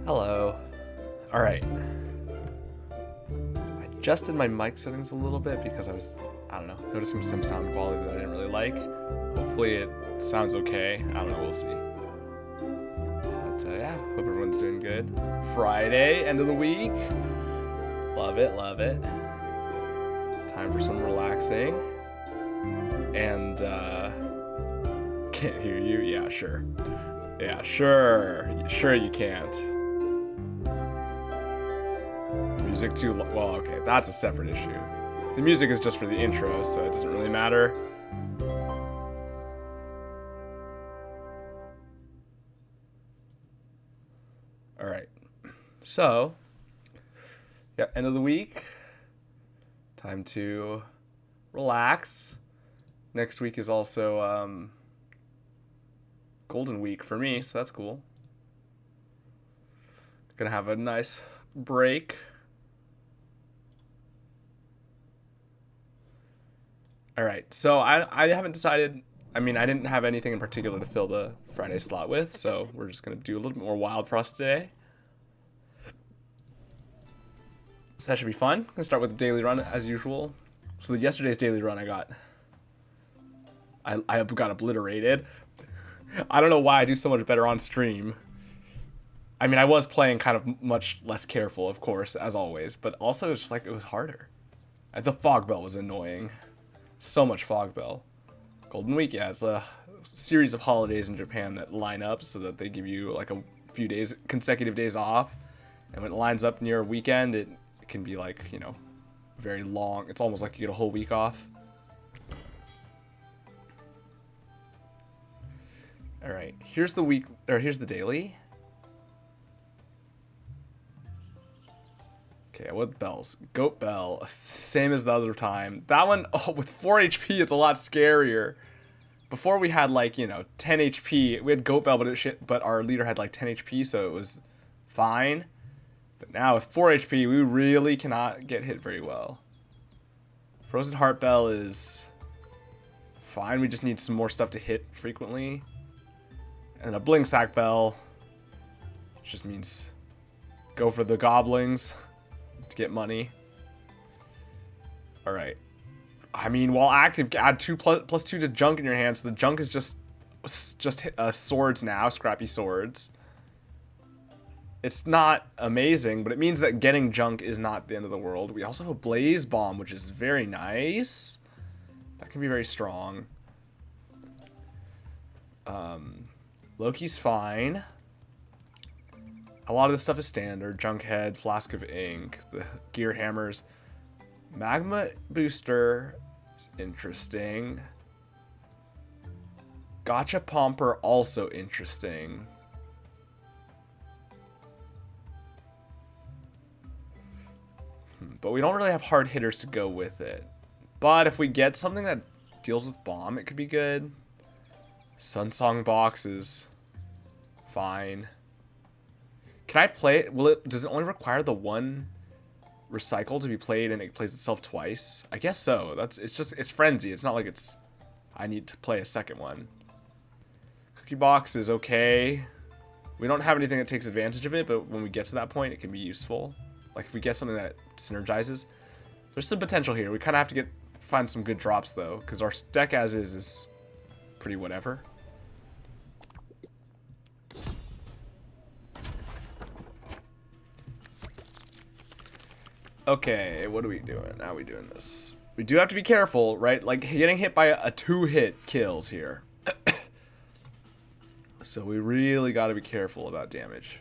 Hello. Alright. I adjusted my mic settings a little bit because I don't know, noticing some sound quality that I didn't really like. Hopefully it sounds okay. I don't know, we'll see. But yeah, hope everyone's doing good. Friday, end of the week. Love it, love it. Time for some relaxing. And, can't hear you? Yeah, sure. Yeah, sure. Sure you can't. Music too well, okay, that's a separate issue. The music is just for the intro, so it doesn't really matter. Alright. So, yeah, end of the week. Time to relax. Next week is also Golden Week for me, so that's cool. Gonna have a nice break. Alright, so I haven't decided. I mean, I didn't have anything in particular to fill the Friday slot with, so we're just gonna do a little bit more Wildfrost today. So that should be fun. I'm gonna start with the daily run as usual. So yesterday's daily run I got obliterated. I don't know why I do so much better on stream. I mean, I was playing kind of much less careful, of course, as always, but also it's just like it was harder. The fog bell was annoying. So much fog bell. Golden Week, yeah, it's a series of holidays in Japan that line up so that they give you like a few days, consecutive days off. And when it lines up near a weekend, it can be like, you know, very long. It's almost like you get a whole week off. All right, here's the week, or here's the daily. Okay, what bells? Goat bell, same as the other time. That one, oh, with 4 HP, it's a lot scarier. Before we had like, you know, 10 HP. We had goat bell, but our leader had like 10 HP, so it was fine. But now with 4 HP, we really cannot get hit very well. Frozen heart bell is fine. We just need some more stuff to hit frequently. And a bling sack bell just means go for the goblins to get money. All right. I mean, while active, add 2 plus 2 to junk in your hand. So the junk is just swords now, scrappy swords. It's not amazing, but it means that getting junk is not the end of the world. We also have a blaze bomb, which is very nice. That can be very strong. Loki's fine. A lot of this stuff is standard. Junk head, flask of ink, the gear hammers. Magma booster is interesting. Gotcha pomper also interesting. But we don't really have hard hitters to go with it. But if we get something that deals with bomb, it could be good. Sunsong box is fine. Can I play it? Does it only require the one recycle to be played and it plays itself twice? I guess so. It's frenzy. It's not like I need to play a second one. Cookie box is okay. We don't have anything that takes advantage of it, but when we get to that point, it can be useful. Like if we get something that synergizes. There's some potential here. We kind of have to find some good drops though, because our deck as is pretty whatever. Okay, what are we doing? How are we doing this? We do have to be careful, right? Like getting hit by a 2-hit kills here. So we really got to be careful about damage.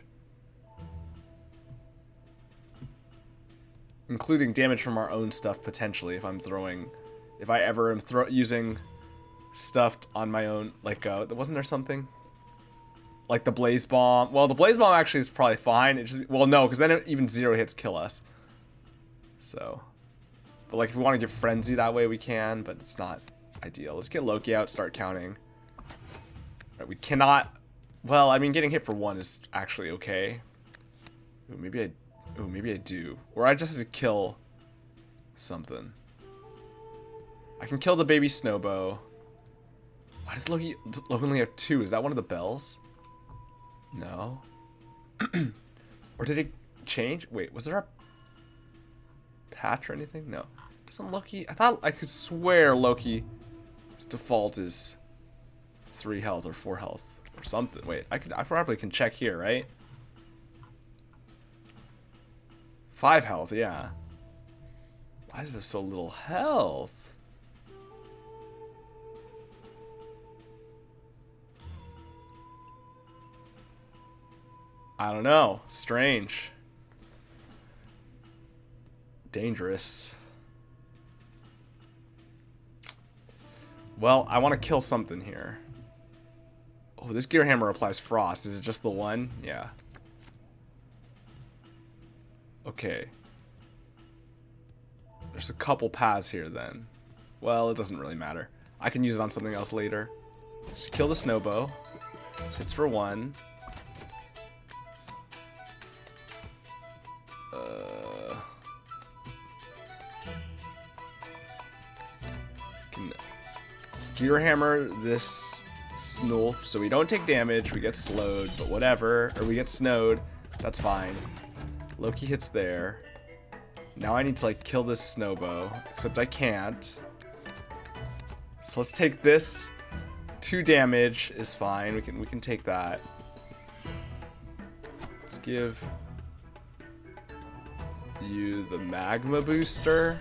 Including damage from our own stuff potentially if I ever am using stuff on my own, like wasn't there something like the blaze bomb? Well, the blaze bomb actually is probably fine. It just, well, no, because then even 0 hits kill us. So, but like if we want to get frenzy that way we can, but it's not ideal. Let's get Loki out, start counting. Right, we cannot, well, I mean getting hit for 1 is actually okay. Ooh, maybe I do. Or I just have to kill something. I can kill the baby Snowbow. Why does Loki only have 2? Is that one of the bells? No. Or did it change? Wait, was there a patch or anything? No. Doesn't Loki... I thought I could swear Loki's default is 3 health or 4 health or something. Wait, I probably can check here, right? 5 health, yeah. Why is there so little health? I don't know. Strange. Dangerous. Well, I want to kill something here. Oh, this gear hammer applies frost. Is it just the one? Yeah. Okay. There's a couple paths here then. Well, it doesn't really matter. I can use it on something else later. Just kill the snowbow. This hits for 1. Can gear hammer this Snulf so we don't take damage. We get slowed, but whatever. Or we get snowed. That's fine. Loki hits there. Now I need to like kill this snowbow, except I can't. So let's take this. 2 damage is fine. We can take that. Let's give you the magma booster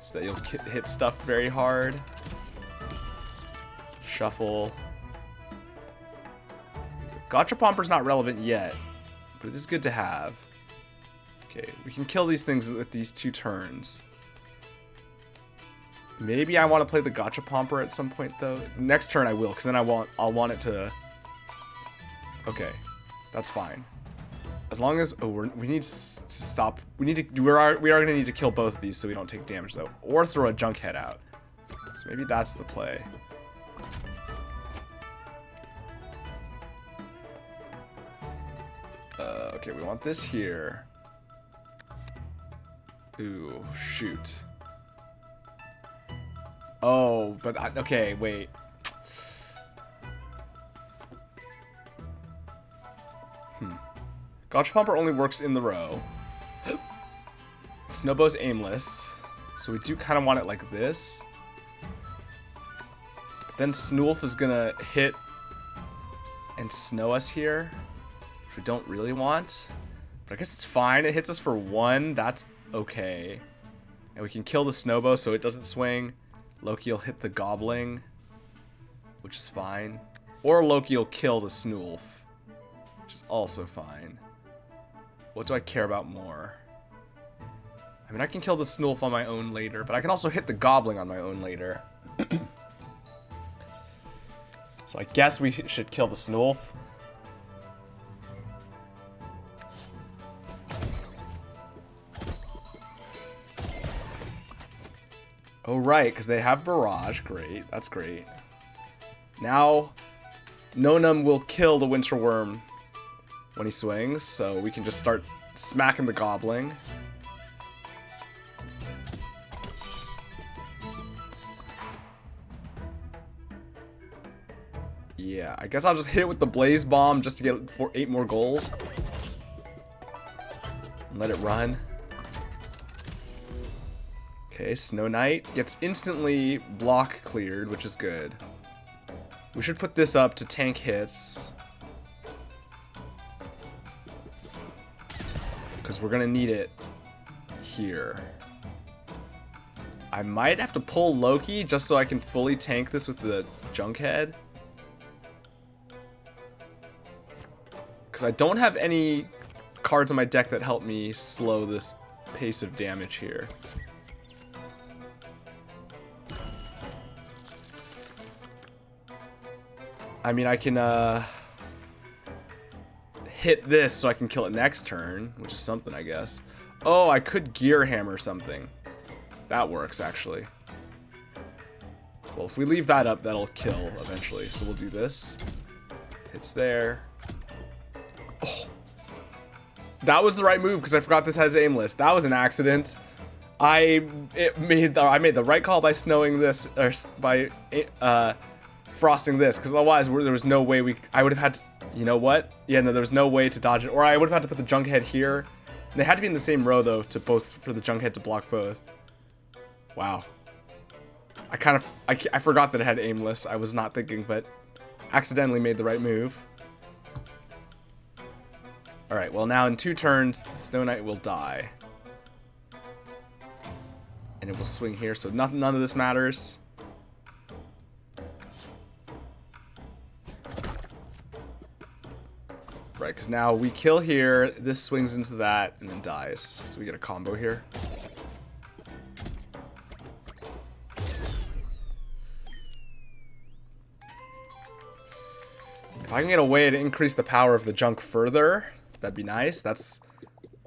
so that you'll hit stuff very hard. Shuffle. Gotcha Pomper's not relevant yet, but it is good to have. Okay, we can kill these things with these 2 turns. Maybe I want to play the Gotcha Pomper at some point though. Next turn I will, because then I'll want it to. Okay, that's fine. As long as we need to stop. We are gonna need to kill both of these so we don't take damage though, or throw a junk head out. So maybe that's the play. Okay, we want this here. Ooh, shoot. Oh, but okay, wait. Gotcha Pomper only works in the row. Snowbow's aimless, so we do kind of want it like this. But then Snulf is gonna hit and snow us here, which we don't really want. But I guess it's fine. It hits us for 1. That's okay. And we can kill the snowbow so it doesn't swing. Loki will hit the gobbling, which is fine. Or Loki will kill the Snulf, which is also fine. What do I care about more? I mean, I can kill the Snulf on my own later, but I can also hit the gobbling on my own later. So I guess we should kill the Snulf. Oh, right, because they have Barrage. Great. That's great. Now, Nonum will kill the Winter Worm when he swings, so we can just start smacking the Gobbling. Yeah, I guess I'll just hit it with the Blaze Bomb just to get 8 more gold. And let it run. Okay, Snow Knight gets instantly block cleared, which is good. We should put this up to tank hits, because we're gonna need it here. I might have to pull Loki just so I can fully tank this with the Junkhead, because I don't have any cards on my deck that help me slow this pace of damage here. I mean, I can hit this so I can kill it next turn, which is something, I guess. Oh, I could Gear Hammer something. That works, actually. Well, if we leave that up, that'll kill eventually. So we'll do this. Hits there. Oh. That was the right move, because I forgot this has aimless. That was an accident. I made the right call by snowing this, or by frosting this, because otherwise there was no way I would have had to You know what? Yeah, no, there's no way to dodge it. Or I would have had to put the junk head here. And they had to be in the same row, though, for the junk head to block both. Wow. I forgot that it had aimless. I was not thinking, but accidentally made the right move. Alright, well now in 2 turns, the Snow Knight will die. And it will swing here, so none of this matters. Right, because now we kill here, this swings into that, and then dies. So we get a combo here. If I can get a way to increase the power of the junk further, that'd be nice.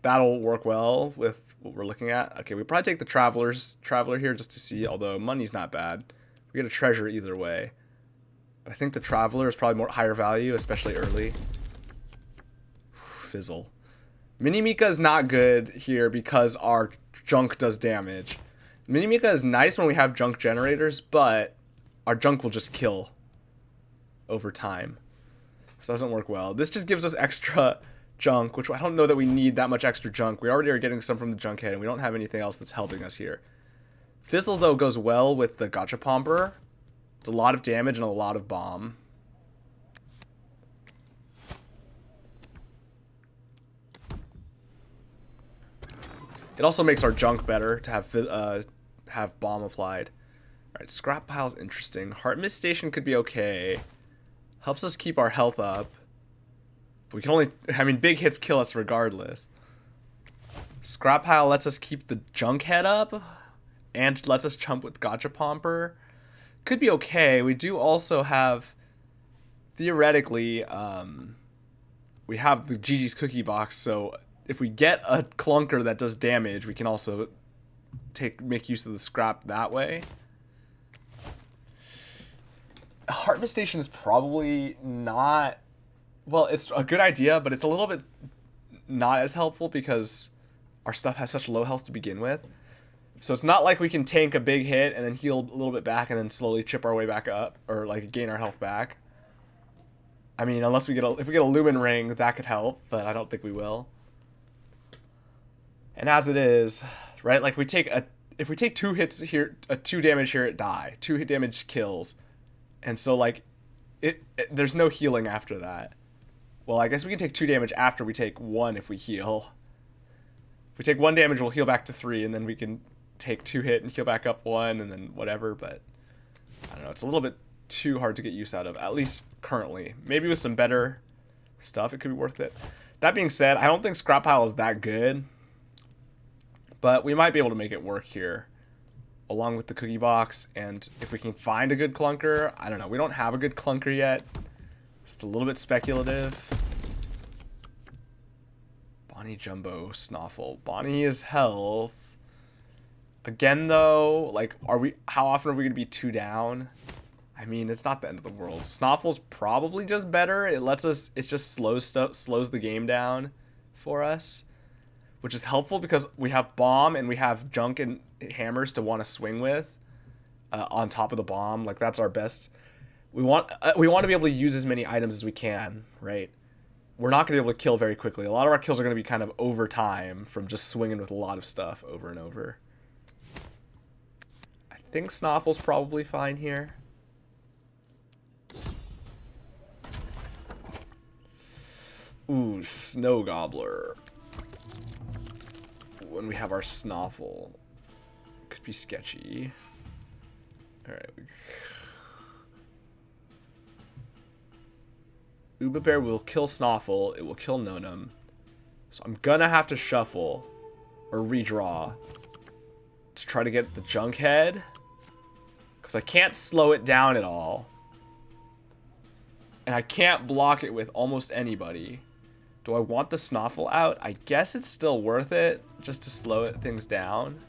That'll work well with what we're looking at. Okay, we probably take the Traveler here just to see, although money's not bad. We get a treasure either way. But I think the Traveler is probably higher value, especially early. Fizzle. Mini Mika is not good here because our junk does damage. Mini Mika is nice when we have junk generators, but our junk will just kill over time. This doesn't work well. This just gives us extra junk, which I don't know that we need that much extra junk. We already are getting some from the junk head, and we don't have anything else that's helping us here. Fizzle, though, goes well with the Gachapomper. It's a lot of damage and a lot of bomb. It also makes our junk better to have bomb applied. Alright, Scrap Pile's interesting. Heart Mist Station could be okay. Helps us keep our health up. But we can only... I mean, big hits kill us regardless. Scrap Pile lets us keep the junk head up. And lets us chump with Gachapomper. Could be okay. We do also have... Theoretically, we have the Gigi's Cookie Box, so... If we get a clunker that does damage, we can also make use of the scrap that way. Heart Mist Station is probably not... Well, it's a good idea, but it's a little bit not as helpful because our stuff has such low health to begin with. So it's not like we can tank a big hit and then heal a little bit back and then slowly chip our way back up, or like gain our health back. I mean, unless we get if we get a Lumen Ring, that could help, but I don't think we will. And as it is, right, like if we take 2 hits here, 2 damage here, it die. 2 hit damage kills. And so like, there's no healing after that. Well, I guess we can take 2 damage after we take 1 if we heal. If we take 1 damage, we'll heal back to 3, and then we can take 2 hit and heal back up 1, and then whatever, but I don't know, it's a little bit too hard to get use out of, at least currently. Maybe with some better stuff, it could be worth it. That being said, I don't think Scrap Pile is that good. But we might be able to make it work here, along with the Cookie Box, and if we can find a good clunker, I don't know. We don't have a good clunker yet. It's a little bit speculative. Bonnie Jumbo Snoffle. Bonnie is health. Again, though, like, how often are we going to be 2 down? I mean, it's not the end of the world. Snoffle's probably just better. It just slows the game down for us. Which is helpful because we have bomb and we have junk and hammers to want to swing with on top of the bomb. Like, that's our best. We want to be able to use as many items as we can, right? We're not going to be able to kill very quickly. A lot of our kills are going to be kind of over time from just swinging with a lot of stuff over and over. I think Snoffle's probably fine here. Ooh, Snow Gobbler. When we have our Snoffle, could be sketchy. Alright. Uba Bear will kill Snoffle. It will kill Nonum. So I'm gonna have to shuffle or redraw to try to get the junk head. Because I can't slow it down at all. And I can't block it with almost anybody. Do I want the Snoffle out? I guess it's still worth it just to slow things down.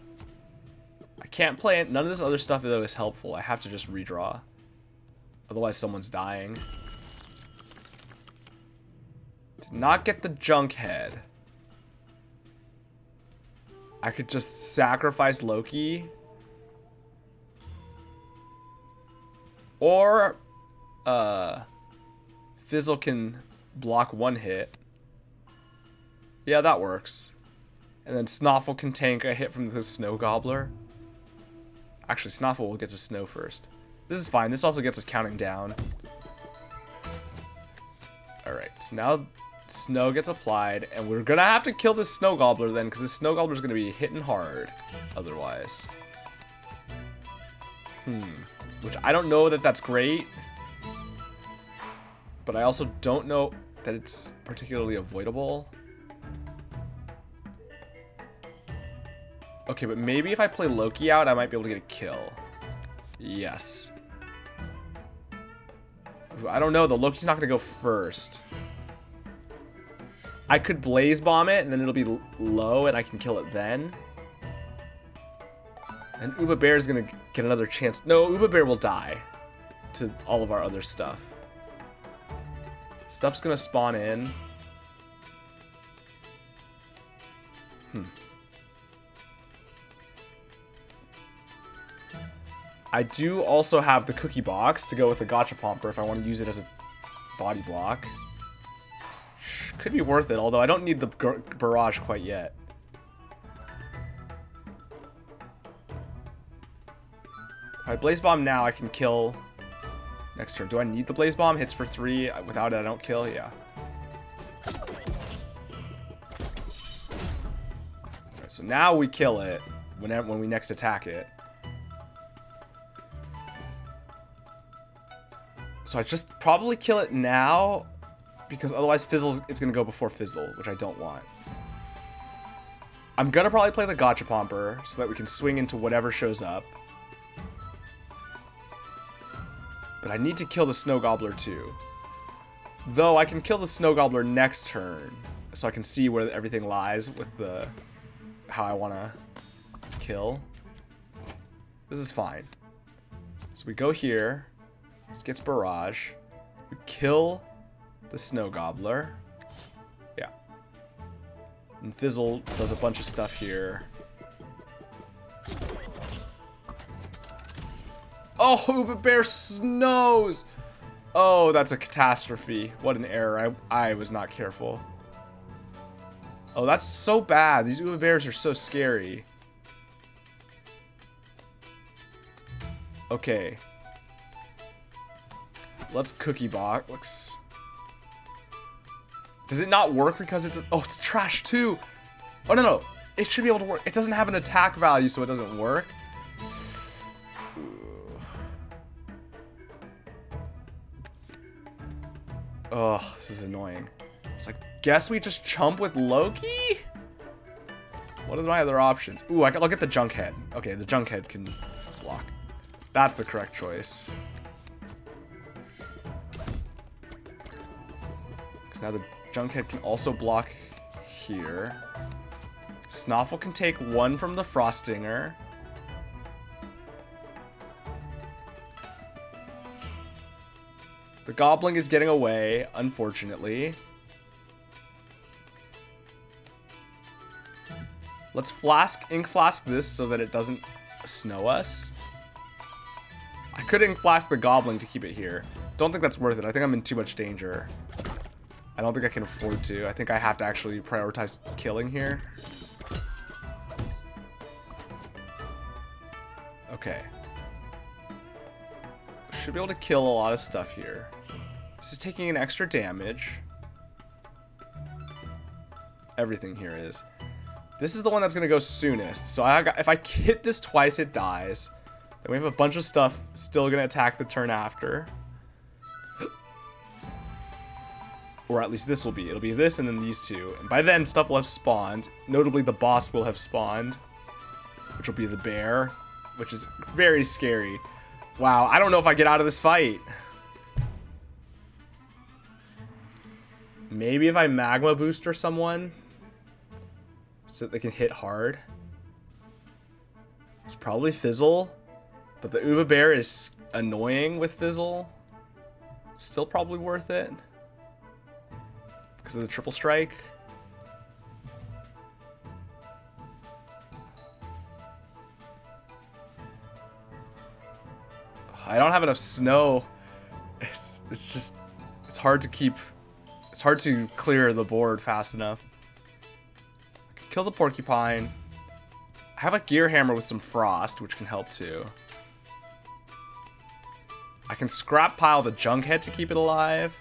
I can't play it. None of this other stuff, though, is helpful. I have to just redraw. Otherwise, someone's dying. Did not get the junk head. I could just sacrifice Loki. Or, Fizzle can block 1 hit. Yeah, that works. And then Snoffle can tank a hit from the Snow Gobbler. Actually, Snoffle will get to Snow first. This is fine. This also gets us counting down. Alright, so now Snow gets applied, and we're gonna have to kill this Snow Gobbler then, because this Snow Gobbler is gonna be hitting hard otherwise. Which I don't know that that's great, but I also don't know that it's particularly avoidable. Okay, but maybe if I play Loki out, I might be able to get a kill. Yes. I don't know, though. Loki's not going to go first. I could Blaze Bomb it, and then it'll be low, and I can kill it then. And Uba Bear is going to get another chance. No, Uba Bear will die to all of our other stuff. Stuff's going to spawn in. I do also have the Cookie Box to go with the Gachapomper if I want to use it as a body block. Could be worth it, although I don't need the barrage quite yet. If I Blaze Bomb now, I can kill next turn. Do I need the Blaze Bomb? Hits for 3. Without it, I don't kill. Yeah. Right, so now we kill it when we next attack it. So I just probably kill it now, because otherwise it's going to go before Fizzle, which I don't want. I'm going to probably play the Gachapomper so that we can swing into whatever shows up. But I need to kill the Snow Gobbler too. Though I can kill the Snow Gobbler next turn, so I can see where everything lies with how I want to kill. This is fine. So we go here. This gets barrage. We kill the Snow Gobbler. Yeah. And Fizzle does a bunch of stuff here. Oh, Uba Bear snows! Oh, that's a catastrophe. What an error. I was not careful. Oh, that's so bad. These Uba Bears are so scary. Okay. Let's Cookie Box. Does it not work because it's... Oh, it's trash too. Oh, no. It should be able to work. It doesn't have an attack value, so it doesn't work. Oh, this is annoying. It's like, guess we just chump with Loki? What are my other options? Ooh, I'll get the Junkhead. Okay, the Junkhead can block. That's the correct choice. Now the Junkhead can also block here. Snoffle can take 1 from the Frostinger. The Goblin is getting away, unfortunately. Let's Ink Flask this so that it doesn't snow us. I could Ink Flask the Goblin to keep it here. Don't think that's worth it. I think I'm in too much danger. I don't think I can afford to. I think I have to actually prioritize killing here. Okay. Should be able to kill a lot of stuff here. This is taking an extra damage. Everything here is. This is the one that's going to go soonest. So if I hit this twice, it dies. Then we have a bunch of stuff still going to attack the turn after. Or at least this will be. It'll be this and then these two. And by then, stuff will have spawned. Notably, the boss will have spawned. Which will be the bear. Which is very scary. Wow, I don't know if I get out of this fight. Maybe if I Magma Booster someone. So that they can hit hard. It's probably Fizzle. But the Uba Bear is annoying with Fizzle. Still probably worth it. Because of the triple strike. I don't have enough snow. It's hard to keep It's hard to clear the board fast enough. I can kill the porcupine. I have a gear hammer with some frost, which can help too. I can scrap pile the junk head to keep it alive.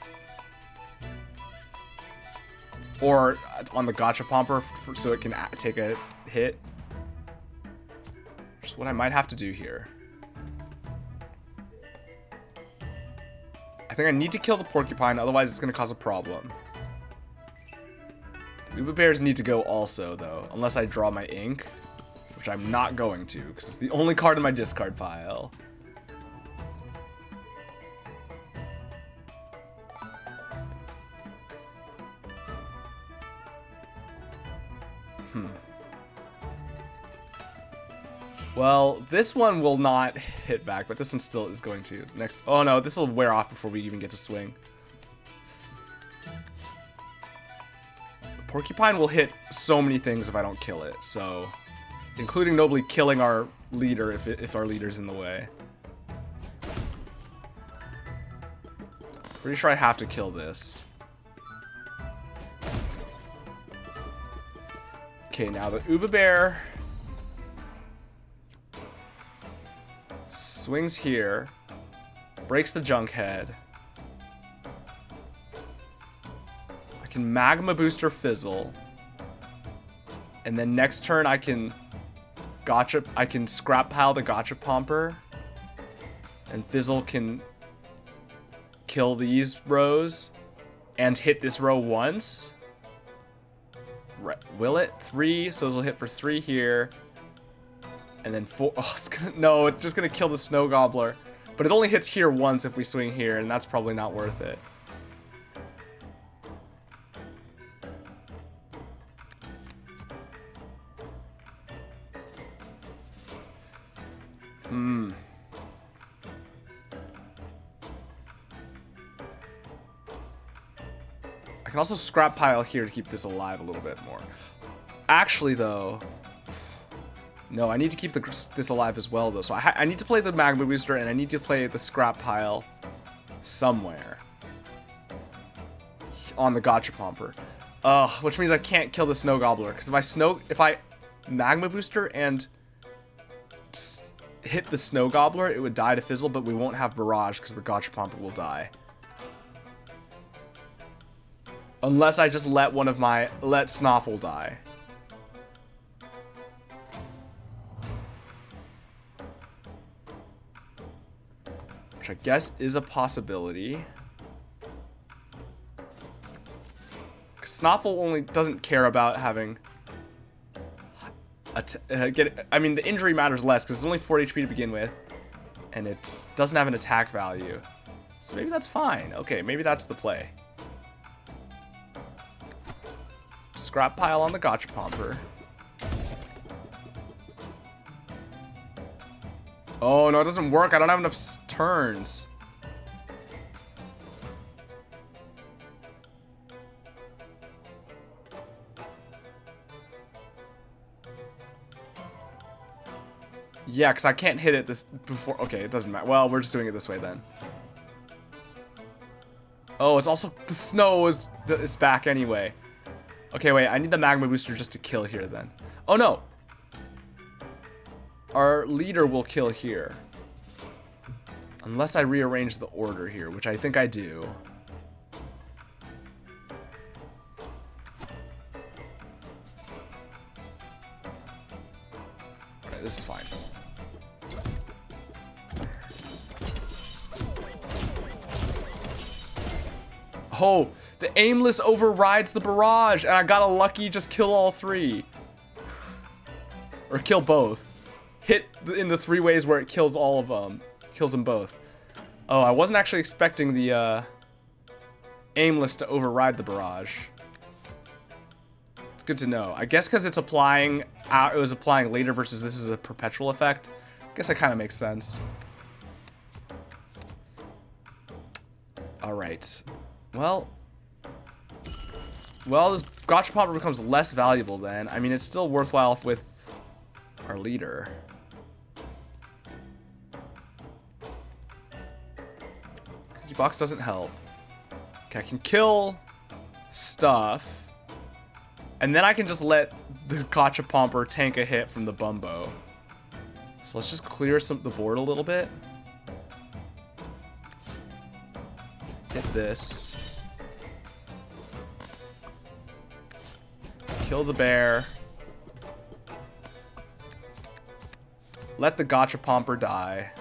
Or on the gachapomper so it can take a hit. Which is what I might have to do here. I think I need to kill the porcupine, otherwise it's going to cause a problem. The Uba Bears need to go also, though, unless I draw my ink, which I'm not going to, because it's the only card in my discard pile. Well, this one will not hit back, but this one still is going to. Next. Oh no, this will wear off before we even get to swing. The porcupine will hit so many things if I don't kill it, so... Including nobly killing our leader if our leader's in the way. Pretty sure I have to kill this. Okay, now the Uba Bear... swings here, breaks the junk head. I can magma booster fizzle, and then next turn I can scrap pile the gachapomper, and fizzle can kill these rows and hit this row once. Right, will it? 3, so this will hit for 3 here. And then 4. Oh, it's gonna. No, it's just gonna kill the snow gobbler. But it only hits here once if we swing here, and that's probably not worth it. I can also scrap pile here to keep this alive a little bit more. Actually, though. No, I need to keep this alive as well, though. So I need to play the magma booster, and I need to play the scrap pile somewhere on the gachapomper. Which means I can't kill the snow gobbler, because if I magma booster and hit the snow gobbler, it would die to fizzle, but we won't have barrage because the gachapomper will die. Unless I just let Snoffle die. Which I guess is a possibility. Snoffle only doesn't care about having I mean, the injury matters less because it's only 4 HP to begin with, and it doesn't have an attack value. So maybe that's fine. Okay, maybe that's the play. Scrap pile on the gachapomper. Oh no, it doesn't work. I don't have enough turns. Yeah, because I can't hit it this before. Okay, it doesn't matter. Well, we're just doing it this way then. Oh, it's also the snow is back anyway. Okay, wait. I need the magma booster just to kill here then. Oh no. Our leader will kill here. Unless I rearrange the order here, which I think I do. Alright, this is fine. Oh, the aimless overrides the barrage, and I got a lucky just kill all 3. Or kill both. Hit in the 3 ways where it kills all of them. Kills them both. Oh, I wasn't actually expecting the aimless to override the barrage. It's good to know. I guess because it's applying it was applying later versus this is a perpetual effect. I guess that kind of makes sense. Alright. Well, this gachapomper becomes less valuable then. I mean, it's still worthwhile with our leader. Cookie box doesn't help. Okay, I can kill stuff. And then I can just let the Gachapomper tank a hit from the Bumbo. So let's just clear the board a little bit. Hit this. Kill the bear. Let the Gachapomper die.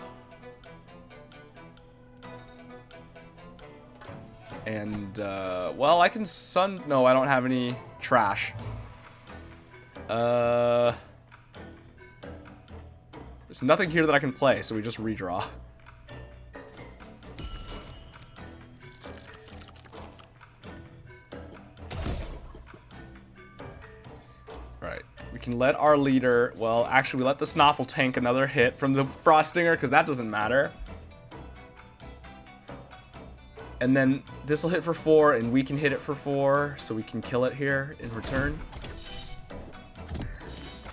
And, well, I can no, I don't have any trash. There's nothing here that I can play, so we just redraw. Right. We can let our leader... Well, actually, we let the Snoffle tank another hit from the Frostinger, because that doesn't matter. And then this will hit for 4, and we can hit it for 4, so we can kill it here in return.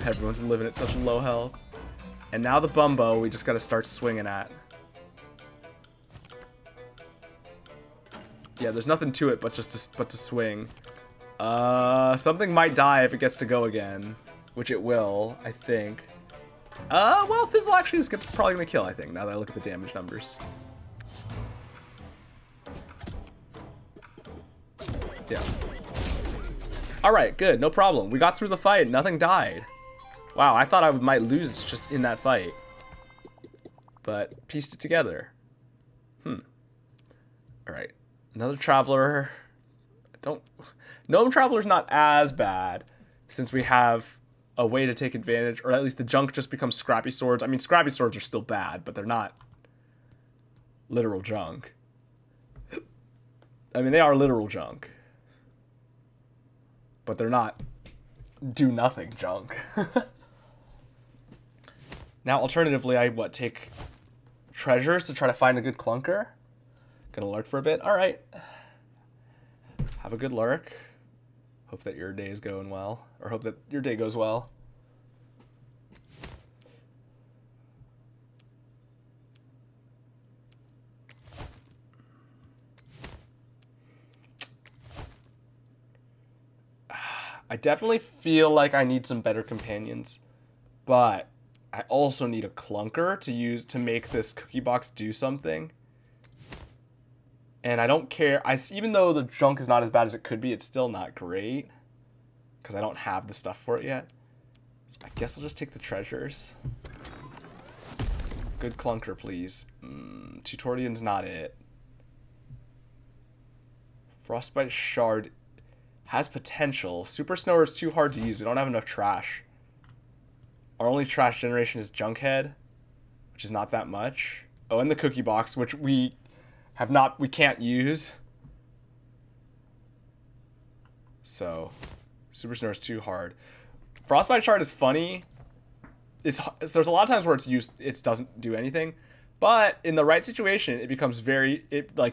Everyone's living at such low health. And now the Bumbo, we just gotta start swinging at. Yeah, there's nothing to it but to swing. Something might die if it gets to go again, which it will, I think. Well, Fizzle actually is probably gonna kill, I think, now that I look at the damage numbers. Yeah. Alright, good. No problem. We got through the fight. Nothing died. Wow, I thought I might lose just in that fight. But pieced it together. Alright. Another Traveler. Gnome Traveler's not as bad, since we have a way to take advantage, or at least the junk just becomes Scrappy Swords. I mean, Scrappy Swords are still bad, but they're not literal junk. I mean, they are literal junk. But they're not do-nothing junk. Now, alternatively, I, take treasures to try to find a good clunker? Gonna lurk for a bit? Alright. Have a good lurk. Hope that your day is going well. Or hope that your day goes well. I definitely feel like I need some better companions, but I also need a clunker to use to make this cookie box do something. And I don't care. Even though the junk is not as bad as it could be, it's still not great because I don't have the stuff for it yet. So I guess I'll just take the treasures. Good clunker, please. Tutorian's not it. Frostbite Shard has potential. Super Snower is too hard to use. We don't have enough trash. Our only trash generation is Junkhead, which is not that much. Oh, and the cookie box, which we can't use. So, Super Snower is too hard. Frostbite Shard is funny. There's a lot of times where it doesn't do anything, but in the right situation, it becomes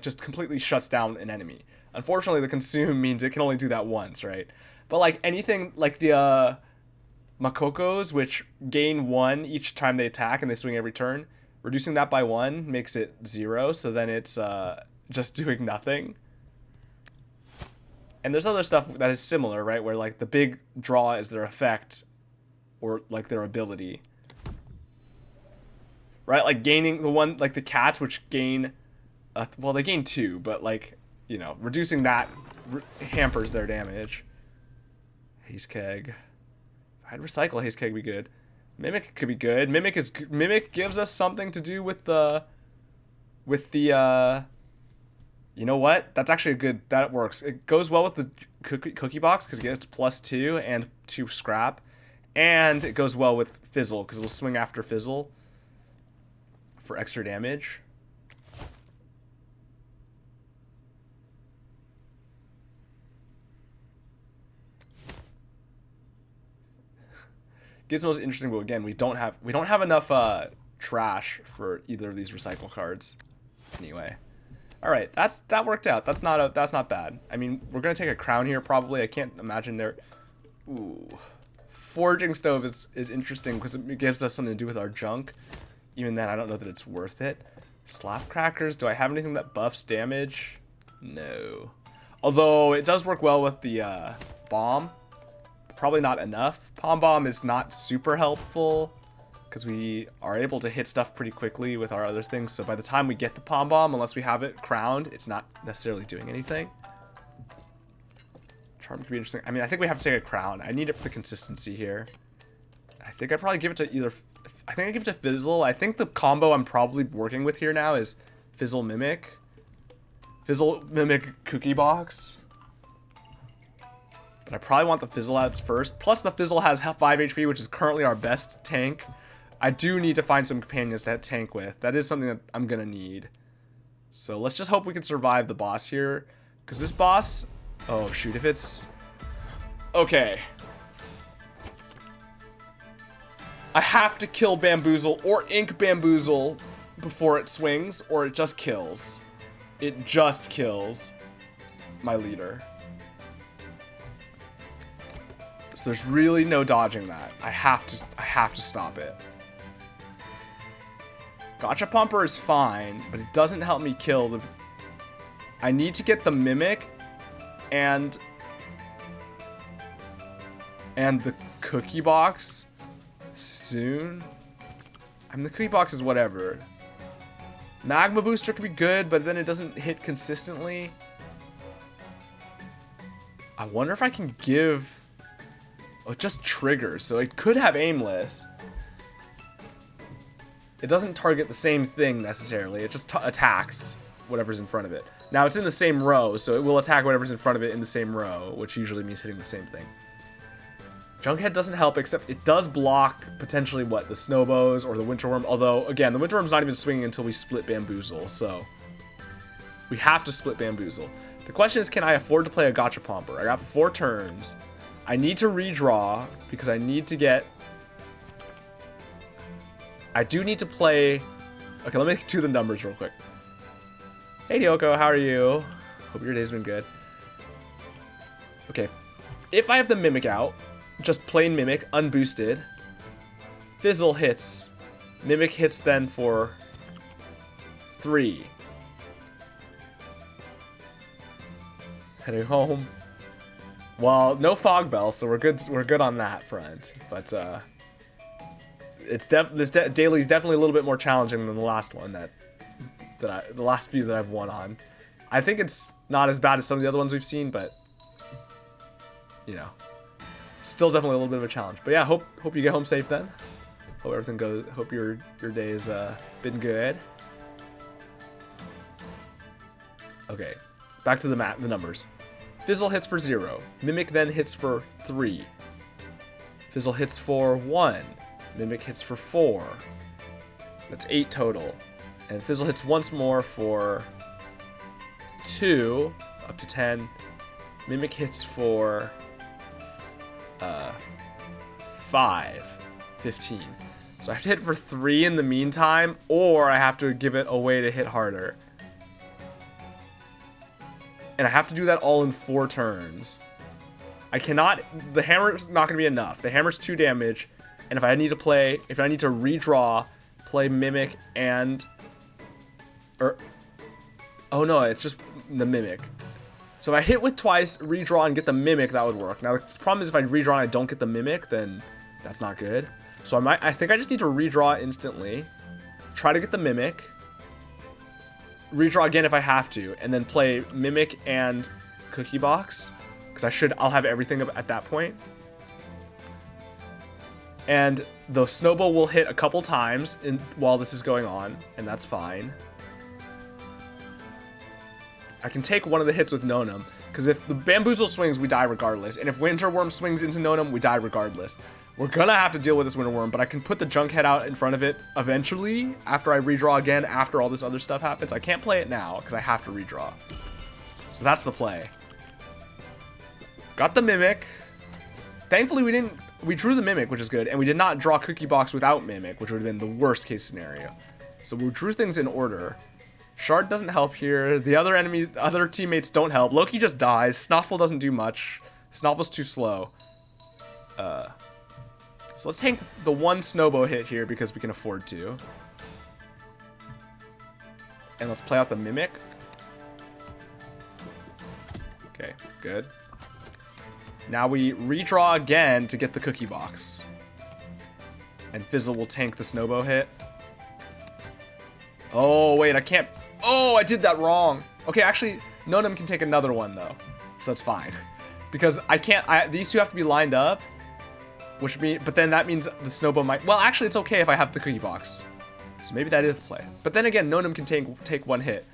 just completely shuts down an enemy. Unfortunately, the consume means it can only do that once, right? But like anything, like the Makokos, which gain 1 each time they attack and they swing every turn, reducing that by 1 makes it 0, so then it's just doing nothing. And there's other stuff that is similar, right? Where like the big draw is their effect, or like their ability. Right? Like gaining the cats, which gain, well, they gain 2, but like, you know, reducing that hampers their damage. Haze Keg. If I had Recycle, Haze Keg would be good. Mimic could be good. Mimic gives us something to do with the you know what? That's actually a good, that works. It goes well with the cookie box because it gets +2 and 2 scrap. And it goes well with Fizzle because it'll swing after Fizzle for extra damage. Gizmo's interesting, but again, we don't have enough trash for either of these recycle cards. Anyway, all right, that worked out. That's not bad. I mean, we're gonna take a crown here probably. I can't imagine there. Ooh, forging stove is interesting because it gives us something to do with our junk. Even then, I don't know that it's worth it. Slap crackers. Do I have anything that buffs damage? No. Although it does work well with the bomb. Probably not enough. Pom Bomb is not super helpful because we are able to hit stuff pretty quickly with our other things. So by the time we get the Pom Bomb, unless we have it crowned, it's not necessarily doing anything. Charm could be interesting. I mean, I think we have to take a crown. I need it for the consistency here. I think I'd probably give it to either... I think I give it to Fizzle. I think the combo I'm probably working with here now is Fizzle Mimic. Fizzle Mimic Cookie Box. But I probably want the Fizzle outs first. Plus the Fizzle has 5 HP, which is currently our best tank. I do need to find some companions to tank with. That is something that I'm going to need. So let's just hope we can survive the boss here. Because this boss... Oh, shoot. If it's... Okay. I have to kill Bamboozle or Ink Bamboozle before it swings, or it just kills. It just kills my leader. So there's really no dodging that. I have to stop it. Gotcha Pumper is fine, but it doesn't help me kill the... I need to get the Mimic and the Cookie Box soon. I mean, the Cookie Box is whatever. Magma Booster could be good, but then it doesn't hit consistently. I wonder if I can give... Oh, it just triggers, so it could have aimless. It doesn't target the same thing necessarily. It just attacks whatever's in front of it. Now, it's in the same row, so it will attack whatever's in front of it in the same row, which usually means hitting the same thing. Junkhead doesn't help, except it does block potentially, what, the Snowbows or the Winterworm. Although, again, the Winterworm's not even swinging until we split Bamboozle, so we have to split Bamboozle. The question is, can I afford to play a Gotcha Pomper? I got 4 turns. I need to redraw because I need to get... I do need to play... Okay, let me do the numbers real quick. Hey, Dyoko, how are you? Hope your day's been good. Okay, if I have the Mimic out, just plain Mimic, unboosted, Fizzle hits. Mimic hits then for 3. Heading home. Well, no Fog Bell, so we're good on that front. But it's this daily is definitely a little bit more challenging than the last one the last few that I've won on. I think it's not as bad as some of the other ones we've seen, but you know, still definitely a little bit of a challenge. But yeah, hope you get home safe then. Hope everything goes. Hope your day's been good. Okay, back to the numbers. Fizzle hits for 0. Mimic then hits for 3. Fizzle hits for 1. Mimic hits for 4. That's 8 total. And Fizzle hits once more for 2, up to 10. Mimic hits for 5, 15. So I have to hit for 3 in the meantime, or I have to give it a way to hit harder. And I have to do that all in 4 turns. I cannot... The hammer's not going to be enough. The hammer's 2 damage. And if I need to redraw, play Mimic and... Oh no, it's just the Mimic. So if I hit with twice, redraw, and get the Mimic, that would work. Now the problem is if I redraw and I don't get the Mimic, then that's not good. So I think I just need to redraw instantly. Try to get the Mimic. Redraw again if I have to, and then play Mimic and Cookie Box, because I'll have everything at that point. And the Snowball will hit a couple times while this is going on, and that's fine. I can take one of the hits with Nonum, because if the Bamboozle swings, we die regardless, and if Winterworm swings into Nonum, we die regardless. We're gonna have to deal with this Winterworm, but I can put the Junkhead out in front of it eventually, after I redraw again, after all this other stuff happens. I can't play it now, because I have to redraw. So that's the play. Got the Mimic. Thankfully, we drew the Mimic, which is good, and we did not draw Cookie Box without Mimic, which would have been the worst case scenario. So we drew things in order. Shard doesn't help here. The other teammates don't help. Loki just dies. Snuffle doesn't do much. Snuffle's too slow. So let's tank the 1 Snowbow hit here because we can afford to. And let's play out the Mimic. Okay, good. Now we redraw again to get the cookie box. And Fizzle will tank the snowbow hit. Oh, wait, I can't... Oh, I did that wrong. Okay, actually, Nonum can take another one, though. So that's fine. Because I can't... these two have to be lined up. But then that means the snowbow might... Well, actually, it's okay if I have the cookie box. So maybe that is the play. But then again, Nonum can take one hit.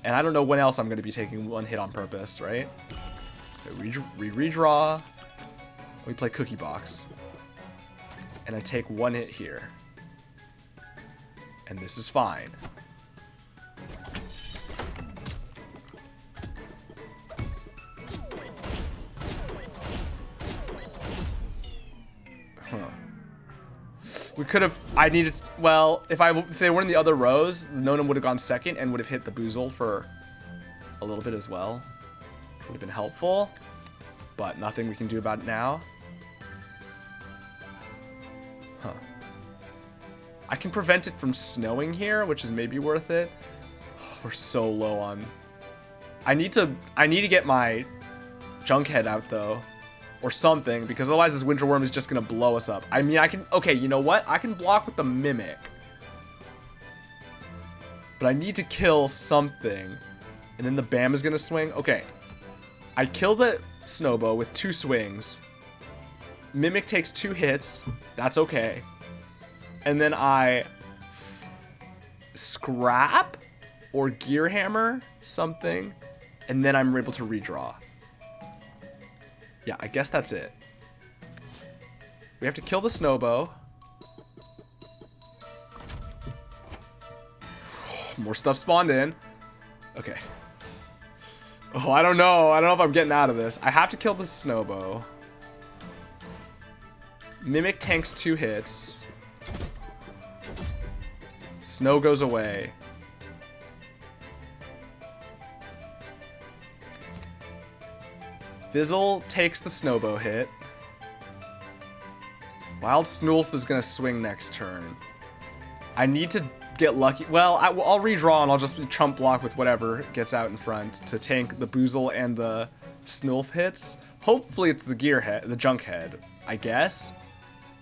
And I don't know when else I'm going to be taking one hit on purpose, right? So we redraw. We play cookie box. And I take one hit here. And this is fine. Huh. We could have... I needed... Well, if they weren't in the other rows, Nonum would have gone second and would have hit the Boozle for a little bit as well. Would have been helpful. But nothing we can do about it now. Huh. I can prevent it from snowing here, which is maybe worth it. We're so low on... I need to get my junk head out, though. Or something, because otherwise this winter worm is just going to blow us up. I mean, I can... Okay, you know what? I can block with the Mimic. But I need to kill something. And then the Bam is going to swing. Okay. I kill the Snowbow with 2 swings. Mimic takes 2 hits. That's okay. And then I... Scrap? Or Gear Hammer? Something. And then I'm able to redraw. Yeah, I guess that's it. We have to kill the Snowbow. More stuff spawned in. Okay. Oh, I don't know. I don't know if I'm getting out of this. I have to kill the Snowbow. Mimic tanks 2 hits. Snow goes away. Fizzle takes the Snowbow hit. Wild Snulf is going to swing next turn. I need to get lucky. Well, I'll redraw and I'll just chump block with whatever gets out in front to tank the Boozle and the Snulf hits. Hopefully it's the gear head, the junk head, I guess.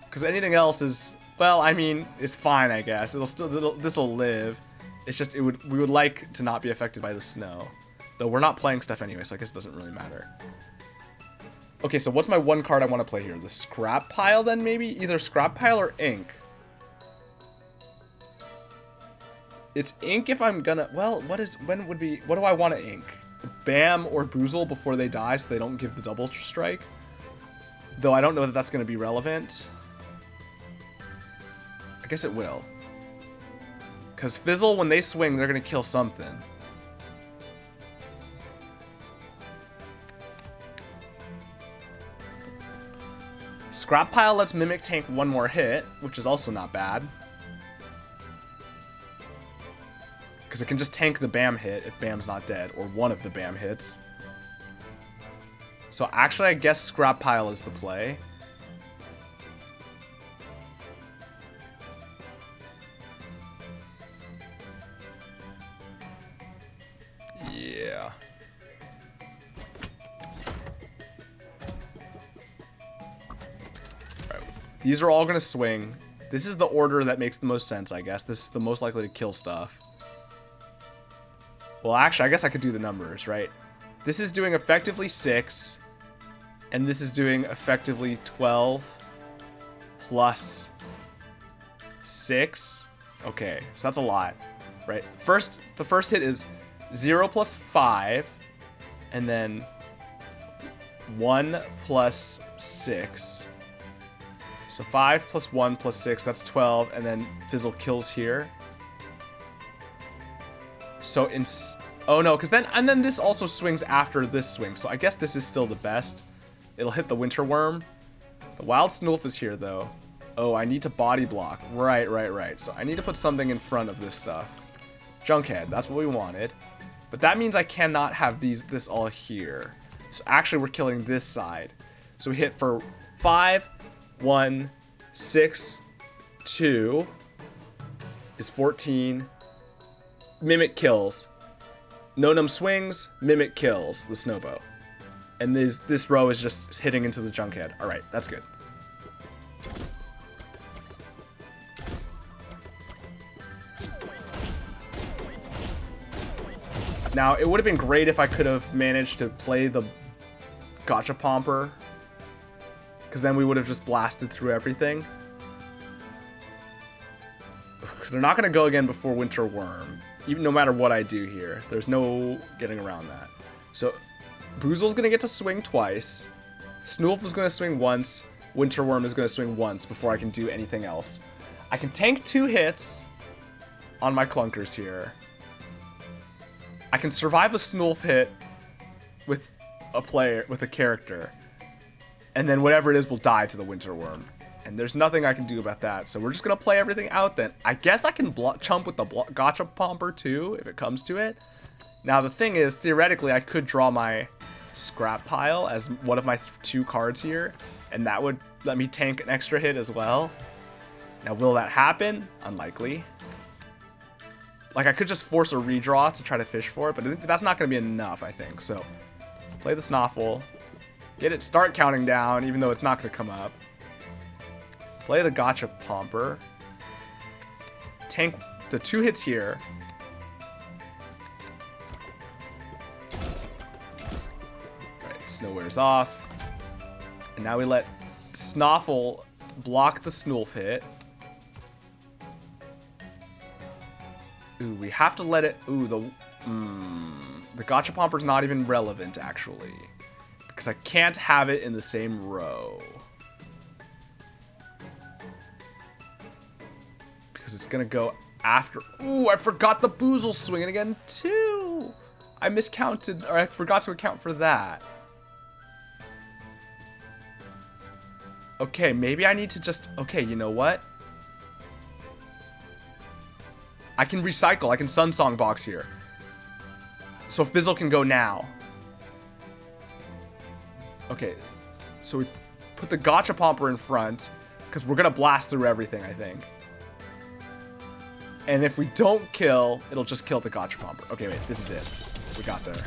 Because anything else is, well, I mean, it's fine, I guess. This'll live. It's just we would like to not be affected by the snow. Though we're not playing stuff anyway, so I guess it doesn't really matter. Okay, so what's my one card I want to play here? The Scrap Pile, then, maybe? Either Scrap Pile or Ink. It's Ink if I'm gonna... Well, what do I want to Ink? Bam or Boozle before they die so they don't give the double strike? Though I don't know that that's going to be relevant. I guess it will. Because Fizzle, when they swing, they're going to kill something. Scrap Pile lets Mimic tank 1 more hit, which is also not bad. Because it can just tank the Bam hit if Bam's not dead, or one of the Bam hits. So actually, I guess Scrap Pile is the play. Yeah. These are all going to swing. This is the order that makes the most sense, I guess. This is the most likely to kill stuff. Well, actually, I guess I could do the numbers, right? This is doing effectively 6. And this is doing effectively 12 plus 6. Okay, so that's a lot, right? The first hit is 0 plus 5. And then 1 plus 6. So 5 plus 1 plus 6, that's 12, and then Fizzle kills here. So oh no, because then this also swings after this swing, so I guess this is still the best. It'll hit the Winter Worm. The Wild Snulf is here though. Oh, I need to body block. Right. So I need to put something in front of this stuff. Junkhead, that's what we wanted. But that means I cannot have this all here. So actually we're killing this side. So we hit for 5, 1, 6, 2 is 14. Mimic kills. Nonum swings, Mimic kills the Snowbow. And this row is just hitting into the junk head. Alright, that's good. Now, it would have been great if I could have managed to play the Gotcha Pomper, because then we would have just blasted through everything. They're not going to go again before Winter Worm, even no matter what I do here. There's no getting around that. So, Boozle's going to get to swing twice. Snoolf is going to swing once. Winter Worm is going to swing once before I can do anything else. I can tank 2 hits on my clunkers here. I can survive a Snoolf hit with a character, and then whatever it is will die to the Winter Worm. And there's nothing I can do about that, so we're just gonna play everything out then. I guess I can chump with the Gotcha Pomper too, if it comes to it. Now the thing is, theoretically, I could draw my scrap pile as one of my 2 cards here, and that would let me tank an extra hit as well. Now, will that happen? Unlikely. Like, I could just force a redraw to try to fish for it, but that's not going to be enough, I think. So, play the Snoffle. Get it start counting down, even though it's not going to come up. Play the Gotcha Pomper. Tank the 2 hits here. Alright, Snow wears off. And now we let Snoffle block the Snoolf hit. Ooh, we have to let it... Ooh, the Gotcha Pomper's not even relevant, actually. Because I can't have it in the same row. Because it's going to go after... Ooh, I forgot the Boozle swinging again, too! I miscounted, or I forgot to account for that. Okay, maybe I need to just... Okay, you know what? I can recycle. I can Sun Song box here. So Fizzle can go now. Okay. So we put the Gotcha Pomper in front, because we're going to blast through everything, I think. And if we don't kill, it'll just kill the Gotcha Pomper. Okay, wait. This is it. We got there.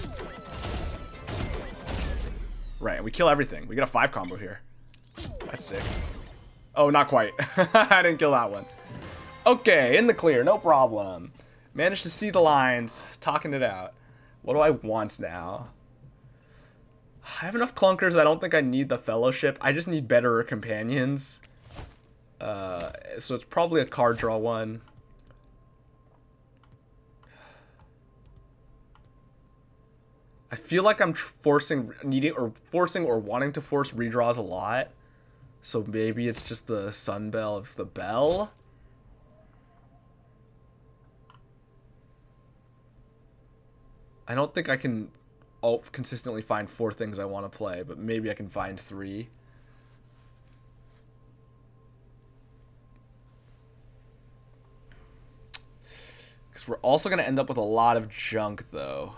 Right, and we kill everything. We get a 5 combo here. That's sick. Oh, not quite. I didn't kill that one. Okay, in the clear, no problem. Managed to see the lines, talking it out. What do I want now? I have enough clunkers. I don't think I need the fellowship. I just need better companions. So it's probably a card draw one. I feel like I'm forcing or wanting to force redraws a lot. So maybe it's just the Sunbell of the Bell. I don't think I can consistently find 4 things I want to play, but maybe I can find 3. Because we're also going to end up with a lot of junk, though.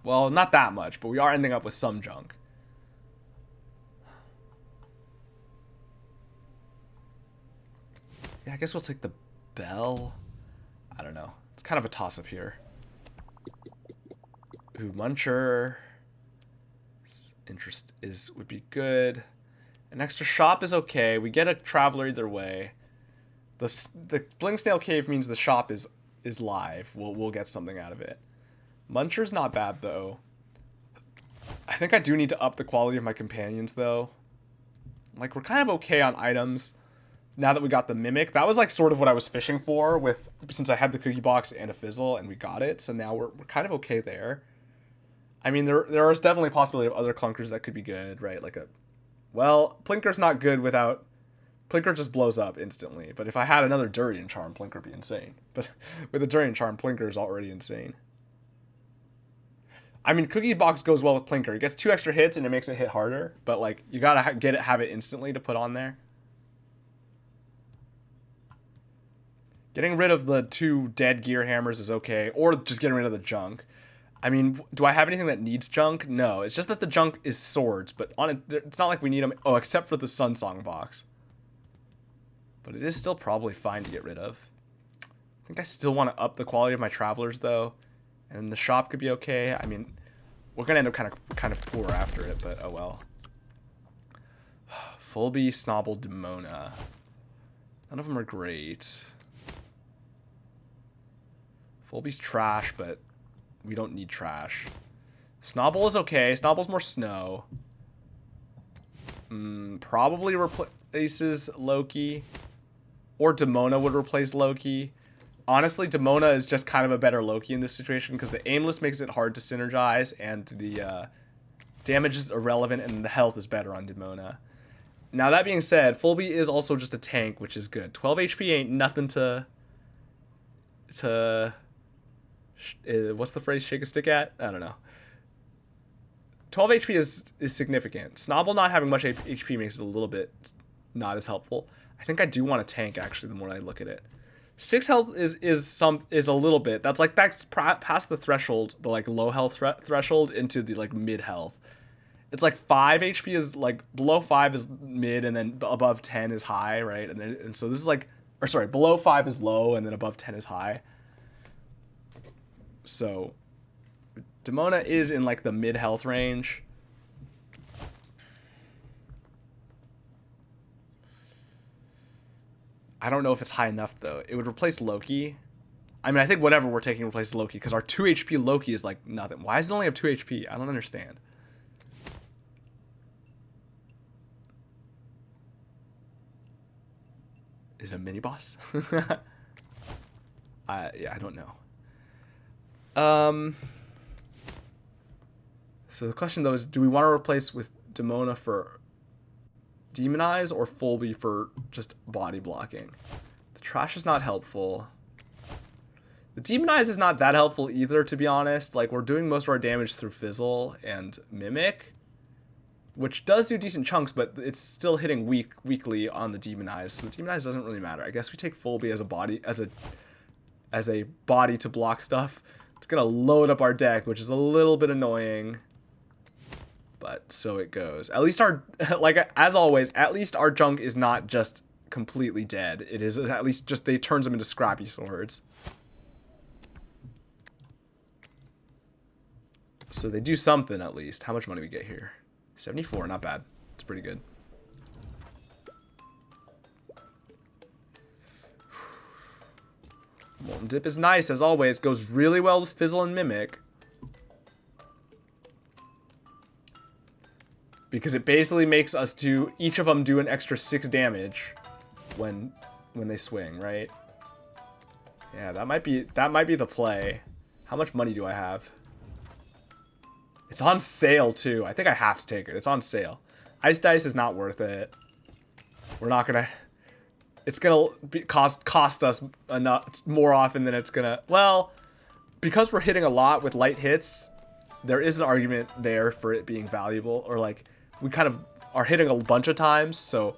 Well, not that much, but we are ending up with some junk. Yeah, I guess we'll take the Bell. I don't know. It's kind of a toss-up here. Ooh, Muncher. Interest would be good. An extra shop is okay. We get a Traveler either way. The Blinksnail Cave means the shop is live. We'll get something out of it. Muncher's not bad, though. I think I do need to up the quality of my companions, though. Like, we're kind of okay on items now that we got the Mimic. That was, like, sort of what I was fishing for since I had the Cookie Box and a Fizzle, and we got it. So now we're kind of okay there. I mean, there is definitely a possibility of other clunkers that could be good, right? Well, Plinker's not good without... Plinker just blows up instantly. But if I had another Durian Charm, Plinker would be insane. But with a Durian Charm, Plinker is already insane. I mean, Cookie Box goes well with Plinker. It gets 2 extra hits and it makes it hit harder. But, like, you gotta have it instantly to put on there. Getting rid of the 2 dead Gear Hammers is okay. Or just getting rid of the junk. I mean, do I have anything that needs junk? No. It's just that the junk is swords. But on it, it's not like we need them. Oh, except for the Sun Song box. But it is still probably fine to get rid of. I think I still want to up the quality of my Travelers, though. And the shop could be okay. I mean, We're gonna end up kind of poor after it, but oh well. Fulby, Snobble, Demona. None of them are great. Fulby's trash, but we don't need trash. Snobble is okay. Snobble's more snow. Probably replaces Loki. Or Demona would replace Loki. Honestly, Demona is just kind of a better Loki in this situation because the aimless makes it hard to synergize and the damage is irrelevant and the health is better on Demona. Now, that being said, Fulby is also just a tank, which is good. 12 HP ain't nothing to what's the phrase, shake a stick at? I don't know. 12 HP is significant. Snobble not having much HP makes it a little bit not as helpful. I think I do want a tank, actually, the more I look at it. 6 health is a little bit. That's like that's past the threshold, the like low health threshold into the like mid health. It's like 5 HP is like below 5 is mid and then above 10 is high, right? And so this is like, or sorry, below 5 is low and then above 10 is high. So Demona is in like the mid health range. I don't know if it's high enough, though. It would replace Loki. I mean, I think whatever we're taking replaces Loki, because our 2 HP Loki is, like, nothing. Why does it only have 2 HP? I don't understand. Is it a mini-boss? Yeah, I don't know. So the question, though, is do we want to replace with Demona for Demonize or Fulby for just body blocking? The trash is not helpful. The Demonize is not that helpful either, to be honest. Like, we're doing most of our damage through Fizzle and Mimic, which does do decent chunks, but it's still hitting weakly on the Demonize. So the Demonize doesn't really matter. I guess we take Fulby as a body to block stuff. It's gonna load up our deck, which is a little bit annoying. But so it goes. At least our, like, as always, at least our junk is not just completely dead. It is at least just, they turns them into scrappy swords. So they do something at least. How much money we get here? 74, not bad. It's pretty good. Molten Dip is nice, as always. Goes really well with Fizzle and Mimic. Because it basically makes us do, each of them do an extra 6 damage when they swing, right? Yeah, that might be the play. How much money do I have? It's on sale too. I think I have to take it. It's on sale. Ice Dice is not worth it. We're not gonna. It's gonna cost us enough more often than it's gonna. Well, because we're hitting a lot with light hits, there is an argument there for it being valuable, or like. We kind of are hitting a bunch of times, so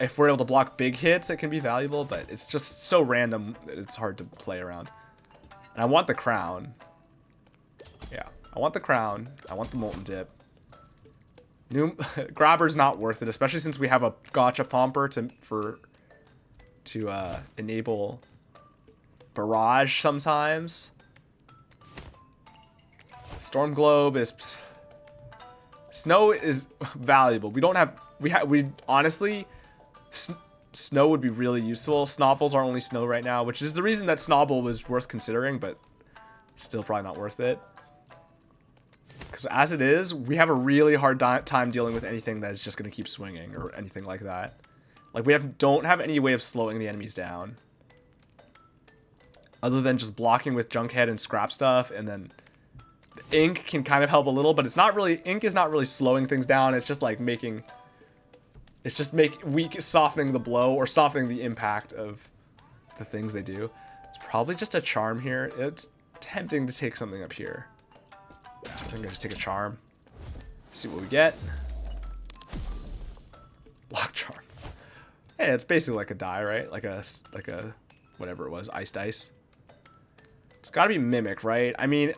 if we're able to block big hits, it can be valuable, but it's just so random that it's hard to play around. And I want the crown. Yeah, I want the crown. I want the Molten Dip. Grabber's not worth it, especially since we have a Gotcha Pomper to enable Barrage sometimes. Storm Globe is... Snow is valuable. We don't have... We honestly... Snow would be really useful. Snoffles are only snow right now, which is the reason that Snobble was worth considering, but still probably not worth it. Because as it is, we have a really hard time dealing with anything that is just going to keep swinging or anything like that. Like, we don't have any way of slowing the enemies down. Other than just blocking with Junkhead and Scrap Stuff, and then... Ink can kind of help a little, but it's not really... Ink is not really slowing things down. It's just like making... It's just softening the blow or softening the impact of the things they do. It's probably just a charm here. It's tempting to take something up here. I'm gonna just take a charm. See what we get. Block charm. Hey, it's basically like a die, right? Like a whatever it was, ice dice. It's gotta be Mimic, right? I mean,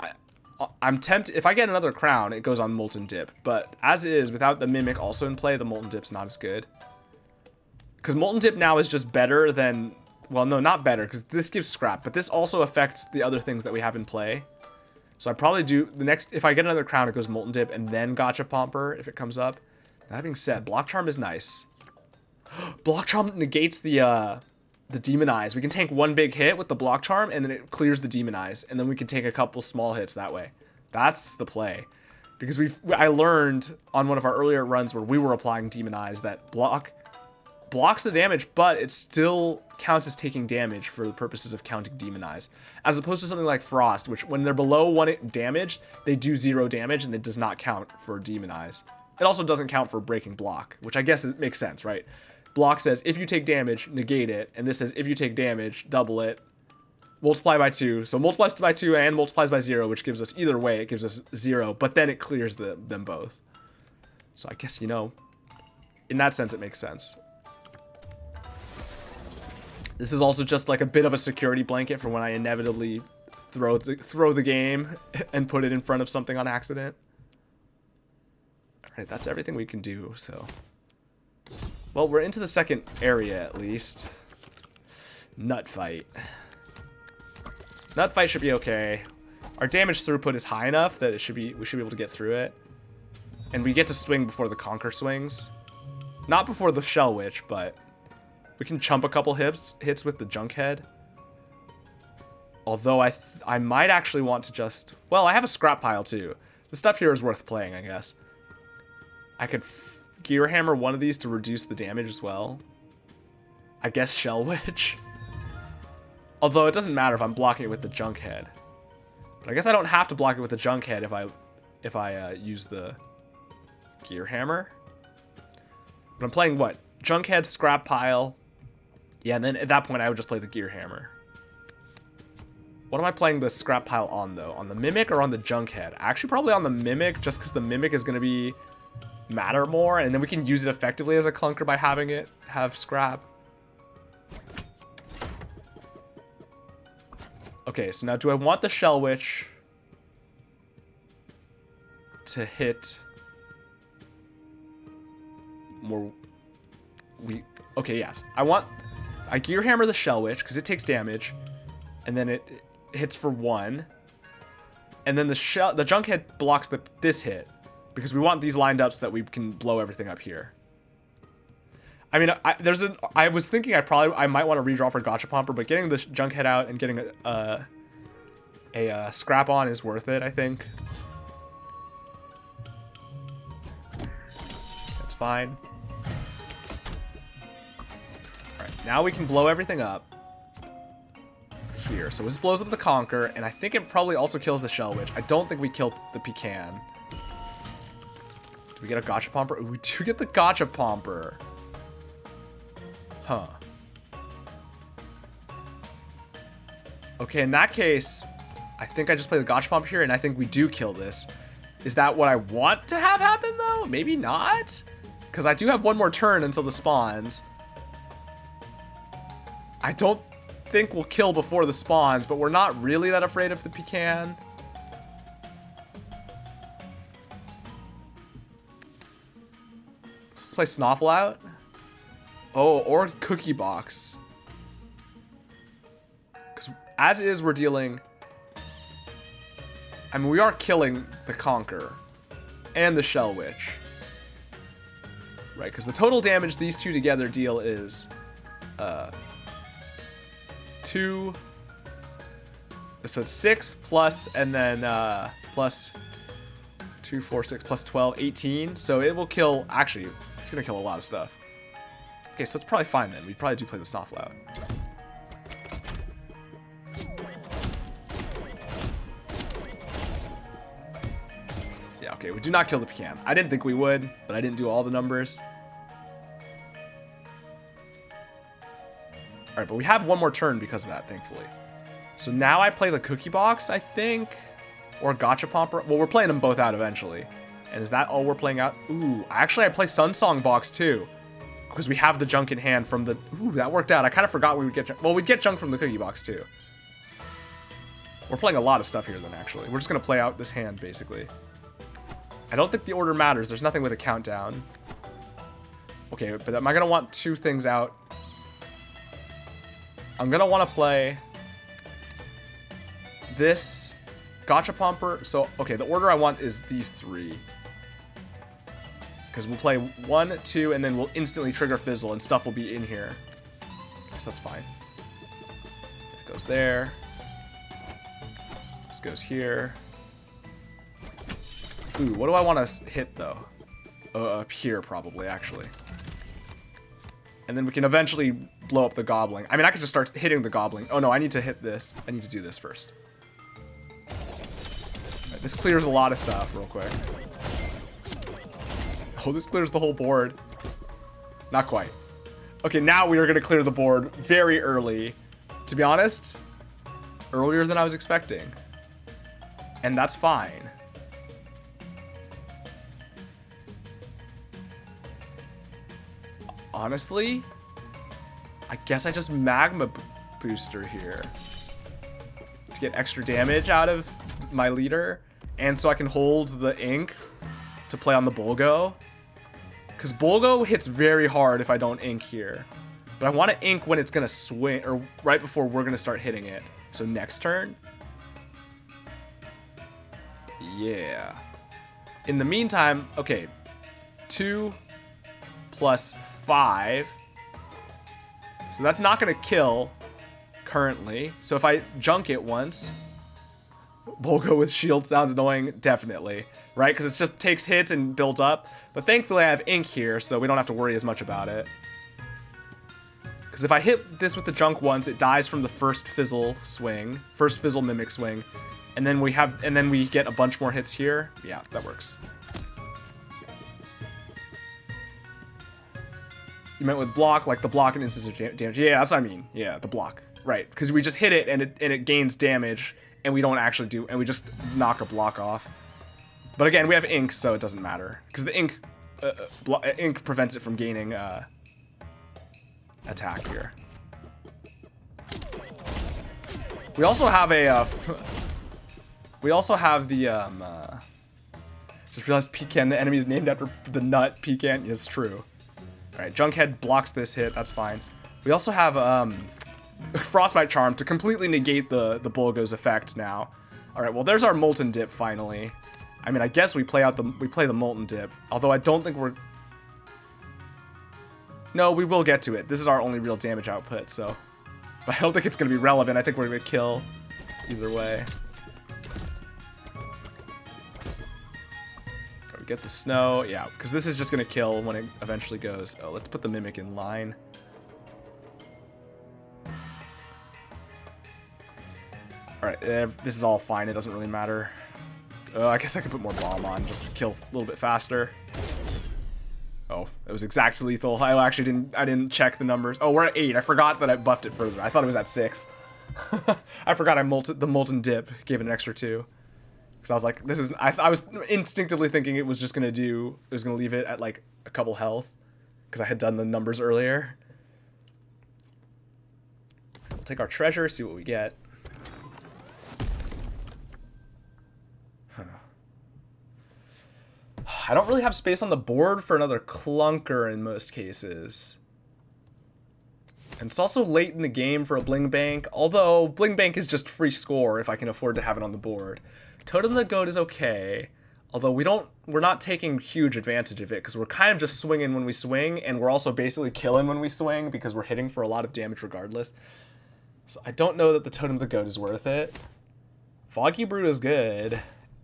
I'm tempted. If I get another crown, it goes on Molten Dip. But as is, without the Mimic also in play, the Molten Dip's not as good. Because Molten Dip now is just better than... Well, no, not better, because this gives scrap. But this also affects the other things that we have in play. So I probably do the next, if I get another crown, it goes Molten Dip and then Gotcha Pomper if it comes up. That being said, Block Charm is nice. Block Charm negates the Demonize. We can tank one big hit with the Block Charm and then it clears the Demonize. And then we can take a couple small hits that way. That's the play. Because I learned on one of our earlier runs where we were applying Demonize that blocks the damage, but it still counts as taking damage for the purposes of counting Demonize. As opposed to something like Frost, which when they're below 1 damage, they do 0 damage and it does not count for Demonize. It also doesn't count for breaking block, which I guess it makes sense, right? Block says if you take damage, negate it, and this says if you take damage, double it, multiply by 2. So multiplies by 2 and multiplies by 0, which gives us, either way, it gives us 0, but then it clears them both. So I guess, you know, in that sense, it makes sense. This is also just like a bit of a security blanket for when I inevitably throw the game and put it in front of something on accident. Alright, that's everything we can do, so. Well, we're into the second area, at least. Nut Fight. Nut Fight should be okay. Our damage throughput is high enough that we should be able to get through it. And we get to swing before the Conquer swings. Not before the Shell Witch, but we can chump a couple hits with the Junk Head. Although I might actually want to just... Well, I have a scrap pile too. The stuff here is worth playing, I guess. I could Gear Hammer one of these to reduce the damage as well. I guess Shell Witch. Although it doesn't matter if I'm blocking it with the Junk Head. But I guess I don't have to block it with the Junk Head if I use the Gear Hammer. But I'm playing what? Junk Head, Scrap Pile. Yeah, and then at that point I would just play the Gear Hammer. What am I playing the Scrap Pile on, though? On the Mimic or on the Junk Head? Actually, probably on the Mimic, just because the Mimic is going to matter more, and then we can use it effectively as a clunker by having it have Scrap. Okay, so now do I want the Shell Witch to hit more... Okay, yes. I Gear Hammer the Shell Witch, because it takes damage, and then it hits for 1. And then the Junk Head blocks this hit, because we want these lined up so that we can blow everything up here. I mean, I was thinking I might want to redraw for Gotcha Pomper, but getting the Junk Head out and getting a Scrap on is worth it, I think. That's fine. Alright, now we can blow everything up here. So this blows up the Conquer, and I think it probably also kills the Shell Witch. I don't think we killed the Pecan. Do we get a Gotcha Pomper? Ooh, we do get the Gotcha Pomper. Huh. Okay, in that case, I think I just play the Gotcha Pomper here, and I think we do kill this. Is that what I want to have happen, though? Maybe not? Because I do have one more turn until the spawns. I don't think we'll kill before the spawns, but we're not really that afraid of the Pecan. Let's play Snoffle out. Oh, or Cookie Box. Because as is, we're dealing... I mean, we are killing the Conquer and the Shell Witch. Right, because the total damage these two together deal is... 2... So it's 6 plus, and then plus 2, 4, 6, plus 12, 18. So it will kill... Actually, it's going to kill a lot of stuff. Okay, so it's probably fine then. We probably do play the Snoffle out. Yeah, okay, we do not kill the Pecan. I didn't think we would, but I didn't do all the numbers. Alright, but we have one more turn because of that, thankfully. So now I play the Cookie Box, I think. Or Gotcha Pomper. Well, we're playing them both out eventually. And is that all we're playing out? Ooh, actually I play Sunsong Box too. Because we have the junk in hand from the... Ooh, that worked out. I kind of forgot we would get junk. Well, we'd get junk from the Cookie Box, too. We're playing a lot of stuff here, then, actually. We're just going to play out this hand, basically. I don't think the order matters. There's nothing with a countdown. Okay, but am I going to want two things out? I'm going to want to play this Gachapomper. So, okay, the order I want is these 3. Because we'll play 1, 2, and then we'll instantly trigger Fizzle, and stuff will be in here. So that's fine. It goes there. This goes here. Ooh, what do I want to hit, though? Up here, probably, actually. And then we can eventually blow up the Goblin. I mean, I could just start hitting the Goblin. Oh, no, I need to hit this. I need to do this first. Right, this clears a lot of stuff real quick. Oh, this clears the whole board. Not quite. Okay, now we are going to clear the board very early. To be honest, earlier than I was expecting. And that's fine. Honestly, I guess I just Magma Booster here to get extra damage out of my leader, and so I can hold the ink to play on the Bulgo. Because Bulgo hits very hard if I don't ink here. But I want to ink when it's going to swing, or right before we're going to start hitting it. So next turn. Yeah. In the meantime, okay. 2 plus 5. So that's not going to kill currently. So if I junk it once, Bulgo with shield sounds annoying, definitely, right? Because it just takes hits and builds up. But thankfully I have ink here, so we don't have to worry as much about it. Because if I hit this with the junk once, it dies from the first Fizzle swing, first Fizzle Mimic swing, and then we get a bunch more hits here. Yeah, that works. You meant with block, like the block and instance of damage. Yeah, that's what I mean. Yeah, the block. Right, because we just hit it and it gains damage, and we don't actually do, and we just knock a block off. But again, we have ink, so it doesn't matter. Because the ink prevents it from gaining attack here. We also have a, just realized Pecan, the enemy is named after the nut Pecan. It's true. Alright, Junkhead blocks this hit, that's fine. We also have, Frostbite Charm to completely negate the Bulgo's effect now. Alright, well there's our Molten Dip finally. I mean, I guess we play the Molten Dip, although I don't think we're... No, we will get to it. This is our only real damage output, so... But I don't think it's going to be relevant. I think we're going to kill either way. We get the snow. Yeah, because this is just going to kill when it eventually goes. Oh, let's put the Mimic in line. Alright, this is all fine. It doesn't really matter. I guess I could put more bomb on just to kill a little bit faster. Oh, it was exactly lethal. I actually didn't check the numbers. Oh, we're at 8. I forgot that I buffed it further. I thought it was at 6. I forgot the Molten Dip gave it an extra 2. Because I was like, this is... I was instinctively thinking it was just going to leave it at like a couple health. Because I had done the numbers earlier. We'll take our treasure, see what we get. I don't really have space on the board for another clunker in most cases. And it's also late in the game for a Bling Bank, although Bling Bank is just free score if I can afford to have it on the board. Totem of the Goat is okay, although we're not taking huge advantage of it because we're kind of just swinging when we swing, and we're also basically killing when we swing because we're hitting for a lot of damage regardless. So I don't know that the Totem of the Goat is worth it. Foggy Brew is good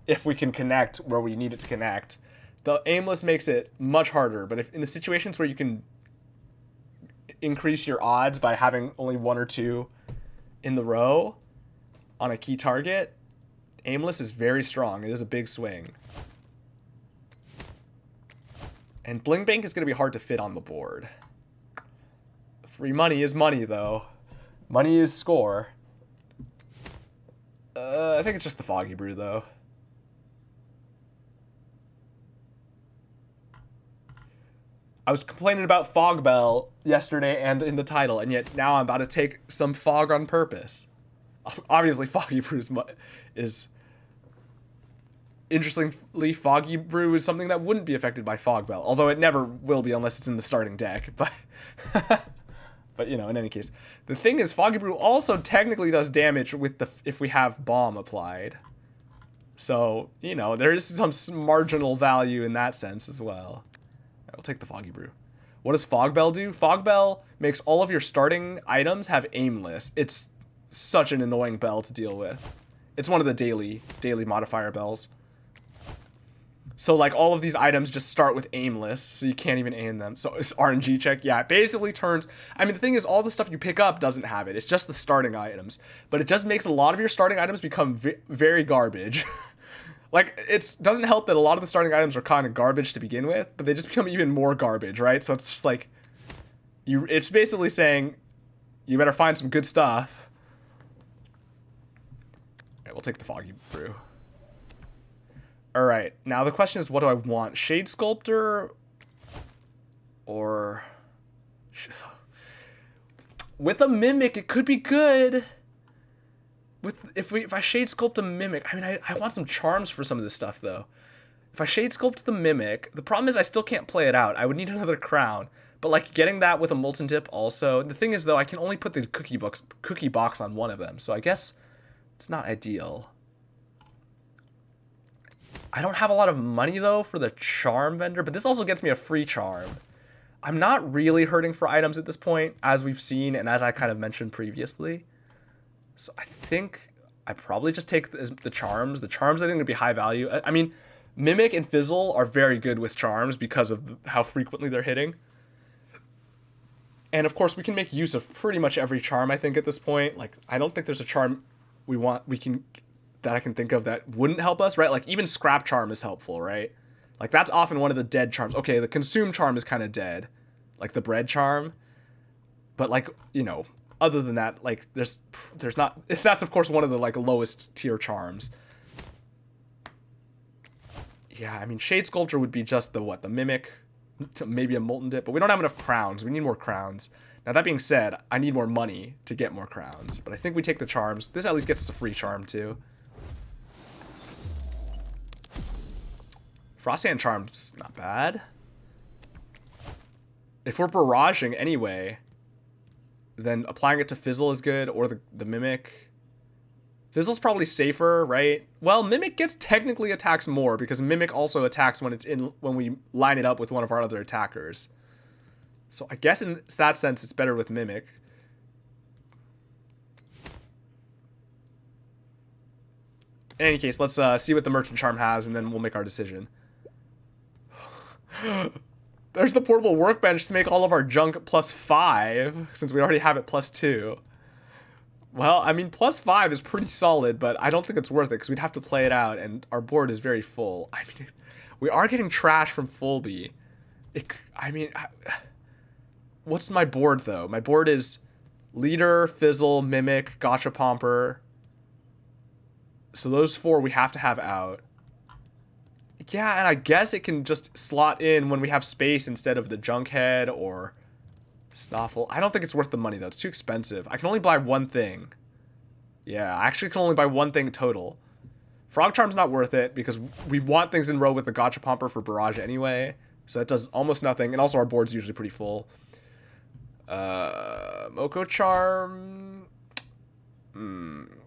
if we can connect where we need it to connect. The aimless makes it much harder, but if in the situations where you can increase your odds by having only 1 or 2 in the row on a key target, aimless is very strong. It is a big swing. And Bling Bank is going to be hard to fit on the board. Free money is money, though. Money is score. I think it's just the Foggy Brew, though. I was complaining about Fog Bell yesterday and in the title, and yet now I'm about to take some fog on purpose. Obviously, Foggy Brew is... Interestingly, Foggy Brew is something that wouldn't be affected by Fog Bell, although it never will be unless it's in the starting deck. But, but you know, in any case. The thing is, Foggy Brew also technically does damage with if we have Bomb applied. So, you know, there is some marginal value in that sense as well. I'll take the Foggy Brew. What does Fog Bell do? Fog Bell makes all of your starting items have aimless. It's such an annoying bell to deal with. It's one of the daily modifier bells. So, like, all of these items just start with aimless, so you can't even aim them. So, it's RNG check. Yeah, it basically turns... I mean, the thing is, all the stuff you pick up doesn't have it. It's just the starting items. But it just makes a lot of your starting items become very garbage. Like, it doesn't help that a lot of the starting items are kind of garbage to begin with, but they just become even more garbage, right? So, it's just like... It's basically saying, you better find some good stuff. Alright, we'll take the Foggy Brew. Alright, now the question is, what do I want? Shade Sculptor? Or... With a Mimic, it could be good. If I Shade Sculpt a Mimic... I mean, I want some charms for some of this stuff, though. If I Shade Sculpt the Mimic, the problem is I still can't play it out. I would need another crown. But, like, getting that with a Molten Dip also... The thing is, though, I can only put the cookie box on one of them. So I guess it's not ideal. I don't have a lot of money, though, for the charm vendor, but this also gets me a free charm. I'm not really hurting for items at this point, as we've seen and as I kind of mentioned previously. So I think I probably just take the charms. The charms, I think, would be high value. I mean, Mimic and Fizzle are very good with charms because of how frequently they're hitting. And, of course, we can make use of pretty much every charm, I think, at this point. Like, I don't think there's a charm that I can think of that wouldn't help us, right? Like, even Scrap Charm is helpful, right? Like, that's often one of the dead charms. Okay, the Consume Charm is kind of dead. Like, the Bread Charm. But, like, you know, other than that, like, there's not... That's, of course, one of the, like, lowest tier charms. Yeah, I mean, Shade Sculptor would be just the, what? The Mimic? Maybe a Molten Dip? But we don't have enough crowns. We need more crowns. Now, that being said, I need more money to get more crowns. But I think we take the charms. This at least gets us a free charm, too. Frost Hand Charm's not bad. If we're barraging anyway, then applying it to Fizzle is good, or the Mimic. Fizzle's probably safer, right? Well, Mimic gets technically attacks more, because Mimic also attacks when we line it up with one of our other attackers. So I guess in that sense, it's better with Mimic. In any case, let's see what the Merchant Charm has, and then we'll make our decision. There's the portable workbench to make all of our junk +5, since we already have it +2. Well, I mean, +5 is pretty solid, but I don't think it's worth it, because we'd have to play it out, and our board is very full. I mean, we are getting trash from Fulby. What's my board, though? My board is Leader, Fizzle, Mimic, Gachapomper. So those 4 we have to have out. Yeah, and I guess it can just slot in when we have space instead of the Junkhead or Snuffle. I don't think it's worth the money, though. It's too expensive. I can only buy one thing. Yeah, I actually can only buy one thing total. Frog Charm's not worth it because we want things in row with the Gachapomper for Barrage anyway. So that does almost nothing. And also our board's usually pretty full. Moko Charm...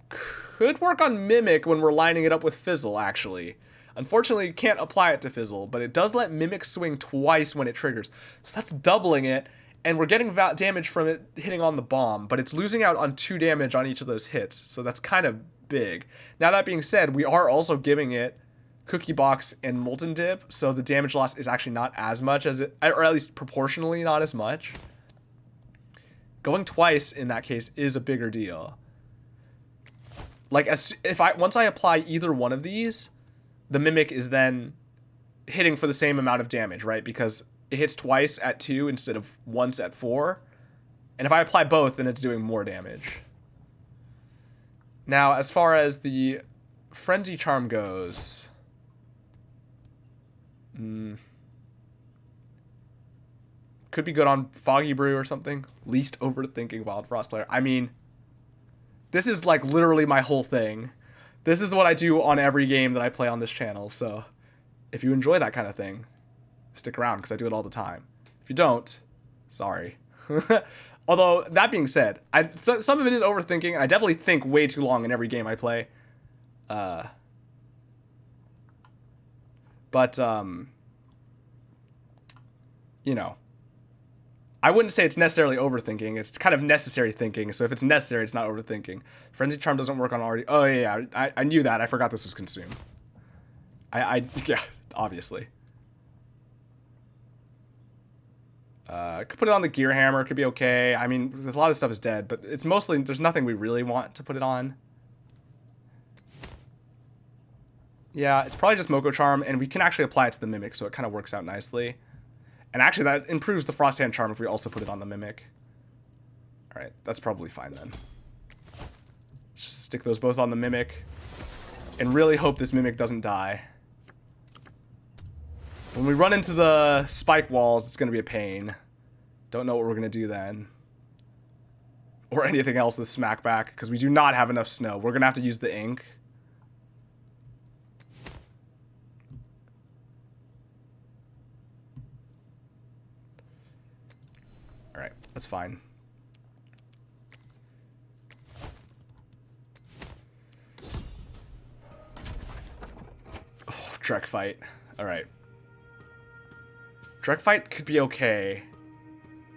Could work on Mimic when we're lining it up with Fizzle, actually. Unfortunately, you can't apply it to Fizzle, but it does let Mimic swing twice when it triggers. So that's doubling it, and we're getting damage from it hitting on the bomb, but it's losing out on 2 damage on each of those hits, so that's kind of big. Now, that being said, we are also giving it Cookie Box and Molten Dip, so the damage loss is actually not as much as it, or at least proportionally not as much. Going twice, in that case, is a bigger deal. Like, once I apply either one of these, the Mimic is then hitting for the same amount of damage, right? Because it hits twice at 2 instead of once at 4. And if I apply both, then it's doing more damage. Now, as far as the Frenzy Charm goes... could be good on Foggy Brew or something. Least overthinking Wildfrost player. I mean, this is like literally my whole thing. This is what I do on every game that I play on this channel, so if you enjoy that kind of thing, stick around, because I do it all the time. If you don't, sorry. Although, that being said, some of it is overthinking, and I definitely think way too long in every game I play. But, you know, I wouldn't say it's necessarily overthinking. It's kind of necessary thinking. So if it's necessary, it's not overthinking. Frenzy Charm doesn't work on already. Oh, yeah, I knew that. I forgot this was Consume. Yeah, obviously. Could put it on the Gear Hammer. Could be okay. I mean, a lot of stuff is dead, but it's mostly, there's nothing we really want to put it on. Yeah, it's probably just Moko Charm, and we can actually apply it to the Mimic, so it kind of works out nicely. And actually, that improves the Frost Hand Charm if we also put it on the Mimic. Alright, that's probably fine then. Just stick those both on the Mimic, and really hope this Mimic doesn't die. When we run into the spike walls, it's going to be a pain. Don't know what we're going to do then. Or anything else with Smackback, because we do not have enough snow. We're going to have to use the ink. Alright, that's fine. Oh, Trek Fight. Alright. Trek Fight could be okay.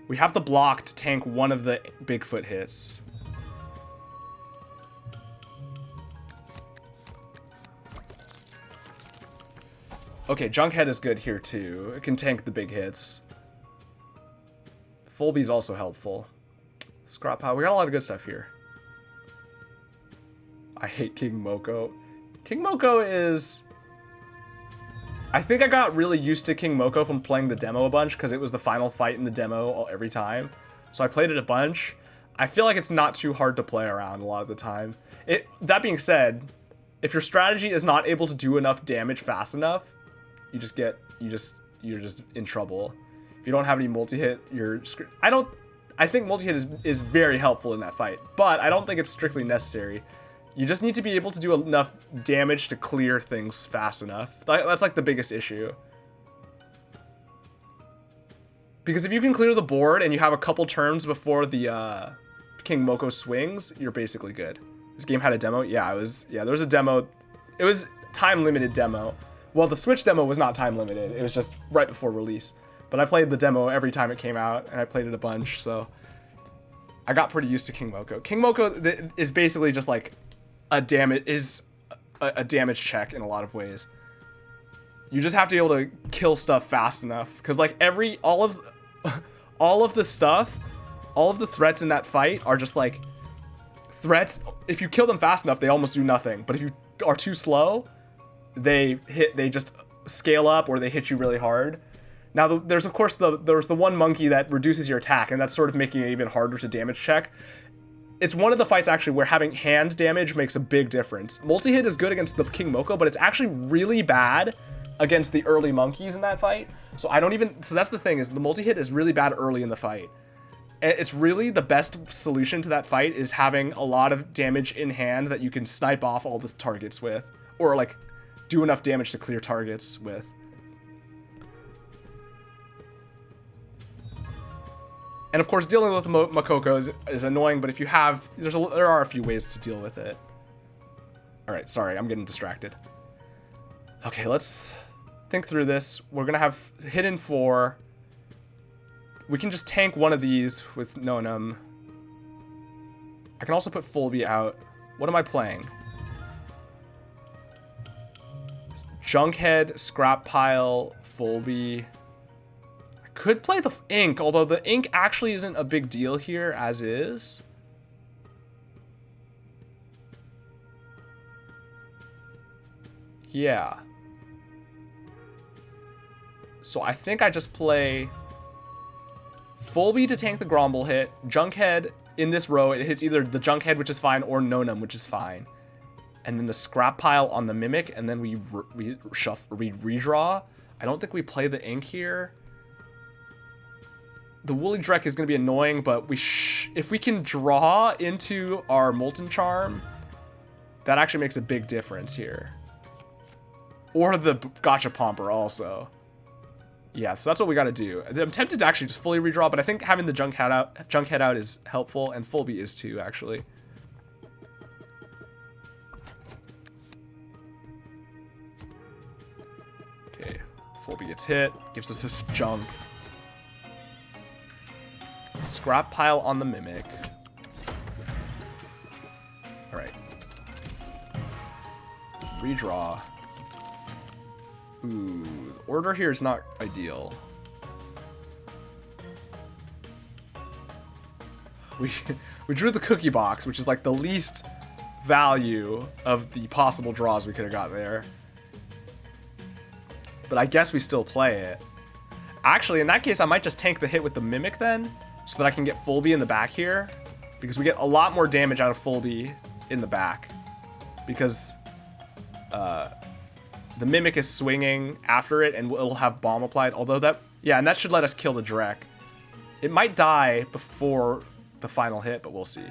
We have the block to tank one of the Bigfoot hits. Okay, Junkhead is good here too. It can tank the big hits. Fulby's also helpful. Scrap Power. We got a lot of good stuff here. I hate King Moko. King Moko is... I think I got really used to King Moko from playing the demo a bunch because it was the final fight in the demo every time. So I played it a bunch. I feel like it's not too hard to play around a lot of the time. That being said, if your strategy is not able to do enough damage fast enough, you're just in trouble. If you don't have any multi-hit, I think multi-hit is very helpful in that fight, but I don't think it's strictly necessary. You just need to be able to do enough damage to clear things fast enough. That's like the biggest issue. Because if you can clear the board and you have a couple turns before the King Moko swings, you're basically good. This game had a demo? Yeah, there was a demo. It was time-limited demo. Well, the Switch demo was not time-limited. It was just right before release. But I played the demo every time it came out, and I played it a bunch, so... I got pretty used to King Moko. King Moko is basically just like... a damage check in a lot of ways. You just have to be able to kill stuff fast enough, because like all of the threats in that fight are just like threats. If you kill them fast enough, they almost do nothing, but if you are too slow, they just scale up or they hit you really hard. Now there's of course there's the one monkey that reduces your attack, and that's sort of making it even harder to damage check. It's one of the fights actually where having hand damage makes a big difference. Multi-hit is good against the King Moko, but it's actually really bad against the early monkeys in that fight. So that's the thing, is the multi-hit is really bad early in the fight. And it's really the best solution to that fight is having a lot of damage in hand that you can snipe off all the targets with. Or like do enough damage to clear targets with. And of course, dealing with Makoko is annoying, but if you have, there are a few ways to deal with it. All right, sorry, I'm getting distracted. Okay, let's think through this. We're gonna have hidden 4. We can just tank one of these with Nonum. I can also put Fulby out. What am I playing? Junkhead, Scrap Pile, Fulby. Could play the ink, although the ink actually isn't a big deal here as is. Yeah. So I think I just play Fulby to tank the Grumble hit. Junkhead in this row, it hits either the Junkhead, which is fine, or Nonum, which is fine. And then the Scrap Pile on the Mimic, and then we redraw. I don't think we play the ink here. The Woolly Drek is going to be annoying, but if we can draw into our Molten Charm, that actually makes a big difference here. Or the Gotcha Pomper also. Yeah, so that's what we got to do. I'm tempted to actually just fully redraw, but I think having the Junkhead out is helpful, and Fulby is too, actually. Okay. Fulby gets hit. Gives us this jump. Scrap pile on the Mimic. Alright. Redraw. Ooh, the order here is not ideal. We drew the cookie box, which is like the least value of the possible draws we could have got there. But I guess we still play it. Actually, in that case, I might just tank the hit with the Mimic then, so that I can get Fulby in the back here. Because we get a lot more damage out of Fulby in the back. Because the Mimic is swinging after it, and it'll have bomb applied. Although that, yeah, and that should let us kill the Drek. It might die before the final hit, but we'll see.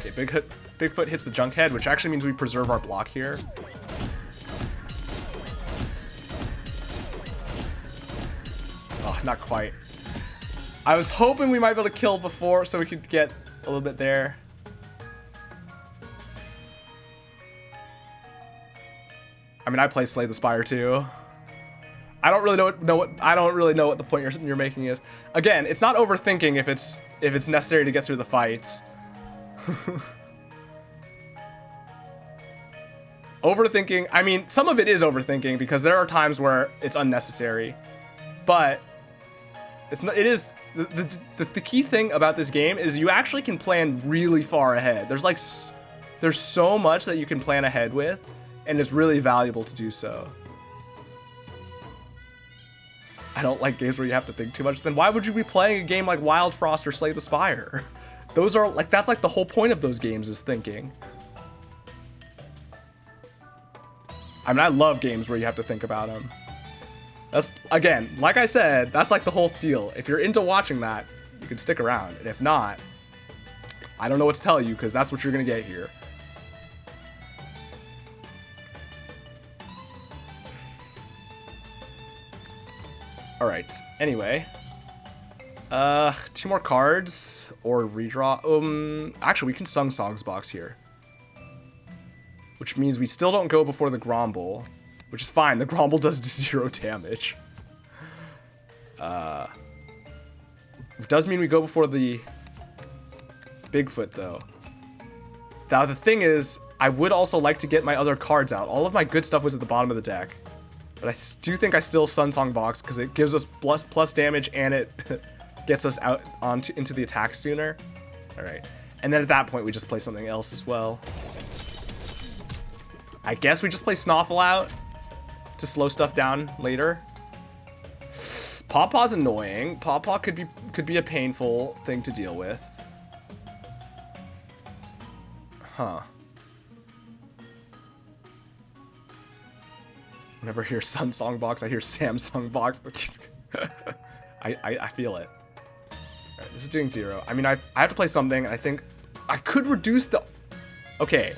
Okay, Bigfoot hits the junk head, which actually means we preserve our block here. Oh, not quite. I was hoping we might be able to kill before so we could get a little bit there. I mean, I play Slay the Spire too. I don't really know what the point you're making is. Again, it's not overthinking if it's necessary to get through the fights. Overthinking, I mean, some of it is overthinking because there are times where it's unnecessary. But the key thing about this game is you actually can plan really far ahead. There's so much that you can plan ahead with, and it's really valuable to do so. I don't like games where you have to think too much. Then why would you be playing a game like Wildfrost or Slay the Spire? Those are like, that's like the whole point of those games is thinking. I mean, I love games where you have to think about them. That's, again, like I said, that's like the whole deal. If you're into watching that, you can stick around. And if not, I don't know what to tell you because that's what you're going to get here. Alright, anyway. 2 more cards or redraw. Actually, we can Sung Song's box here. Which means we still don't go before the Gromble. Which is fine, the Gromble does 0 damage. It does mean we go before the Bigfoot, though. Now, the thing is, I would also like to get my other cards out. All of my good stuff was at the bottom of the deck. But I do think I still Sun Song box because it gives us plus damage and it gets us out into the attack sooner. Alright. And then at that point, we just play something else as well. I guess we just play Snoffle out to slow stuff down later. Pawpaw's annoying. Pawpaw could be a painful thing to deal with. Huh. Whenever I hear Sun Song box, I hear Samsung box. I feel it. Alright, this is doing 0. I mean, I have to play something. I think I could reduce the... Okay.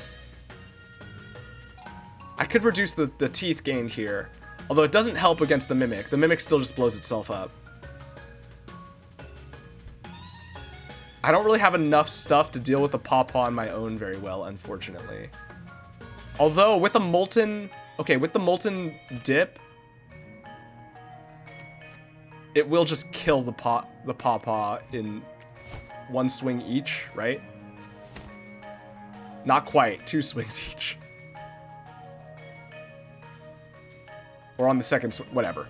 I could reduce the teeth gained here. Although it doesn't help against the Mimic. The Mimic still just blows itself up. I don't really have enough stuff to deal with the Pawpaw on my own very well, unfortunately. Although, with a Molten... Okay, with the Molten Dip, it will just kill the Pawpaw in 1 swing each, right? Not quite. 2 swings each. Or on the second swing, whatever.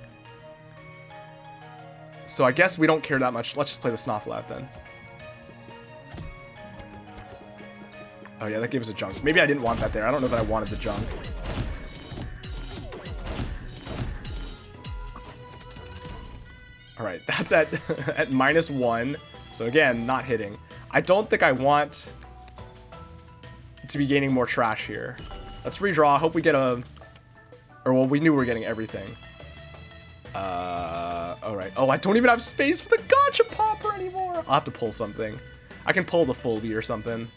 So I guess we don't care that much. Let's just play the Snoffle out then. Oh yeah, that gave us a junk. Maybe I didn't want that there. I don't know that I wanted the junk. Alright, that's at -1. So again, not hitting. I don't think I want to be gaining more trash here. Let's redraw. Hope we get a... Or, well, we knew we were getting everything. Alright. Oh, I don't even have space for the Gotcha Popper anymore. I'll have to pull something. I can pull the Fulby or something.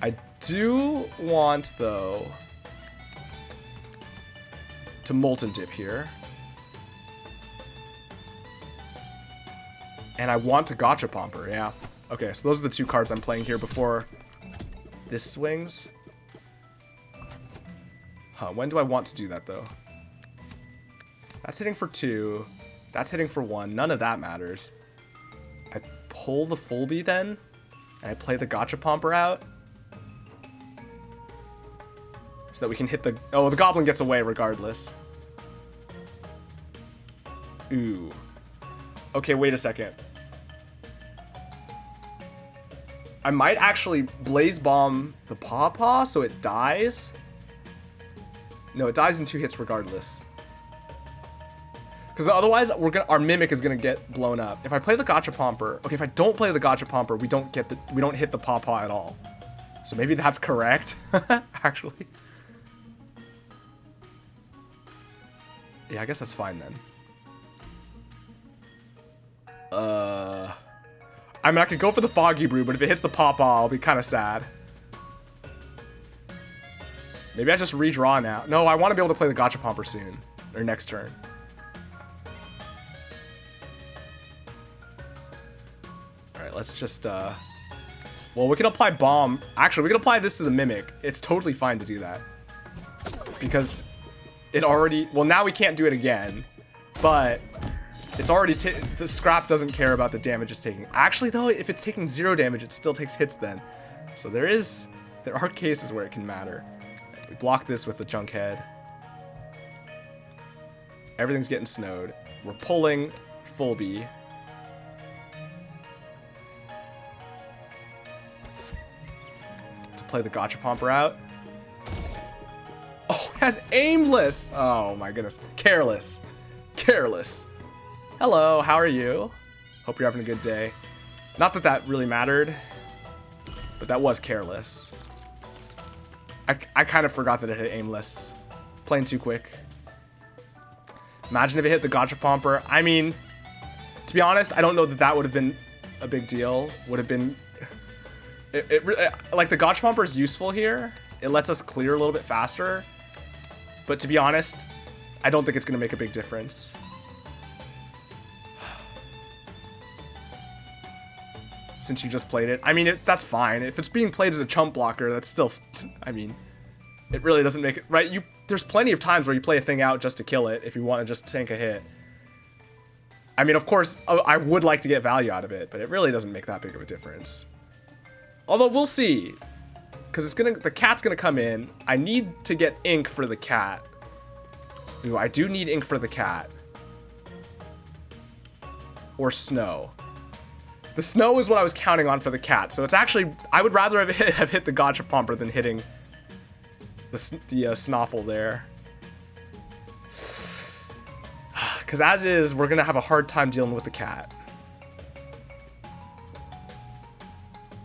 I do want, though, to Molten Dip here. And I want to Gotcha Pomper, yeah. Okay, so those are the 2 cards I'm playing here before This swings. Huh, when do I want to do that, though? That's hitting for 2. That's hitting for 1. None of that matters. I pull the full B then, and I play the Gachapomper out. So that we can hit the... Oh, the Goblin gets away regardless. Ooh. Okay, wait a second. I might actually Blaze Bomb the Pawpaw so it dies. No, it dies in 2 hits regardless. Because otherwise, our Mimic is gonna get blown up. If I play the Gachapomper, okay, if I don't play the Gachapomper, we don't hit the Pawpaw at all. So maybe that's correct, actually. Yeah, I guess that's fine then. I mean, I could go for the Foggy Brew, but if it hits the Pawpaw, I'll be kind of sad. Maybe I just redraw now. No, I want to be able to play the Gachapomper soon. Or next turn. Alright, let's just, well, we can apply Bomb. Actually, we can apply this to the Mimic. It's totally fine to do that. Because it already... Well, now we can't do it again. But it's already... The Scrap doesn't care about the damage it's taking. Actually, though, if it's taking 0 damage, it still takes hits then. So there are cases where it can matter. We block this with the Junk Head. Everything's getting snowed. We're pulling full B. To play the Gachapomper out. Oh, it has Aimless! Oh my goodness. Careless. Careless. Hello, how are you? Hope you're having a good day. Not that that really mattered, but that was careless. I kind of forgot that it hit Aimless. Playing too quick. Imagine if it hit the Gachapomper. I mean, to be honest, I don't know that that would have been a big deal. Would have been... like, the Gachapomper is useful here. It lets us clear a little bit faster. But to be honest, I don't think it's going to make a big difference. Since you just played it. I mean, that's fine. If it's being played as a chump blocker, that's still... I mean, it really doesn't make it... Right? There's plenty of times where you play a thing out just to kill it if you want to just tank a hit. I mean, of course, I would like to get value out of it, but it really doesn't make that big of a difference. Although, we'll see. Because the cat's gonna come in. I need to get ink for the cat. Ooh, I do need ink for the cat. Or snow. The snow is what I was counting on for the cat. So it's actually... I would rather have hit the Gachapomper than hitting the Snoffle there. Because as is, we're going to have a hard time dealing with the cat.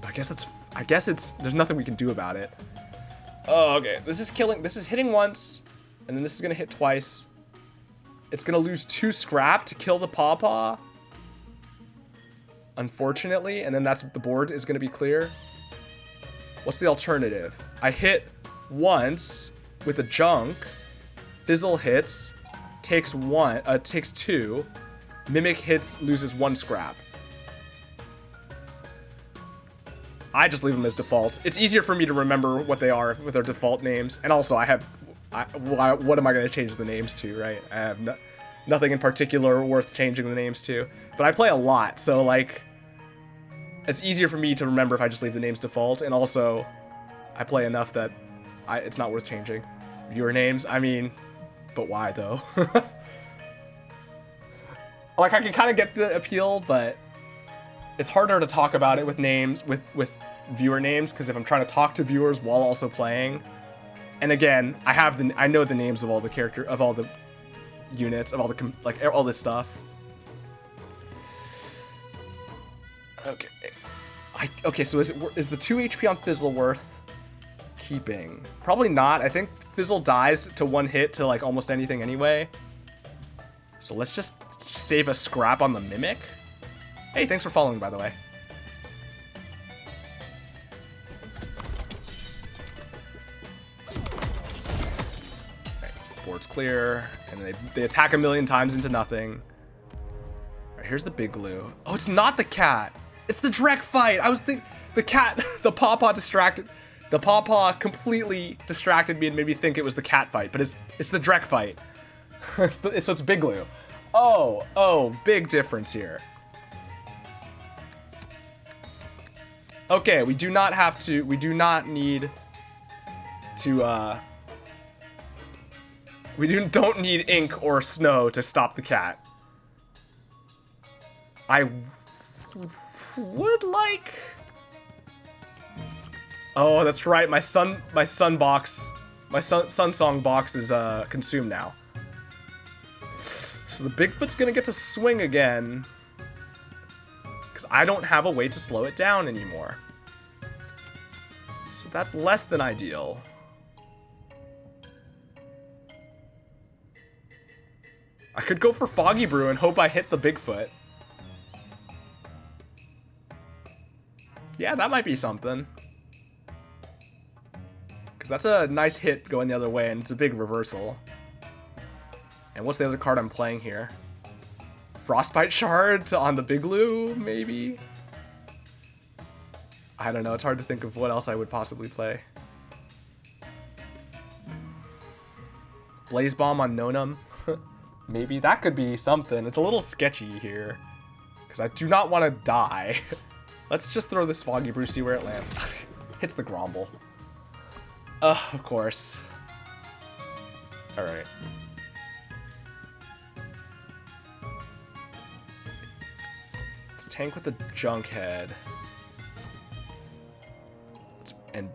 I guess it's... There's nothing we can do about it. Oh, okay. This is killing... This is hitting once. And then this is going to hit twice. It's going to lose 2 scrap to kill the Pawpaw. Unfortunately, and then the board is going to be clear. What's the alternative? I hit once with a Junk. Fizzle hits, takes 2. Mimic hits, loses 1 scrap. I just leave them as default. It's easier for me to remember what they are with their default names. And also, what am I going to change the names to, right? I have nothing in particular worth changing the names to. But I play a lot, so, like... It's easier for me to remember if I just leave the names default, and also, I play enough that it's not worth changing. Viewer names, I mean, but why though? Like, I can kind of get the appeal, but it's harder to talk about it with names, with viewer names, because if I'm trying to talk to viewers while also playing, and again, I know the names of all the units, of all the all this stuff. Okay. Okay, so is the 2 HP on Fizzle worth keeping? Probably not. I think Fizzle dies to 1 hit to, like, almost anything anyway. So let's just save a scrap on the Mimic. Hey, thanks for following, by the way. Right, board's clear, and they attack a million times into nothing. All right, here's the big glue. Oh, it's not the cat. It's the Drek fight. I was thinking the cat, the Pawpaw distracted. The pawpaw completely distracted me and made me think it was the cat fight, but it's the Drek fight. So it's Big Glue. Oh, big difference here. Okay, we do not need to, don't need ink or snow to stop the cat. I would like... Oh, that's right, my sun song box is, consumed now. So the Bigfoot's gonna get to swing again. Because I don't have a way to slow it down anymore. So that's less than ideal. I could go for Foggy Brew and hope I hit the Bigfoot. Yeah, that might be something. Because that's a nice hit going the other way, and it's a big reversal. And what's the other card I'm playing here? Frostbite Shard on the Big Glue, maybe? I don't know, it's hard to think of what else I would possibly play. Blaze Bomb on Nonum? Maybe, that could be something. It's a little sketchy here. Because I do not want to die. Let's just throw this Foggy Brew, see where it lands. Hits the Gromble. Of course. Alright. Let's tank with the Junk Head. And...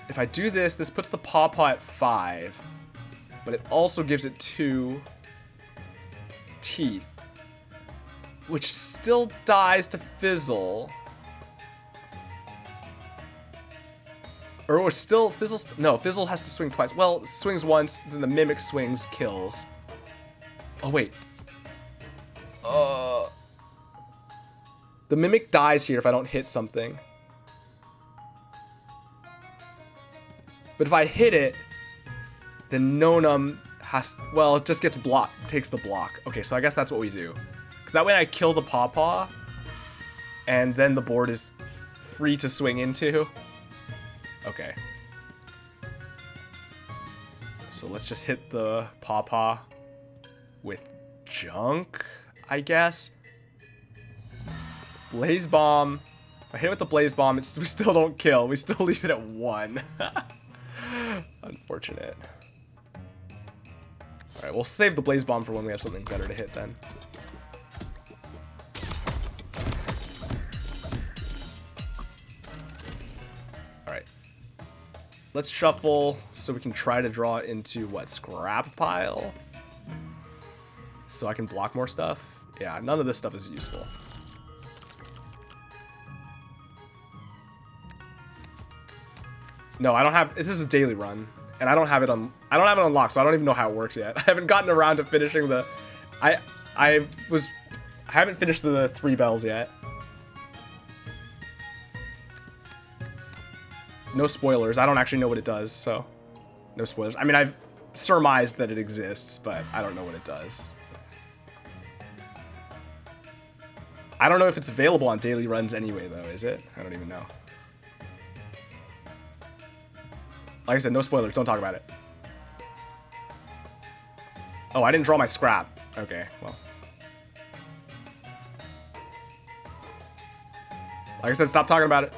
If I do this, this puts the Pawpaw at 5. But it also gives it 2 teeth. Which still dies to Fizzle. Or still, no, Fizzle has to swing twice. Well, swings once, then the Mimic swings, kills. Oh, wait. The Mimic dies here if I don't hit something. But if I hit it, then Nonum has, well, it just gets blocked, takes the block. Okay, so I guess that's what we do. Because that way I kill the Pawpaw, and then the board is free to swing into. Okay. So let's just hit the Pawpaw with Junk, I guess. Blaze Bomb. If I hit it with the Blaze Bomb, we still don't kill. We still leave it at 1. Unfortunate. Alright, we'll save the Blaze Bomb for when we have something better to hit then. Let's shuffle so we can try to draw into, what, Scrap Pile? So I can block more stuff? Yeah, none of this stuff is useful. No, I don't have, this is a daily run. And I don't have it unlocked, so I don't even know how it works yet. I haven't gotten around to finishing the, I haven't finished the 3 bells yet. No spoilers. I don't actually know what it does, so no spoilers. I mean, I've surmised that it exists, but I don't know what it does. I don't know if it's available on daily runs anyway, though, is it? I don't even know. Like I said, no spoilers. Don't talk about it. Oh, I didn't draw my scrap. Okay, well. Like I said, stop talking about it.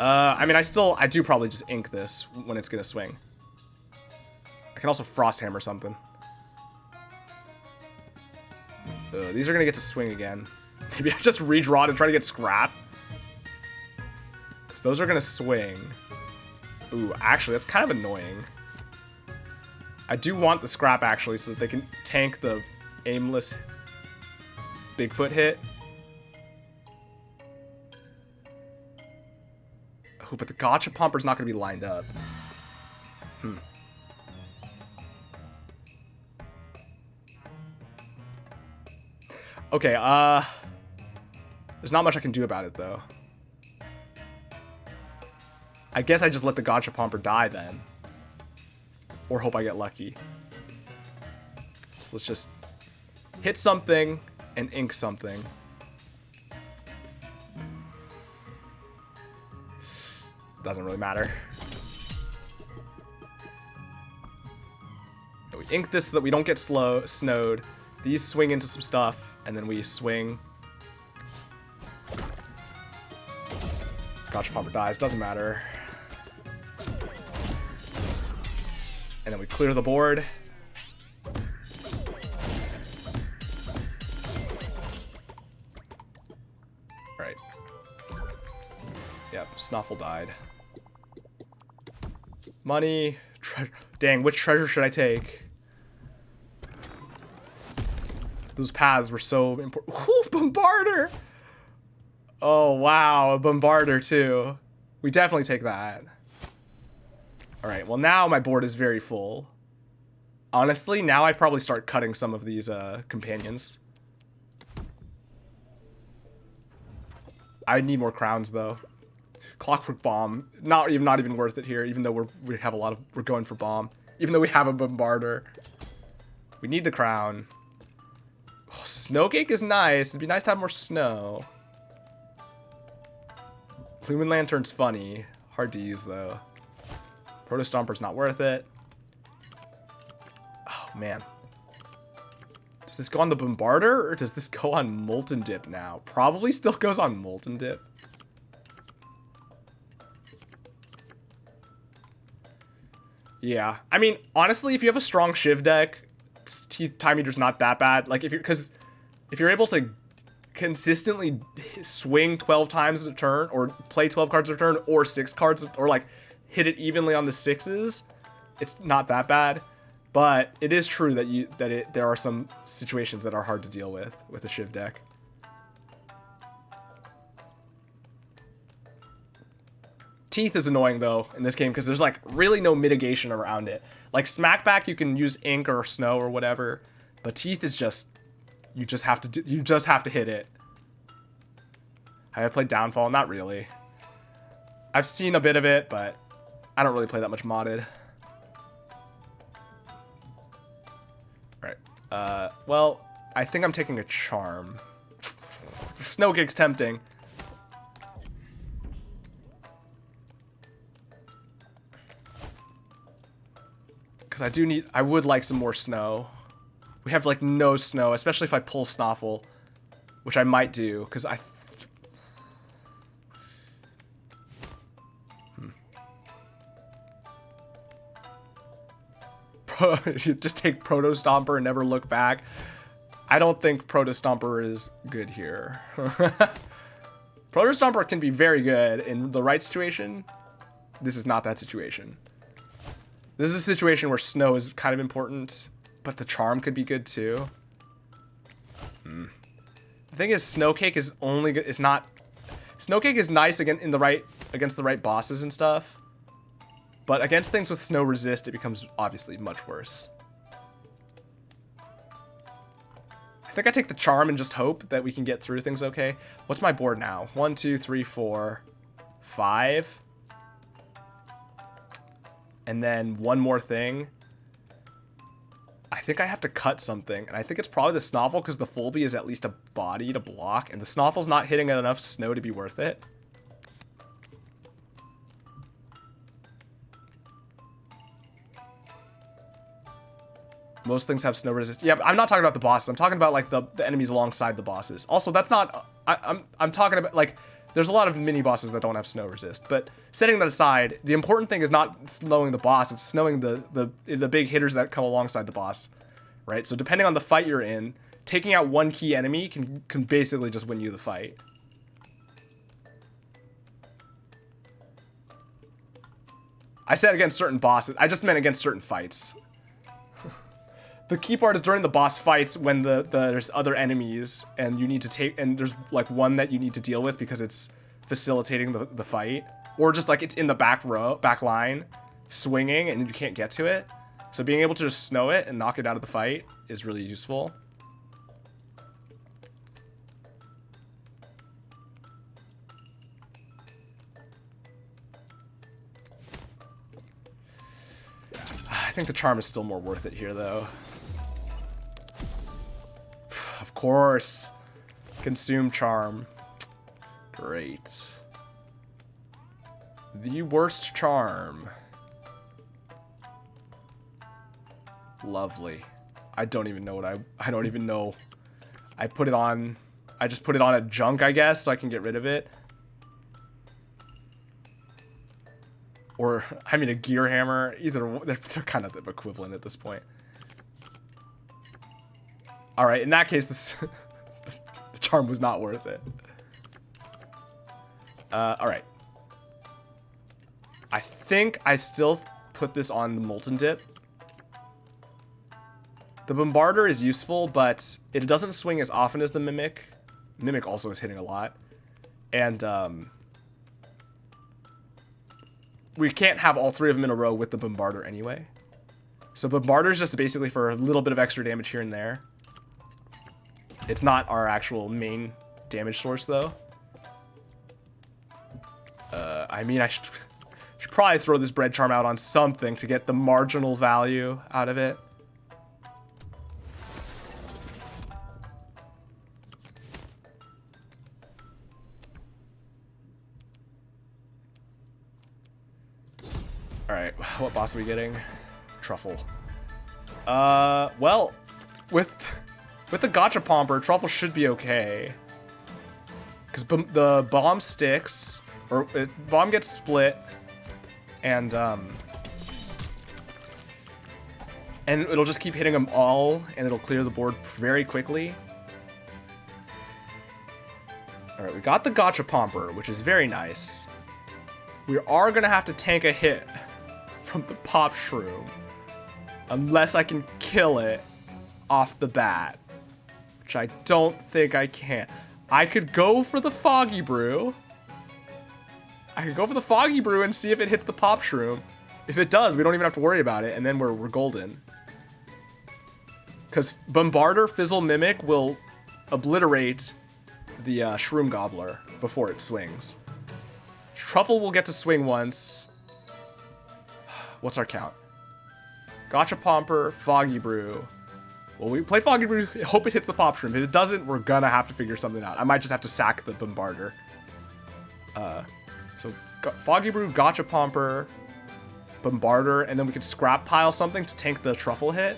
I mean, I do probably just ink this when it's gonna swing. I can also Frost Hammer something. These are gonna get to swing again. Maybe I just redraw to try to get scrap. Because those are gonna swing. Ooh, actually, that's kind of annoying. I do want the scrap, actually, so that they can tank the aimless Bigfoot hit. Oh, but the Gotcha Pomper's not going to be lined up. Okay, there's not much I can do about it, though. I guess I just let the Gotcha Pomper die, then. Or hope I get lucky. So let's just hit something and ink something. Doesn't really matter. We ink this so that we don't get snowed. These swing into some stuff, and then we swing. Gotcha Pomper dies, doesn't matter. And then we clear the board. Right. Yep, Snuffle died. Money. Dang, which treasure should I take? Those paths were so important. Ooh, Bombarder! Oh, wow, a Bombarder, too. We definitely take that. Alright, well, now my board is very full. Honestly, now I probably start cutting some of these companions. I need more crowns, though. Clockwork Bomb, not even worth it here, even though we're going for bomb. Even though we have a Bombarder. We need the crown. Oh, Snowcake is nice. It'd be nice to have more snow. Plume and Lantern's funny. Hard to use, though. Proto Stomper's not worth it. Oh, man. Does this go on the Bombarder, or does this go on Molten Dip now? Probably still goes on Molten Dip. Yeah. I mean, honestly, if you have a strong Shiv deck, Time Eater's not that bad. Like, if you're able to consistently swing 12 times a turn, or play 12 cards a turn, or 6 cards, or like hit it evenly on the 6s, it's not that bad. But it is true that there are some situations that are hard to deal with a Shiv deck. Teeth is annoying, though, in this game, because there's, like, really no mitigation around it. Like, Smackback, you can use ink or snow or whatever, but Teeth is just... You just have to hit it. Have I played Downfall? Not really. I've seen a bit of it, but I don't really play that much modded. Right. Well, I think I'm taking a Charm. Snowcake's tempting. I would like some more snow. We have, like, no snow, especially if I pull Snoffle, which I might do, because You just take Proto Stomper and never look back. I don't think Proto Stomper is good here. Proto Stomper can be very good in the right situation. This is not that situation. This is a situation where snow is kind of important, but the charm could be good too. The thing is, Snowcake is only good. It's not. Snowcake is nice against the right bosses and stuff, but against things with snow resist, it becomes obviously much worse. I think I take the charm and just hope that we can get through things okay. What's my board now? 1, 2, 3, 4, 5. And then one more thing. I think I have to cut something. And I think it's probably the Snoffle, because the Fulby is at least a body to block. And the Snoffle's not hitting enough snow to be worth it. Most things have snow resist. Yeah, but I'm not talking about the bosses. I'm talking about, like, the enemies alongside the bosses. Also, that's not... I'm talking about, like... There's a lot of mini bosses that don't have snow resist, but setting that aside, the important thing is not slowing the boss, it's snowing the big hitters that come alongside the boss, right? So depending on the fight you're in, taking out one key enemy can basically just win you the fight. I said against certain bosses, I just meant against certain fights. The key part is during the boss fights when there's other enemies and you need to take, and there's like one that you need to deal with because it's facilitating the fight, or just like it's in the back line swinging and you can't get to it. So being able to just snow it and knock it out of the fight is really useful. I think the charm is still more worth it here, though. Of course. Consume charm. Great. The worst charm. Lovely. I don't even know what I don't even know. I put it on, I just put it on a junk, I guess, so I can get rid of it. Or, I mean, a gear hammer. Either, they're kind of the equivalent at this point. Alright, in that case, this the charm was not worth it. Alright. I think I still put this on the Molten Dip. The Bombarder is useful, but it doesn't swing as often as the Mimic. Mimic also is hitting a lot. And, we can't have all three of them in a row with the Bombarder anyway. So Bombarder is just basically for a little bit of extra damage here and there. It's not our actual main damage source, though. I mean, I should probably throw this Bread Charm out on something to get the marginal value out of it. Alright, what boss are we getting? Truffle. Well, with the Gachapomper, Truffle should be okay. Because the bomb sticks, or bomb gets split, and it'll just keep hitting them all, and it'll clear the board very quickly. Alright, we got the Gachapomper, which is very nice. We are going to have to tank a hit from the Pop Shroom, unless I can kill it off the bat, which I don't think I can. I could go for the Foggy Brew. I could go for the Foggy Brew and see if it hits the Pop Shroom. If it does, we don't even have to worry about it, and then we're golden. Because Bombarder Fizzle Mimic will obliterate the Shroom Gobbler before it swings. Truffle will get to swing once. What's our count? Gachapomper, Foggy Brew. Well, we play Foggy Brew, hope it hits the Pop Shroom. If it doesn't, we're gonna have to figure something out. I might just have to sack the Bombarder. So Foggy Brew, Gachapomper, Bombarder, and then we could scrap pile something to tank the Truffle hit.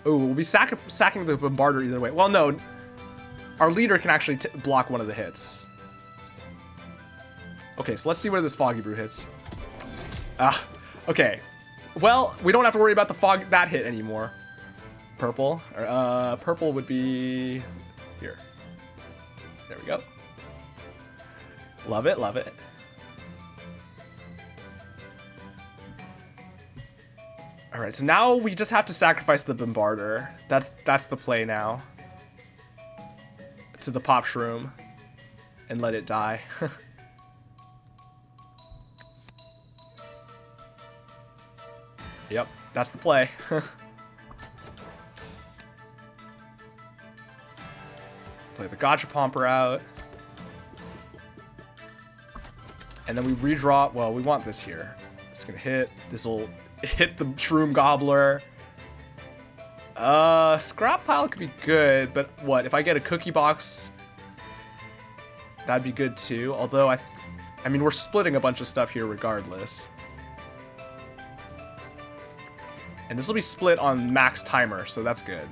Ooh, we'll be sacking the Bombarder either way. Well, no. Our leader can actually block one of the hits. Okay, so let's see where this Foggy Brew hits. Okay. Well, we don't have to worry about that hit anymore. Purple. Purple would be here. There we go. Love it, love it. Alright, so now we just have to sacrifice the Bombarder. That's the play now. To the Pop Shroom. And let it die. Yep, that's the play. Play the Gachapomper out. And then we redraw. Well, we want this here. It's gonna hit. This will hit the Shroom Gobbler. Scrap pile could be good, but what? If I get a cookie box, that'd be good too. Although I mean, we're splitting a bunch of stuff here regardless. And this will be split on max timer, so that's good.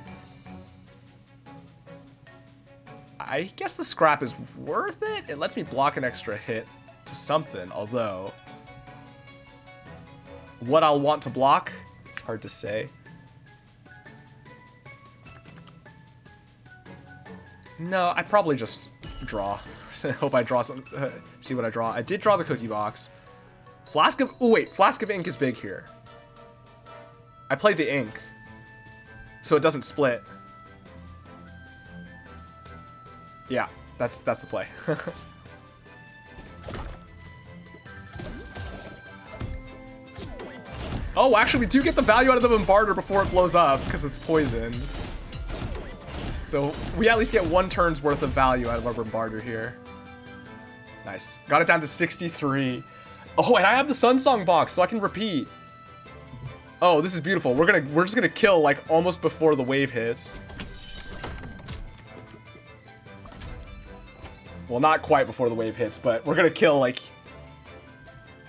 I guess the scrap is worth it. It lets me block an extra hit to something, although what I'll want to block, it's hard to say. No, I probably just draw. I hope I draw some. See what I draw. I did draw the cookie box. Flask of. Oh wait, Flask of Ink is big here. I played the ink, so it doesn't split. Yeah, that's the play. Oh, actually, we do get the value out of the Bombarder before it blows up because it's poisoned. So we at least get 1 turn's worth of value out of our Bombarder here. Nice. Got it down to 63. Oh, and I have the Sunsong box, so I can repeat. Oh, this is beautiful. We're just gonna kill like almost before the wave hits. Well, not quite before the wave hits, but we're gonna kill, like...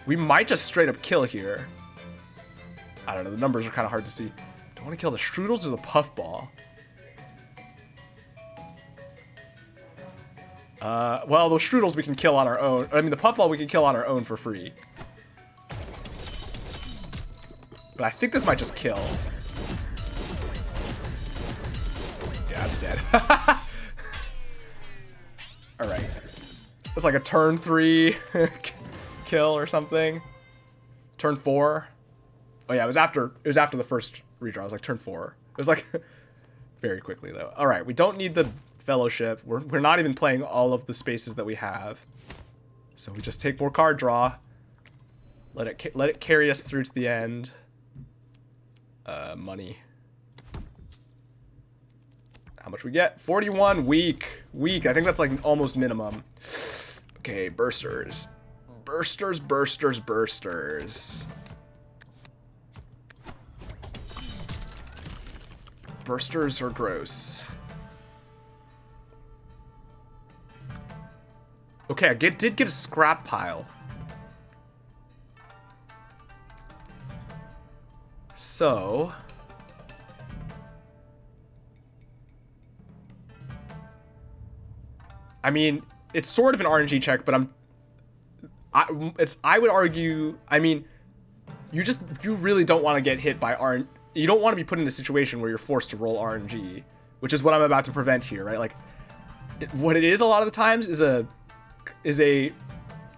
We might just straight up kill here. I don't know, the numbers are kind of hard to see. Do I want to kill the Strudels or the Puffball? Well, those Strudels we can kill on our own. I mean, the Puffball we can kill on our own for free. But I think this might just kill. Yeah, it's dead. Alright. It's like a turn 3 kill or something. Turn 4. Oh yeah, it was after the first redraw. It was like turn 4. It was like very quickly though. Alright, we don't need the Fellowship. We're not even playing all of the spaces that we have. So we just take more card draw. Let it carry us through to the end. Money. How much we get? 41 weak. I think that's like almost minimum. Okay, bursters. Bursters. Bursters are gross. Okay, I did get a scrap pile. So... I mean, it's sort of an RNG check, but I would argue, I mean, you really don't want to get hit by RNG. You don't want to be put in a situation where you're forced to roll RNG, which is what I'm about to prevent here, right? Like, what it is a lot of the times is a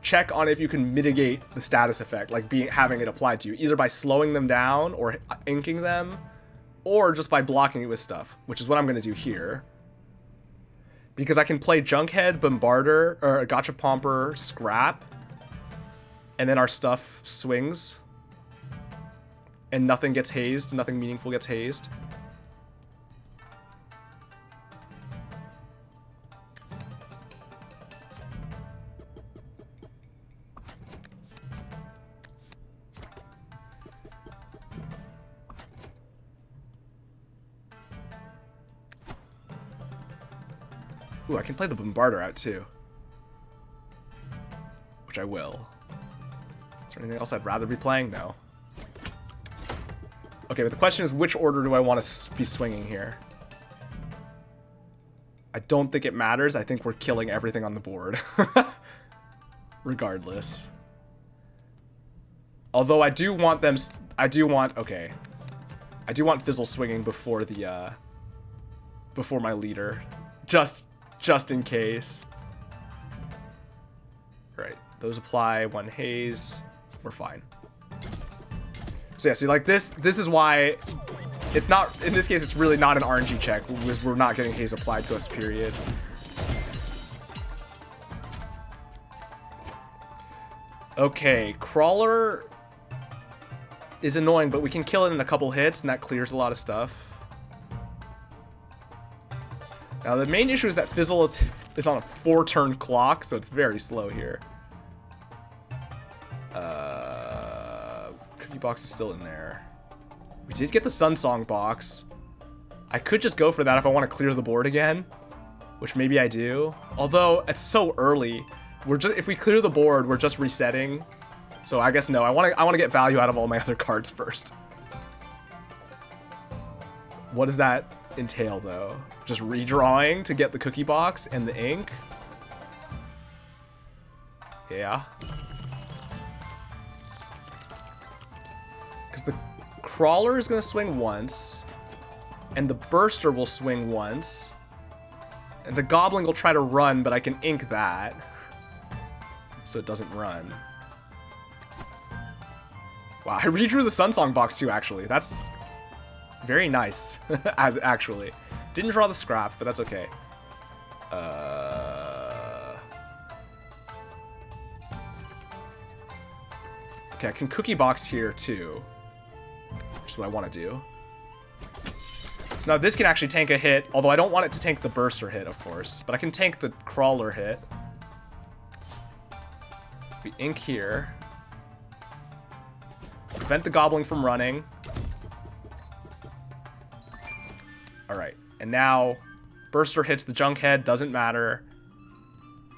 check on if you can mitigate the status effect, like having it applied to you, either by slowing them down or inking them, or just by blocking it with stuff, which is what I'm going to do here. Because I can play Junkhead, Bombarder, or Gachapomper, Scrap, and then our stuff swings, and nothing gets hazed, nothing meaningful gets hazed. Ooh, I can play the Bombarder out too. Which I will. Is there anything else I'd rather be playing? No. Okay, but the question is, which order do I want to be swinging here? I don't think it matters. I think we're killing everything on the board. Regardless. Although I do want them... Okay. I do want Fizzle swinging before the... before my leader. Just in case. Right. Those apply. One haze. We're fine. So yeah, see, like this is why it's not, in this case, it's really not an RNG check, because we're not getting haze applied to us, period. Okay, Crawler is annoying, but we can kill it in a couple hits, and that clears a lot of stuff. Now, the main issue is that Fizzle is on a 4-turn clock, so it's very slow here. Cookie box is still in there. We did get the Sun Song box. I could just go for that if I want to clear the board again, which maybe I do. Although, it's so early. If we clear the board, we're just resetting. So I guess no, I want to get value out of all my other cards first. What does that entail though? Just redrawing to get the cookie box and the ink? Yeah. Because the Crawler is going to swing once, and the Burster will swing once, and the Goblin will try to run, but I can ink that, so it doesn't run. Wow, I redrew the Sun Song box too, actually. That's very nice, actually. Didn't draw the scrap, but that's okay. Okay, I can cookie box here too, which is what I want to do. So now this can actually tank a hit, although I don't want it to tank the Burster hit, of course, but I can tank the Crawler hit. We ink here. Prevent the Goblin from running. Alright, and now Burster hits the Junkhead, doesn't matter.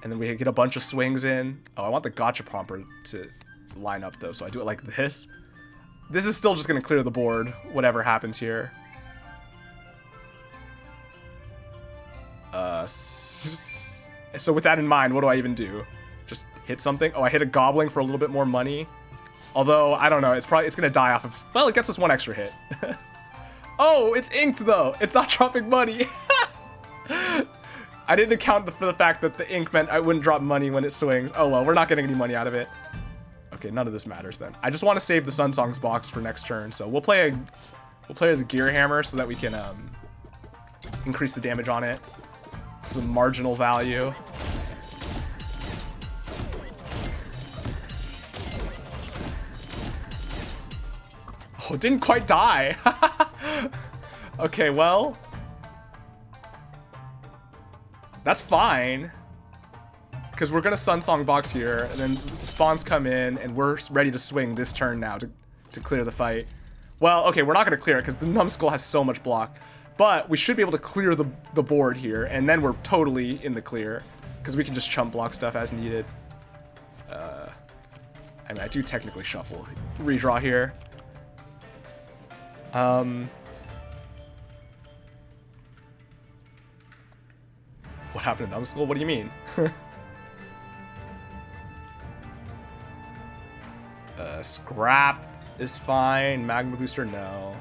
And then we get a bunch of swings in. Oh, I want the gotcha pomper to line up, though, so I do it like this. This is still just going to clear the board, whatever happens here. So with that in mind, what do I even do? Just hit something? Oh, I hit a gobbling for a little bit more money. Although, I don't know, it's going to die off of... Well, it gets us one extra hit. Oh, it's inked, though. It's not dropping money. I didn't account for the fact that the ink meant I wouldn't drop money when it swings. Oh, well, we're not getting any money out of it. Okay, none of this matters then. I just want to save the Sun Songs box for next turn, so we'll play the Gear Hammer so that we can increase the damage on it. Some marginal value. Oh, it didn't quite die. Okay, well, that's fine. Because we're going to Sun Song box here, and then the spawns come in, and we're ready to swing this turn now to clear the fight. Well, okay, we're not going to clear it because the Numbskull has so much block. But we should be able to clear the board here, and then we're totally in the clear. Because we can just chump block stuff as needed. I mean, I do technically shuffle. Redraw here. What happened to Numbskull? What do you mean? Scrap is fine. Magma Booster, no.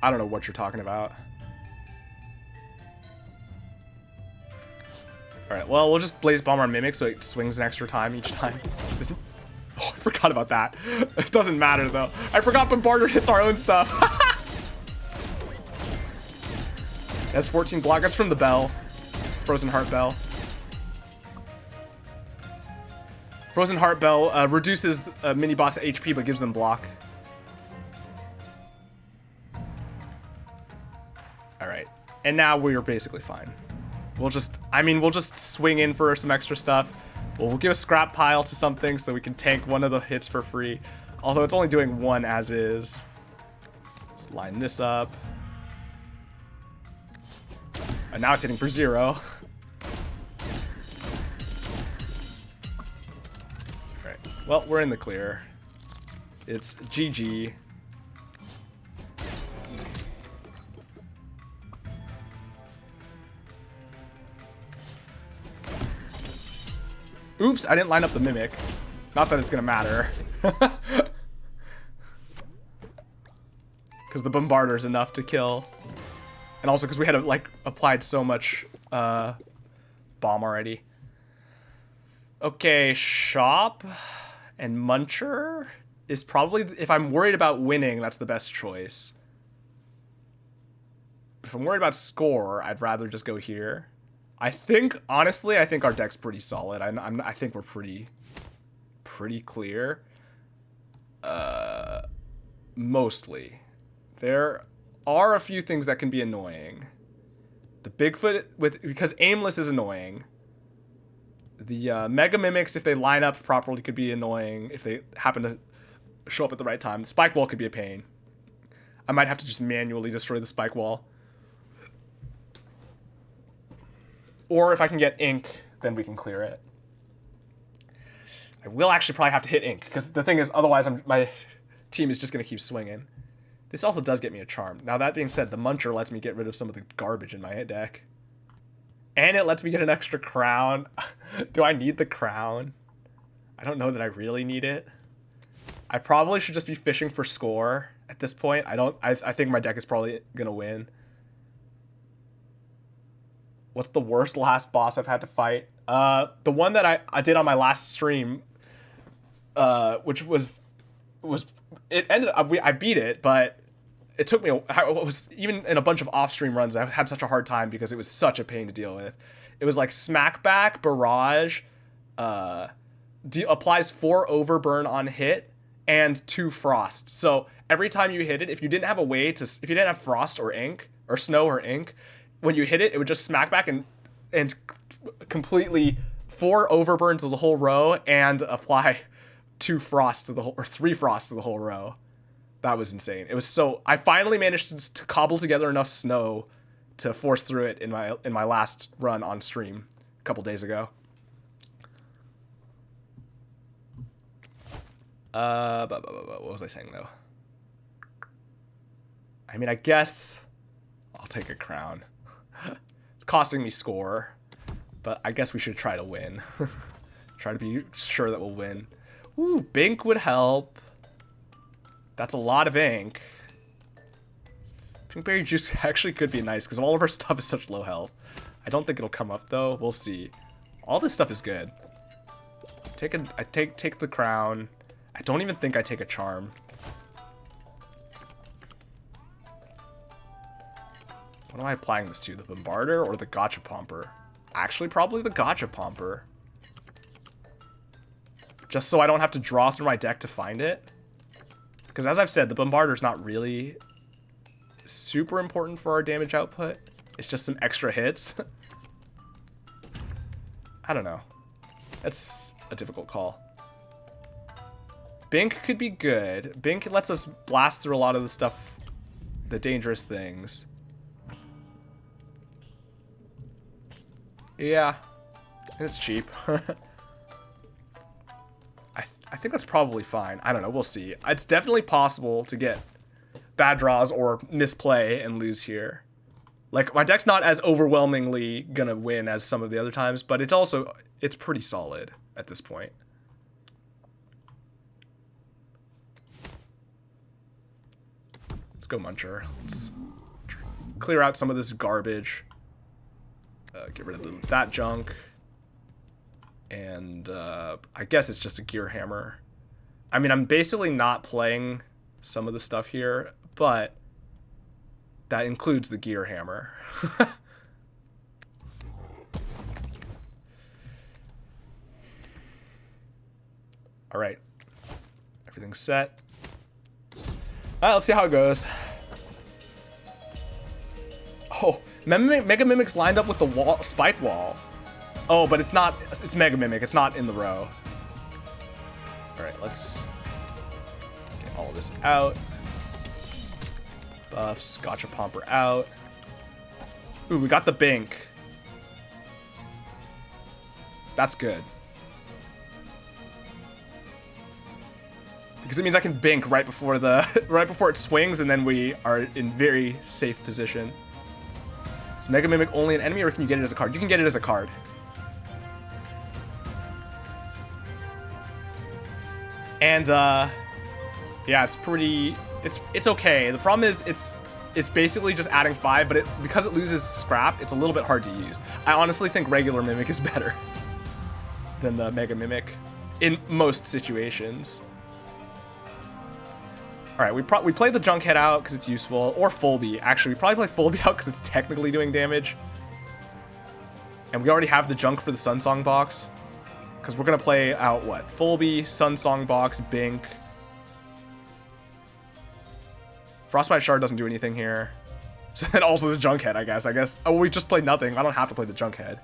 I don't know what you're talking about. Alright, well, we'll just Blaze Bomb our Mimic so it swings an extra time each time. Oh, I forgot about that. It doesn't matter, though. I forgot Bombardier hits our own stuff. That's 14 block. That's from the Bell. Frozen Heart Bell. Frozen Heart Bell reduces mini-boss HP but gives them block. Alright. And now we're basically fine. We'll just swing in for some extra stuff. We'll give a scrap pile to something so we can tank one of the hits for free. Although it's only doing one as is. Let's line this up. And now it's hitting for 0. Alright. Well, we're in the clear. It's GG. Oops, I didn't line up the Mimic. Not that it's gonna matter. Because the Bombardier's enough to kill. And also because we had applied so much bomb already. Okay, Shop and Muncher is probably, if I'm worried about winning, that's the best choice. If I'm worried about score, I'd rather just go here. Honestly, I think our deck's pretty solid. I think we're pretty clear. Mostly. There are a few things that can be annoying. The Bigfoot, because aimless is annoying. The Mega Mimics, if they line up properly, could be annoying. If they happen to show up at the right time. The Spike Wall could be a pain. I might have to just manually destroy the Spike Wall. Or if I can get ink, then we can clear it. I will actually probably have to hit ink, because the thing is, otherwise my team is just going to keep swinging. This also does get me a charm. Now, that being said, the Muncher lets me get rid of some of the garbage in my deck. And it lets me get an extra crown. Do I need the crown? I don't know that I really need it. I probably should just be fishing for score at this point. I think my deck is probably going to win. What's the worst last boss I've had to fight? The one that I did on my last stream, which was it ended up, I beat it, but it took me, it was even in a bunch of off-stream runs, I had such a hard time because it was such a pain to deal with. It was like Smackback, Barrage, applies 4 Overburn on hit, and 2 Frost. So every time you hit it, if you didn't have a way to, if you didn't have Frost or ink, or Snow or ink, when you hit it, it would just smack back and completely 4 Overburn to the whole row and apply 2 Frost to the whole, or 3 Frost to the whole row. That was insane. It was so... I finally managed to cobble together enough snow to force through it in my last run on stream a couple days ago. What was I saying, though? I mean, I guess I'll take a crown. It's costing me score, but I guess we should try to win. Try to be sure that we'll win. Ooh, Bink would help. That's a lot of ink. Pinkberry juice actually could be nice because all of our stuff is such low health. I don't think it'll come up though. We'll see. All this stuff is good. I take the crown. I don't even think I take a charm. What am I applying this to? The Bombarder or the Gachapomper? Actually, probably the Gachapomper. Just so I don't have to draw through my deck to find it. Because as I've said, the Bombarder's not really super important for our damage output. It's just some extra hits. I don't know. That's a difficult call. Bink could be good. Bink lets us blast through a lot of the stuff, the dangerous things. Yeah, and it's cheap. I think that's probably fine. I don't know. We'll see. It's definitely possible to get bad draws or misplay and lose here. Like, my deck's not as overwhelmingly gonna win as some of the other times, but it's pretty solid at this point. Let's go Muncher. Let's clear out some of this garbage. Get rid of that junk. And I guess it's just a gear hammer. I mean, I'm basically not playing some of the stuff here, but that includes the gear hammer. All right. Everything's set. All right, let's see how it goes. Oh, Mega Mimic's lined up with the spike wall. Oh, but it's not, it's Mega Mimic, it's not in the row. Alright, let's get all this out. Buffs, Gachapomper out. Ooh, we got the Bink. That's good. Because it means I can Bink right before it swings, and then we are in very safe position. Is Mega Mimic only an enemy, or can you get it as a card? You can get it as a card. And yeah, it's pretty. It's okay. The problem is it's basically just adding 5, but because it loses scrap, it's a little bit hard to use. I honestly think regular Mimic is better than the Mega Mimic in most situations. All right, we play the Junkhead out because it's useful, or Fulby. Actually, we probably play Fulby out because it's technically doing damage, and we already have the junk for the Sunsong box. Because we're going to play out, what? Fulby, Sunsong box, Bink. Frostbite Shard doesn't do anything here. So then also the Junkhead, I guess. Oh, we just played nothing. I don't have to play the Junkhead.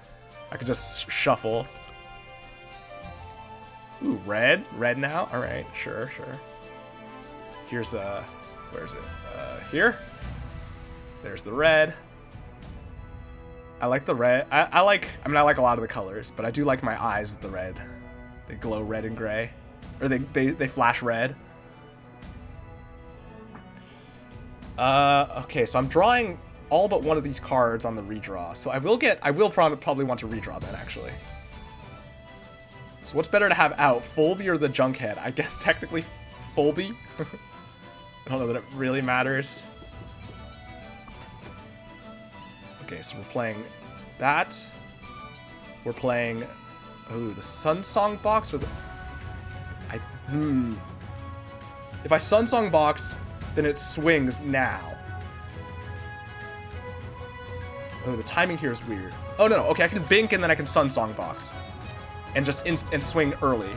I could just shuffle. Ooh, red? Red now? Alright, sure. Here's the... Where is it? Here? There's the red. I like the red. I like a lot of the colors, but I do like my eyes with the red. They glow red and gray. Or they flash red. Okay, so I'm drawing all but one of these cards on the redraw. So I will probably want to redraw that, actually. So what's better to have out, Fulby or the Junkhead? I guess technically Fulby. I don't know that it really matters. Okay, so we're playing that. We're playing, oh, the Sunsong box or the... If I Sunsong box, then it swings now. Oh, the timing here is weird. Oh, no. Okay, I can Bink and then I can Sunsong box. And just and swing early.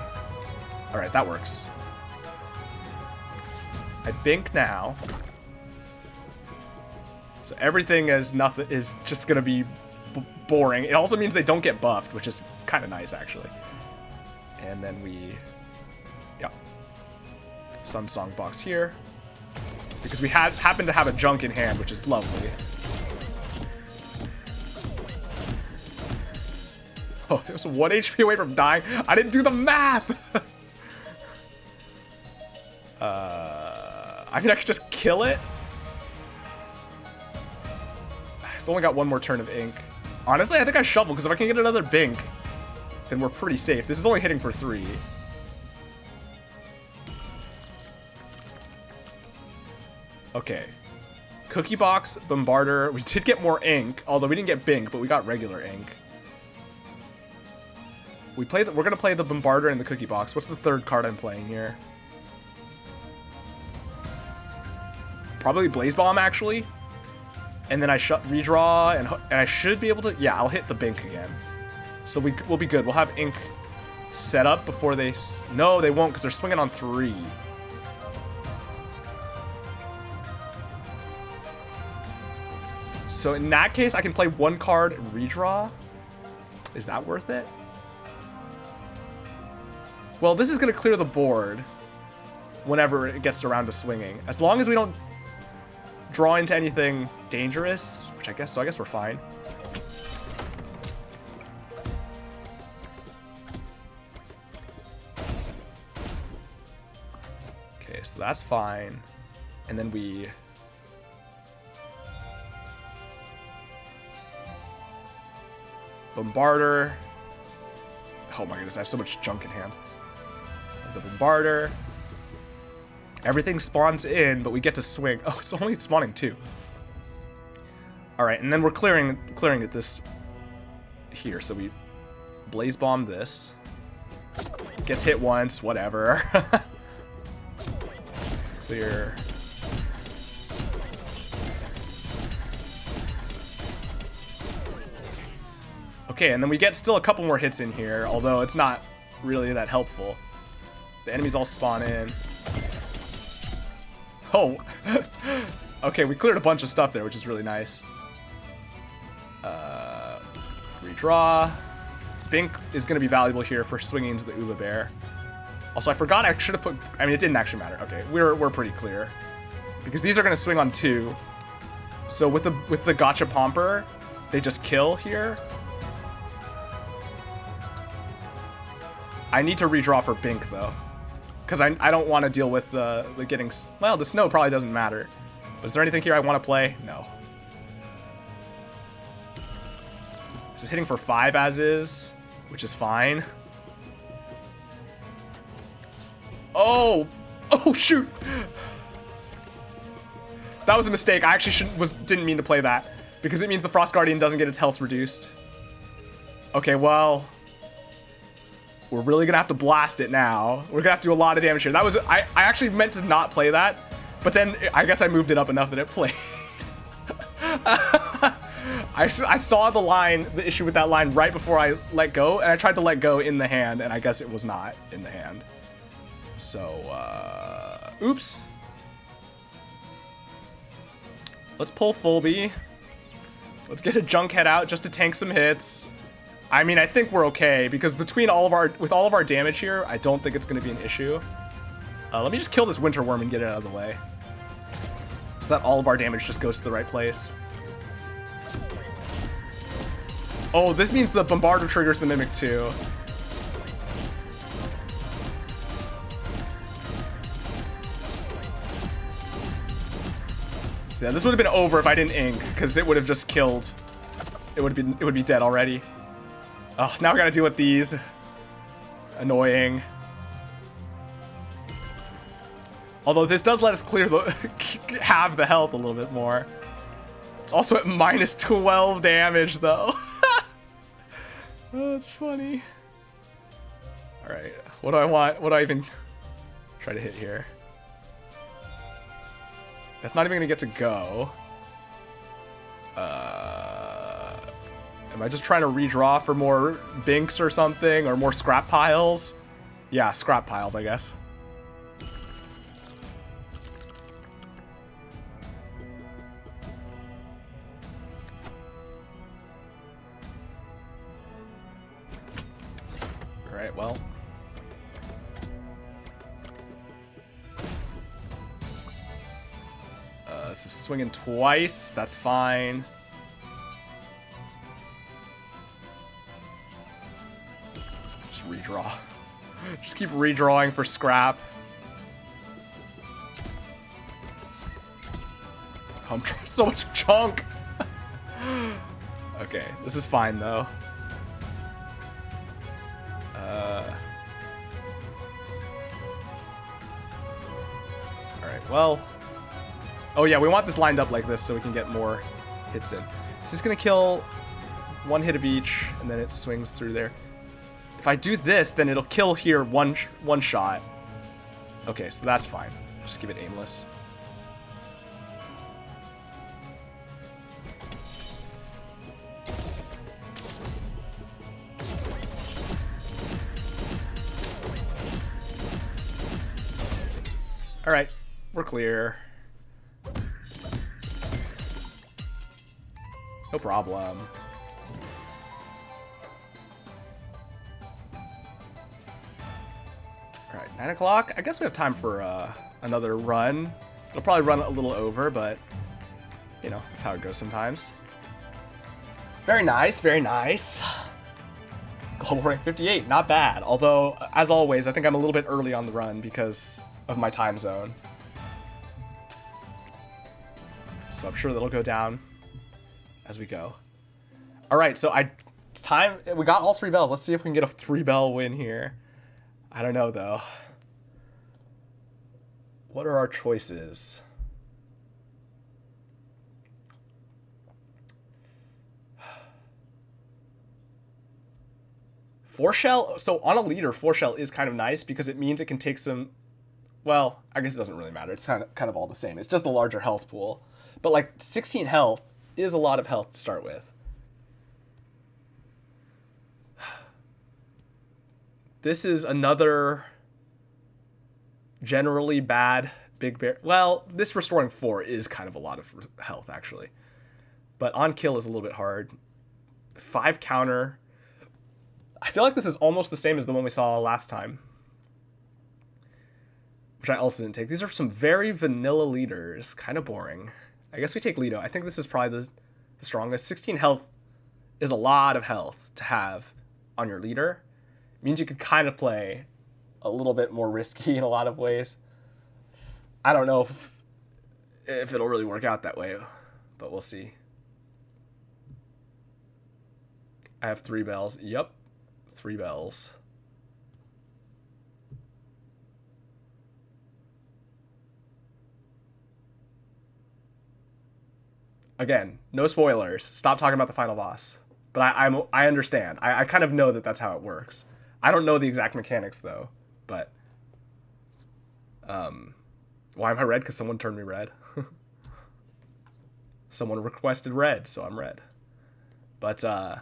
Alright, that works. I Bink now. So everything is just gonna be boring. It also means they don't get buffed, which is kind of nice, actually. And then we... Yeah. Sunsong box here. Because we happen to have a junk in hand, which is lovely. Oh, it was 1 HP away from dying. I didn't do the math! I mean, I could just kill it. It's only got 1 more turn of ink. Honestly, I think I shovel, because if I can get another bink, then we're pretty safe. This is only hitting for 3. Okay. Cookie box, bombarder. We did get more ink, although we didn't get bink, but we got regular ink. We're gonna play the bombarder and the cookie box. What's the third card I'm playing here? Probably Blaze Bomb, actually. And then I redraw, and I should be able to... Yeah, I'll hit the bink again. So we'll be good. We'll have ink set up before they... No, they won't, because they're swinging on 3. So in that case, I can play 1 card and redraw. Is that worth it? Well, this is going to clear the board whenever it gets around to swinging. As long as we don't draw into anything dangerous, which I guess we're fine. Okay, so that's fine. And then we... Bombarder. Oh my goodness, I have so much junk in hand. The bombarder. Everything spawns in, but we get to swing. Oh, it's only spawning 2. Alright, and then we're clearing it this here. So we blaze bomb this. Gets hit once, whatever. Clear. Okay, and then we get still a couple more hits in here, although it's not really that helpful. The enemies all spawn in. Oh! Okay, we cleared a bunch of stuff there, which is really nice. Redraw. Bink is going to be valuable here for swinging into the Uba Bear. Also, I forgot I should have put... I mean, it didn't actually matter. Okay, we're pretty clear. Because these are going to swing on 2. So with the Gotcha Pomper, they just kill here. I need to redraw for Bink, though. Because I don't want to deal with the getting... Well, the snow probably doesn't matter. But is there anything here I want to play? No. This is hitting for 5 as is, which is fine. Oh! Oh, shoot! That was a mistake. I actually didn't mean to play that. Because it means the Frost Guardian doesn't get its health reduced. Okay, well... We're really going to have to blast it now. We're going to have to do a lot of damage here. That was... I actually meant to not play that. But then I guess I moved it up enough that it played. I saw the issue with that line right before I let go. And I tried to let go in the hand. And I guess it was not in the hand. So, oops. Let's pull Fulby. Let's get a junk head out just to tank some hits. I mean, I think we're okay, because with all of our damage here, I don't think it's going to be an issue. Let me just kill this Winter Worm and get it out of the way. So that all of our damage just goes to the right place. Oh, this means the Bombarder triggers the Mimic too. So yeah, this would have been over if I didn't ink, because it would have just killed. It would be dead already. Oh, now I gotta deal with these. Annoying. Although this does let us clear have the health a little bit more. It's also at minus 12 damage though. Oh, that's funny. Alright, what do I want? What do I even try to hit here? That's not even gonna get to go. Am I just trying to redraw for more binks or something? Or more scrap piles? Yeah, scrap piles, I guess. Alright, well. This is swinging twice. That's fine. Just redraw. Just keep redrawing for scrap. I'm trying so much junk. Okay, this is fine though. Alright, well. Oh yeah, we want this lined up like this so we can get more hits in. This is gonna kill one hit of each, and then it swings through there. If I do this, then it'll kill here one shot. Okay, so that's fine. Just give it aimless. Alright, we're clear. No problem. Alright, 9 o'clock. I guess we have time for another run. It'll probably run a little over, but, you know, that's how it goes sometimes. Very nice, very nice. Global rank 58, not bad. Although, as always, I think I'm a little bit early on the run because of my time zone. So I'm sure that'll go down as we go. Alright, so it's time. We got all 3 bells. Let's see if we can get a 3-bell win here. I don't know, though. What are our choices? Four shell. So on a leader, 4 shell is kind of nice because it means it can take some. Well, I guess it doesn't really matter. It's kind of all the same. It's just a larger health pool. But like 16 health is a lot of health to start with. This is another generally bad big bear. Well, this restoring 4 is kind of a lot of health, actually. But on kill is a little bit hard. 5 counter. I feel like this is almost the same as the one we saw last time, which I also didn't take. These are some very vanilla leaders. Kind of boring. I guess we take Lido. I think this is probably the strongest. 16 health is a lot of health to have on your leader. It means you can kind of play a little bit more risky in a lot of ways. I don't know if it'll really work out that way, but we'll see. I have 3 bells. Yep, 3 bells. Again, no spoilers. Stop talking about the final boss. But I understand. I kind of know that that's how it works. I don't know the exact mechanics though. But why am I red? Because someone turned me red. Someone requested red, so I'm red. But yeah,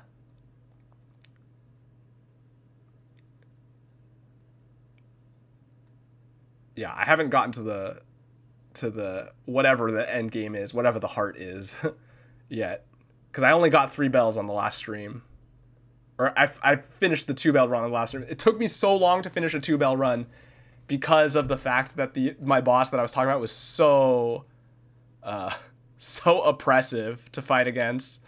I haven't gotten to the whatever the end game is, whatever the heart is yet, because I only got 3 bells on the last stream, or I finished the 2-bell run on the last stream. It took me so long to finish a 2-bell run because of the fact that my boss that I was talking about was so oppressive to fight against.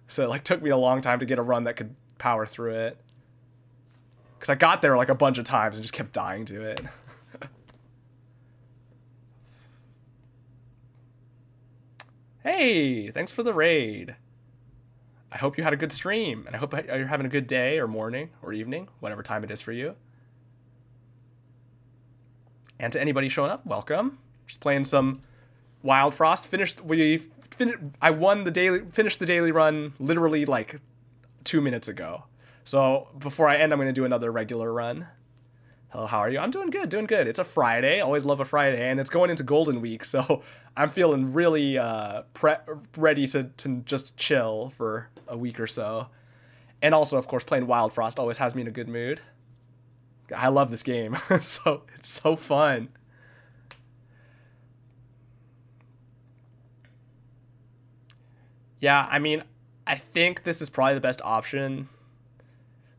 So it like took me a long time to get a run that could power through it, because I got there like a bunch of times and just kept dying to it. Hey, thanks for the raid. I hope you had a good stream, and I hope you're having a good day or morning or evening, whatever time it is for you. And to anybody showing up, welcome. Just playing some Wildfrost. Finished the daily run literally like 2 minutes ago. So before I end, I'm going to do another regular run. Hello, how are you? I'm doing good, doing good. It's a Friday. Always love a Friday, and it's going into Golden Week, so I'm feeling really ready to just chill for a week or so. And also, of course, playing Wildfrost always has me in a good mood. I love this game. It's so fun. Yeah, I mean, I think this is probably the best option.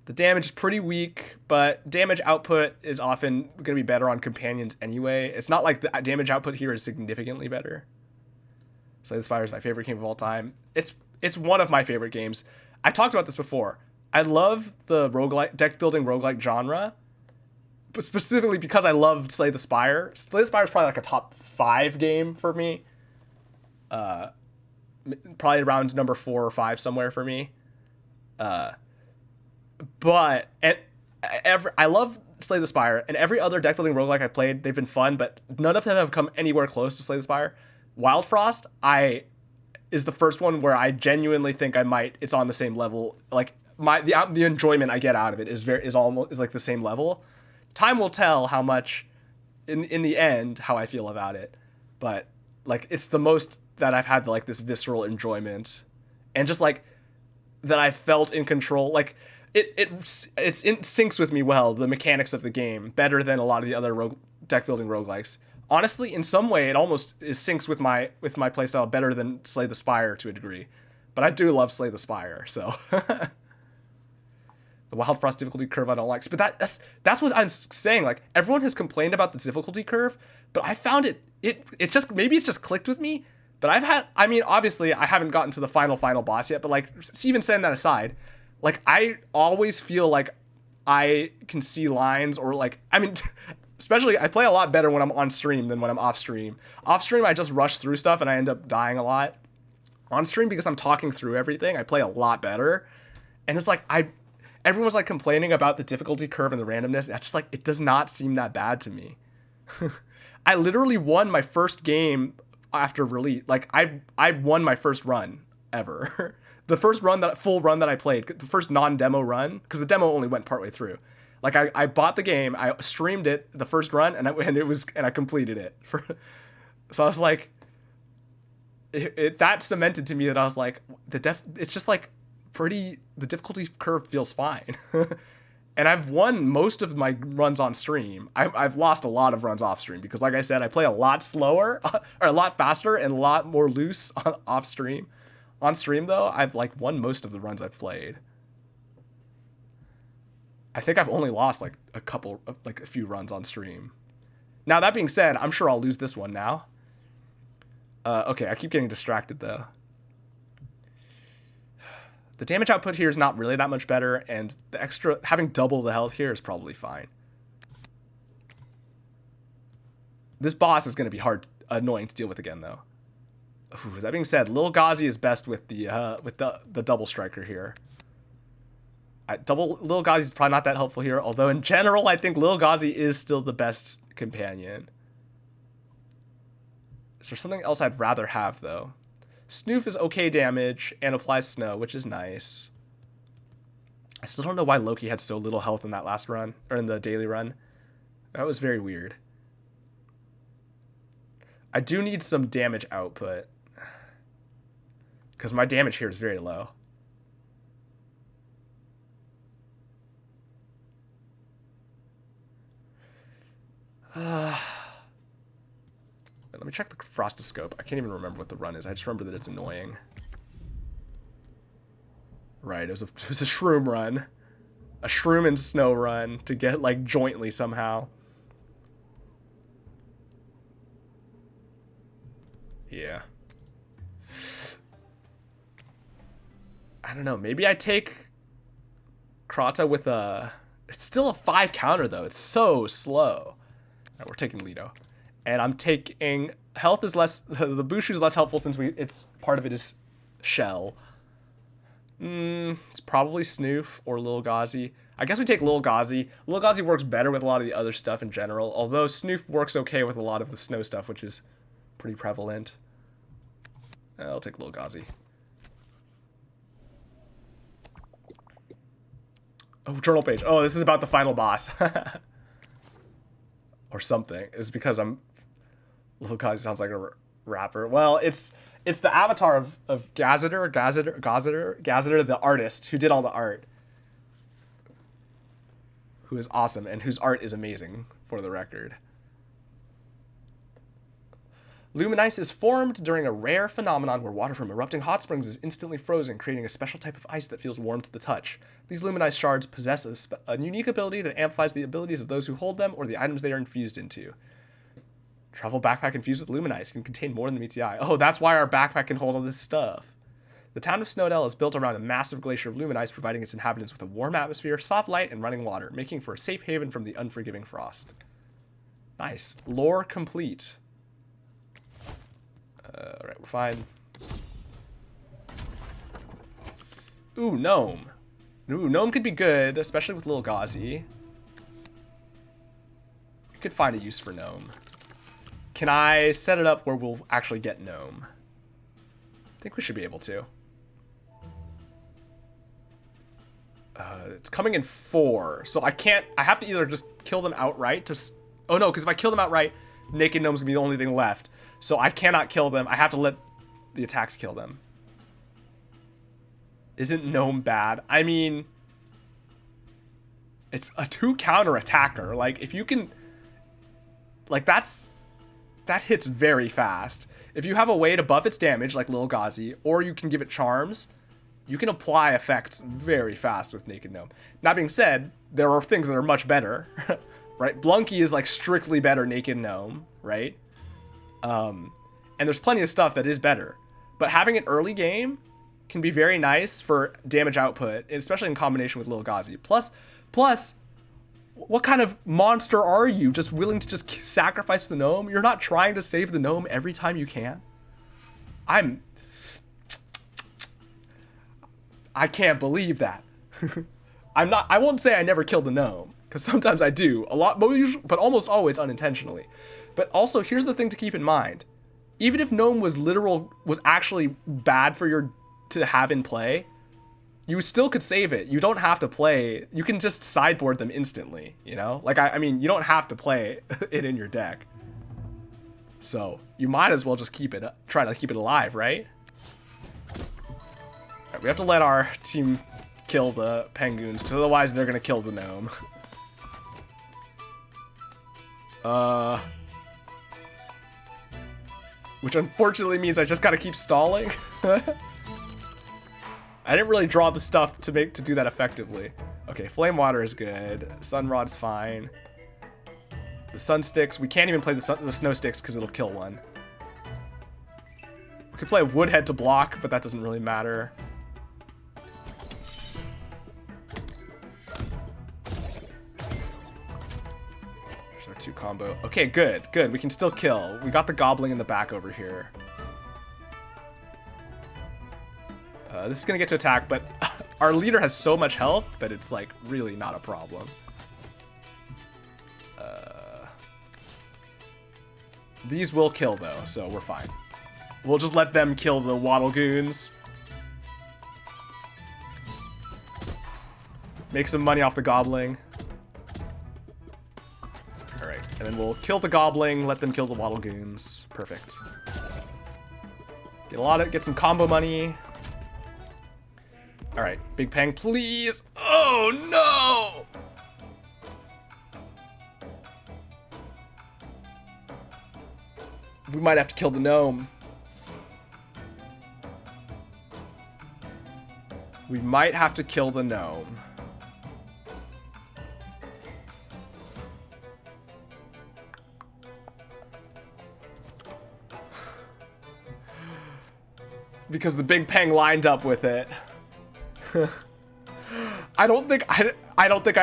The damage is pretty weak, but damage output is often going to be better on companions anyway. It's not like the damage output here is significantly better. Slay the Spire is my favorite game of all time. It's one of my favorite games. I've talked about this before. I love the roguelike deck building roguelike genre, but specifically because I love Slay the Spire. Slay the Spire is probably like a top 5 game for me. Probably around number 4 or 5 somewhere for me. But I love Slay the Spire, and every other deck building roguelike I've played, they've been fun, but none of them have come anywhere close to Slay the Spire. Wildfrost, is the first one where I genuinely think it's on the same level. Like the enjoyment I get out of it is like the same level. Time will tell how much in the end how I feel about it, but like it's the most that I've had like this visceral enjoyment, and just like that I felt in control. Like it syncs with me well, the mechanics of the game, better than a lot of the other deck building roguelikes. Honestly, in some way, it almost syncs with my playstyle better than Slay the Spire to a degree. But I do love Slay the Spire, so. The Wildfrost difficulty curve I don't like. But that's what I'm saying. Like, everyone has complained about the difficulty curve, but I found it's just, maybe it's just clicked with me. But obviously, I haven't gotten to the final boss yet, but like, even setting that aside, like, I always feel like I can see lines, or like, especially, I play a lot better when I'm on stream than when I'm off stream. Off stream, I just rush through stuff and I end up dying a lot. On stream, because I'm talking through everything, I play a lot better. And it's like, everyone's like complaining about the difficulty curve and the randomness. That's just like, it does not seem that bad to me. I literally won my first game after release. Like, I've won my first run ever. The first full run that I played, the first non-demo run, because the demo only went partway through. Like, I bought the game, I streamed it the first run, and I completed it. So I was like, that cemented to me that I was like, it's just like the difficulty curve feels fine. And I've won most of my runs on stream. I've lost a lot of runs off stream because, like I said, I play a lot slower, or a lot faster and a lot more loose off stream. On stream though, I've like won most of the runs I've played. I think I've only lost like a few runs on stream. Now, that being said, I'm sure I'll lose this one now. Okay, I keep getting distracted though. The damage output here is not really that much better, and the extra, having double the health here is probably fine. This boss is going to be annoying to deal with again though. Ooh, that being said, Lil Ghazi is best with the double striker here. Lil Ghazi is probably not that helpful here, although in general, I think Lil Ghazi is still the best companion. Is there something else I'd rather have, though? Snoof is okay damage and applies snow, which is nice. I still don't know why Loki had so little health in that last run, or in the daily run. That was very weird. I do need some damage output, because my damage here is very low. Let me check the frostoscope. I can't even remember what the run is. I just remember that it's annoying. Right, it was a shroom run. A shroom and snow run to get, like, jointly somehow. Yeah. I don't know. Maybe I take Krata with a... It's still a 5 counter, though. It's so slow. Right, we're taking Lido. And I'm taking... Health is less... The Bushu is less helpful since it's part of it is Shell. It's probably Snoof or Lil Ghazi. I guess we take Lil Ghazi. Lil Ghazi works better with a lot of the other stuff in general, although Snoof works okay with a lot of the snow stuff, which is pretty prevalent. I'll take Lil Ghazi. Oh, journal page. Oh, this is about the final boss. Or something. It's because Lil Ghazi sounds like a rapper. Well, it's the avatar of Gazeter, the artist who did all the art. Who is awesome and whose art is amazing, for the record. Luminice is formed during a rare phenomenon where water from erupting hot springs is instantly frozen, creating a special type of ice that feels warm to the touch. These Luminice shards possess a unique ability that amplifies the abilities of those who hold them or the items they are infused into. Travel backpack infused with Luminice can contain more than meets the eye. Oh, that's why our backpack can hold all this stuff. The town of Snowdell is built around a massive glacier of Luminice, providing its inhabitants with a warm atmosphere, soft light, and running water, making for a safe haven from the unforgiving frost. Nice. Lore complete. Alright, we're fine. Ooh, gnome. Ooh, gnome could be good, especially with Lil Gauzy. You could find a use for gnome. Can I set it up where we'll actually get gnome? I think we should be able to. It's coming in 4, so I have to either just kill them outright to... Oh no, because if I kill them outright, naked gnome's gonna be the only thing left. So I cannot kill them. I have to let the attacks kill them. Isn't gnome bad? I mean, it's a 2 counter attacker. Like, if you can... Like, that hits very fast. If you have a way to buff its damage, like Lil Gauzy, or you can give it charms, you can apply effects very fast with Naked Gnome. That being said, there are things that are much better, right? Blunky is like strictly better Naked Gnome, right? And there's plenty of stuff that is better. But having it early game can be very nice for damage output, especially in combination with Lil Gauzy. Plus, what kind of monster are you? Just willing to just sacrifice the gnome? You're not trying to save the gnome every time you can? I can't believe that. I won't say I never killed the gnome, because sometimes I do. A lot, but almost always unintentionally. But also, here's the thing to keep in mind. Even if gnome was actually bad for to have in play, you still could save it. You don't have to play. You can just sideboard them instantly, you know? Like, I mean, you don't have to play it in your deck. So, you might as well just try to keep it alive, right? Alright, we have to let our team kill the penguins, because otherwise they're going to kill the gnome. Which unfortunately means I just got to keep stalling. I didn't really draw the stuff to do that effectively. Okay, Flame Water is good. Sun Rod's fine. The Sun Sticks, we can't even play the Snow Sticks because it'll kill one. We could play Woodhead to block, but that doesn't really matter. There's our 2 combo. Okay, good. We can still kill. We got the Gobbling in the back over here. This is going to get to attack, but our leader has so much health that it's, like, really not a problem. These will kill, though, so we're fine. We'll just let them kill the Waddle Goons. Make some money off the Gobbling. Alright, and then we'll kill the Gobbling, let them kill the Waddle Goons. Perfect. Get some combo money. Alright, Big Pang, please! Oh, no! We might have to kill the gnome. We might have to kill the gnome. Because the Big Pang lined up with it. I don't think I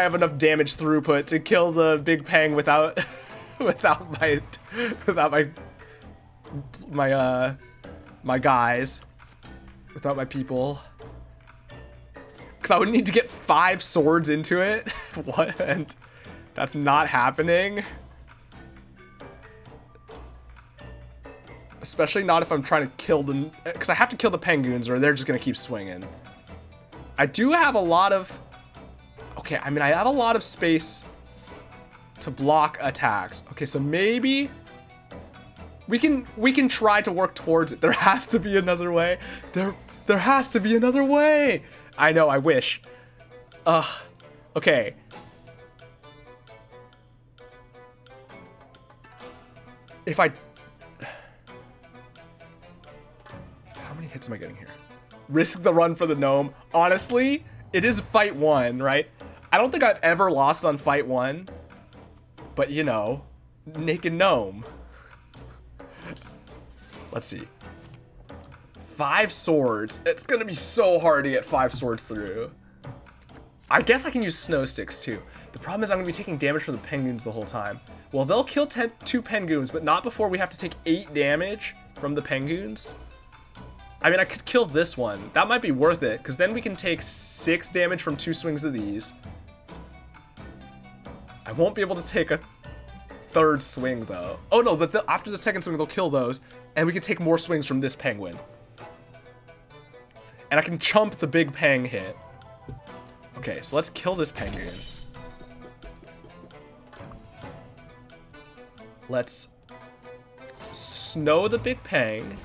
have enough damage throughput to kill the Big Pang without my guys, without my people. Because I would need to get 5 swords into it. What? And that's not happening. Especially not if I'm trying to kill them, because I have to kill the penguins or they're just gonna keep swinging. I do have a lot of... Okay, I mean, I have a lot of space to block attacks. Okay, so maybe we can try to work towards it. There has to be another way. There has to be another way. I know, I wish. Okay. If I... How many hits am I getting here? Risk the run for the gnome. Honestly, it is fight 1, right? I don't think I've ever lost on fight 1. But, you know, naked gnome. Let's see. 5 swords. It's gonna be so hard to get 5 swords through. I guess I can use snow sticks too. The problem is I'm gonna be taking damage from the penguins the whole time. Well, they'll kill 2 penguins, but not before we have to take 8 damage from the penguins. I mean, I could kill this one. That might be worth it, because then we can take 6 damage from 2 swings of these. I won't be able to take a 3rd swing, though. Oh, no, but after the 2nd swing, they'll kill those, and we can take more swings from this penguin. And I can chump the big peng hit. Okay, so let's kill this penguin. Let's snow the big peng.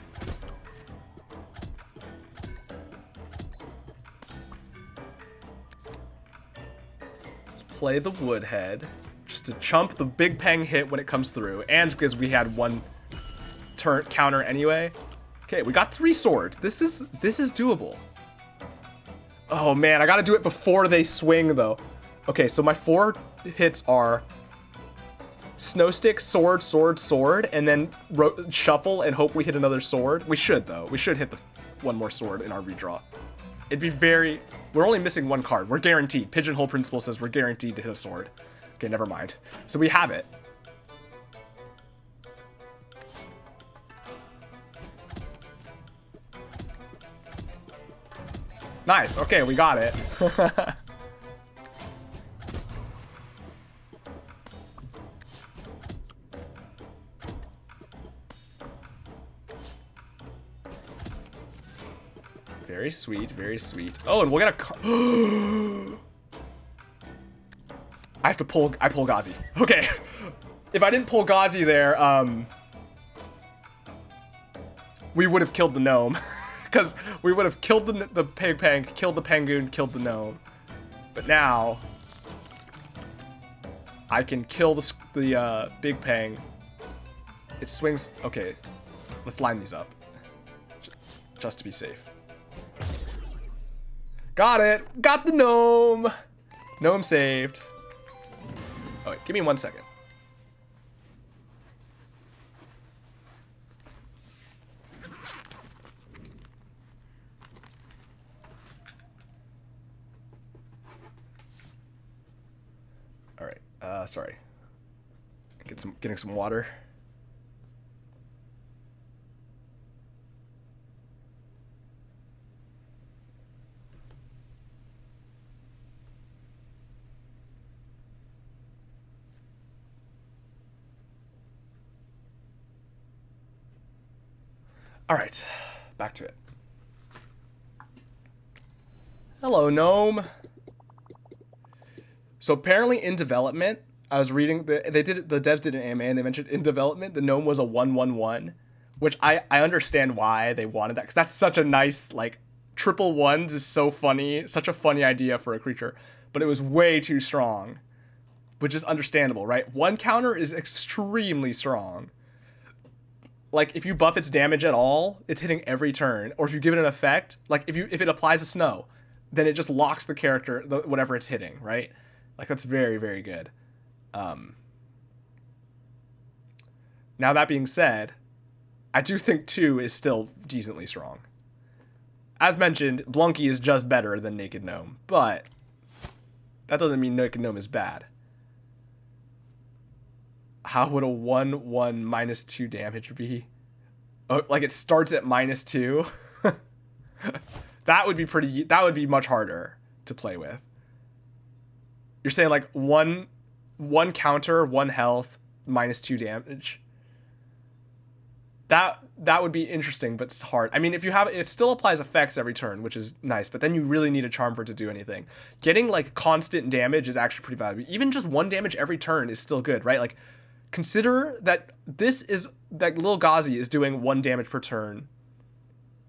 Let's play the woodhead. Just to chump the big peng hit when it comes through. And because we had 1 turn counter anyway. Okay, we got 3 swords. This is doable. Oh man, I gotta do it before they swing though. Okay, so my 4 hits are snow stick, sword, sword, sword, and then shuffle and hope we hit another sword. We should though. We should hit the 1 more sword in our redraw. It'd be very... We're only missing 1 card. We're guaranteed. Pigeonhole Principle says we're guaranteed to hit a sword. Okay, never mind. So we have it. Nice. Okay, we got it. Very sweet, very sweet. Oh, and we'll get a... I pull Gazi. Okay. If I didn't pull Gazi there, we would have killed the gnome. Because we would have killed the pig peng, killed the penguin, killed the gnome. But now, I can kill the big peng. It swings... Okay, let's line these up. Just to be safe. Got it! Got the gnome! Gnome saved. Oh, wait, give me 1 second. Alright, sorry. Getting some water. Alright, back to it. Hello, gnome. So apparently in development, I was reading, the devs did an AMA and they mentioned in development, the gnome was a 1/1/1, which I understand why they wanted that, because that's such a nice, like, triple ones is so funny, such a funny idea for a creature, but it was way too strong, which is understandable, right? 1 counter is extremely strong. Like, if you buff its damage at all, it's hitting every turn. Or if you give it an effect, like, if it applies a snow, then it just locks the character, whatever it's hitting, right? Like, that's very, very good. Now, that being said, I do think 2 is still decently strong. As mentioned, Blunky is just better than Naked Gnome, but that doesn't mean Naked Gnome is bad. How would a 1/1 -2 damage be? Oh, like it starts at -2? That would be much harder to play with. You're saying like one counter, 1 health, -2 damage. That would be interesting, but it's hard. I mean, if you have it still applies effects every turn, which is nice, but then you really need a charm for it to do anything. Getting like constant damage is actually pretty valuable. Even just 1 damage every turn is still good, right? Like, consider that Lil Gazi is doing 1 damage per turn,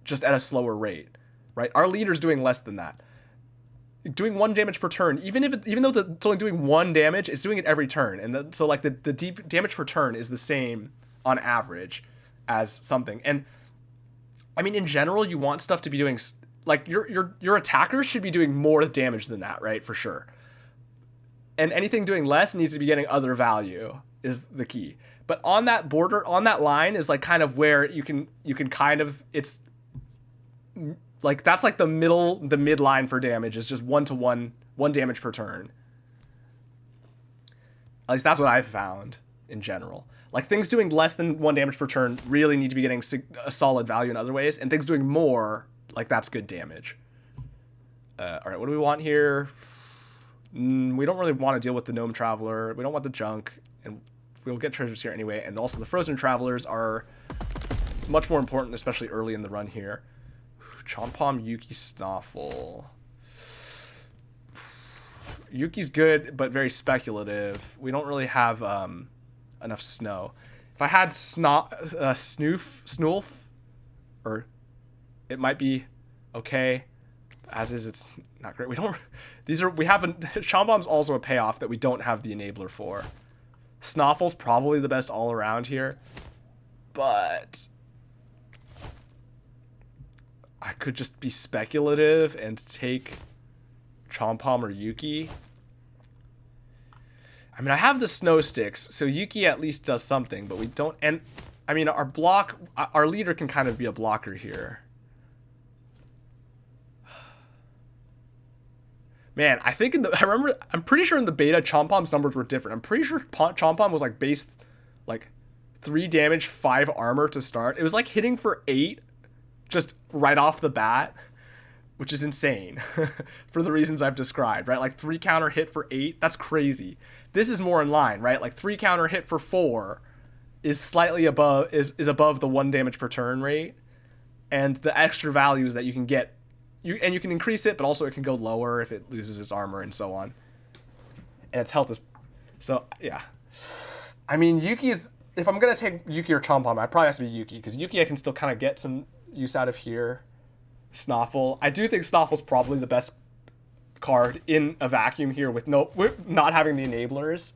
just at a slower rate, right? Our leader's doing less than that. Doing 1 damage per turn, even though it's only doing 1 damage, it's doing it every turn, and so like the deep damage per turn is the same on average as something. And I mean, in general, you want stuff to be doing like your attackers should be doing more damage than that, right? For sure. And anything doing less needs to be getting other value is the key. But on that border, on that line is like kind of where you can kind of, it's like that's like the mid line for damage is just 1-to-1, 1 damage per turn. At least that's what I've found in general. Like things doing less than 1 damage per turn really need to be getting a solid value in other ways, and things doing more, like that's good damage. All right, what do we want here? We don't really want to deal with the Gnome Traveler. We don't want the junk, and we'll get treasures here anyway. And also the Frozen Travelers are much more important, especially early in the run here. Chompom, Yuki, Snoffle. Yuki's good, but very speculative. We don't really have enough snow. If I had Snulf, or it might be okay. As is, it's not great. We haven't. Chombomb's also a payoff that we don't have the enabler for. Snoffle's probably the best all around here, but I could just be speculative and take Chompom or Yuki. I mean, I have the snow sticks, so Yuki at least does something, but we don't. And I mean, our leader can kind of be a blocker here. Man, I think I'm pretty sure in the beta, Chompom's numbers were different. I'm pretty sure Chompom was like based like 3 damage, 5 armor to start. It was like hitting for 8 just right off the bat, which is insane for the reasons I've described, right? Like 3 counter hit for 8, that's crazy. This is more in line, right? Like 3 counter hit for 4 is slightly above, is above the 1 damage per turn rate. And the extra values that you can get, you can increase it, but also it can go lower if it loses its armor and so on. And its health is... So, yeah. I mean, Yuki's... If I'm going to take Yuki or Chompom, it probably has to be Yuki, because Yuki I can still kind of get some use out of here. Snoffle. I do think Snoffle's probably the best card in a vacuum here with not having the enablers.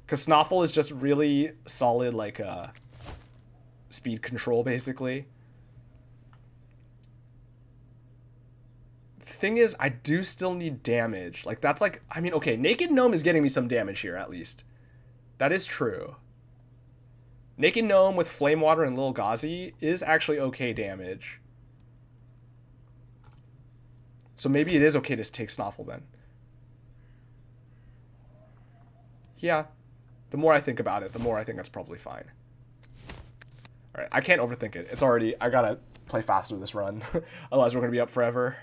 Because Snoffle is just really solid, like, speed control, basically. Thing is, I do still need damage. Like, that's like, I mean, okay, Naked Gnome is getting me some damage here, at least. That is true. Naked Gnome with Flame Water and Lil Ghazi is actually okay damage. So maybe it is okay to take Snoffle then. Yeah. The more I think about it, the more I think that's probably fine. Alright, I can't overthink it. It's already, I gotta play faster this run. Otherwise we're gonna be up forever.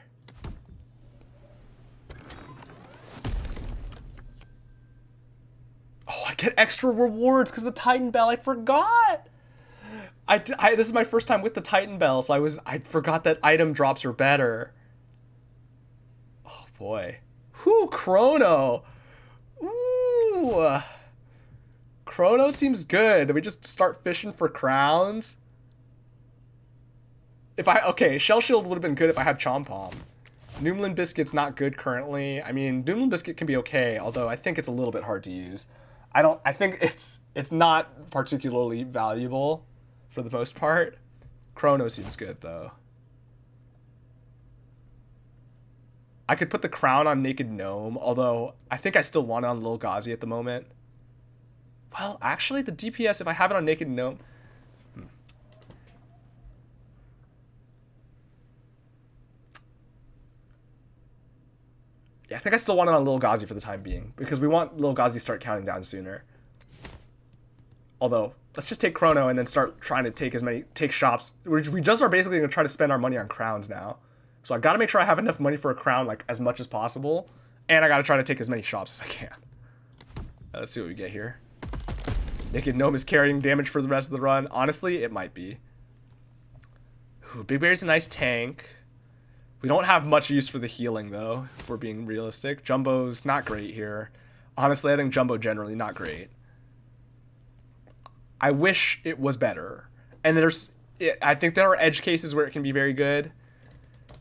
Oh, I get extra rewards because the Titan Bell. I forgot. This is my first time with the Titan Bell, so I forgot that item drops are better. Oh boy. Whew, Chrono. Ooh. Chrono seems good. Do we just start fishing for crowns? Okay, Shell Shield would have been good if I had Chompom. Noomlin Biscuit's not good currently. I mean, Noomlin Biscuit can be okay, although I think it's a little bit hard to use. I think it's not particularly valuable for the most part. Chrono seems good though. I could put the crown on Naked Gnome, although I think I still want it on Lil Ghazi at the moment. Well, actually, the DPS, if I have it on Naked Gnome... Yeah, I think I still want it on Lil Ghazi for the time being, because we want Lil Ghazi to start counting down sooner. Although, let's just take Chrono and then start trying to take shops. We just are basically going to try to spend our money on crowns now. So I got to make sure I have enough money for a crown, like, as much as possible. And I got to try to take as many shops as I can. Let's see what we get here. Naked Gnome is carrying damage for the rest of the run. Honestly, it might be. Ooh, Big Bear's a nice tank. We don't have much use for the healing, though, if we're being realistic. Jumbo's not great here. Honestly, I think Jumbo generally not great. I wish it was better. And I think there are edge cases where it can be very good.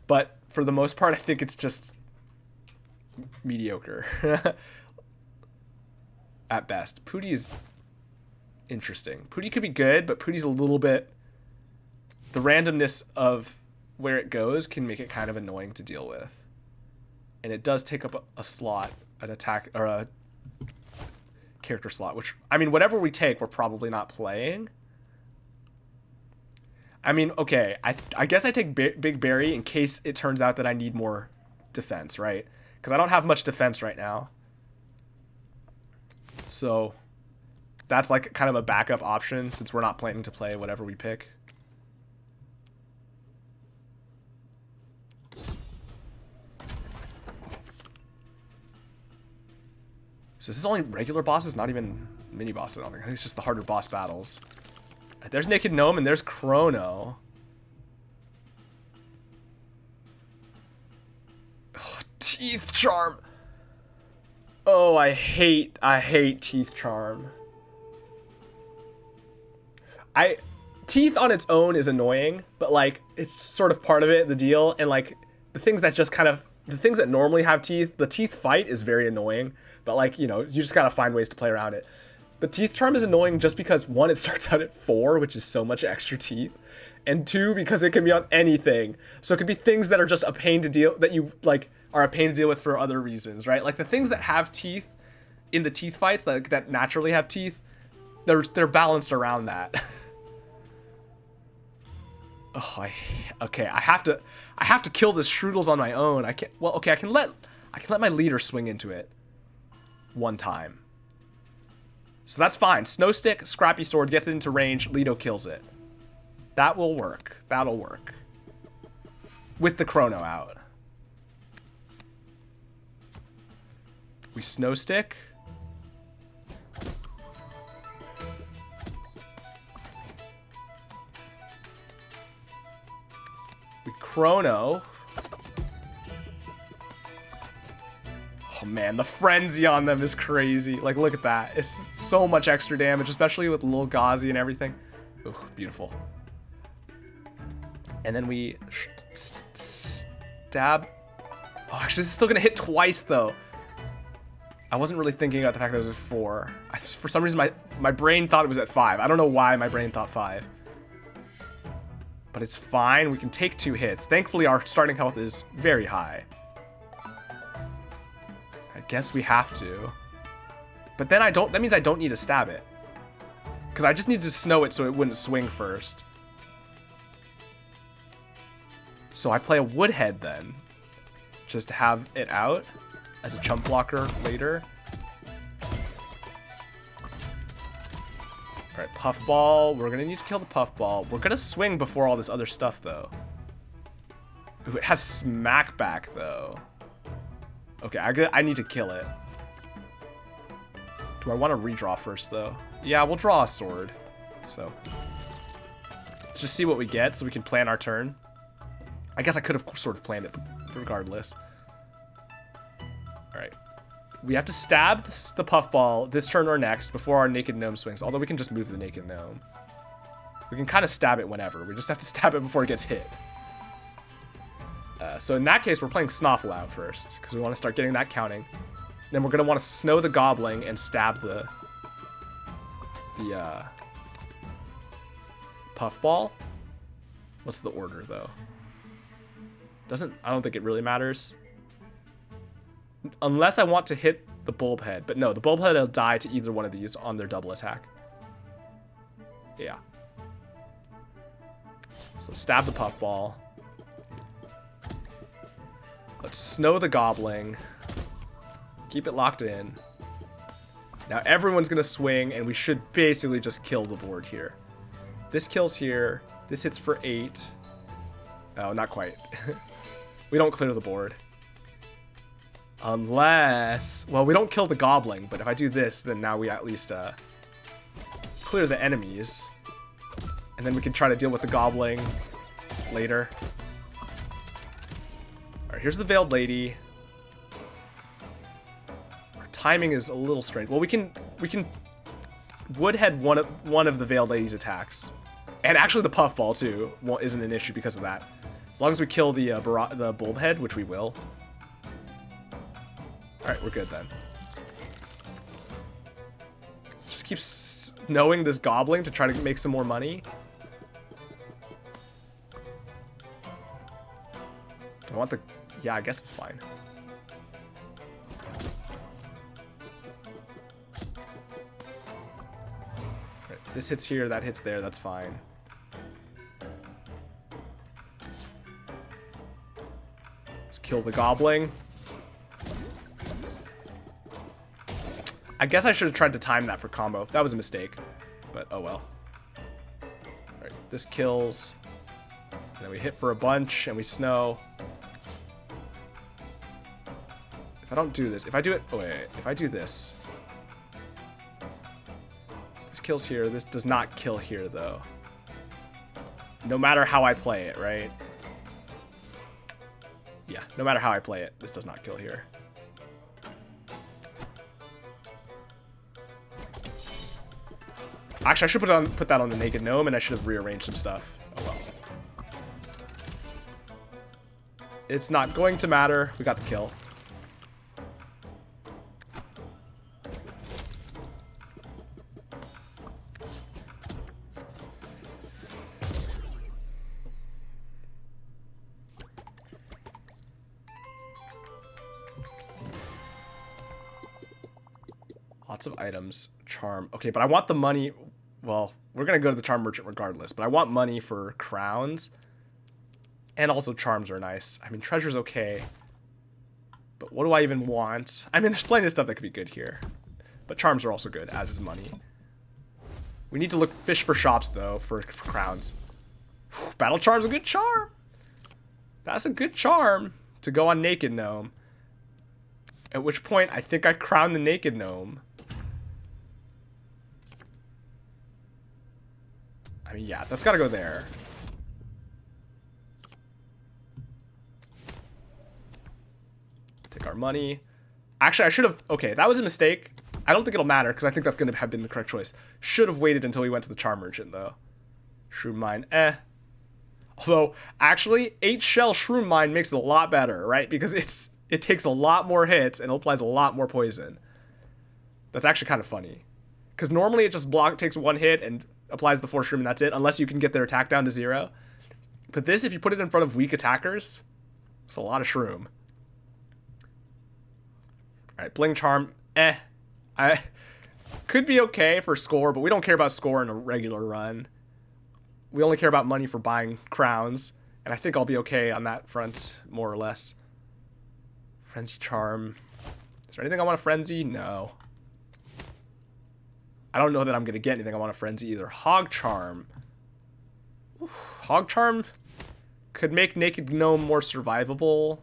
But for the most part, I think it's just mediocre. At best. Pootie's interesting. Pootie could be good, but Pootie's a little bit... The randomness of where it goes can make it kind of annoying to deal with. And it does take up a slot, an attack, or a character slot, which, I mean, whatever we take, we're probably not playing. I mean, okay, I guess I take Big Berry in case it turns out that I need more defense, right? Because I don't have much defense right now. So that's like kind of a backup option since we're not planning to play whatever we pick. So this is only regular bosses, not even mini bosses. I don't think. I think it's just the harder boss battles. Right, there's Naked Gnome and there's Chrono. Oh, Teeth Charm. Oh, I hate Teeth Charm. Teeth on its own is annoying, but like it's sort of part of it, the deal, and like the things that just kind of the things that normally have teeth, the teeth fight is very annoying, but like, you know, you just gotta find ways to play around it. But Teeth Charm is annoying just because, one, it starts out at 4, which is so much extra teeth, and 2, because it can be on anything. So it could be things that are just a pain to deal, that you like are a pain to deal with for other reasons, right? Like the things that have teeth in the teeth fights, like that naturally have teeth, they're balanced around that. Oh, okay, I have to kill this Shroodles on my own. I can't. Well, okay, I can let my leader swing into it one time. So that's fine. Snow Stick, Scrappy Sword gets it into range. Lido kills it. That will work. That'll work. With the Chrono out. We Snow Stick. We Chrono. Oh man, the frenzy on them is crazy. Like, look at that. It's so much extra damage, especially with Lil Ghazi and everything. Ooh, beautiful. And then we stab. Oh, actually, this is still gonna hit twice though. I wasn't really thinking about the fact that it was at 4. For some reason, my brain thought it was at 5. I don't know why my brain thought 5. But it's fine. We can take 2 hits. Thankfully, our starting health is very high. I guess we have to. But then that means I don't need to stab it. Because I just need to snow it so it wouldn't swing first. So I play a Woodhead then. Just to have it out as a chump blocker later. Alright, Puffball. We're going to need to kill the Puffball. We're going to swing before all this other stuff though. Ooh, it has Smack Back though. Okay, I need to kill it. Do I want to redraw first, though? Yeah, we'll draw a sword. So, let's just see what we get so we can plan our turn. I guess I could have sort of planned it regardless. Alright. We have to stab the Puffball this turn or next before our Naked Gnome swings. Although we can just move the Naked Gnome. We can kind of stab it whenever. We just have to stab it before it gets hit. So in that case, we're playing Snoffle out first, because we want to start getting that counting. Then we're going to want to snow the Gobbling and stab the Puffball. What's the order, though? I don't think it really matters. Unless I want to hit the Bulbhead. But no, the Bulbhead will die to either one of these on their double attack. Yeah. So stab the Puffball. Let's snow the Gobbling. Keep it locked in. Now everyone's going to swing, and we should basically just kill the board here. This kills here. This hits for 8. Oh, not quite. We don't clear the board. Unless... Well, we don't kill the Gobbling, but if I do this, then now we at least clear the enemies. And then we can try to deal with the Gobbling later. Alright, here's the Veiled Lady. Our timing is a little strange. Well, we can Woodhead one of the Veiled Lady's attacks. And actually the Puffball, too, isn't an issue because of that. As long as we kill the Bulbhead, which we will. Alright, we're good then. Just keep snowing this Gobbling to try to make some more money. Do I want the... Yeah, I guess it's fine. This hits here, that hits there, that's fine. Let's kill the goblin. I guess I should have tried to time that for combo. That was a mistake, but oh well. Alright, this kills. And then we hit for a bunch, and we snow. If I don't do this, if I do it, oh wait, if I do this. This kills here, this does not kill here though. No matter how I play it, right? Yeah, no matter how I play it, this does not kill here. Actually, I should put that on the Naked Gnome, and I should have rearranged some stuff. Oh well. It's not going to matter. We got the kill. Lots of items. Charm. Okay, but I want the money. Well, we're going to go to the charm merchant regardless, but I want money for crowns. And also charms are nice. I mean, treasure's okay. But what do I even want? I mean, there's plenty of stuff that could be good here. But charms are also good, as is money. We need to fish for shops, though, for crowns. Whew, battle charm's a good charm. That's a good charm to go on Naked Gnome. At which point, I think I crown the Naked Gnome. I mean, yeah, that's got to go there. Take our money. Actually, I should have... Okay, that was a mistake. I don't think it'll matter, because I think that's going to have been the correct choice. Should have waited until we went to the charm merchant, though. Shroom mine, Although, actually, 8-shell shroom mine makes it a lot better, right? Because it takes a lot more hits, and it applies a lot more poison. That's actually kind of funny. Because normally it just takes one hit and applies the 4 shroom, and that's it, unless you can get their attack down to 0. But this, if you put it in front of weak attackers, it's a lot of shroom. Alright, Bling Charm, I could be okay for score, but we don't care about score in a regular run. We only care about money for buying crowns, and I think I'll be okay on that front, more or less. Frenzy Charm. Is there anything I want to frenzy? No. I don't know that I'm going to get anything I want to frenzy either. Hog Charm. Oof, Hog Charm could make Naked Gnome more survivable.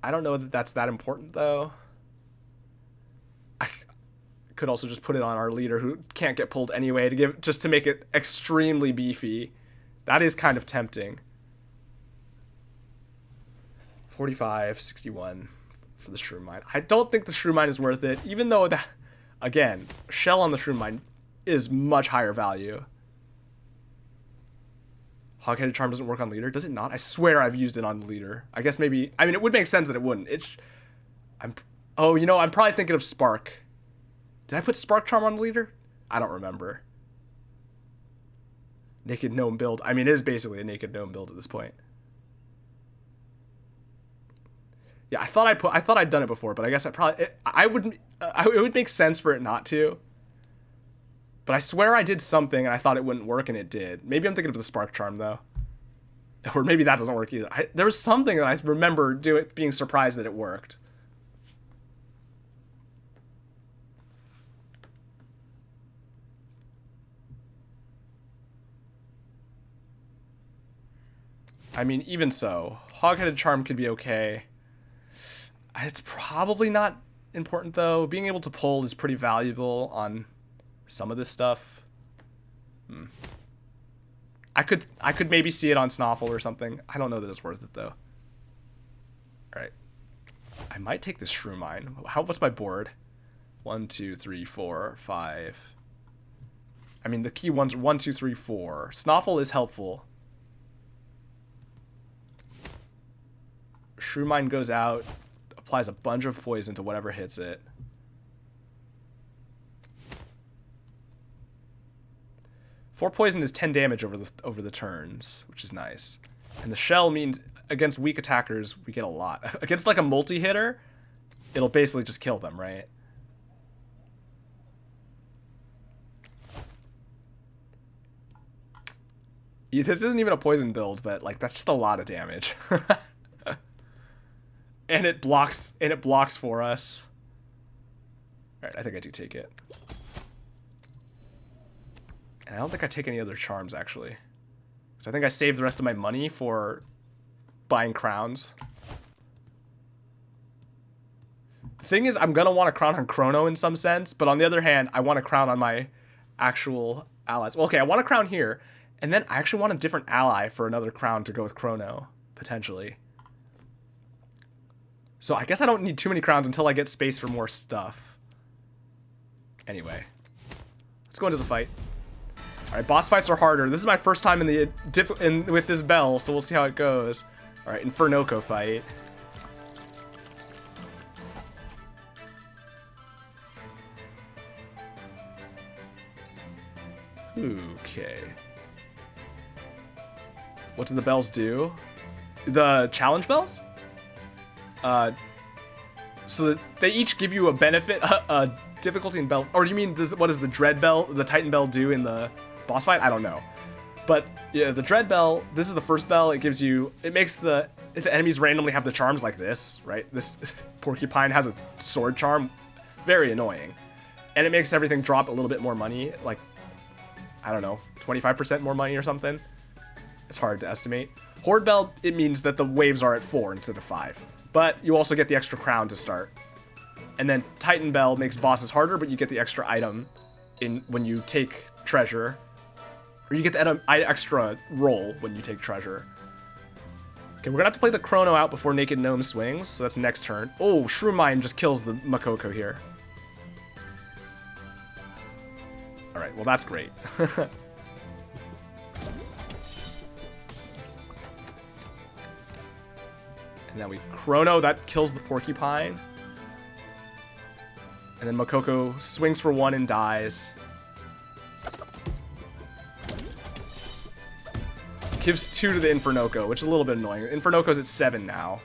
I don't know that that's that important, though. I could also just put it on our leader who can't get pulled anyway just to make it extremely beefy. That is kind of tempting. 45, 61 for the shroom mine. I don't think the shroom mine is worth it, even though that, again, shell on the shroom mine is much higher value. Hog-headed charm doesn't work on leader. Does it not? I swear I've used it on the leader. I guess maybe... I mean, it would make sense that it wouldn't. Oh, you know, I'm probably thinking of Spark. Did I put Spark Charm on the leader? I don't remember. Naked Gnome build. I mean, it is basically a Naked Gnome build at this point. Yeah, I thought I'd done it before, but I guess it would make sense for it not to. But I swear I did something and I thought it wouldn't work and it did. Maybe I'm thinking of the Spark Charm though. Or maybe that doesn't work either. There was something that I remember being surprised that it worked. I mean, even so, Hog-headed Charm could be okay. It's probably not important though. Being able to pull is pretty valuable on some of this stuff. I could maybe see it on Snoffle or something. I don't know that it's worth it though. Alright. I might take this shroom mine. What's my board? 1, 2, 3, 4, 5. I mean the key ones are 1, 2, 3, 4. Snoffle is helpful. Shroom mine goes out, applies a bunch of poison to whatever hits it. Four poison is 10 damage over the turns, which is nice. And the shell means against weak attackers we get a lot. Against like a multi-hitter, it'll basically just kill them, right? This isn't even a poison build, but like that's just a lot of damage. And it blocks for us. All right, I think I do take it. And I don't think I take any other charms actually. So I think I saved the rest of my money for buying crowns. The thing is, I'm gonna want a crown on Chrono in some sense, but on the other hand, I want a crown on my actual allies. Well, okay, I want a crown here, and then I actually want a different ally for another crown to go with Chrono, potentially. So I guess I don't need too many crowns until I get space for more stuff. Anyway, let's go into the fight. All right, boss fights are harder. This is my first time in the with this bell, so we'll see how it goes. All right, Infernoco fight. Okay. What do the bells do? The challenge bells? So that they each give you a benefit, a difficulty in bell. Or do you mean what does the Dread Bell, the Titan Bell do in the boss fight? I don't know. But yeah, the Dread Bell, this is the first bell. It gives you, it makes the enemies randomly have the charms like this, right? This Porcupine has a sword charm, very annoying. And it makes everything drop a little bit more money, like, I don't know, 25% more money or something. It's hard to estimate. Horde Bell, it means that the waves are at 4 instead of 5. But you also get the extra crown to start. And then Titan Bell makes bosses harder, but you get the extra item when you take treasure. Or you get the extra roll when you take treasure. Okay, we're gonna have to play the Chrono out before Naked Gnome swings, so that's next turn. Oh, Shroom Mine just kills the Makoko here. Alright, well that's great. And then we Chrono, that kills the Porcupine. And then Makoko swings for 1 and dies. Gives 2 to the Infernoco, which is a little bit annoying. Infernoco's at 7 now.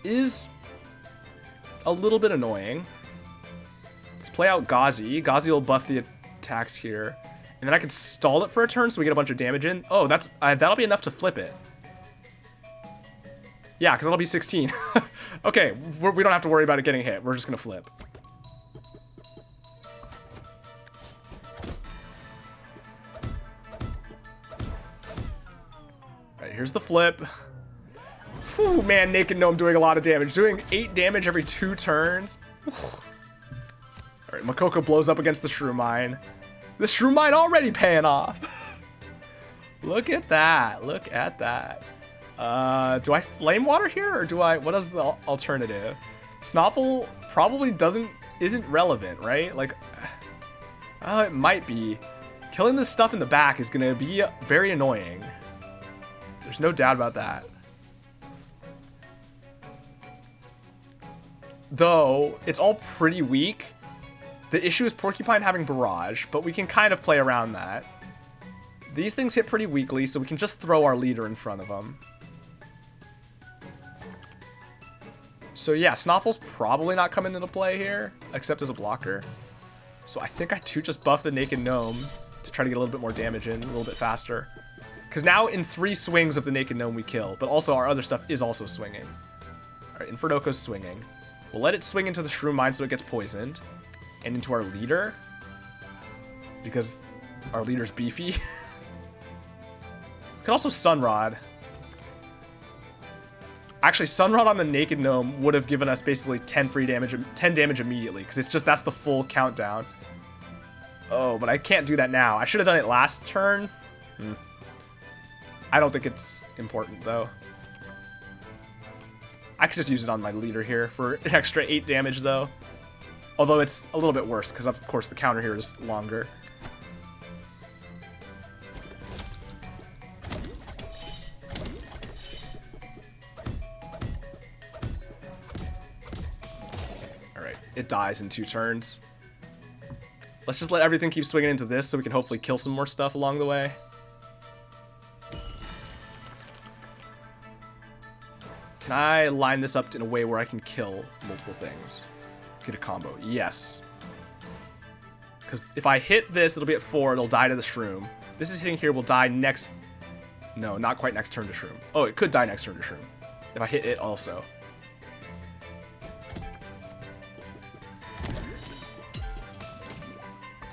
Is a little bit annoying. Let's play out Ghazi. Ghazi will buff the attacks here. And then I can stall it for a turn so we get a bunch of damage in. Oh, that's that'll be enough to flip it. Yeah, because that'll be 16. Okay, we don't have to worry about it getting hit. We're just going to flip. Alright, here's the flip. Whew, man, Naked Gnome doing a lot of damage. Doing 8 damage every 2 turns. Alright, Makoko blows up against the Shroom Mine. This Shroom Mine already paying off. Look at that. Look at that. Do I Flame Water here, or do I... What is the alternative? Snoffle probably isn't relevant, right? Like... Oh, it might be. Killing this stuff in the back is going to be very annoying. There's no doubt about that. Though, it's all pretty weak. The issue is Porcupine having Barrage, but we can kind of play around that. These things hit pretty weakly, so we can just throw our leader in front of them. So yeah, Snoffle's probably not coming into play here, except as a blocker. So I think I do just buff the Naked Gnome to try to get a little bit more damage in, a little bit faster. Because now in 3 swings of the Naked Gnome we kill, but also our other stuff is also swinging. Alright, Infernoco's swinging. We'll let it swing into the Shroom Mine so it gets poisoned. And into our leader, because our leader's beefy. We can also Sunrod. Actually, Sunrod on the Naked Gnome would have given us basically 10 damage immediately, because it's just, that's the full countdown. Oh, but I can't do that now. I should have done it last turn. I don't think it's important, though. I could just use it on my leader here for an extra 8 damage, though. Although it's a little bit worse, because of course the counter here is longer. Alright, it dies in 2 turns. Let's just let everything keep swinging into this so we can hopefully kill some more stuff along the way. Can I line this up in a way where I can kill multiple things? Get a combo. Yes. Because Because if I hit this, it'll be at 4. It'll die to the shroom. This is hitting here. Will die next. No, not quite next turn to shroom. Oh, it could die next turn to shroom. If I hit it also.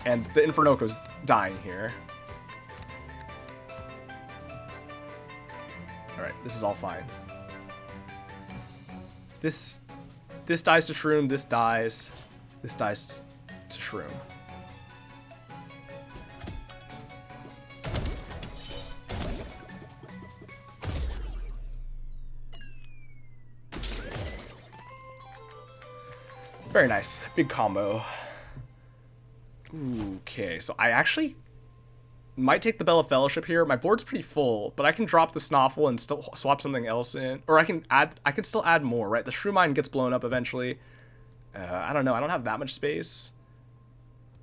And the Infernoco's dying here. Alright, this is all fine. This dies to shroom, this dies to shroom. Very nice. Big combo. Okay, so I actually might take the Bell of Fellowship here. My board's pretty full, but I can drop the Snoffle and still swap something else in. Or I can still add more, right? The Shroom Mine gets blown up eventually. I don't know. I don't have that much space.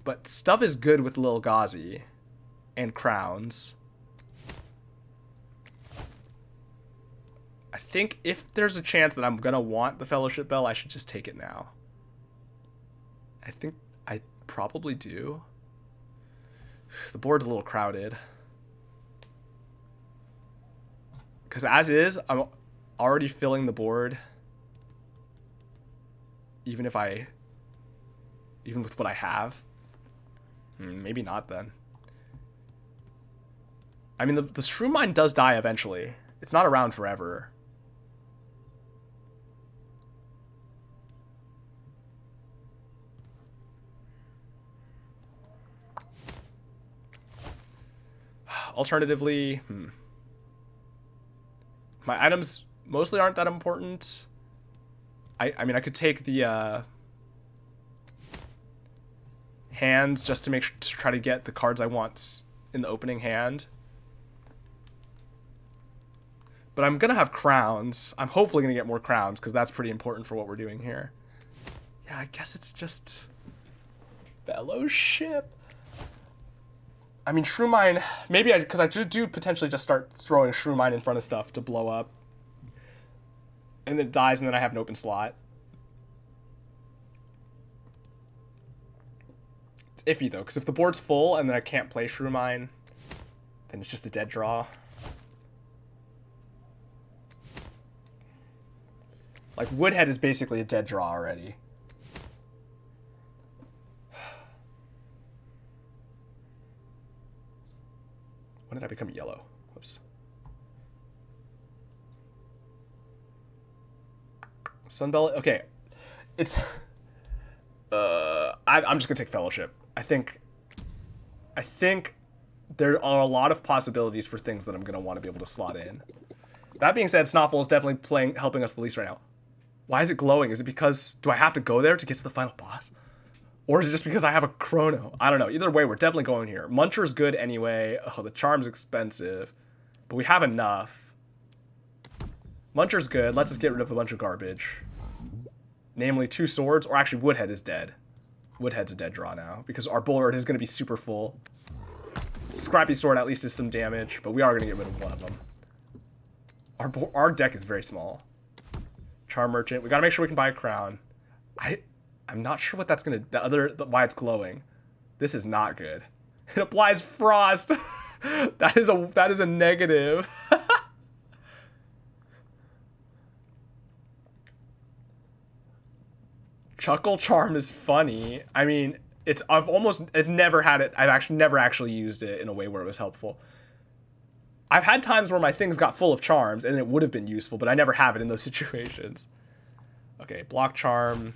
But stuff is good with Lil Ghazi and Crowns. I think if there's a chance that I'm going to want the Fellowship Bell, I should just take it now. I think I probably do. The board's a little crowded. Because as is, I'm already filling the board. Even with what I have. Maybe not then. I mean, the Shroom Mine does die eventually. It's not around forever. Alternatively, my items mostly aren't that important. I mean, I could take the hands just to try to get the cards I want in the opening hand. But I'm gonna have crowns. I'm hopefully gonna get more crowns because that's pretty important for what we're doing here. Yeah, I guess it's just Fellowship. I mean, Shroom Mine, maybe because I do potentially just start throwing Shroom Mine in front of stuff to blow up. And then it dies, and then I have an open slot. It's iffy, though, because if the board's full and then I can't play Shroom Mine, then it's just a dead draw. Like, Woodhead is basically a dead draw already. When did I become yellow? Whoops. Sunbelt. Okay. It's... I'm just gonna take Fellowship. I think there are a lot of possibilities for things that I'm gonna want to be able to slot in. That being said, Snoffle is definitely helping us the least right now. Why is it glowing? Is it because... Do I have to go there to get to the final boss? Or is it just because I have a Chrono? I don't know. Either way, we're definitely going here. Muncher's good anyway. Oh, the Charm's expensive. But we have enough. Muncher's good. Let's just get rid of a bunch of garbage. Namely, 2 swords. Or actually, Woodhead is dead. Woodhead's a dead draw now. Because our board is going to be super full. Scrappy Sword at least is some damage. But we are going to get rid of one of them. Our deck is very small. Charm Merchant. We got to make sure we can buy a crown. I'm not sure what that's gonna. Why it's glowing. This is not good. It applies frost. that is a negative. Chuckle Charm is funny. I mean, I've never had it. I've never actually used it in a way where it was helpful. I've had times where my things got full of charms and it would have been useful, but I never have it in those situations. Okay, Block Charm.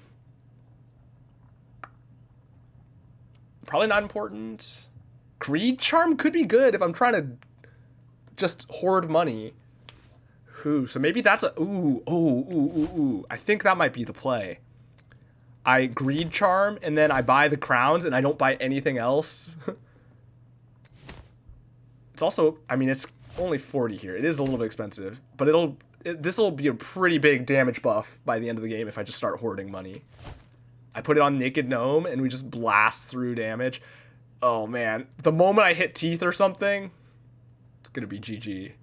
Probably not important. Greed Charm could be good if I'm trying to just hoard money. So maybe that's a... Ooh. I think that might be the play. I Greed Charm, and then I buy the crowns, and I don't buy anything else. It's also... I mean, it's only 40 here. It is a little bit expensive. But this will be a pretty big damage buff by the end of the game if I just start hoarding money. I put it on Naked Gnome, and we just blast through damage. Oh, man. The moment I hit Teeth or something, it's going to be GG.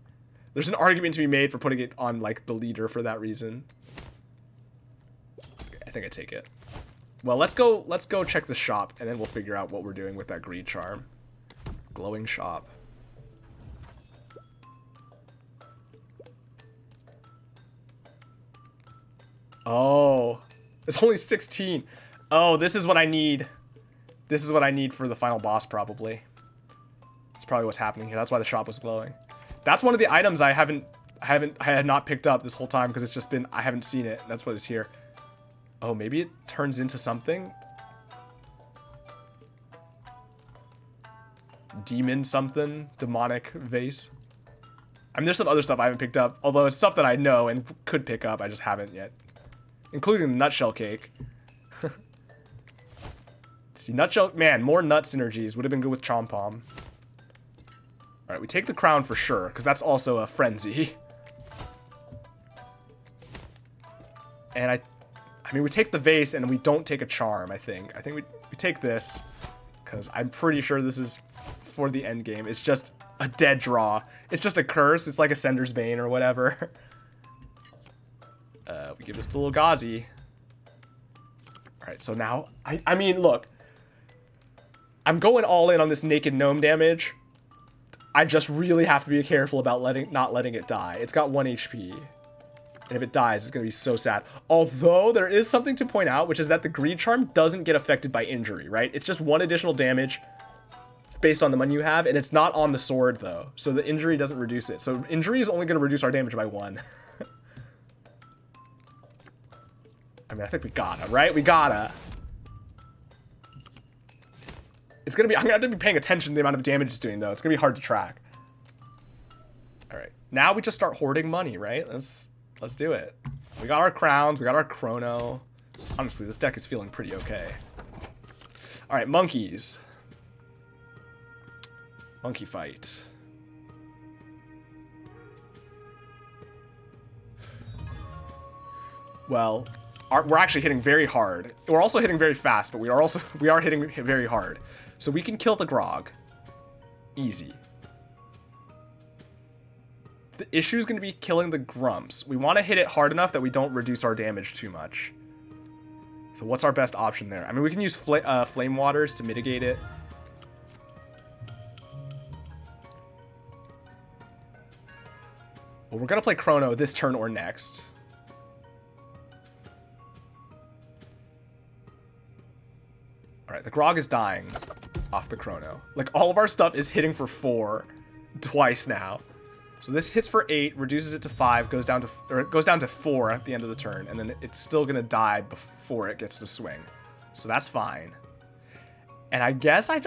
There's an argument to be made for putting it on, like, the leader for that reason. Okay, I think I take it. Well, let's go check the shop, and then we'll figure out what we're doing with that greed charm. Glowing shop. Oh, it's only 16. Oh, this is what I need. This is what I need for the final boss, probably. That's probably what's happening here. That's why the shop was glowing. That's one of the items I had not picked up this whole time because it's just been, I haven't seen it. That's what is here. Oh, maybe it turns into something? Demon something? Demonic vase? I mean, there's some other stuff I haven't picked up, although it's stuff that I know and could pick up. I just haven't yet. Including the nutshell cake. See, nutshell, man, more nut synergies would have been good with Chom Pom. Alright, we take the crown for sure, because that's also a frenzy. And I mean, we take the vase and we don't take a charm, I think. I think we take this, because I'm pretty sure this is for the end game. It's just a dead draw. It's just a curse. It's like a Sender's Bane or whatever. We give this to little Ghazi. Alright, so now, I mean, look. I'm going all in on this naked gnome damage. I just really have to be careful about not letting it die. It's got 1 HP. And if it dies, it's going to be so sad. Although, there is something to point out, which is that the Greed Charm doesn't get affected by injury, right? It's just 1 additional damage based on the money you have, and it's not on the sword, though. So the injury doesn't reduce it. So injury is only going to reduce our damage by 1. I mean, I think we gotta, right? We gotta. It's gonna be, I'm gonna have to be paying attention to the amount of damage it's doing, though. It's gonna be hard to track. Alright, now we just start hoarding money, right? Let's do it. We got our crowns, we got our chrono. Honestly, this deck is feeling pretty okay. Alright, monkeys. Monkey fight. Well, we're actually hitting very hard. We're also hitting very fast, but we are hitting very hard. So we can kill the Grog. Easy. The issue is going to be killing the Grumps. We want to hit it hard enough that we don't reduce our damage too much. So what's our best option there? I mean, we can use Flame Waters to mitigate it. Well, we're going to play Chrono this turn or next. Alright, the Grog is dying off the Chrono. Like, all of our stuff is hitting for 4 twice now. So this hits for 8, reduces it to 5, goes down to 4 at the end of the turn, and then it's still gonna die before it gets to swing. So that's fine. And I guess I have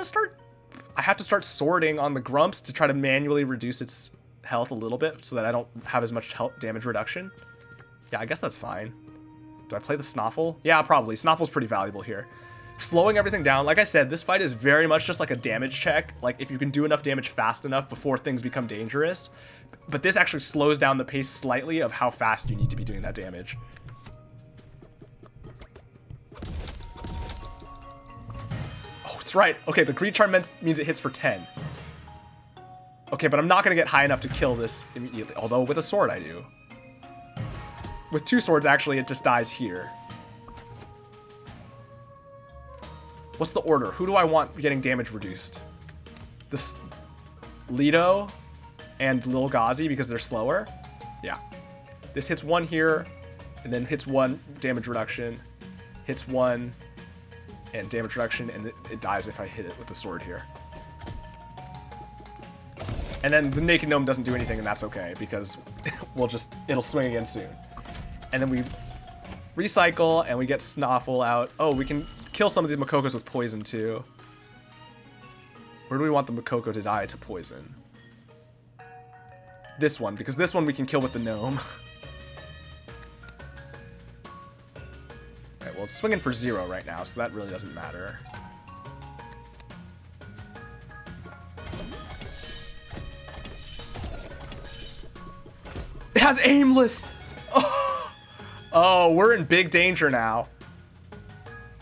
to start sorting on the Grumps to try to manually reduce its health a little bit so that I don't have as much health damage reduction. Yeah, I guess that's fine. Do I play the Snoffle? Yeah, probably. Snoffle's pretty valuable here. Slowing everything down. Like I said, this fight is very much just like a damage check. Like, if you can do enough damage fast enough before things become dangerous. But this actually slows down the pace slightly of how fast you need to be doing that damage. Oh, it's right. Okay, the Greed Charm means it hits for 10. Okay, but I'm not going to get high enough to kill this immediately. Although, with a sword, I do. With 2 swords, actually, it just dies here. What's the order? Who do I want getting damage reduced? This Lido and Lil Ghazi because they're slower? Yeah. This hits 1 here, and then hits 1 damage reduction, hits 1 and damage reduction, and it dies if I hit it with the sword here. And then the Naked Gnome doesn't do anything, and that's okay, because it'll swing again soon. And then we recycle, and we get Snoffle out. Oh, we can kill some of these Makokos with poison, too. Where do we want the Makoko to die to poison? This one, because this one we can kill with the gnome. Alright, well, it's swinging for 0 right now, so that really doesn't matter. It has aimless! Oh, we're in big danger now.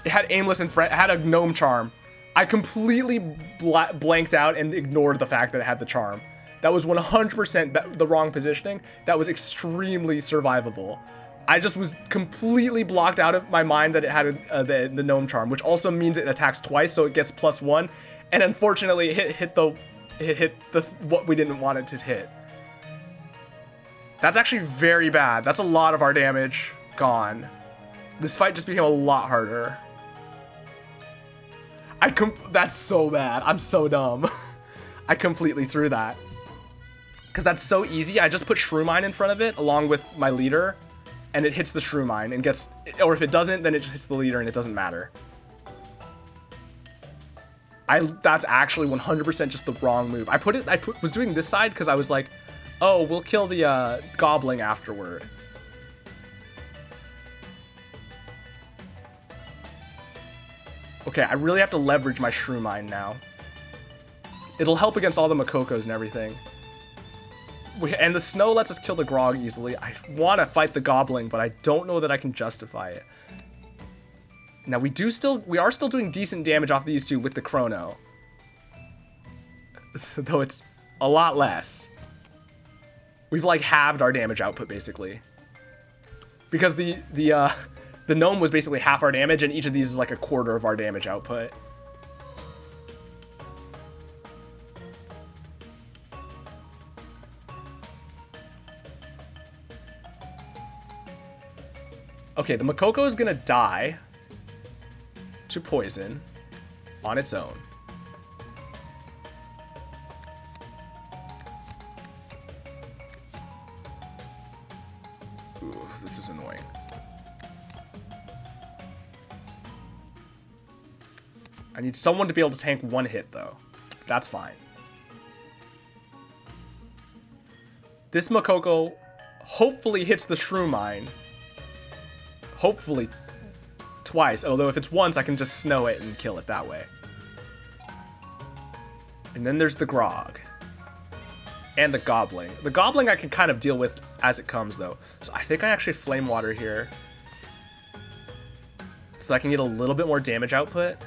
It had aimless and it had a gnome charm. I completely blanked out and ignored the fact that it had the charm. That was 100% the wrong positioning. That was extremely survivable. I just was completely blocked out of my mind that it had the gnome charm, which also means it attacks twice, so it gets +1. And unfortunately, it hit the what we didn't want it to hit. That's actually very bad. That's a lot of our damage gone. This fight just became a lot harder. That's so bad. I'm so dumb. I completely threw that. Because that's so easy. I just put Shroomine in front of it along with my leader, and it hits the Shroomine and gets, or if it doesn't, then it just hits the leader and it doesn't matter. That's actually 100% just the wrong move. I was doing this side because I was like, oh, we'll kill the goblin afterward. Okay, I really have to leverage my Shroomine now. It'll help against all the Makokos and everything. And the snow lets us kill the Grog easily. I want to fight the goblin, but I don't know that I can justify it. Now we are still doing decent damage off these two with the Chrono. Though it's a lot less. We've like halved our damage output basically. Because the gnome was basically half our damage, and each of these is like a quarter of our damage output. Okay, the Makoko is gonna die to poison on its own. Ooh, this is annoying. I need someone to be able to tank one hit, though. That's fine. This Makoko hopefully hits the Shroomine. Hopefully twice, although if it's once, I can just snow it and kill it that way. And then there's the Grog. And the Goblin. The Goblin I can kind of deal with as it comes, though. So I think I actually Flame Water here. So I can get a little bit more damage output.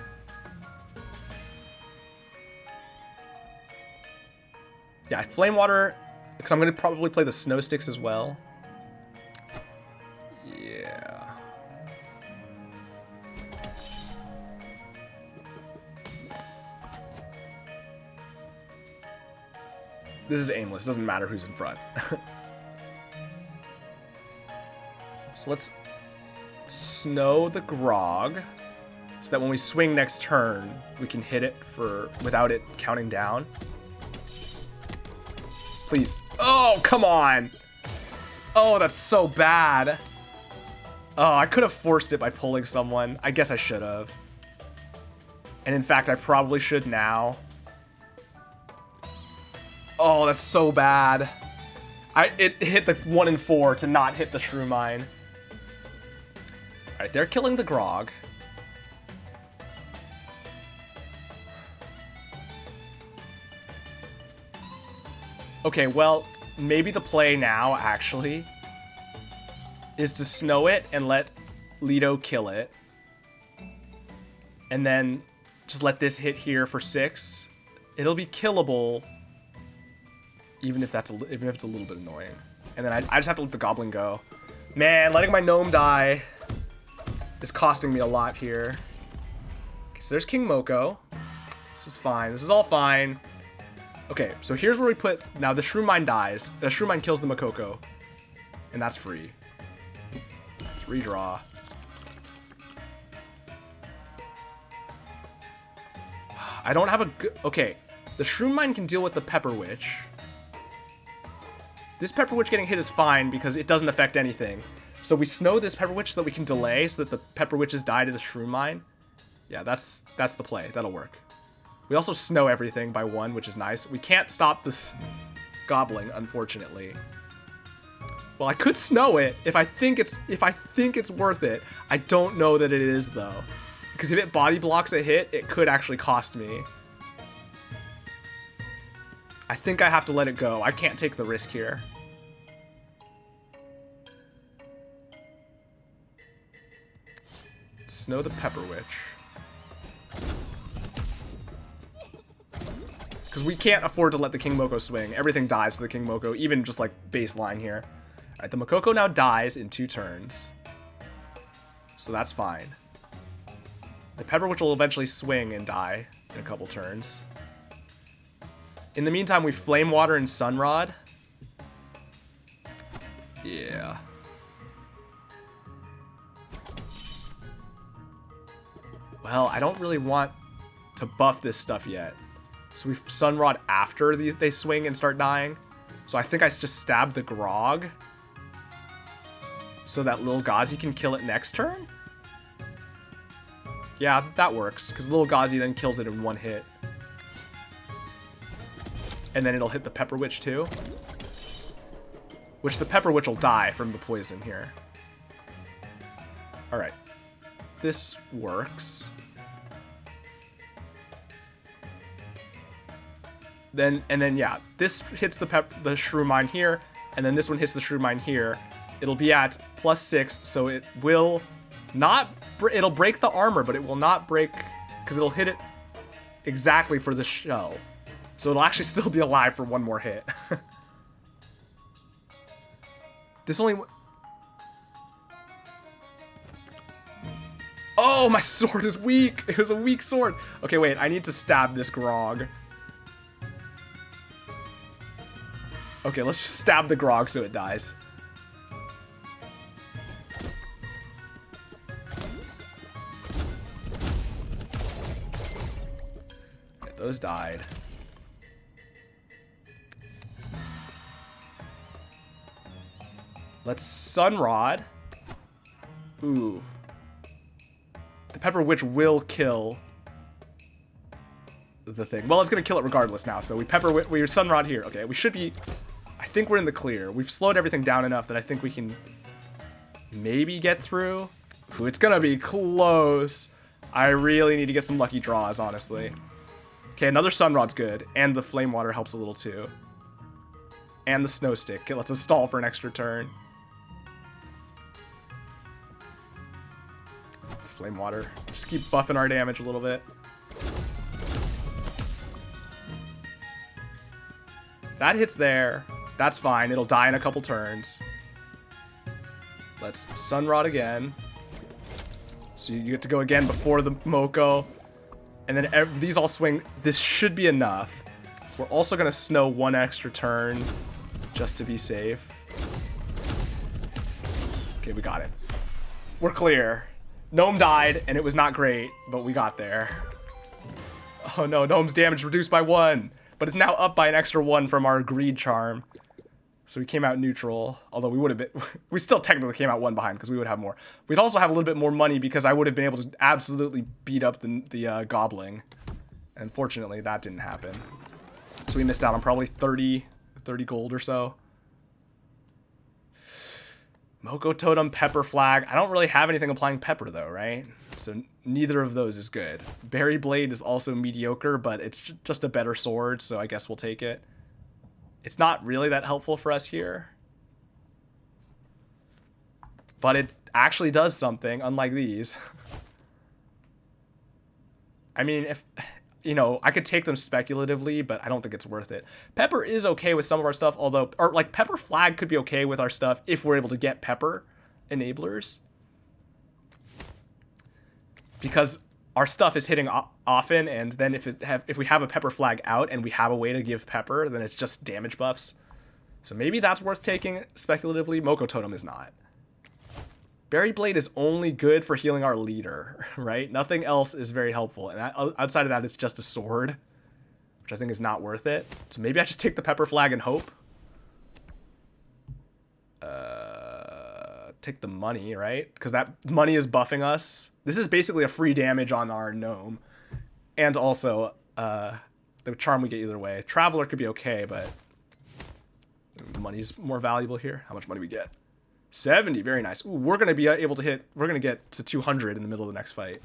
Yeah, I Flame Water, because I'm going to probably play the Snow Sticks as well. Yeah. This is aimless. Doesn't matter who's in front. So let's snow the Grog so that when we swing next turn, we can hit it without it counting down. Please. Oh, come on. Oh, that's so bad. Oh, I could have forced it by pulling someone. I guess I should have. And in fact, I probably should now. Oh, that's so bad. It hit the 1 and 4 to not hit the Shroomine. Alright, they're killing the Grog. Okay, well, maybe the play now, actually, is to snow it and let Lido kill it. And then just let this hit here for 6. It'll be killable, even if it's a little bit annoying. And then I just have to let the Goblin go. Man, letting my gnome die is costing me a lot here. Okay, so there's King Moko. This is fine. This is all fine. Okay, so here's where we put... Now, the Shroomine dies. The Shroomine kills the Makoko. And that's free. Let's redraw. I don't have a good... Okay, the Shroomine can deal with the Pepper Witch. This Pepper Witch getting hit is fine because it doesn't affect anything. So we snow this Pepper Witch so that we can delay so that the Pepper Witches die to the Shroomine. Yeah, that's the play. That'll work. We also snow everything by 1, which is nice. We can't stop this Goblin, unfortunately. Well, I could snow it if I think it's worth it. I don't know that it is, though. Because if it body blocks a hit, it could actually cost me. I think I have to let it go. I can't take the risk here. Snow the Pepper Witch. Because we can't afford to let the King Moko swing. Everything dies to the King Moko, even just like baseline here. Alright, the Makoko now dies in 2 turns. So that's fine. The Pepper Witch will eventually swing and die in a couple turns. In the meantime, we Flame Water and Sunrod. Yeah. Well, I don't really want to buff this stuff yet. So we Sunrod after they swing and start dying. So I think I just stab the Grog. So that Lil Gazi can kill it next turn? Yeah, that works. Because Lil Gazi then kills it in 1 hit. And then it'll hit the Pepper Witch too. Which the Pepper Witch will die from the poison here. Alright. This works. And then yeah, this hits the Shrew Mine here, and then this one hits the Shrew Mine here. It'll be at +6, so it will not... It'll break the armor, but it will not break... Because it'll hit it exactly for the shell. So it'll actually still be alive for 1 more hit. This only... Oh, my sword is weak! It was a weak sword! Okay, wait, I need to stab this Grog. Okay, let's just stab the Grog so it dies. Okay, those died. Let's Sunrod. Ooh. The Pepper Witch will kill the thing. Well, it's going to kill it regardless now, so we Sunrod here. Okay, we should be... I think we're in the clear. We've slowed everything down enough that I think we can maybe get through. Ooh, it's gonna be close. I really need to get some lucky draws, honestly. Okay, another Sunrod's good, and the Flame Water helps a little too. And the Snow Stick. It lets us stall for an extra turn. Flame Water. Just keep buffing our damage a little bit. That hits there. That's fine. It'll die in a couple turns. Let's Sunrod again. So you get to go again before the Moko. And then these all swing. This should be enough. We're also going to Snow 1 extra turn just to be safe. Okay, we got it. We're clear. Gnome died, and it was not great, but we got there. Oh no, Gnome's damage reduced by 1. But it's now up by an extra 1 from our Greed Charm. So we came out neutral. Although we would have been... We still technically came out 1 behind because we would have more. We'd also have a little bit more money because I would have been able to absolutely beat up the Gobbling. Unfortunately, that didn't happen. So we missed out on probably 30 gold or so. Moko Totem, Pepper Flag. I don't really have anything applying Pepper though, right? So neither of those is good. Berry Blade is also mediocre, but it's just a better sword, so I guess we'll take it. It's not really that helpful for us here. But it actually does something, unlike these. I mean, if... You know, I could take them speculatively, but I don't think it's worth it. Pepper is okay with some of our stuff, although... Or, like, Pepper Flag could be okay with our stuff if we're able to get Pepper enablers. Because our stuff is hitting often, and then if we have a Pepper Flag out and we have a way to give Pepper, then it's just damage buffs. So maybe that's worth taking speculatively. Moko Totem is not. Berry Blade is only good for healing our leader, right? Nothing else is very helpful. And outside of that, it's just a sword, which I think is not worth it. So maybe I just take the Pepper Flag and hope. Take the money, right? Because that money is buffing us. This is basically a free damage on our gnome. And also, the charm we get either way. Traveler could be okay, but money's more valuable here. How much money we get? 70, very nice. Ooh, we're going to be able to hit... We're going to get to 200 in the middle of the next fight.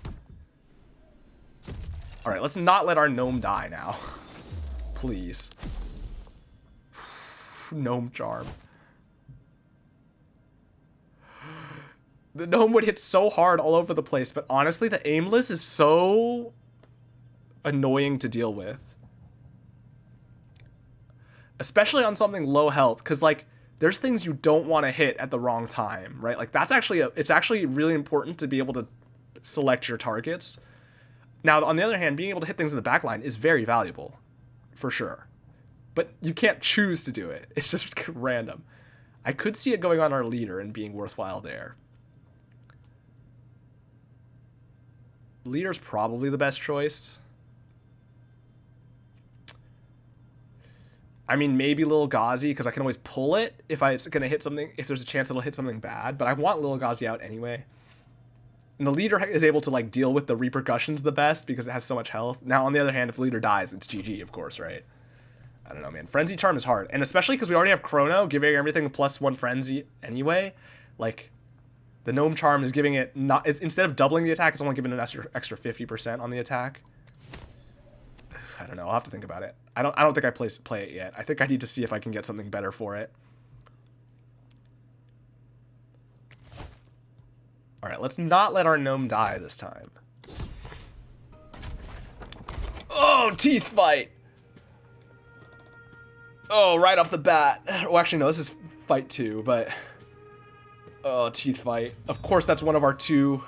Alright, let's not let our gnome die now. Please. Gnome charm. The gnome would hit so hard all over the place, but honestly, the aimless is so annoying to deal with. Especially on something low health, because, like, there's things you don't want to hit at the wrong time, right? Like that's actually it's actually really important to be able to select your targets. Now, on the other hand, being able to hit things in the back line is very valuable, for sure. But you can't choose to do it. It's just random. I could see it going on our leader and being worthwhile there. Leader's probably the best choice. I mean, maybe Lil Ghazi, because I can always pull it if it's going to hit something, if there's a chance it'll hit something bad. But I want Lil Ghazi out anyway. And the leader is able to like deal with the repercussions the best because it has so much health. Now, on the other hand, if the leader dies, it's GG, of course, right? I don't know, man. Frenzy Charm is hard. And especially because we already have Chrono, giving everything a +1 Frenzy anyway. Like, the Gnome Charm is giving it not... instead of doubling the attack, it's only giving an extra 50% on the attack. I don't know. I'll have to think about it. I don't think I play it yet. I think I need to see if I can get something better for it. Alright, let's not let our gnome die this time. Oh, teeth fight! Oh, right off the bat. Well, actually, no, this is fight 2, but... Oh, teeth fight. Of course, that's one of our 2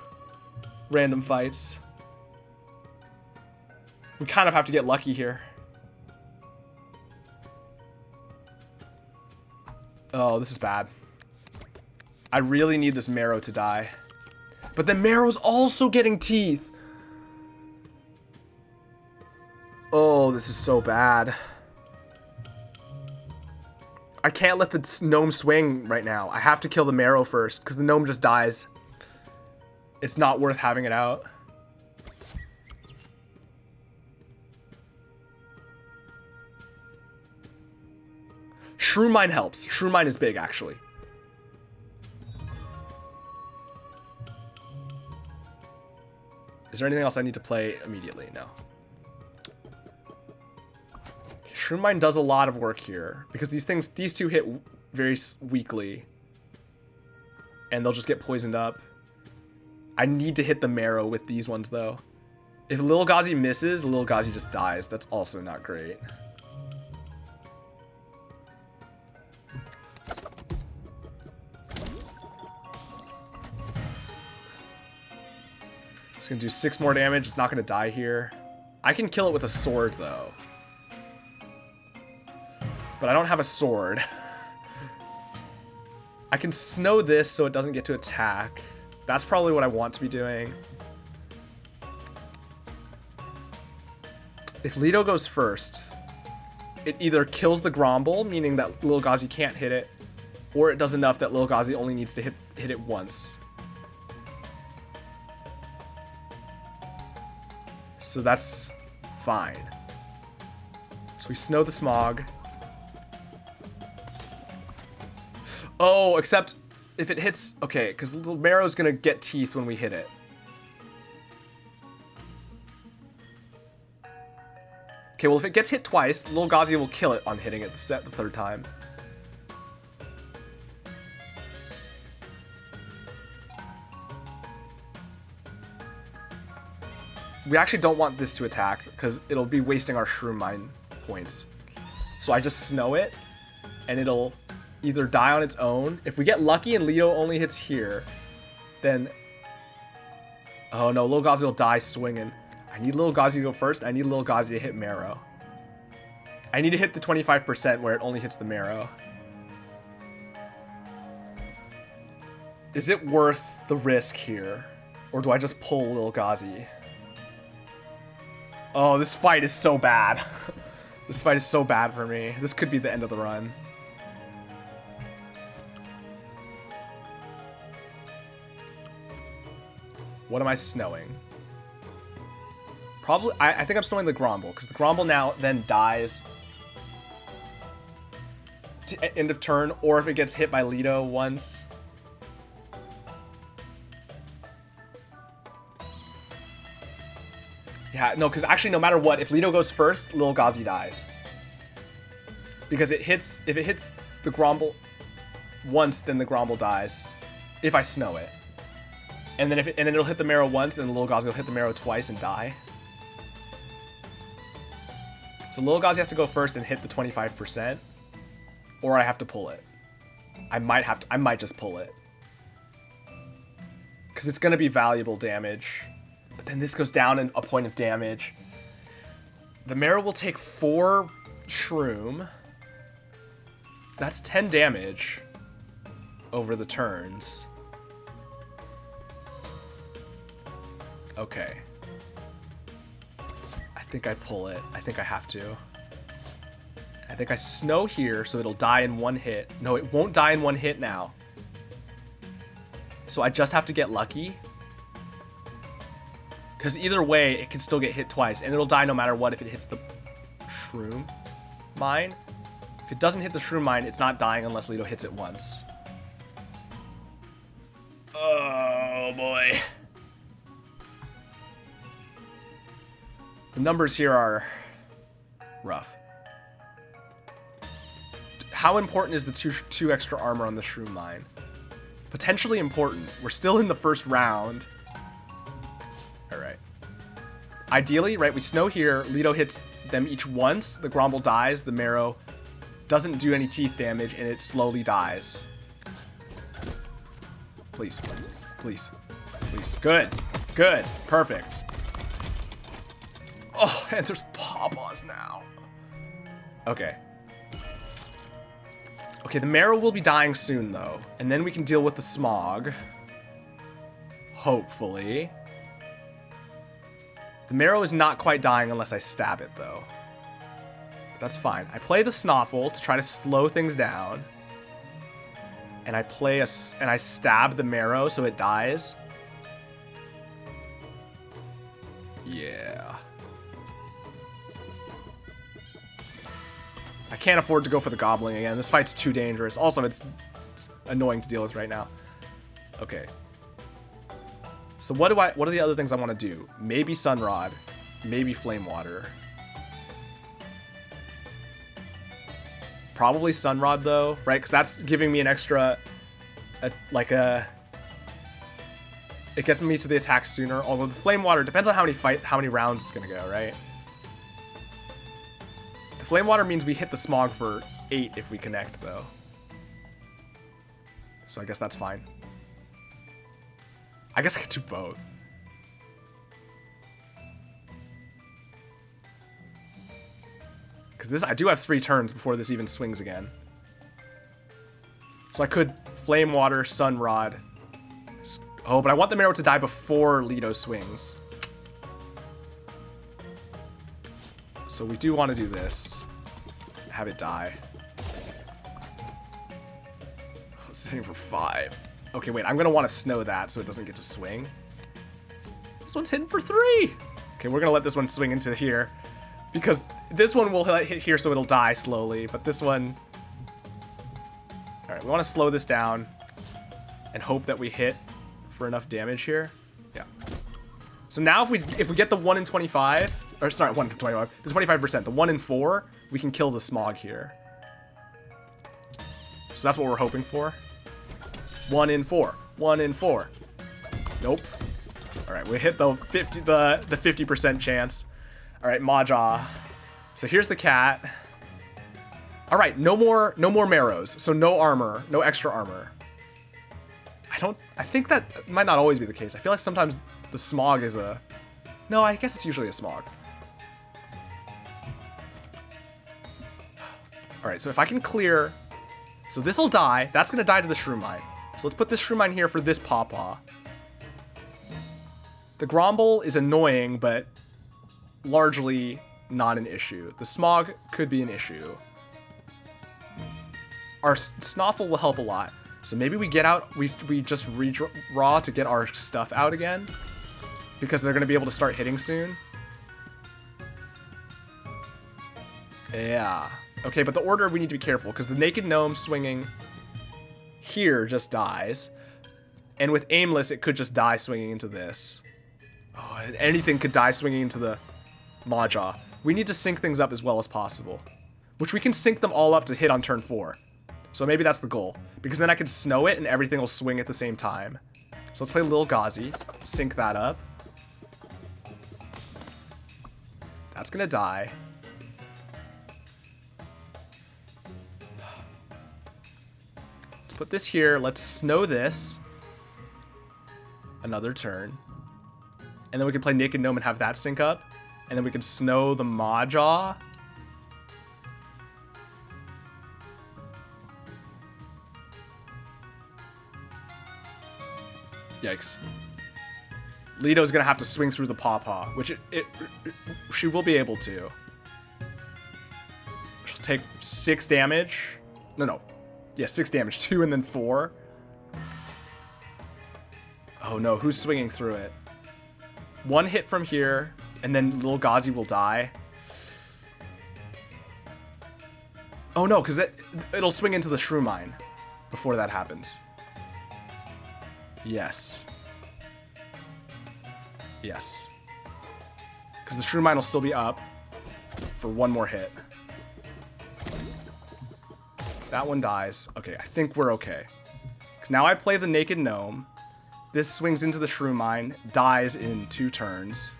random fights. We kind of have to get lucky here. Oh, this is bad. I really need this marrow to die. But the marrow's also getting teeth. Oh, this is so bad. I can't let the gnome swing right now. I have to kill the marrow first, because the gnome just dies. It's not worth having it out. Shroom Mine helps. Shroom Mine is big, actually. Is there anything else I need to play immediately? No. Shroom Mine does a lot of work here because these 2 hit very weakly, and they'll just get poisoned up. I need to hit the marrow with these ones though. If Lil Ghazi misses, Lil Ghazi just dies. That's also not great. It's gonna do 6 more damage. It's not gonna die here. I can kill it with a sword though. But I don't have a sword. I can snow this so it doesn't get to attack. That's probably what I want to be doing. If Lido goes first, it either kills the Gromble, meaning that Lil Ghazi can't hit it, or it does enough that Lil Ghazi only needs to hit it once. So that's fine. So we snow the Smog. Oh, except if it hits... Okay, because the marrow's going to get teeth when we hit it. Okay, well, if it gets hit twice, Lil Ghazi will kill it on hitting it the 3rd time. We actually don't want this to attack, because it'll be wasting our Shroom Mine points. So I just snow it, and it'll either die on its own. If we get lucky and Lido only hits here, then... Oh no, Lil Ghazi will die swinging. I need Lil Ghazi to go first. I need Lil Ghazi to hit marrow. I need to hit the 25% where it only hits the marrow. Is it worth the risk here? Or do I just pull Lil Ghazi? Oh, this fight is so bad. This fight is so bad for me. This could be the end of the run. What am I snowing? Probably, I think I'm snowing the Gromble, because the Gromble now then dies to end of turn, or if it gets hit by Lido once. Yeah, no, because actually no matter what, if Lido goes first, Lil Ghazi dies. Because if it hits the Gromble once, then the Gromble dies. If I snow it. And then then it'll hit the marrow once, then Lil Ghazi will hit the marrow twice and die. So Lil Ghazi has to go first and hit the 25%, or I have to pull it. I might just pull it. Because it's going to be valuable damage. But then this goes down in a point of damage. The Marrow will take 4 Shroom. That's 10 damage over the turns. Okay. I think I pull it. I think I have to. I think I snow here so it'll die in 1 hit. No, it won't die in 1 hit now. So I just have to get lucky. Because either way, it can still get hit twice. And it'll die no matter what if it hits the Shroom Mine. If it doesn't hit the Shroom Mine, it's not dying unless Lido hits it once. Oh, boy. The numbers here are rough. How important is the two extra armor on the Shroom Mine? Potentially important. We're still in the first round. Alright. Ideally, right, we snow here. Lido hits them each once. The Gromble dies. The Marrow doesn't do any teeth damage, and it slowly dies. Please. Please. Please. Good. Good. Perfect. Oh, and there's pawpaws now. Okay. Okay, the Marrow will be dying soon, though. And then we can deal with the Smog. Hopefully. The Marrow is not quite dying unless I stab it, though. That's fine. I play the Snoffle to try to slow things down. And I I stab the Marrow so it dies. Yeah. I can't afford to go for the Gobbling again. This fight's too dangerous. Also, it's annoying to deal with right now. Okay. So what are the other things I want to do? Maybe Sunrod. Maybe Flame Water. Probably Sunrod, though, right? Because that's giving me an extra... It gets me to the attack sooner. Although the Flame Water depends on how many rounds it's going to go, right? The Flame Water means we hit the Smog for 8 if we connect, though. So I guess that's fine. I guess I could do both. Because I do have 3 turns before this even swings again. So I could Flame Water, Sunrod. Oh, but I want the Marrow to die before Lido swings. So we do want to do this. Have it die. Oh, it's hitting for 5. Okay, wait, I'm going to want to snow that so it doesn't get to swing. This one's hitting for 3! Okay, we're going to let this one swing into here. Because this one will hit here so it'll die slowly, but this one... Alright, we want to slow this down and hope that we hit for enough damage here. Yeah. So now if we get the 1 in 25, or sorry, 1 in 25, the 25%, the 1 in 4, we can kill the Smog here. So that's what we're hoping for. 1 in 4. 1 in 4. Nope. Alright, we hit the 50% chance. Alright, Maja. So here's the cat. Alright, no more Marrows. So no armor. No extra armor. I think that might not always be the case. I feel like sometimes the Smog is a... No, I guess it's usually a Smog. Alright, so if I can clear... So this'll die. That's gonna die to the Shroom Mine. So let's put this Shroom Mine here for this Pawpaw. The Gromble is annoying, but largely not an issue. The Smog could be an issue. Our Snoffle will help a lot. So maybe we get out, we just redraw to get our stuff out again. Because they're going to be able to start hitting soon. Yeah. Okay, but the order we need to be careful. Because the Naked Gnome swinging here just dies. And with Aimless, it could just die swinging into this. Oh, and anything could die swinging into the Maja. We need to sync things up as well as possible. Which we can sync them all up to hit on turn 4. So maybe that's the goal. Because then I can snow it and everything will swing at the same time. So let's play Lil Ghazi. Sync that up. That's gonna die. Let's put this here. Let's snow this. Another turn. And then we can play Naked Gnome and have that sync up. And then we can snow the Maw. Yikes. Lito's gonna have to swing through the Pawpaw, which she will be able to. She'll take 6 damage. No. Yeah, 6 damage. 2 and then 4. Oh no, who's swinging through it? 1 hit from here, and then little Ghazi will die. Oh no, because it'll swing into the Shrew Mine before that happens. Yes. Yes. Because the Shrew Mine will still be up for 1 more hit. That one dies. Okay, I think we're okay. Because now I play the Naked Gnome. This swings into the Shrew Mine, dies in 2 turns.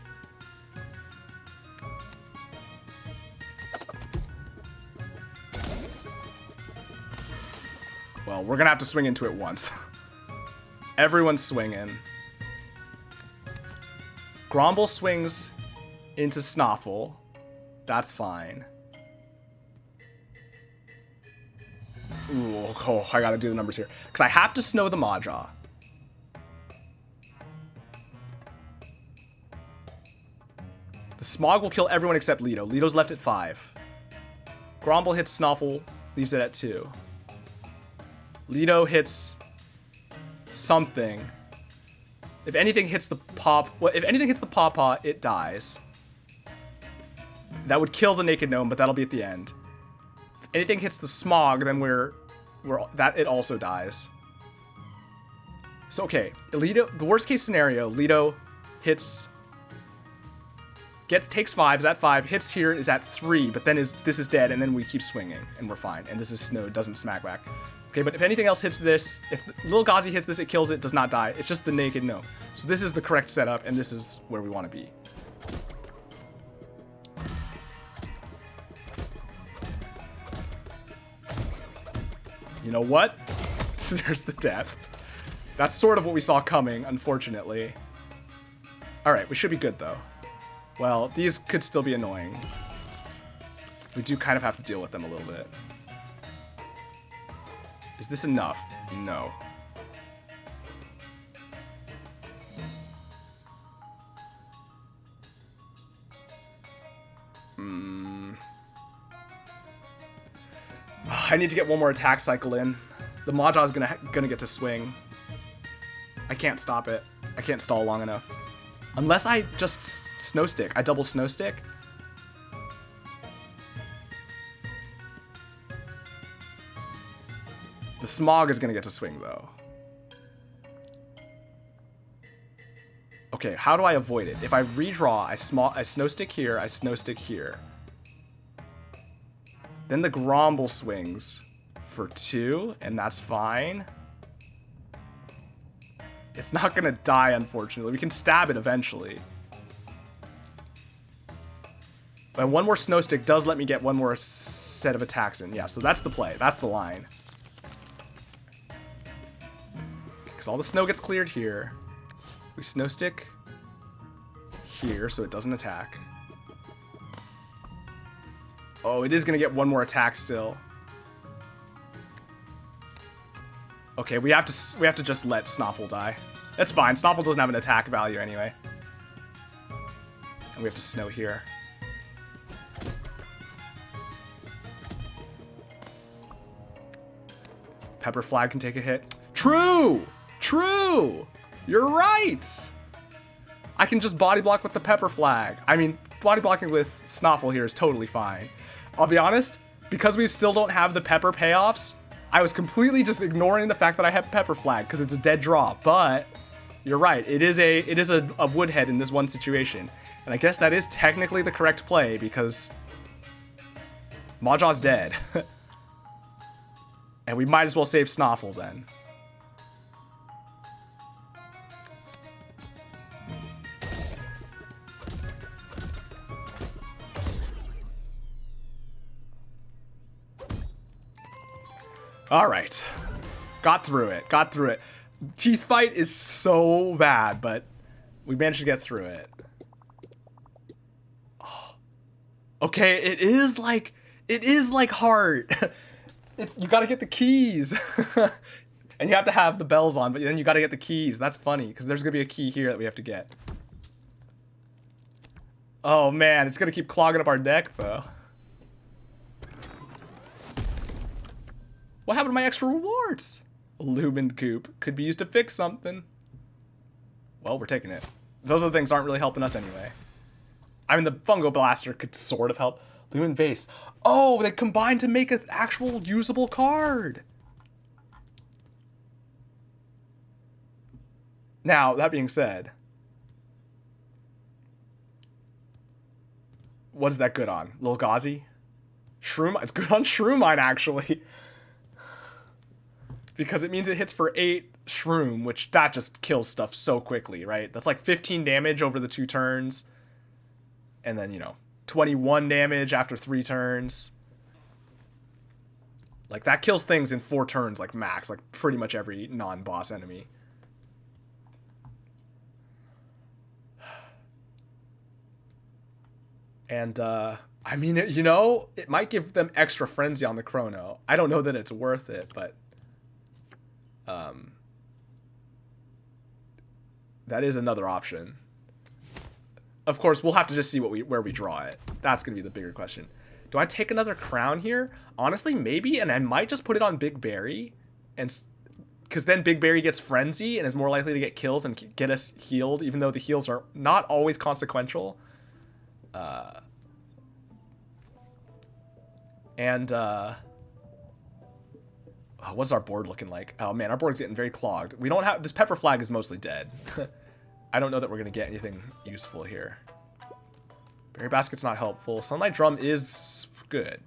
Well, we're gonna have to swing into it once. Everyone's swinging. Gromble swings into Snoffle. That's fine. Ooh, oh, I gotta do the numbers here. Because I have to snow the Maw. The Smog will kill everyone except Lito. Lito's left at 5. Gromble hits Snoffle, leaves it at 2. Lito hits something. If anything hits the Pawpaw, it dies. That would kill the Naked Gnome, but that'll be at the end. If anything hits the Smog, then it also dies. So okay, Lito, the worst case scenario, Lito hits, takes 5, is at 5, hits here, is at 3, but then this is dead, and then we keep swinging, and we're fine. And this is snowed, doesn't smack back. Okay, but if anything else hits this, if Lil Ghazi hits this, it kills it, does not die. It's just the Naked Gnome. So this is the correct setup, and this is where we want to be. You know what? There's the death. That's sort of what we saw coming, unfortunately. Alright, we should be good, though. Well, these could still be annoying. We do kind of have to deal with them a little bit. Is this enough? No. I need to get one more attack cycle in. The Maw is gonna get to swing. I can't stop it. I can't stall long enough. Unless I just Snow Stick. I double Snow Stick. The Smog is gonna get to swing, though. Okay, how do I avoid it? If I redraw, I Snow Stick here, I Snow Stick here. Then the Gromble swings for 2, and that's fine. It's not gonna die, unfortunately. We can stab it eventually. But 1 more Snow Stick does let me get 1 more set of attacks in. Yeah, so that's the play. That's the line. Because all the snow gets cleared here. We Snow Stick here so it doesn't attack. Oh, it is going to get 1 more attack still. Okay, we have to just let Snoffle die. That's fine. Snoffle doesn't have an attack value anyway. And we have to snow here. Pepper Flag can take a hit. True! True! You're right! I can just body block with the Pepper Flag. I mean, body blocking with Snoffle here is totally fine. I'll be honest, because we still don't have the Pepper payoffs, I was completely just ignoring the fact that I have Pepper Flag because it's a dead draw. But you're right, it is a Woodhead in this one situation. And I guess that is technically the correct play because Mawjaw's dead. And we might as well save Snoffle then. All right. Got through it. Got through it. Teeth fight is so bad, but we managed to get through it. Oh. Okay, it is like hard. You gotta get the keys. And you have to have the bells on, but then you gotta get the keys. That's funny, because there's gonna be a key here that we have to get. Oh man, it's gonna keep clogging up our deck, though. What happened to my extra rewards? Lumen Coop could be used to fix something. Well, we're taking it. Those other things aren't really helping us anyway. I mean, the Fungo Blaster could sort of help. Lumen Vase. Oh, they combined to make an actual usable card. Now, that being said, what is that good on? Lil Gauzy? Shroom? It's good on Shroomine, actually. Because it means it hits for 8 Shroom, which that just kills stuff so quickly, right? That's like 15 damage over the 2 turns. And then, you know, 21 damage after 3 turns. Like, that kills things in 4 turns, like, max. Like, pretty much every non-boss enemy. And, I mean, you know, it might give them extra frenzy on the chrono. I don't know that it's worth it, but... that is another option. Of course, we'll have to just see where we draw it. That's going to be the bigger question. Do I take another crown here? Honestly, maybe, and I might just put it on Big Berry. And because then Big Berry gets Frenzy and is more likely to get kills and get us healed, even though the heals are not always consequential. What's our board looking like? Oh man, our board's getting very clogged. We don't have... This Pepper Flag is mostly dead. I don't know that we're going to get anything useful here. Berry Basket's not helpful. Sunlight Drum is good.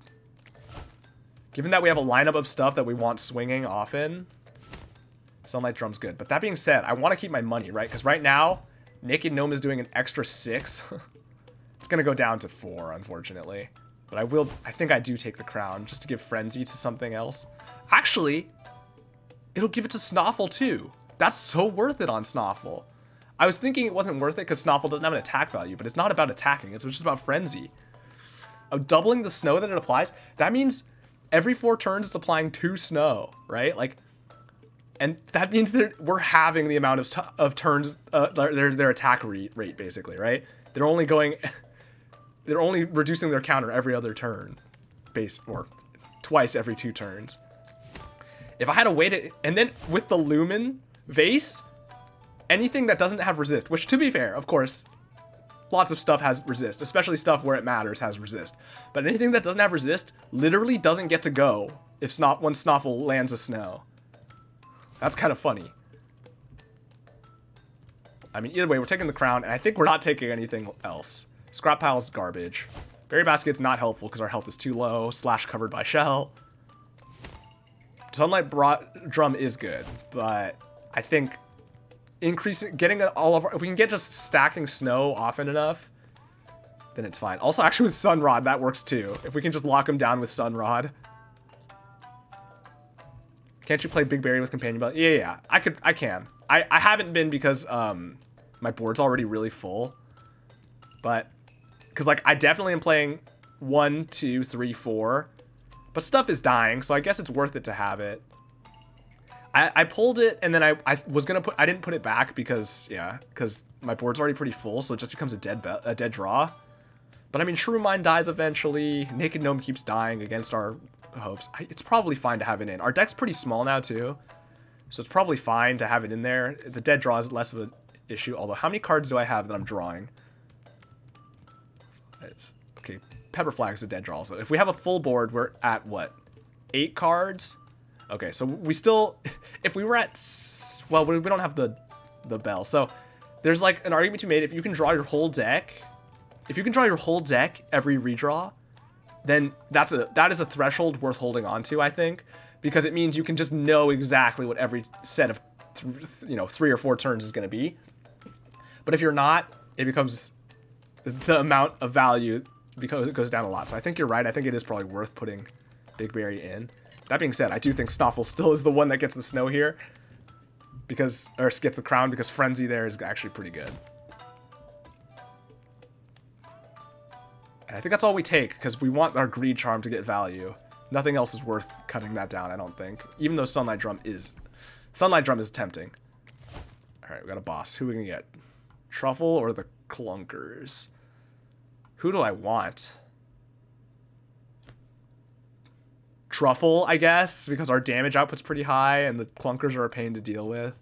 Given that we have a lineup of stuff that we want swinging often, Sunlight Drum's good. But that being said, I want to keep my money, right? Because right now, Naked Gnome is doing an extra 6. It's going to go down to 4, unfortunately. But I think I do take the crown, just to give Frenzy to something else. Actually, it'll give it to Snoffle, too. That's so worth it on Snoffle. I was thinking it wasn't worth it because Snoffle doesn't have an attack value, but it's not about attacking. It's just about Frenzy. Doubling the snow that it applies, that means every 4 turns it's applying 2 snow, right? Like, and that means that we're halving the amount of turns, their attack rate, basically, right? They're only reducing their counter every other turn, or twice every 2 turns. If I had a way to, and then with the Lumen Vase, anything that doesn't have resist, which to be fair, of course, lots of stuff has resist, especially stuff where it matters has resist. But anything that doesn't have resist literally doesn't get to go once Snoffle lands a snow. That's kind of funny. I mean, either way, we're taking the crown, and I think we're not taking anything else. Scrap Pile's garbage. Berry Basket's not helpful because our health is too low, / covered by shell. Sunlight Drum is good, but I think getting all of our, if we can get just stacking snow often enough, then it's fine. Also, actually with Sunrod, that works too. If we can just lock him down with Sunrod. Can't you play Big Berry with Companion Belt? Yeah, I can. I haven't been because my board's already really full. But, because like, I definitely am playing 1, 2, 3, 4. But stuff is dying, so I guess it's worth it to have it. I pulled it, and then I was gonna I didn't put it back because my board's already pretty full, so it just becomes a dead draw. But I mean, Shroomine dies eventually. Naked Gnome keeps dying against our hopes. It's probably fine to have it in. Our deck's pretty small now too, so it's probably fine to have it in there. The dead draw is less of an issue. Although, how many cards do I have that I'm drawing? Okay, Pepper Flag is a dead draw. So if we have a full board, we're at what? 8 cards. Okay, so we still, if we were at, well, we don't have the bell. So there's like an argument to be made. If you can draw your whole deck, every redraw, then that is a threshold worth holding on to, I think, because it means you can just know exactly what every set of 3 or 4 turns is going to be. But if you're not, it becomes the amount of value because it goes down a lot. So I think you're right. I think it is probably worth putting Big Berry in. That being said, I do think Snoffle still is the one that gets the snow here. Because, or gets the crown, because Frenzy there is actually pretty good. And I think that's all we take, because we want our Greed Charm to get value. Nothing else is worth cutting that down, I don't think. Even though Sunlight Drum is tempting. Alright, we got a boss. Who are we gonna get? Truffle or the Clunkers? Who do I want? Truffle, I guess, because our damage output's pretty high and the Clunkers are a pain to deal with.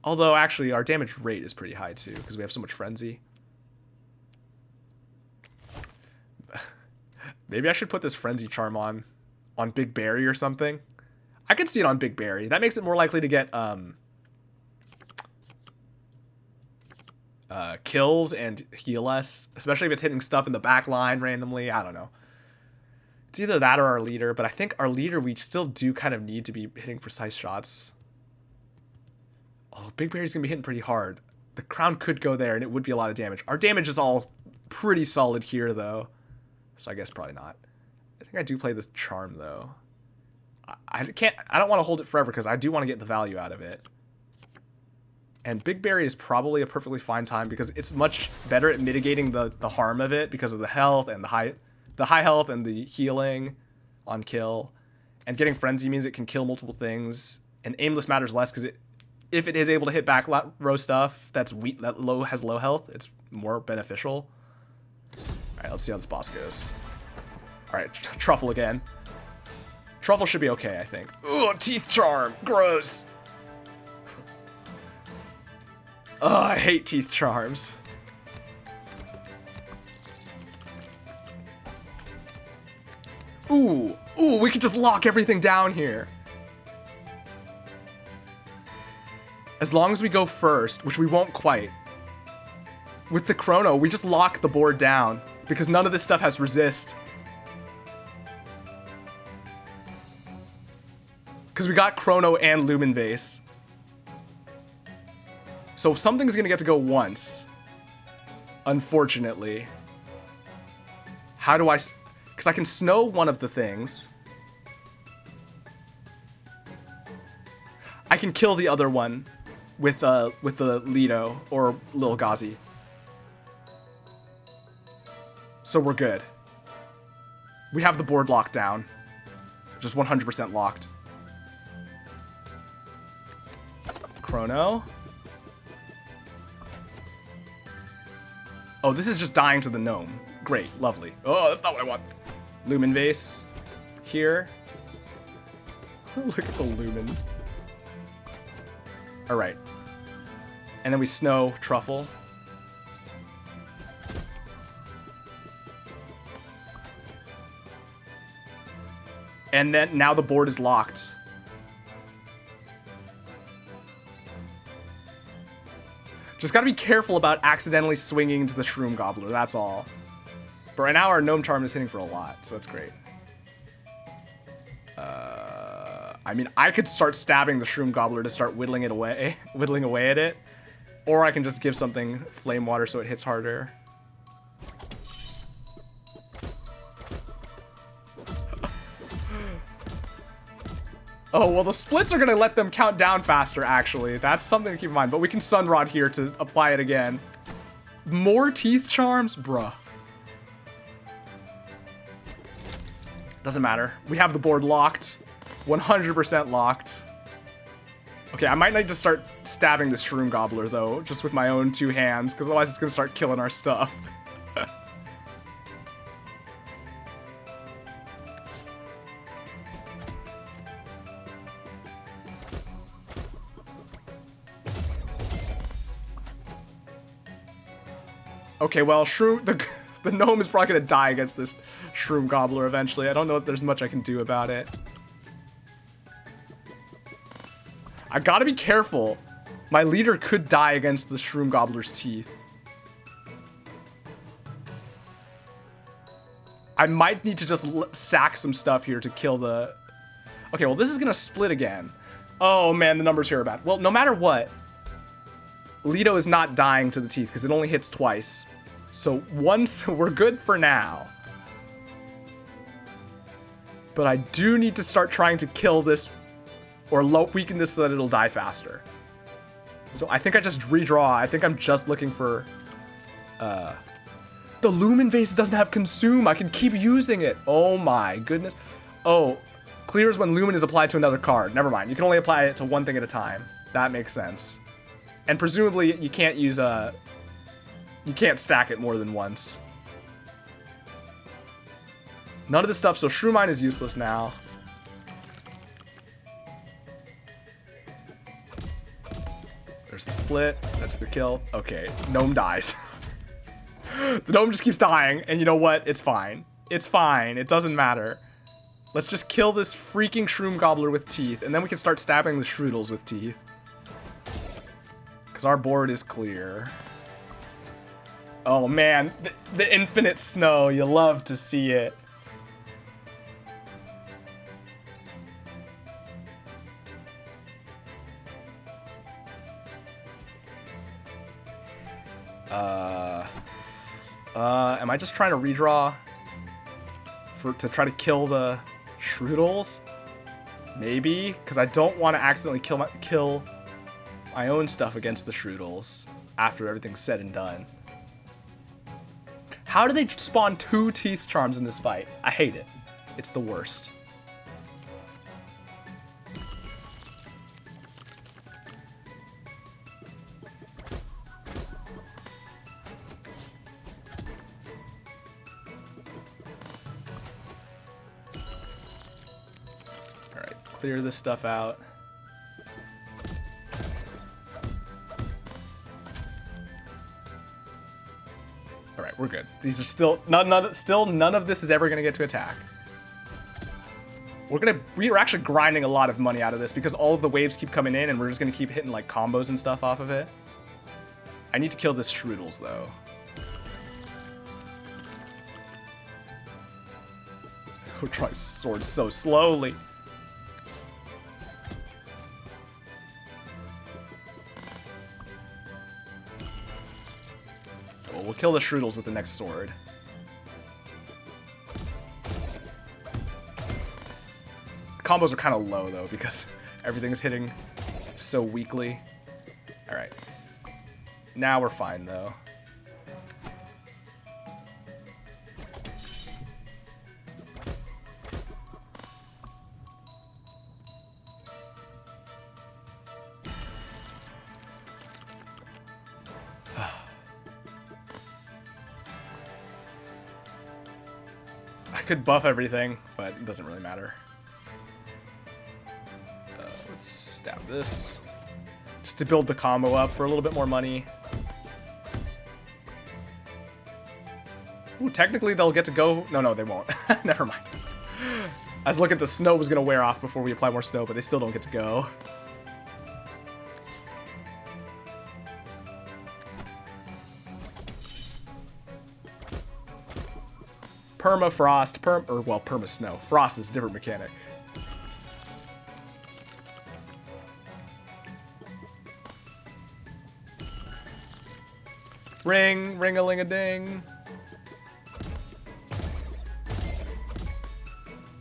Although, actually, our damage rate is pretty high, too, because we have so much Frenzy. Maybe I should put this Frenzy Charm on Big Berry or something. I could see it on Big Berry. That makes it more likely to get kills and heal us, especially if it's hitting stuff in the back line randomly. I don't know. It's either that or our leader, but I think our leader we still do kind of need to be hitting precise shots. Oh, Big Berry's gonna be hitting pretty hard. The crown could go there and it would be a lot of damage. Our damage is all pretty solid here though. So I guess probably not. I think I do play this charm though. I don't want to hold it forever because I do want to get the value out of it. And Big Berry is probably a perfectly fine time because it's much better at mitigating the harm of it because of the health and the high health and the healing on kill. And getting Frenzy means it can kill multiple things. And Aimless matters less because if it is able to hit back row stuff that's weak, that has low health, it's more beneficial. Alright, let's see how this boss goes. Alright, Truffle again. Truffle should be okay, I think. Ugh, Teeth Charm! Gross! Ugh, I hate Teeth Charms. Ooh, we can just lock everything down here. As long as we go first, which we won't quite. With the Chrono, we just lock the board down because none of this stuff has resist. Because we got Chrono and Lumen Vase. So something's going to get to go once. Unfortunately. How do I... Because I can snow one of the things. I can kill the other one with the Lido or Lil Ghazi. So we're good. We have the board locked down. Just 100% locked. Chrono. Oh, this is just dying to the gnome. Great, lovely. Oh, that's not what I want. Lumen Vase. Here. Look at the Lumen. Alright. And then we snow Truffle. And then now the board is locked. Just gotta be careful about accidentally swinging into the Shroom Gobbler, that's all. But right now our Gnome Charm is hitting for a lot, so that's great. I mean, I could start stabbing the Shroom Gobbler to start whittling away at it. Or I can just give something Flame Water so it hits harder. Oh, well, the splits are going to let them count down faster, actually. That's something to keep in mind. But we can Sunrod here to apply it again. More Teeth Charms? Bruh. Doesn't matter. We have the board locked. 100% locked. Okay, I might need to start stabbing this Shroom Gobbler, though. Just with my own two hands. Because otherwise it's going to start killing our stuff. Okay, well, the gnome is probably going to die against this Shroom Gobbler eventually. I don't know if there's much I can do about it. I gotta be careful. My leader could die against the Shroom Gobbler's teeth. I might need to just sack some stuff here to kill the... Okay, well, this is going to split again. Oh, man, the numbers here are bad. Well, no matter what, Lido is not dying to the teeth because it only hits twice. So once we're good for now. But I do need to start trying to kill this or weaken this so that it'll die faster. So I think I just redraw. I think I'm just looking for... The Lumen Vase doesn't have Consume. I can keep using it. Oh my goodness. Oh, clears when Lumen is applied to another card. Never mind. You can only apply it to one thing at a time. That makes sense. And presumably you can't use you can't stack it more than once. None of this stuff, so Shrew Mine is useless now. There's the split. That's the kill. Okay, Gnome dies. The Gnome just keeps dying, and you know what? It's fine. It's fine. It doesn't matter. Let's just kill this freaking Shroom Gobbler with teeth, and then we can start stabbing the Shroodles with teeth. Because our board is clear. Oh man, the infinite snow. You love to see it. Am I just trying to redraw to try to kill the Shroodles? Maybe, because I don't want to accidentally kill my own stuff against the Shroodles after everything's said and done. How do they spawn 2 Teeth Charms in this fight? I hate it. It's the worst. Clear this stuff out. All right, we're good. These are still none of this is ever gonna get to attack. We're actually grinding a lot of money out of this because all of the waves keep coming in, and we're just gonna keep hitting like combos and stuff off of it. I need to kill this Shroodles though. Who tries swords so slowly? We'll kill the Shroodles with the next sword. Combos are kind of low, though, because everything's hitting so weakly. Alright. Now we're fine, though. I could buff everything, but it doesn't really matter. Let's stab this. Just to build the combo up for a little bit more money. Ooh, technically they'll get to go... No, they won't. Never mind. I was looking at the snow was going to wear off before we apply more snow, but they still don't get to go. Permafrost, perma-snow. Frost is a different mechanic. Ring, ring-a-ling-a-ding.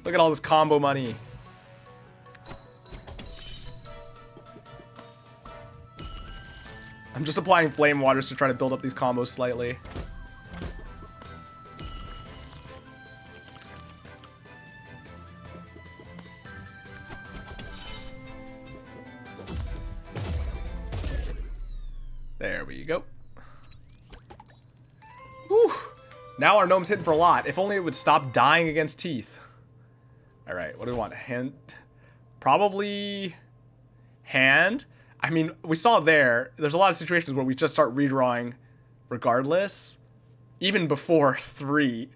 Look at all this combo money. I'm just applying flame waters to try to build up these combos slightly. There we go. Whew. Now our gnome's hitting for a lot. If only it would stop dying against teeth. Alright, what do we want? Hand? Probably... hand? I mean, we saw there's a lot of situations where we just start redrawing regardless. Even before 3.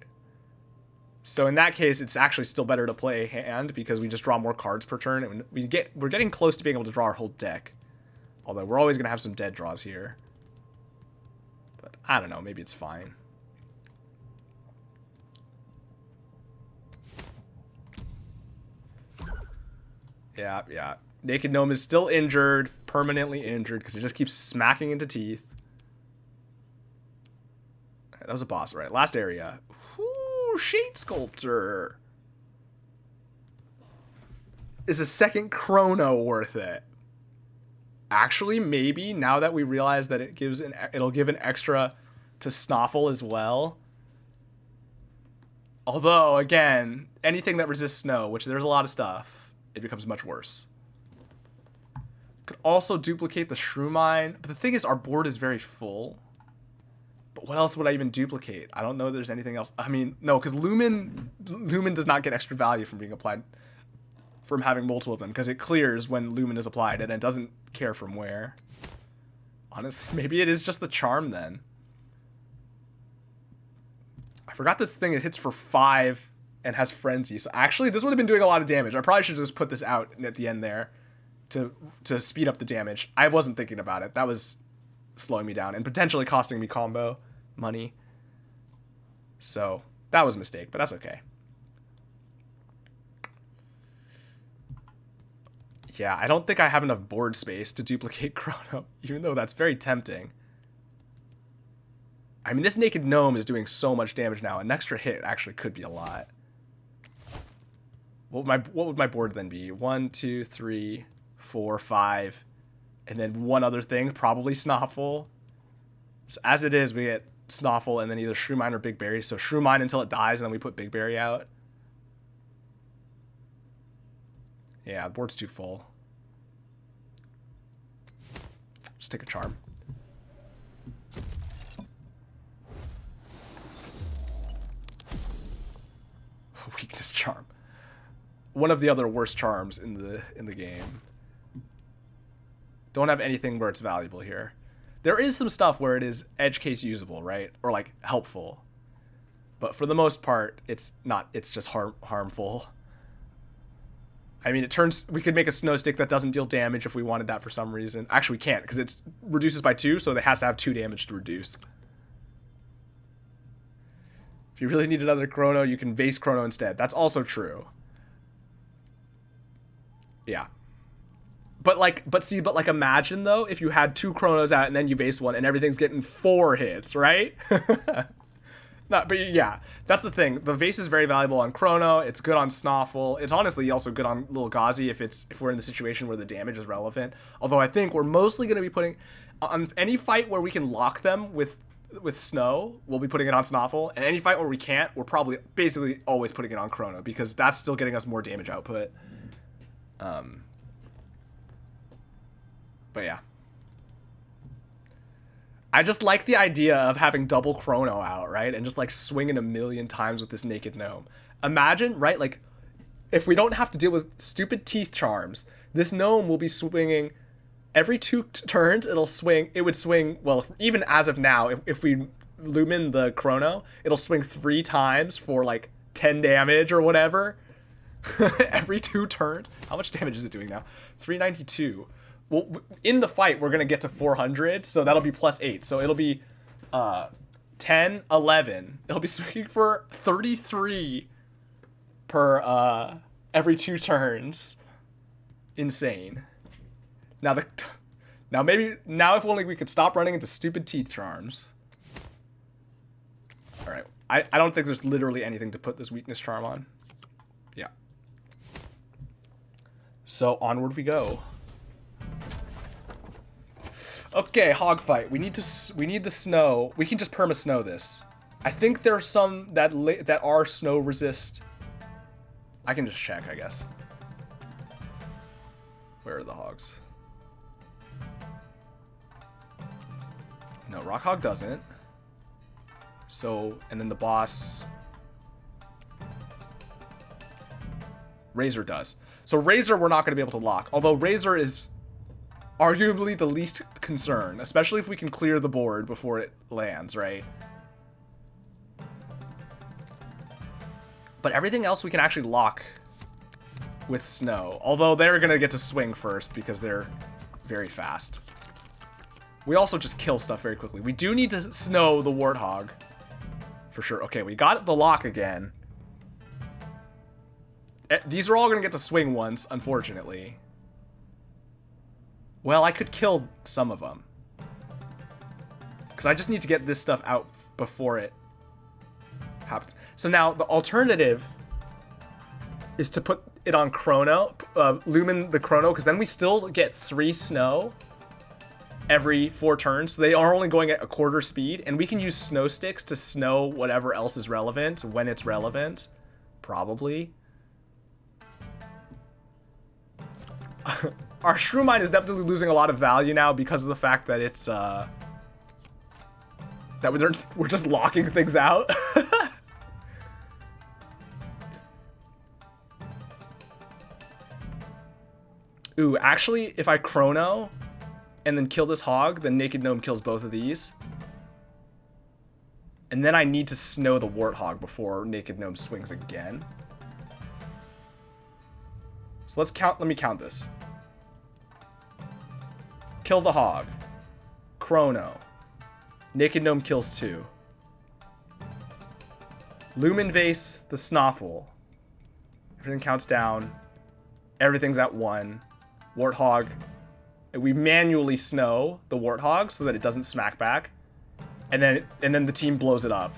So in that case, it's actually still better to play hand because we just draw more cards per turn. And we're getting close to being able to draw our whole deck. Although we're always going to have some dead draws here. But I don't know, maybe it's fine. Yeah. Naked Gnome is still injured, permanently injured, because it just keeps smacking into teeth. That was a boss, right? Last area. Ooh, Shade Sculptor. is a second chrono worth it? Actually, maybe, now that we realize that it'll give an extra to Snoffle as well. Although, again, anything that resists snow, which there's a lot of stuff, it becomes much worse. Could also duplicate the Shrew Mine. But the thing is, our board is very full. But what else would I even duplicate? I don't know there's anything else. I mean, no, because Lumen does not get extra value from being applied, from having multiple of them, because it clears when Lumen is applied, and it doesn't care from where. Honestly, maybe it is just the charm then. I forgot this thing, it hits for 5 and has Frenzy. So actually, this would have been doing a lot of damage. I probably should just put this out at the end there to speed up the damage. I wasn't thinking about it. That was slowing me down and potentially costing me combo money. So that was a mistake, but that's okay. Yeah, I don't think I have enough board space to duplicate Chrono, even though that's very tempting. I mean, this Naked Gnome is doing so much damage now. An extra hit actually could be a lot. What would my board then be? 1, 2, 3, 4, 5, and then one other thing, probably Snoffle. So as it is, we get Snoffle and then either Shrew Mine or Big Berry. So Shrew Mine until it dies, and then we put Big Berry out. Yeah, the board's too full. Just take a charm. Weakness charm. One of the other worst charms in the game. Don't have anything where it's valuable here. There is some stuff where it is edge case usable, right? Or like helpful. But for the most part, it's not. It's just harmful. I mean, we could make a snow stick that doesn't deal damage if we wanted that for some reason. Actually, we can't, because it reduces by 2, so it has to have 2 damage to reduce. If you really need another Chrono, you can vase Chrono instead. That's also true. Yeah. But imagine though, if you had 2 Chronos out and then you vase one and everything's getting 4 hits, right? No, but yeah, that's the thing. The vase is very valuable on Chrono. It's good on Snoffle. It's honestly also good on Little Gauzy if we're in the situation where the damage is relevant. Although I think we're mostly going to be putting on any fight where we can lock them with snow, we'll be putting it on Snoffle. And any fight where we can't, we're probably basically always putting it on Chrono, because that's still getting us more damage output. But yeah. I just like the idea of having double Chrono out, right? And just like swinging a million times with this Naked Gnome. Imagine, right? Like, if we don't have to deal with stupid teeth charms, this gnome will be swinging every 2 turns. It would swing, well, even as of now, if we lumen the Chrono, it'll swing 3 times for like 10 damage or whatever. Every 2 turns. How much damage is it doing now? 392. Well, in the fight, we're going to get to 400, so that'll be plus 8. So it'll be 10, 11. It'll be swinging for 33 per every 2 turns. Insane. Now if only we could stop running into stupid teeth charms. All right. I don't think there's literally anything to put this weakness charm on. Yeah. So onward we go. Okay, hog fight. We need the snow. We can just perma snow this. I think there are some that are snow resist. I can just check, I guess. Where are the hogs? No, rock hog doesn't. So, and then the boss Razor does. So Razor we're not going to be able to lock. Although Razor is arguably the least concern, especially if we can clear the board before it lands, right? But everything else we can actually lock with snow. Although they're going to get to swing first because they're very fast. We also just kill stuff very quickly. We do need to snow the Warthog. For sure. Okay, we got the lock again. These are all going to get to swing once, unfortunately. Well, I could kill some of them. Because I just need to get this stuff out before it happens. So now, the alternative is to put it on Chrono, Lumen the Chrono, because then we still get 3 snow every 4 turns. So they are only going at a quarter speed, and we can use snow sticks to snow whatever else is relevant when it's relevant. Probably. Our Shrew Mine is definitely losing a lot of value now because of the fact that it's, that we're just locking things out. Ooh, actually, if I Chrono and then kill this hog, then Naked Gnome kills both of these. And then I need to snow the Warthog before Naked Gnome swings again. So let me count this. Kill the hog. Chrono. Naked Gnome kills 2. Lumen Vase the Snoffle. Everything counts down. Everything's at 1. Warthog. And we manually snow the Warthog so that it doesn't smack back. And then the team blows it up.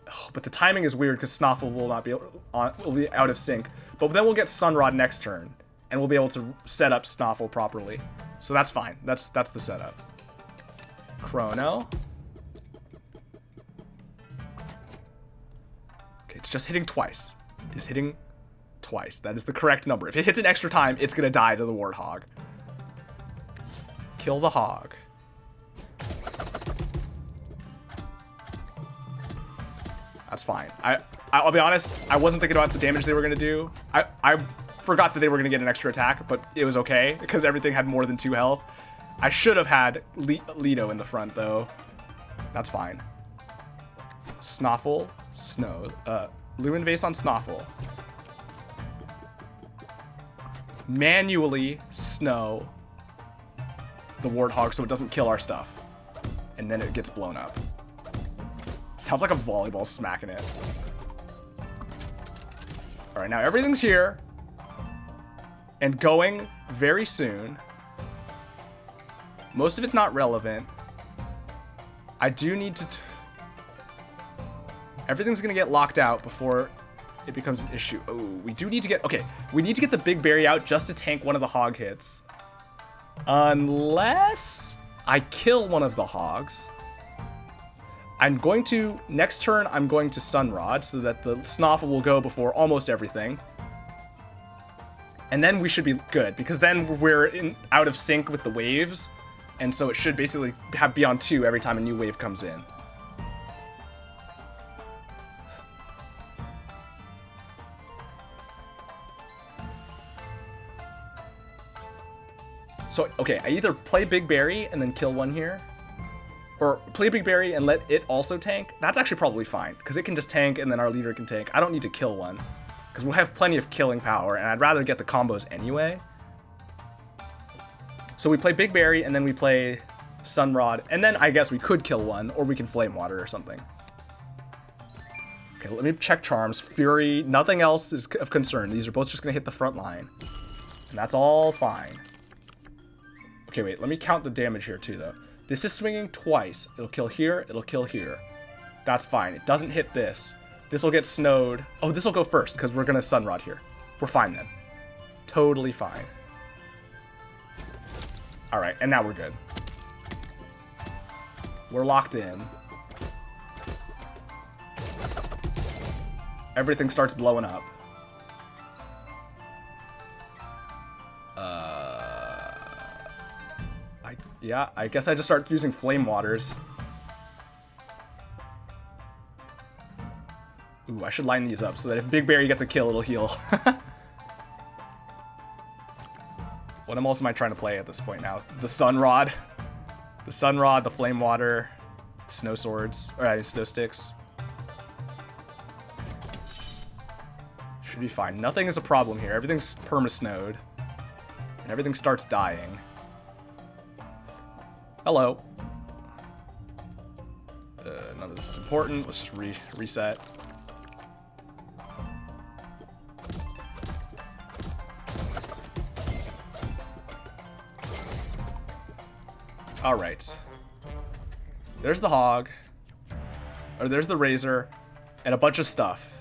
Oh, but the timing is weird because Snoffle will not be will be out of sync. But then we'll get Sunrod next turn, and we'll be able to set up Snoffle properly. So that's fine. That's the setup. Chrono. Okay, it's just hitting twice. It is hitting twice. That is the correct number. If it hits an extra time, it's gonna die to the Warthog. Kill the hog. That's fine. I'll be honest, I wasn't thinking about the damage they were gonna do. I forgot that they were gonna get an extra attack, but it was okay because everything had more than 2 health. I should have had Lido in the front though. That's fine. Snoffle, snow. Lumen Vase on Snoffle. Manually snow the Warthog so it doesn't kill our stuff. And then it gets blown up. Sounds like a volleyball smacking it. Alright, now everything's here. And going very soon. Most of it's not relevant. I do need to... Everything's gonna get locked out before it becomes an issue. Oh, we do need to get... Okay, we need to get the big berry out just to tank one of the hog hits. Unless I kill one of the hogs. I'm going to... Next turn, I'm going to Sunrod so that the Snoffle will go before almost everything. And then we should be good, because then we're out of sync with the waves. And so it should basically be on 2 every time a new wave comes in. So, okay, I either play Big Berry and then kill one here, or play Big Berry and let it also tank. That's actually probably fine, because it can just tank and then our leader can tank. I don't need to kill one, because we'll have plenty of killing power, and I'd rather get the combos anyway. So we play Big Berry, and then we play Sunrod, and then I guess we could kill one, or we can Flame Water or something. Okay, let me check Charms. Fury, nothing else is of concern. These are both just going to hit the front line, and that's all fine. Okay, wait, let me count the damage here too, though. This is swinging twice. It'll kill here, it'll kill here. That's fine. It doesn't hit this. This will get snowed. Oh, this will go first, because we're going to Sunrod here. We're fine then. Totally fine. Alright, and now we're good. We're locked in. Everything starts blowing up. Yeah, I guess I just start using Flame Waters. Ooh, I should line these up so that if Big Berry gets a kill, it'll heal. What else am I trying to play at this point now? The Sunrod. The Sunrod, the Flame Water, Snow Swords, or Snow Sticks. Should be fine. Nothing is a problem here. Everything's perma-snowed. And everything starts dying. Hello. None of this is important. Let's just reset. All right. There's the hog. Or there's the razor. And a bunch of stuff.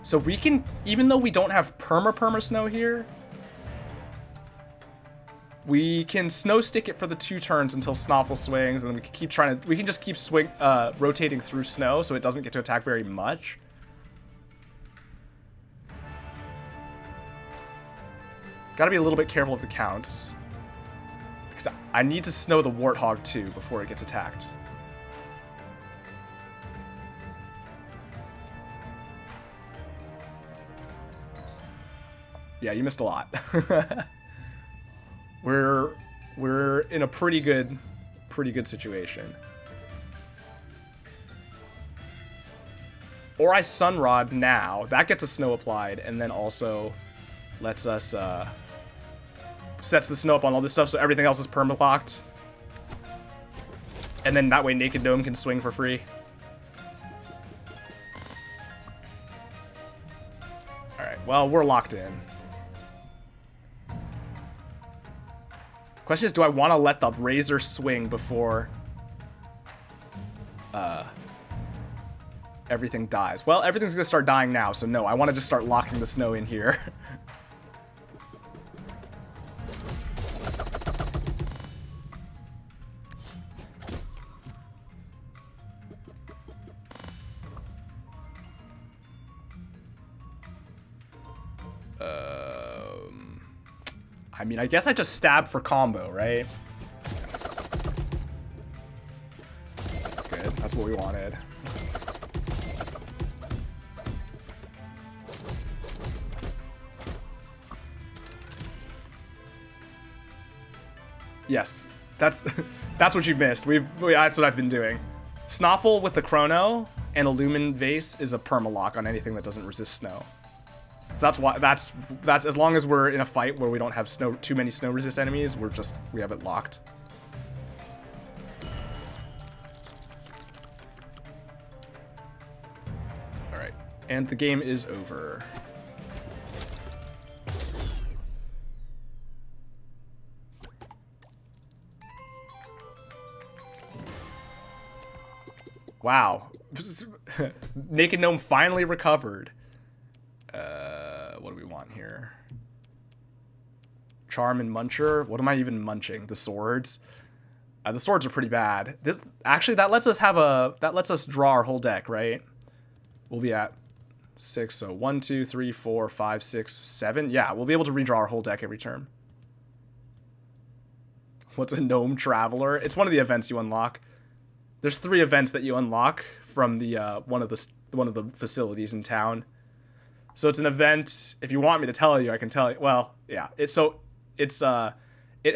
So we can, even though we don't have perma snow here, we can snow stick it for the 2 turns until Snoffle swings, and then we can keep trying to, we can just keep rotating through snow so it doesn't get to attack very much. Gotta be a little bit careful of the counts. Because I need to snow the Warthog too before it gets attacked. Yeah, you missed a lot. We're in a pretty good situation. Or I Sunrod now. That gets a snow applied, and then also lets us sets the snow up on all this stuff, so everything else is perma-blocked. And then that way Naked Gnome can swing for free. Alright, well, we're locked in. Question is, do I want to let the Razor swing before everything dies? Well, everything's going to start dying now, so no, I want to just start locking the snow in here. I mean, I guess I just stab for combo, right? Good, that's what we wanted. Yes, that's what you've missed. That's what I've been doing. Snoffle with the Chrono and Illumin Vase is a perma-lock on anything that doesn't resist snow. So that's why that's as long as we're in a fight where we don't have too many snow resist enemies, we have it locked. All right, and the game is over. Wow, Naked Gnome finally recovered. What do we want here? Charm and Muncher. What am I even munching? The swords. The swords are pretty bad. Actually, that lets us draw our whole deck, right? We'll be at 6. So 1, 2, 3, 4, 5, 6, 7. Yeah, we'll be able to redraw our whole deck every turn. What's a Gnome Traveler? It's one of the events you unlock. There's 3 events that you unlock from the one of the facilities in town. So it's an event. If you want me to tell you, I can tell you. Well, yeah. It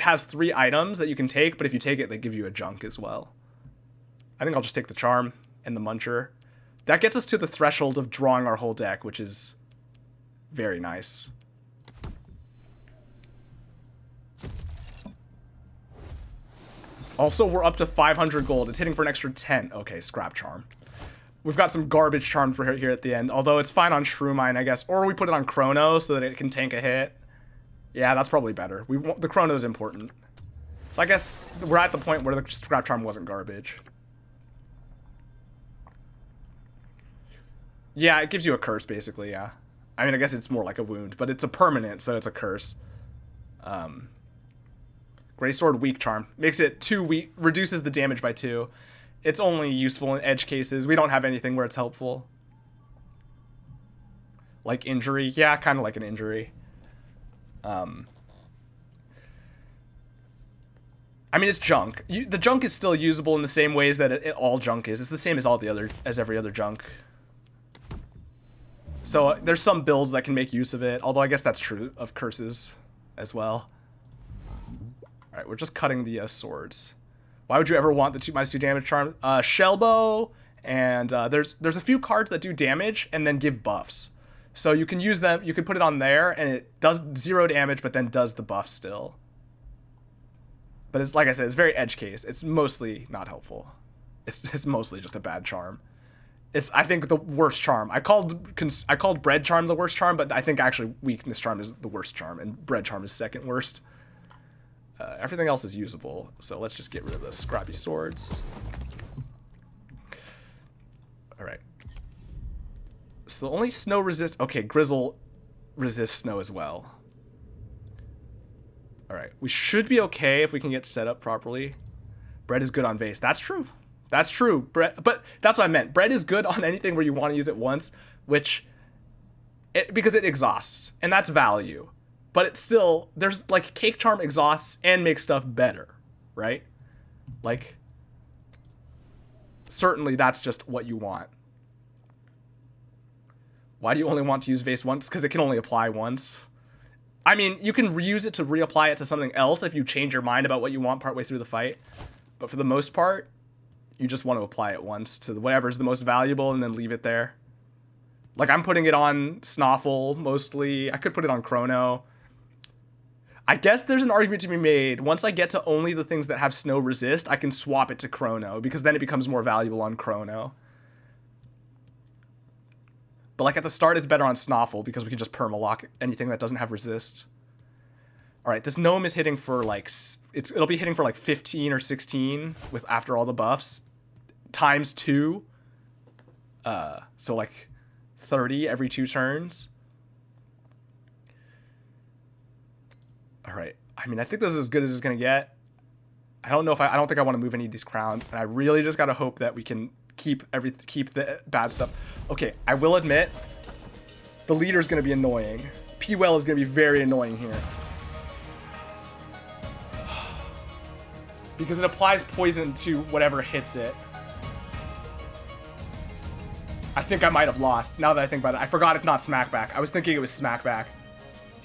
has 3 items that you can take, but if you take it, they give you a junk as well. I think I'll just take the Charm and the Muncher. That gets us to the threshold of drawing our whole deck, which is very nice. Also, we're up to 500 gold. It's hitting for an extra 10. Okay, scrap Charm. We've got some garbage charms for here at the end, although it's fine on Shroomine, I guess. Or we put it on Chrono so that it can tank a hit. Yeah, that's probably better. The Chrono is important. So I guess we're at the point where the scrap charm wasn't garbage. Yeah, it gives you a curse, basically, yeah. I mean, I guess it's more like a wound, but it's a permanent, so it's a curse. Grey Sword weak charm. Makes it 2 weak, reduces the damage by 2. It's only useful in edge cases. We don't have anything where it's helpful. Like injury. Yeah, kind of like an injury. I mean, it's junk. The junk is still usable in the same ways that all junk is. It's the same as every other junk. So there's some builds that can make use of it. Although I guess that's true of curses as well. All right, we're just cutting the swords. Why would you ever want the 2/2 damage charm? Shellbow, and there's a few cards that do damage and then give buffs. So you can use them, you can put it on there, and it does 0 damage, but then does the buff still. But it's like I said, it's very edge case. It's mostly not helpful. It's mostly just a bad charm. It's, I think, the worst charm. I called Bread Charm the worst charm, but I think actually Weakness Charm is the worst charm, and Bread Charm is second worst. Everything else is usable, so let's just get rid of the scrappy swords. All right. So the only snow resist... Okay, Grizzle resists snow as well. Alright, we should be okay if we can get set up properly. Bread is good on vase. That's true. That's true. Bread, but that's what I meant. Bread is good on anything where you want to use it once, which... because it exhausts, and that's value. But it's still... There's, like, Cake Charm exhausts and makes stuff better, right? Like... Certainly that's just what you want. Why do you only want to use vase once? Because it can only apply once. I mean, you can reuse it to reapply it to something else if you change your mind about what you want partway through the fight. But for the most part, you just want to apply it once to whatever's the most valuable and then leave it there. Like, I'm putting it on Snoffle mostly. I could put it on Chrono. I guess there's an argument to be made. Once I get to only the things that have snow resist, I can swap it to Chrono, because then it becomes more valuable on Chrono. But like at the start, it's better on Snoffle because we can just permalock anything that doesn't have resist. All right, this gnome is hitting for like it'll be hitting for like 15 or 16 with after all the buffs, times 2. So like 30 every 2 turns. All right. I mean, I think this is as good as it's gonna get. I don't know if I don't think I want to move any of these crowns, and I really just gotta hope that we can keep the bad stuff. Okay, I will admit, the leader's gonna be annoying. P-Well is gonna be very annoying here. Because it applies poison to whatever hits it. I think I might have lost, now that I think about it. I forgot it's not Smackback. I was thinking it was Smackback.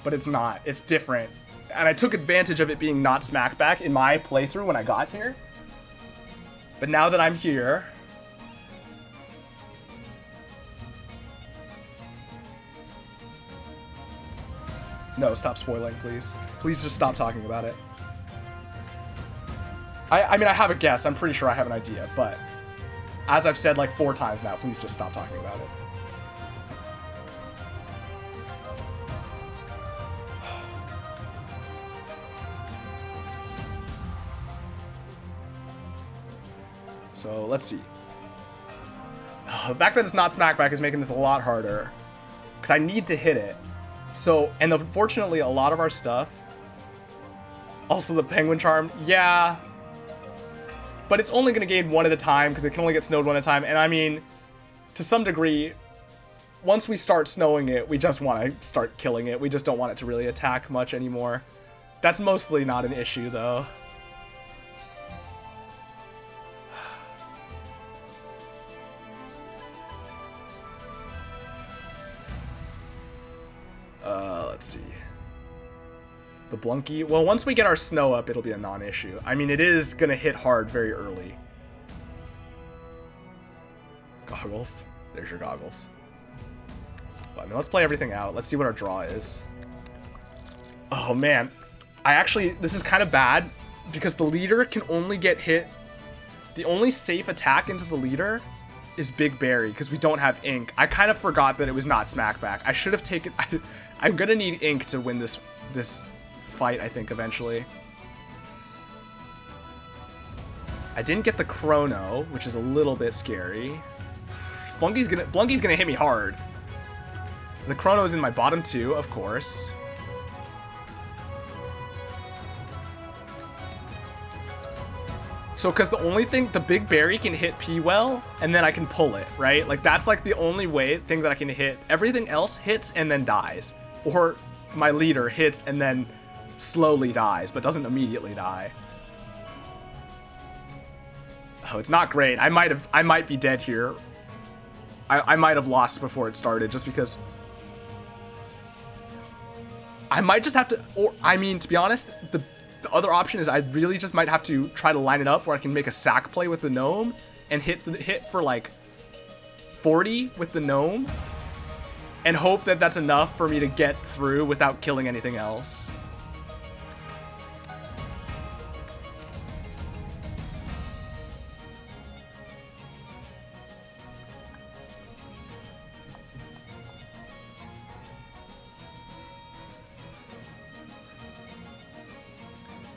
But it's not. It's different. And I took advantage of it being not Smackback in my playthrough when I got here. But now that I'm here... No, stop spoiling, please. Please just stop talking about it. I mean, I have a guess. I'm pretty sure I have an idea, but... As I've said like 4 times now, please just stop talking about it. So, let's see. The fact that it's not Smackback is making this a lot harder. Because I need to hit it. So, and unfortunately, a lot of our stuff... Also, the Penguin Charm, yeah... But it's only going to gain 1 at a time, because it can only get snowed 1 at a time. And I mean, to some degree, once we start snowing it, we just want to start killing it. We just don't want it to really attack much anymore. That's mostly not an issue, though. Let's see. The Blunky. Well, once we get our snow up, it'll be a non-issue. I mean, it is going to hit hard very early. Goggles. There's your goggles. Well, I mean, let's play everything out. Let's see what our draw is. Oh, man. This is kind of bad because the leader can only get hit. The only safe attack into the leader is Big Berry because we don't have ink. I kind of forgot that it was not Smackback. I should have taken... I'm going to need ink to win this fight, I think, eventually. I didn't get the Chrono, which is a little bit scary. Blunky's gonna hit me hard. The Chrono's in my bottom 2, of course. So, because the only thing, the Big Berry can hit P-Well, and then I can pull it, right? Like, that's like the only thing that I can hit. Everything else hits and then dies. Or my leader hits and then slowly dies, but doesn't immediately die. Oh, it's not great. I might be dead here. I might have lost before it started, just because... I might just have to... Or, I mean, to be honest, the other option is I really just might have to try to line it up where I can make a sack play with the gnome and hit for like 40 with the gnome and hope that that's enough for me to get through without killing anything else.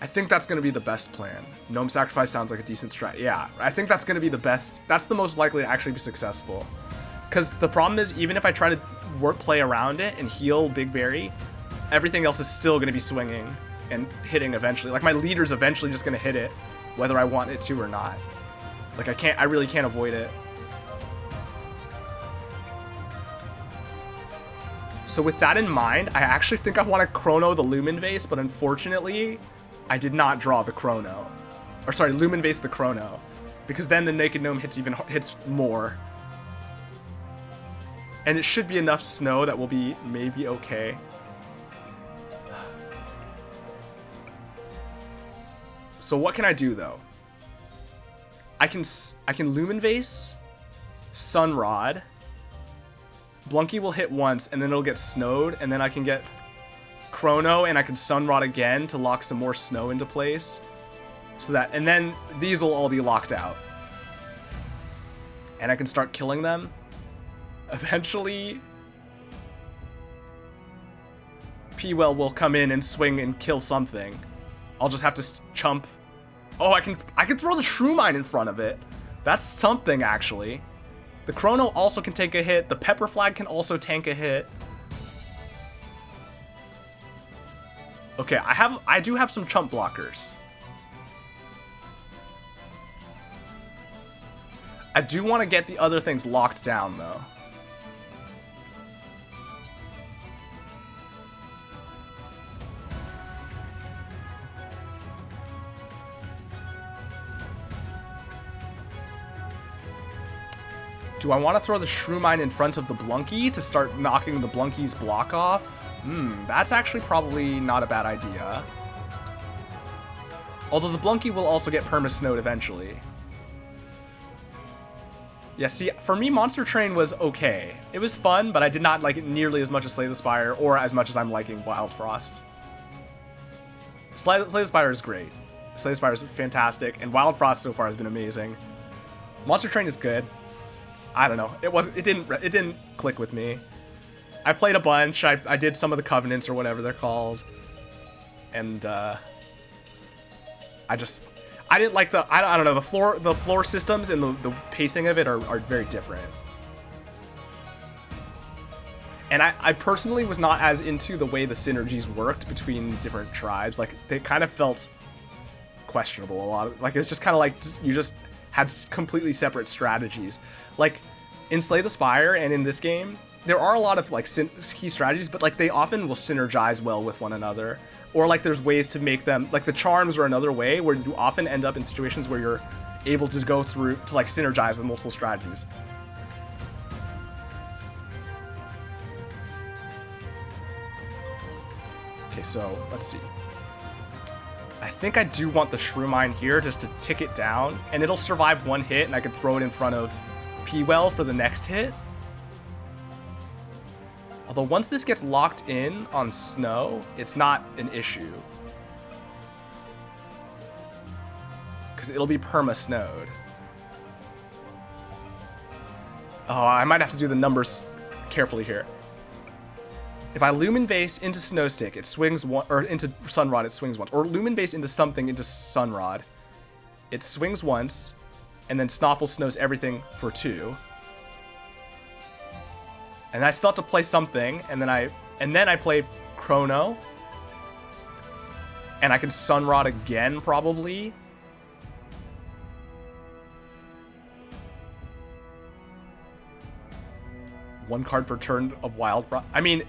I think that's going to be the best plan. Gnome Sacrifice sounds like a decent strat. Yeah, I think that's going to be the best. That's the most likely to actually be successful. Because the problem is, even if I try to play around it and heal Big Berry, everything else is still going to be swinging and hitting eventually. Like, my leader's eventually just going to hit it, whether I want it to or not. Like, I really can't avoid it. So with that in mind, I actually think I want to Chrono the Lumen Vase, but unfortunately, I did not draw the Chrono. Or sorry, Lumen Vase the Chrono. Because then the Naked Gnome hits more. And it should be enough snow that will be maybe okay. So what can I do though? I can Lumen Vase, Sunrod. Blunky will hit once and then it'll get snowed, and then I can get Chrono and I can Sunrod again to lock some more snow into place. So that, and then these will all be locked out. And I can start killing them. Eventually, P-Well will come in and swing and kill something. I'll just have to chump. Oh, I can throw the Shrew Mine in front of it. That's something, actually. The Chrono also can take a hit. The Pepper Flag can also tank a hit. Okay, I do have some chump blockers. I do want to get the other things locked down, though. Do I want to throw the Shrew Mine in front of the Blunky to start knocking the Blunky's block off? That's actually probably not a bad idea. Although the Blunky will also get perma-snowed eventually. Yeah, see, for me, Monster Train was okay. It was fun, but I did not like it nearly as much as Slay the Spire, or as much as I'm liking Wildfrost. Slay the Spire is great. Slay the Spire is fantastic, and Wildfrost so far has been amazing. Monster Train is good. I don't know. It didn't click with me. I played a bunch. I did some of the Covenants or whatever they're called, and I didn't like the I don't know, the floor systems and the pacing of it are very different. And I personally was not as into the way the synergies worked between different tribes. Like, they kind of felt questionable a lot. Like, it's just kind of like you just had completely separate strategies. Like, in Slay the Spire and in this game, there are a lot of, like, key strategies, but, like, they often will synergize well with one another. Or, like, there's ways to make them, like, the charms are another way where you often end up in situations where you're able to go through to, like, synergize with multiple strategies. Okay, so let's see. I think I do want the Shrew Mine here just to tick it down, and it'll survive one hit, and I can throw it in front of P-Well for the next hit. Although once this gets locked in on snow, it's not an issue. Because it'll be perma-snowed. Oh, I might have to do the numbers carefully here. If I Lumen Vase into Snowstick, it swings one, or into Sunrod, it swings once. Or Lumen Vase into something into Sunrod, it swings once, and then Snoffle snows everything for 2. And I still have to play something, and then I play Chrono. And I can Sunrod again, probably. One card per turn of Wildfrost. I mean,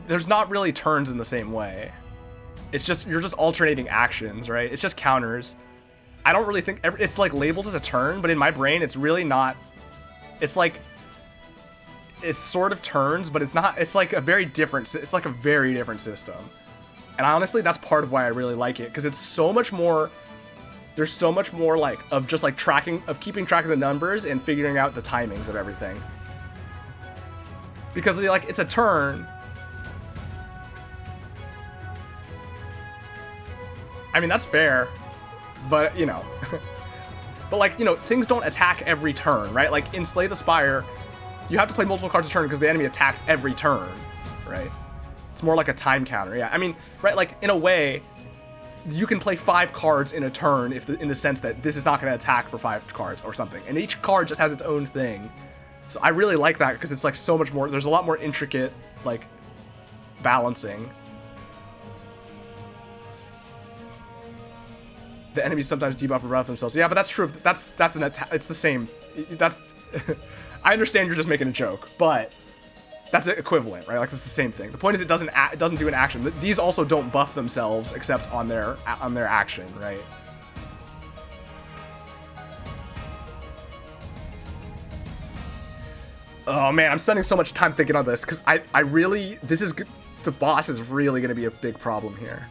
there's not really turns in the same way. It's just, you're just alternating actions, right? It's just counters. I don't really think, it's like labeled as a turn, but in my brain, it's really not. It's like, it's sort of turns, but it's not, it's like a very different system. And honestly, that's part of why I really like it, because it's so much more, there's so much more like, of just like keeping track of the numbers and figuring out the timings of everything. Because like, it's a turn. I mean, that's fair, but you know, but like, you know, things don't attack every turn, right? Like in Slay the Spire, you have to play multiple cards a turn because the enemy attacks every turn, right? It's more like a time counter, yeah. I mean, right, like in a way, you can play 5 cards in a turn in the sense that this is not going to attack for 5 cards or something. And each card just has its own thing. So I really like that because it's like so much more. There's a lot more intricate like balancing. The enemies sometimes debuff and buff themselves. Yeah, but that's true. That's an attack. It's the same. That's. I understand you're just making a joke, but that's equivalent, right? Like it's the same thing. The point is it doesn't do an action. These also don't buff themselves except on their action, right? Oh man, I'm spending so much time thinking on this because I really the boss is really going to be a big problem here.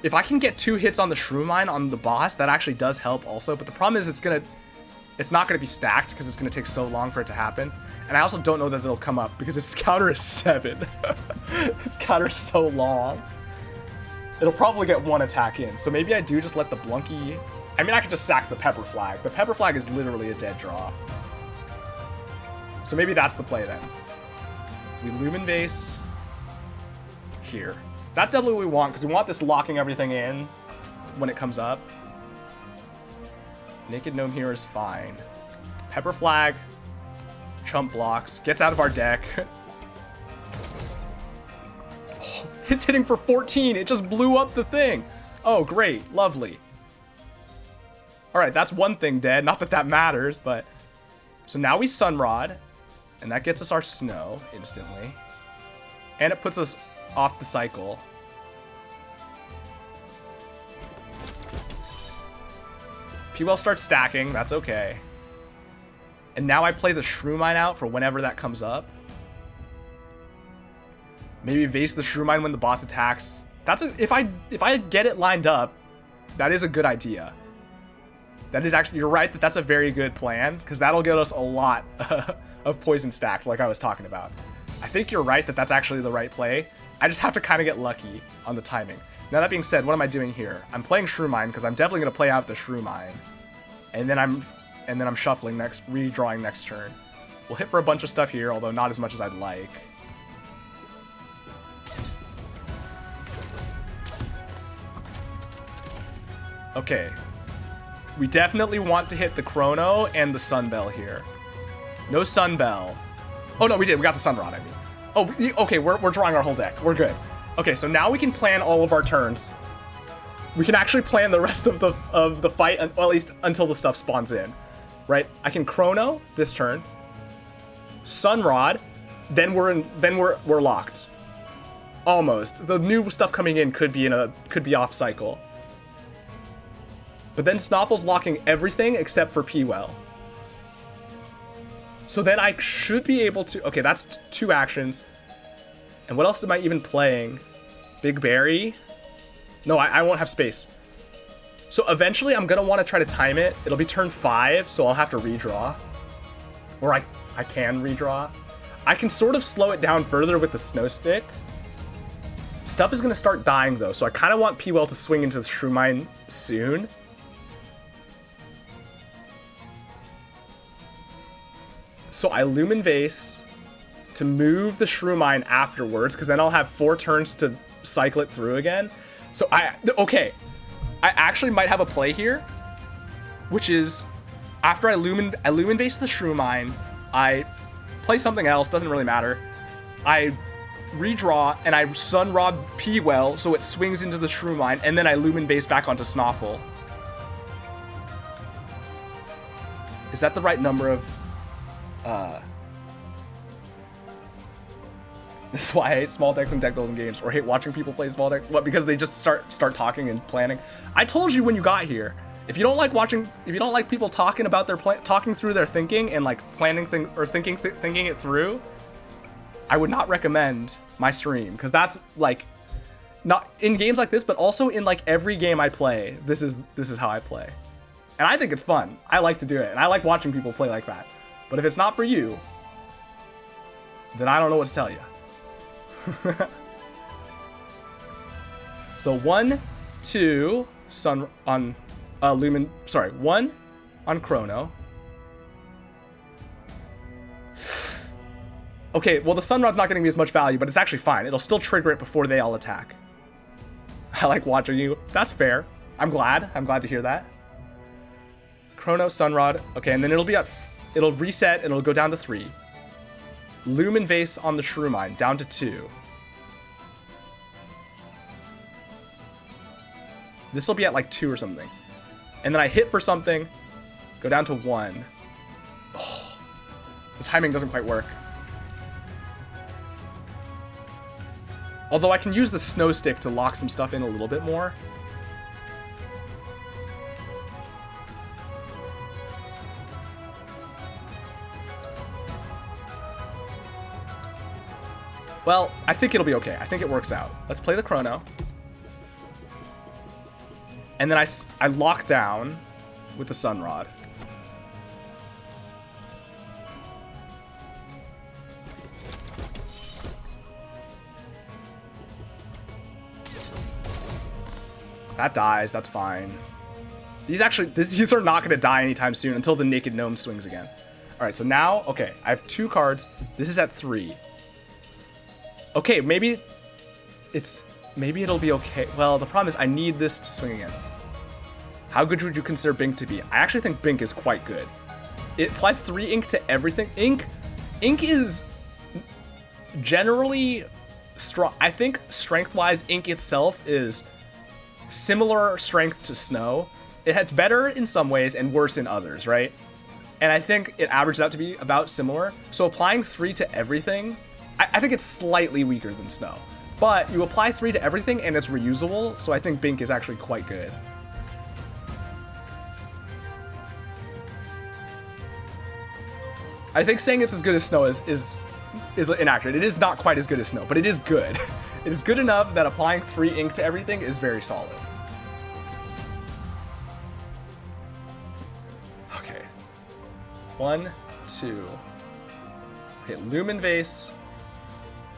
If I can get 2 hits on the Shroom Mine on the boss, that actually does help also. But the problem is it's not going to be stacked because it's going to take so long for it to happen. And I also don't know that it'll come up because its counter is 7. Its counter is so long. It'll probably get 1 attack in. So maybe I do just let the Blunky... I mean, I could just sack the Pepper Flag. The Pepper Flag is literally a dead draw. So maybe that's the play then. We Lumen Vase here. That's definitely what we want, because we want this locking everything in when it comes up. Naked Gnome here is fine. Pepper Flag. Chump blocks. Gets out of our deck. Oh, it's hitting for 14. It just blew up the thing. Oh, great. Lovely. Alright, that's one thing dead. Not that that matters, but... So now we Sunrod. And that gets us our Snow instantly. And it puts us off the cycle. P-Well starts stacking. That's okay. And now I play the Shroom Mine out for whenever that comes up. Maybe vase the Shroom Mine when the boss attacks. If I get it lined up, that is a good idea. That is actually, you're right that that's a very good plan, because that'll get us a lot of poison stacks like I was talking about. I think you're right that that's actually the right play. I just have to kind of get lucky on the timing. Now that being said, what am I doing here? I'm playing Shroom Mine because I'm definitely going to play out the Shroom Mine. And then I'm shuffling redrawing next turn. We'll hit for a bunch of stuff here, although not as much as I'd like. Okay. We definitely want to hit the Chrono and the Sunbell here. No Sunbell. Oh no, we did. We got the Sunrod, I mean. Oh, okay, we're drawing our whole deck. We're good. Okay, so now we can plan all of our turns. We can actually plan the rest of the fight, well, at least until the stuff spawns in, right? I can Chrono this turn, Sunrod, then we're locked. Almost. The new stuff coming in could be off cycle. But then Snoffel's locking everything except for P-Well. So then I should be able to... Okay, that's 2 actions. And what else am I even playing? Big Berry? No, I won't have space. So eventually I'm going to want to try to time it. It'll be turn 5, so I'll have to redraw. Or I can redraw. I can sort of slow it down further with the Snow Stick. Stuff is going to start dying, though, so I kind of want P-Well to swing into the Shroom Mine soon. So I Lumen Vase to move the Shroom Mine afterwards, because then I'll have 4 turns to cycle it through again. So okay, I actually might have a play here, which is after I Lumen Vase the Shroom Mine, I play something else, doesn't really matter. I redraw and I Sunrod P-Well so it swings into the Shroom Mine, and then I Lumen Vase back onto Snoffle. Is that the right number of... This is why I hate small decks and deck building games, or hate watching people play small decks. What? Because they just start talking and planning. I told you when you got here. If you don't like people talking about their talking through their thinking and like planning things or thinking it through, I would not recommend my stream, because that's like not in games like this, but also in like every game I play. This is how I play, and I think it's fun. I like to do it, and I like watching people play like that. But if it's not for you, then I don't know what to tell you. So 1, 2, Sun on Lumen. Sorry, 1 on Chrono. Okay, well, the Sunrod's not getting me as much value, but it's actually fine. It'll still trigger it before they all attack. I like watching you. That's fair. I'm glad. I'm glad to hear that. Chrono, Sunrod. Okay, and then it'll be at... It'll reset, and it'll go down to 3. Lumen Vase on the Shrew Mine, down to 2. This will be at like 2 or something. And then I hit for something, go down to 1. Oh, the timing doesn't quite work. Although I can use the Snow Stick to lock some stuff in a little bit more. Well, I think it'll be okay. I think it works out. Let's play the Chrono. And then I lock down with the Sunrod. That dies. That's fine. These are not going to die anytime soon until the Naked Gnome swings again. All right, so now, okay, I have 2 cards. This is at 3. Okay, maybe it'll be okay. Well, the problem is I need this to swing again. How good would you consider Bink to be? I actually think Bink is quite good. It applies 3 ink to everything. Ink is generally strong. I think strength-wise, Ink itself is similar strength to Snow. It's better in some ways and worse in others, right? And I think it averages out to be about similar. So applying 3 to everything, I think it's slightly weaker than Snow. But you apply 3 to everything and it's reusable, so I think Bink is actually quite good. I think saying it's as good as Snow is inaccurate. It is not quite as good as Snow, but it is good. It is good enough that applying 3 ink to everything is very solid. Okay. 1, 2. Okay, Lumen Vase.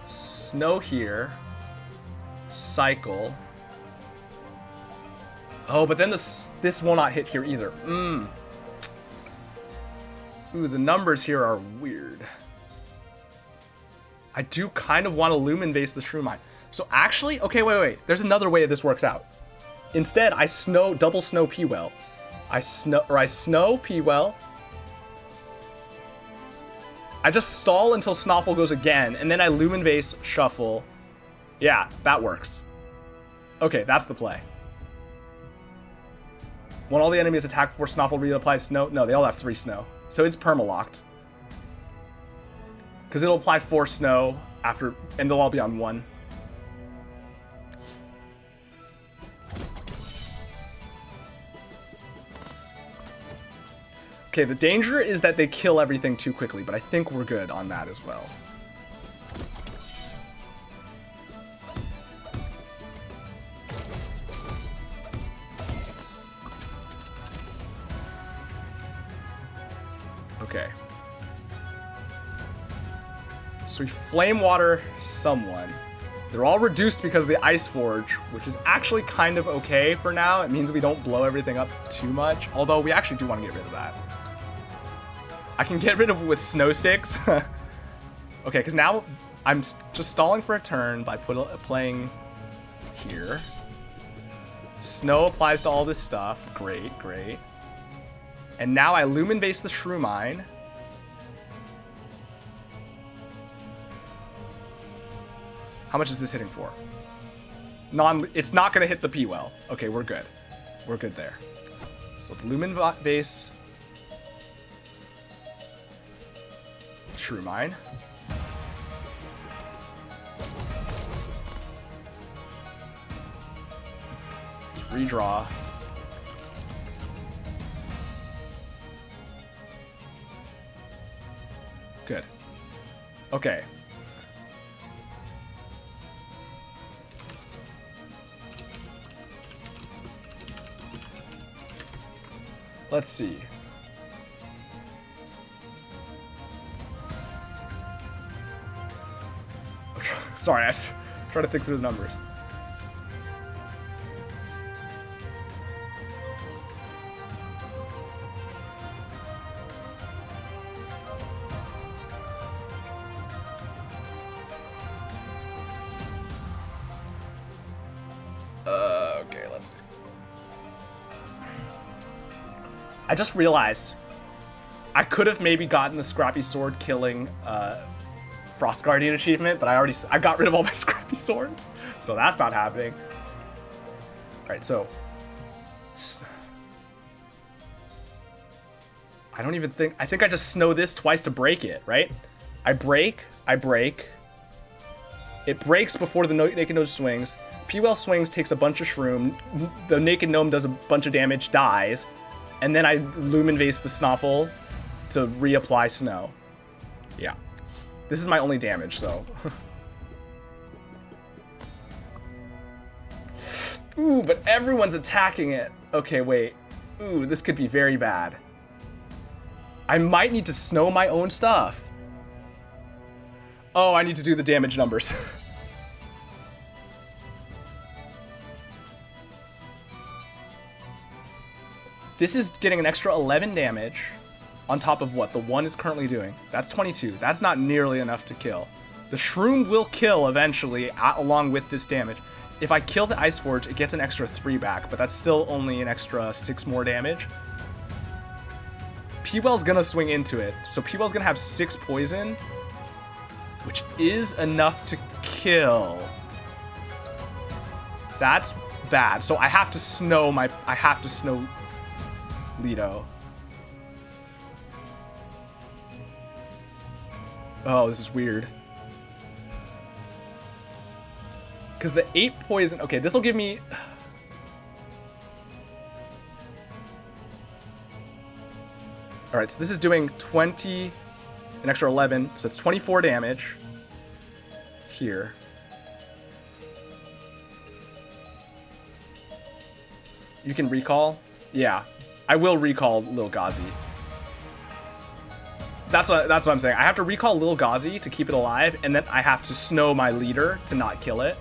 Snow here. Cycle. Oh, but then this will not hit here either. Ooh, the numbers here are weird. I do kind of want to Lumen Vase the Shrew Mine. So actually, okay, wait. There's another way this works out. Instead, I double Snow P-Well. I Snow P-Well. I just stall until Snoffle goes again, and then I Lumen Vase Shuffle. Yeah, that works. Okay, that's the play. When all the enemies attack before Snoffle reapplies Snow? No, they all have 3 Snow. So it's perma-locked. Because it'll apply 4 Snow after, and they'll all be on 1. Okay, the danger is that they kill everything too quickly, but I think we're good on that as well. Okay. So we Flame Water someone. They're all reduced because of the Ice Forge, which is actually kind of okay for now. It means we don't blow everything up too much, although we actually do want to get rid of that. I can get rid of it with Snow Sticks. Okay, because now I'm just stalling for a turn by playing here. Snow applies to all this stuff. Great. And now I Lumen Vase the Shrew Mine. How much is this hitting for? It's not going to hit the P-Well. Okay, we're good. We're good there. So it's Lumen Vase. Shrew Mine. Redraw. Good. Okay. Let's see. Sorry, I was trying to think through the numbers. I just realized I could have maybe gotten the Scrappy Sword killing Frost Guardian achievement, but I got rid of all my Scrappy Swords, so that's not happening. All right, so I don't even think, I think I just snow this twice to break it, right? I break. It breaks before the Naked Gnome swings. P-Well swings, takes a bunch of shroom. The Naked Gnome does a bunch of damage, dies. And then I Lumen Vase the Snoffle to reapply snow. Yeah. This is my only damage, so. Ooh, but everyone's attacking it. Okay, wait. Ooh, this could be very bad. I might need to snow my own stuff. Oh, I need to do the damage numbers. This is getting an extra 11 damage on top of what the one is currently doing. That's 22. That's not nearly enough to kill. The Shroom will kill eventually along with this damage. If I kill the Ice Forge, it gets an extra 3 back, but that's still only an extra 6 more damage. P-Well's gonna swing into it, so P-Well's gonna have 6 poison, which is enough to kill. That's bad. So I have to snow Lido. Oh, this is weird. Because the 8 poison... Okay, this will give me... Alright, so this is doing 20... An extra 11, so it's 24 damage. Here. You can recall? Yeah. I will recall Lil Ghazi. That's what I'm saying. I have to recall Lil Ghazi to keep it alive, and then I have to snow my leader to not kill it.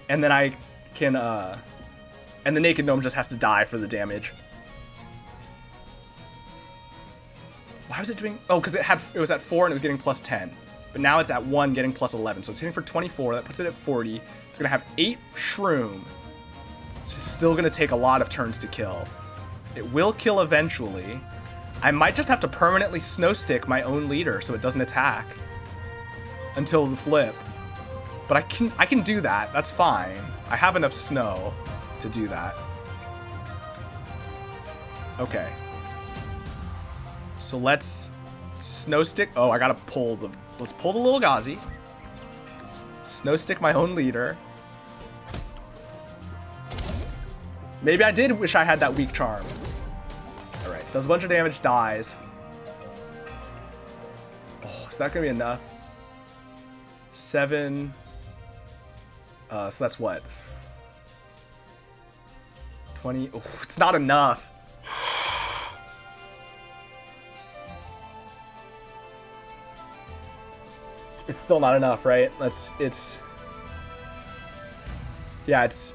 And then I can, and the Naked Gnome just has to die for the damage. Why was it doing... Oh, because it was at 4 and it was getting plus 10. But now it's at 1 getting plus 11. So it's hitting for 24. That puts it at 40. It's going to have 8 Shroom. Which is still going to take a lot of turns to kill. It will kill eventually. I might just have to permanently snow stick my own leader so it doesn't attack. Until the flip. But I can do that. That's fine. I have enough snow to do that. Okay. So let's snow stick. Oh, I gotta pull the... Let's pull the Lil Ghazi. Snow stick my own leader. Maybe I did wish I had that weak charm. Alright, does a bunch of damage, dies. Oh, is that gonna be enough? 7. So that's what? 20. Oh, it's not enough. It's still not enough, right? Yeah, it's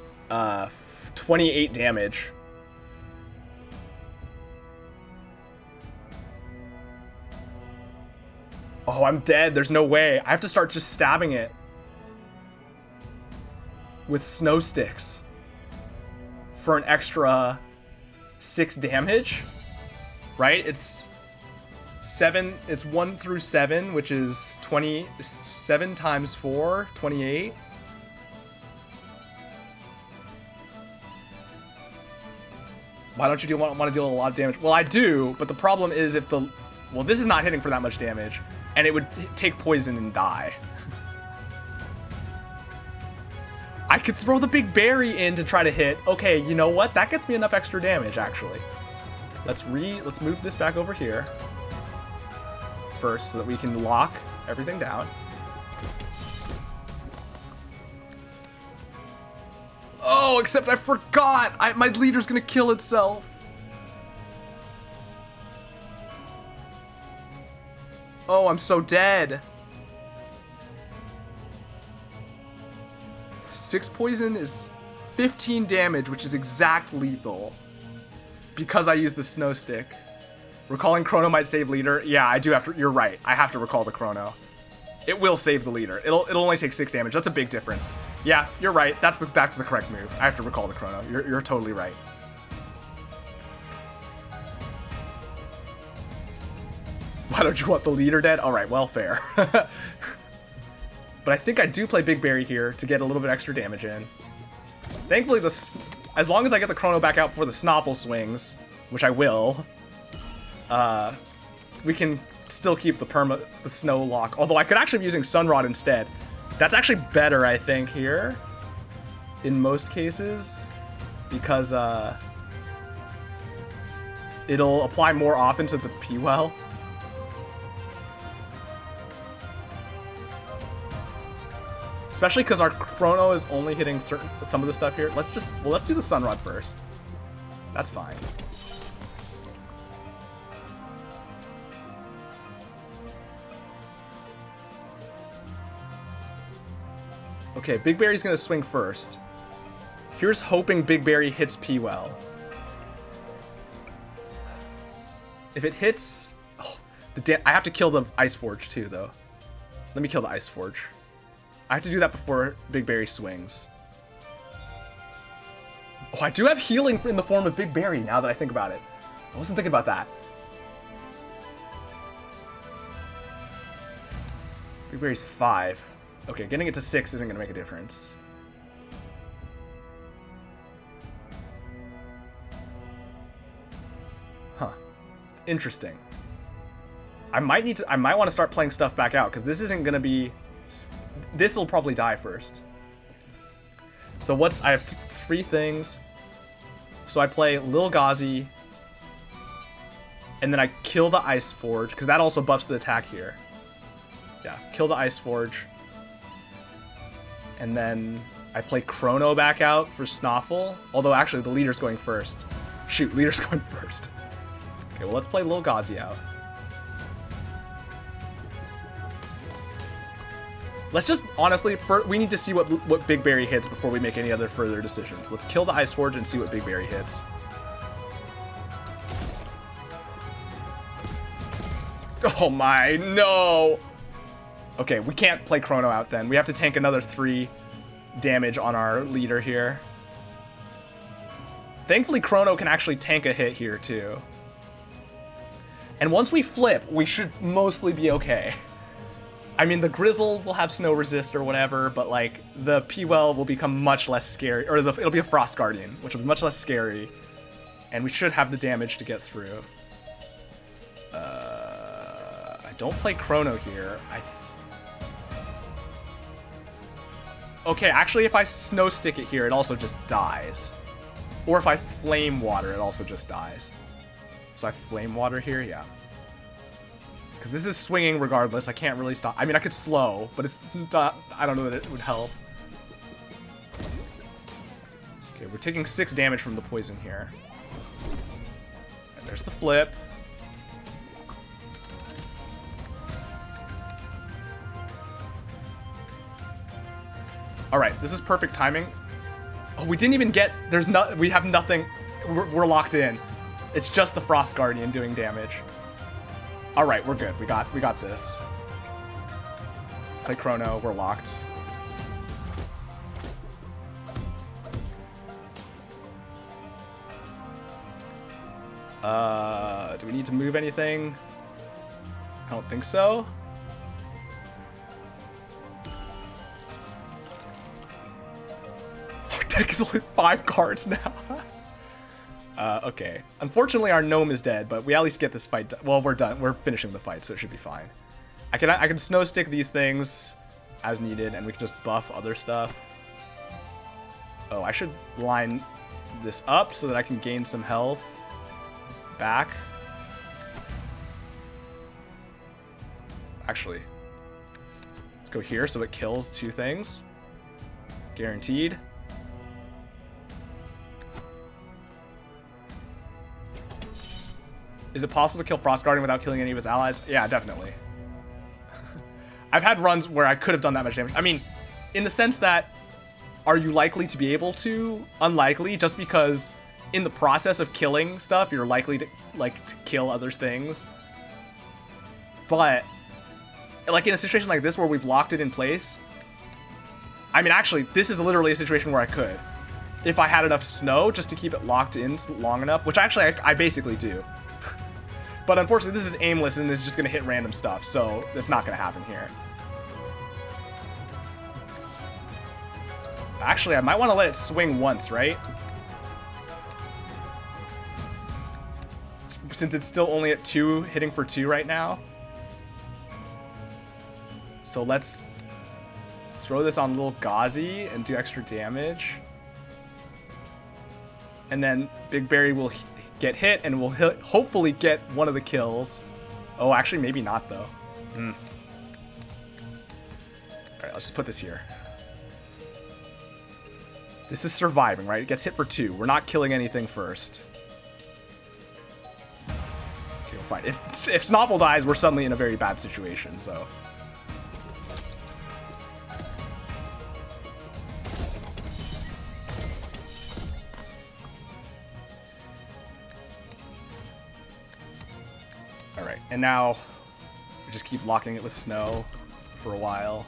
28 damage. Oh, I'm dead. There's no way. I have to start just stabbing it with snow sticks for an extra 6 damage, right? It's 7, it's 1 through 7, which is 27 times 4, 28. Why don't you want to deal a lot of damage? Well, I do, but the problem is if the... Well, this is not hitting for that much damage, and it would take poison and die. I could throw the big berry in to try to hit. Okay, you know what? That gets me enough extra damage, actually. Let's move this back over here first so that we can lock everything down. Oh, except I forgot! My leader's gonna kill itself. Oh, I'm so dead. 6 poison is 15 damage, which is exact lethal. Because I used the snow stick. Recalling Chrono might save leader. Yeah, I do have to. You're right. I have to recall the Chrono. It will save the leader. It'll only take 6 damage. That's a big difference. Yeah, you're right. That's the correct move. I have to recall the chrono. You're totally right. Why don't you want the leader dead? All right, well, fair. But I think I do play Big Berry here to get a little bit extra damage in. Thankfully, as long as I get the chrono back out before the Snoffle swings, which I will, we can still keep the snow lock. Although I could actually be using Sunrod instead. That's actually better, I think, here. In most cases. Because, it'll apply more often to the P-Well. Especially because our chrono is only hitting some of the stuff here. Let's do the Sunrod first. That's fine. Okay, Big Berry's gonna swing first. Here's hoping Big Berry hits P-Well. If it hits... Oh, I have to kill the Ice Forge too, though. Let me kill the Ice Forge. I have to do that before Big Berry swings. Oh, I do have healing in the form of Big Berry, now that I think about it. I wasn't thinking about that. Big Berry's 5. Okay, getting it to 6 isn't going to make a difference. Huh. Interesting. I might want to start playing stuff back out, because this isn't going to be... This will probably die first. So I have 3 things. So I play Lil Ghazi, and then I kill the Ice Forge, because that also buffs the attack here. Yeah, kill the Ice Forge. And then I play Chrono back out for Snoffle. Although actually the leader's going first. Shoot, leader's going first. Okay, well let's play Lil Ghazi out. Let's just, honestly, we need to see what Big Berry hits before we make any other further decisions. Let's kill the Ice Forge and see what Big Berry hits. Oh my, no! Okay, we can't play Chrono out then. We have to tank another 3 damage on our leader here. Thankfully, Chrono can actually tank a hit here too. And once we flip, we should mostly be okay. I mean, the Grizzle will have snow resist or whatever, but like the P-Well will become much less scary, or it'll be a Frost Guardian, which will be much less scary, and we should have the damage to get through. I don't play Chrono here. Okay, actually, if I Snow Stick it here, it also just dies. Or if I Flame Water, it also just dies. So I Flame Water here, yeah. Because this is swinging regardless. I can't really stop. I mean, I could slow, but it's not, I don't know that it would help. Okay, we're taking 6 damage from the poison here. And there's the flip. Alright, this is perfect timing. Oh, we didn't even get... we have nothing. We're locked in. It's just the Frost Guardian doing damage. Alright, we're good. We got this. Play Chrono, we're locked. Do we need to move anything? I don't think so. Our deck is only 5 cards now. Okay. Unfortunately, our gnome is dead, but we at least get this fight done. Well, we're done. We're finishing the fight, so it should be fine. I can snow stick these things as needed, and we can just buff other stuff. Oh, I should line this up so that I can gain some health back. Actually, let's go here so it kills 2 things. Guaranteed. Is it possible to kill Frost Guardian without killing any of its allies? Yeah, definitely. I've had runs where I could have done that much damage. I mean, in the sense that, are you likely to be able to? Unlikely, just because in the process of killing stuff, you're likely to, to kill other things. But like in a situation like this where we've locked it in place. I mean, actually, this is literally a situation where I could. If I had enough snow just to keep it locked in long enough, which actually I basically do. But unfortunately, this is aimless and is just going to hit random stuff, so that's not going to happen here. Actually, I might want to let it swing once, right? Since it's still only at 2, hitting for 2 right now. So let's throw this on little Gauzy and do extra damage. And then Big Berry will get hit and will hopefully get one of the kills. Oh, actually, maybe not, though. Alright, let's just put this here. This is surviving, right? It gets hit for 2. We're not killing anything first. Okay, well, fine. If Snoffle dies, we're suddenly in a very bad situation, so... Alright, and now we just keep locking it with snow for a while.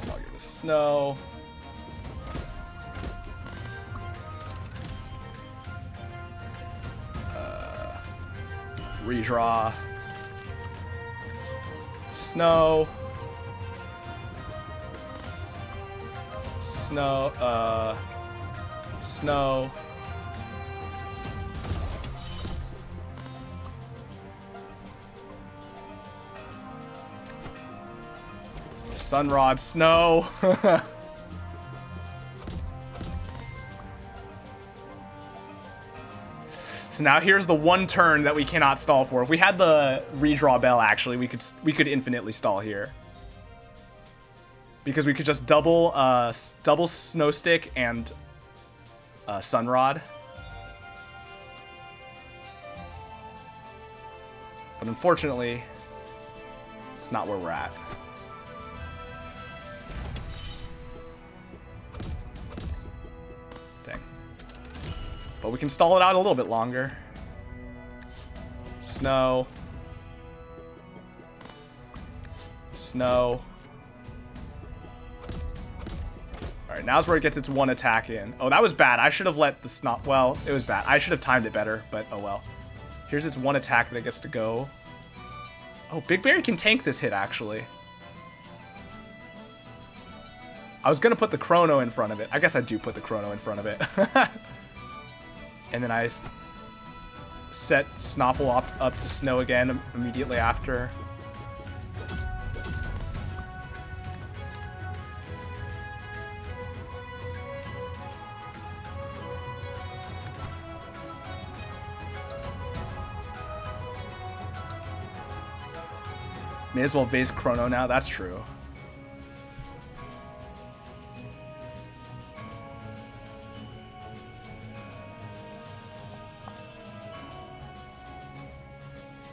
Lock it with snow. Redraw. Snow. Snow. Snow. Sunrod, snow. So now here's the one turn that we cannot stall for. If we had the redraw bell, actually, we could infinitely stall here. Because we could just double snow stick and sunrod. But unfortunately, it's not where we're at. But we can stall it out a little bit longer. Snow. Snow. Alright, now's where it gets its one attack in. Oh, that was bad. I should have let the snot... Well, it was bad. I should have timed it better, but oh well. Here's its one attack that gets to go. Oh, Big Berry can tank this hit, actually. I was going to put the Chrono in front of it. I guess I do put the Chrono in front of it. And then I set Snoffle up to snow again immediately after. May as well vase Chrono now, that's true.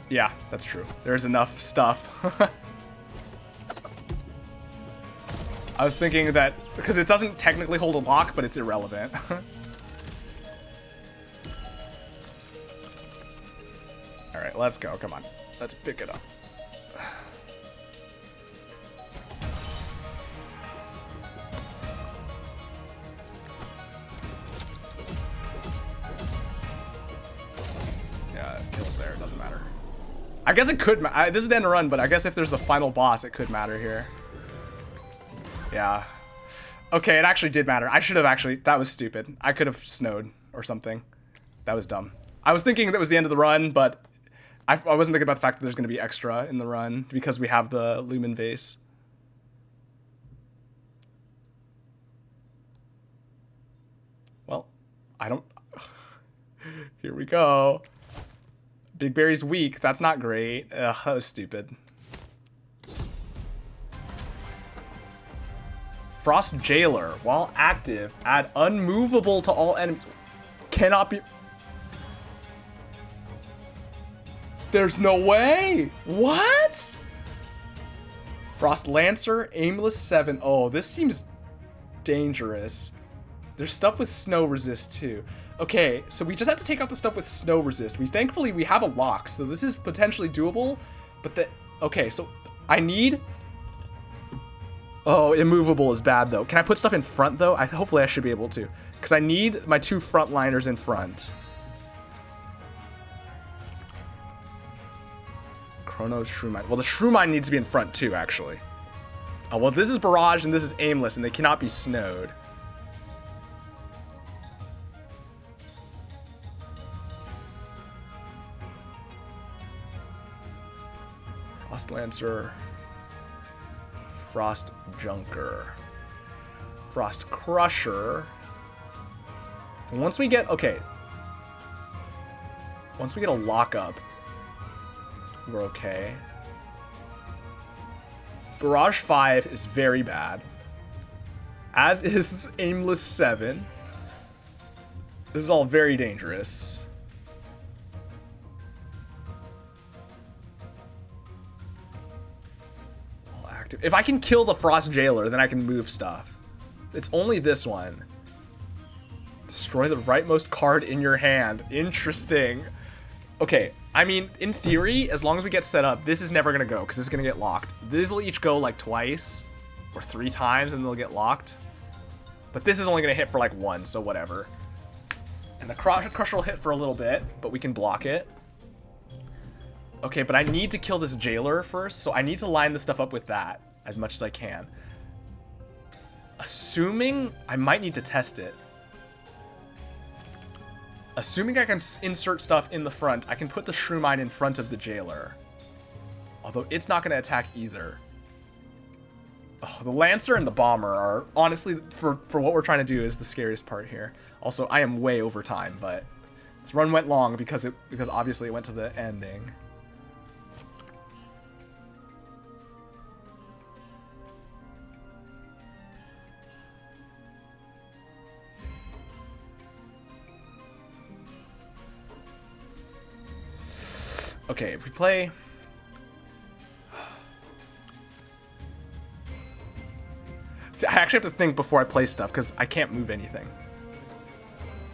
Yeah, that's true. There's enough stuff. I was thinking that, because it doesn't technically hold a lock, but it's irrelevant. Alright, let's go. Come on. Let's pick it up. Yeah, it kills there. It doesn't matter. I guess it could this is the end of run, but I guess if there's the final boss, it could matter here. Yeah. Okay, it actually did matter. I should have actually... That was stupid. I could have snowed or something. That was dumb. I was thinking that was the end of the run, but I wasn't thinking about the fact that there's going to be extra in the run because we have the Lumen Vase. Well, I don't... Here we go. Big Berry's weak. That's not great. Ugh, that was stupid. Frost Jailer. While active, add unmovable to all enemies. Cannot be... There's no way! What? Frost Lancer, Aimless 7. Oh, this seems dangerous. There's stuff with snow resist too. Okay, so we just have to take out the stuff with snow resist. Thankfully we have a lock, so this is potentially doable. But okay, so I need. Oh, immovable is bad though. Can I put stuff in front though? Hopefully I should be able to, because I need my 2 frontliners in front. Chrono Shrew Mine. Well, the Shrew Mine needs to be in front too, actually. Oh, well, this is Barrage and this is Aimless, and they cannot be snowed. Frost Lancer. Frost Junker. Frost Crusher. And once we get... Okay. Once we get a lockup, we're okay. Barrage 5 is very bad. As is Aimless 7. This is all very dangerous. All active. If I can kill the Frost Jailer, then I can move stuff. It's only this one. Destroy the rightmost card in your hand. Interesting. Okay, I mean, in theory, as long as we get set up, this is never going to go, because this is going to get locked. These will each go, like, twice, or 3 times, and they'll get locked. But this is only going to hit for, like, 1, so whatever. And the Crusher will hit for a little bit, but we can block it. Okay, but I need to kill this Jailer first, so I need to line this stuff up with that as much as I can. Assuming I might need to test it. Assuming I can insert stuff in the front, I can put the Shrew Mine in front of the Jailer. Although it's not going to attack either. Oh, the Lancer and the Bomber are, honestly, for what we're trying to do, is the scariest part here. Also, I am way over time, but this run went long because obviously it went to the ending. Okay, if we play... See, I actually have to think before I play stuff, because I can't move anything.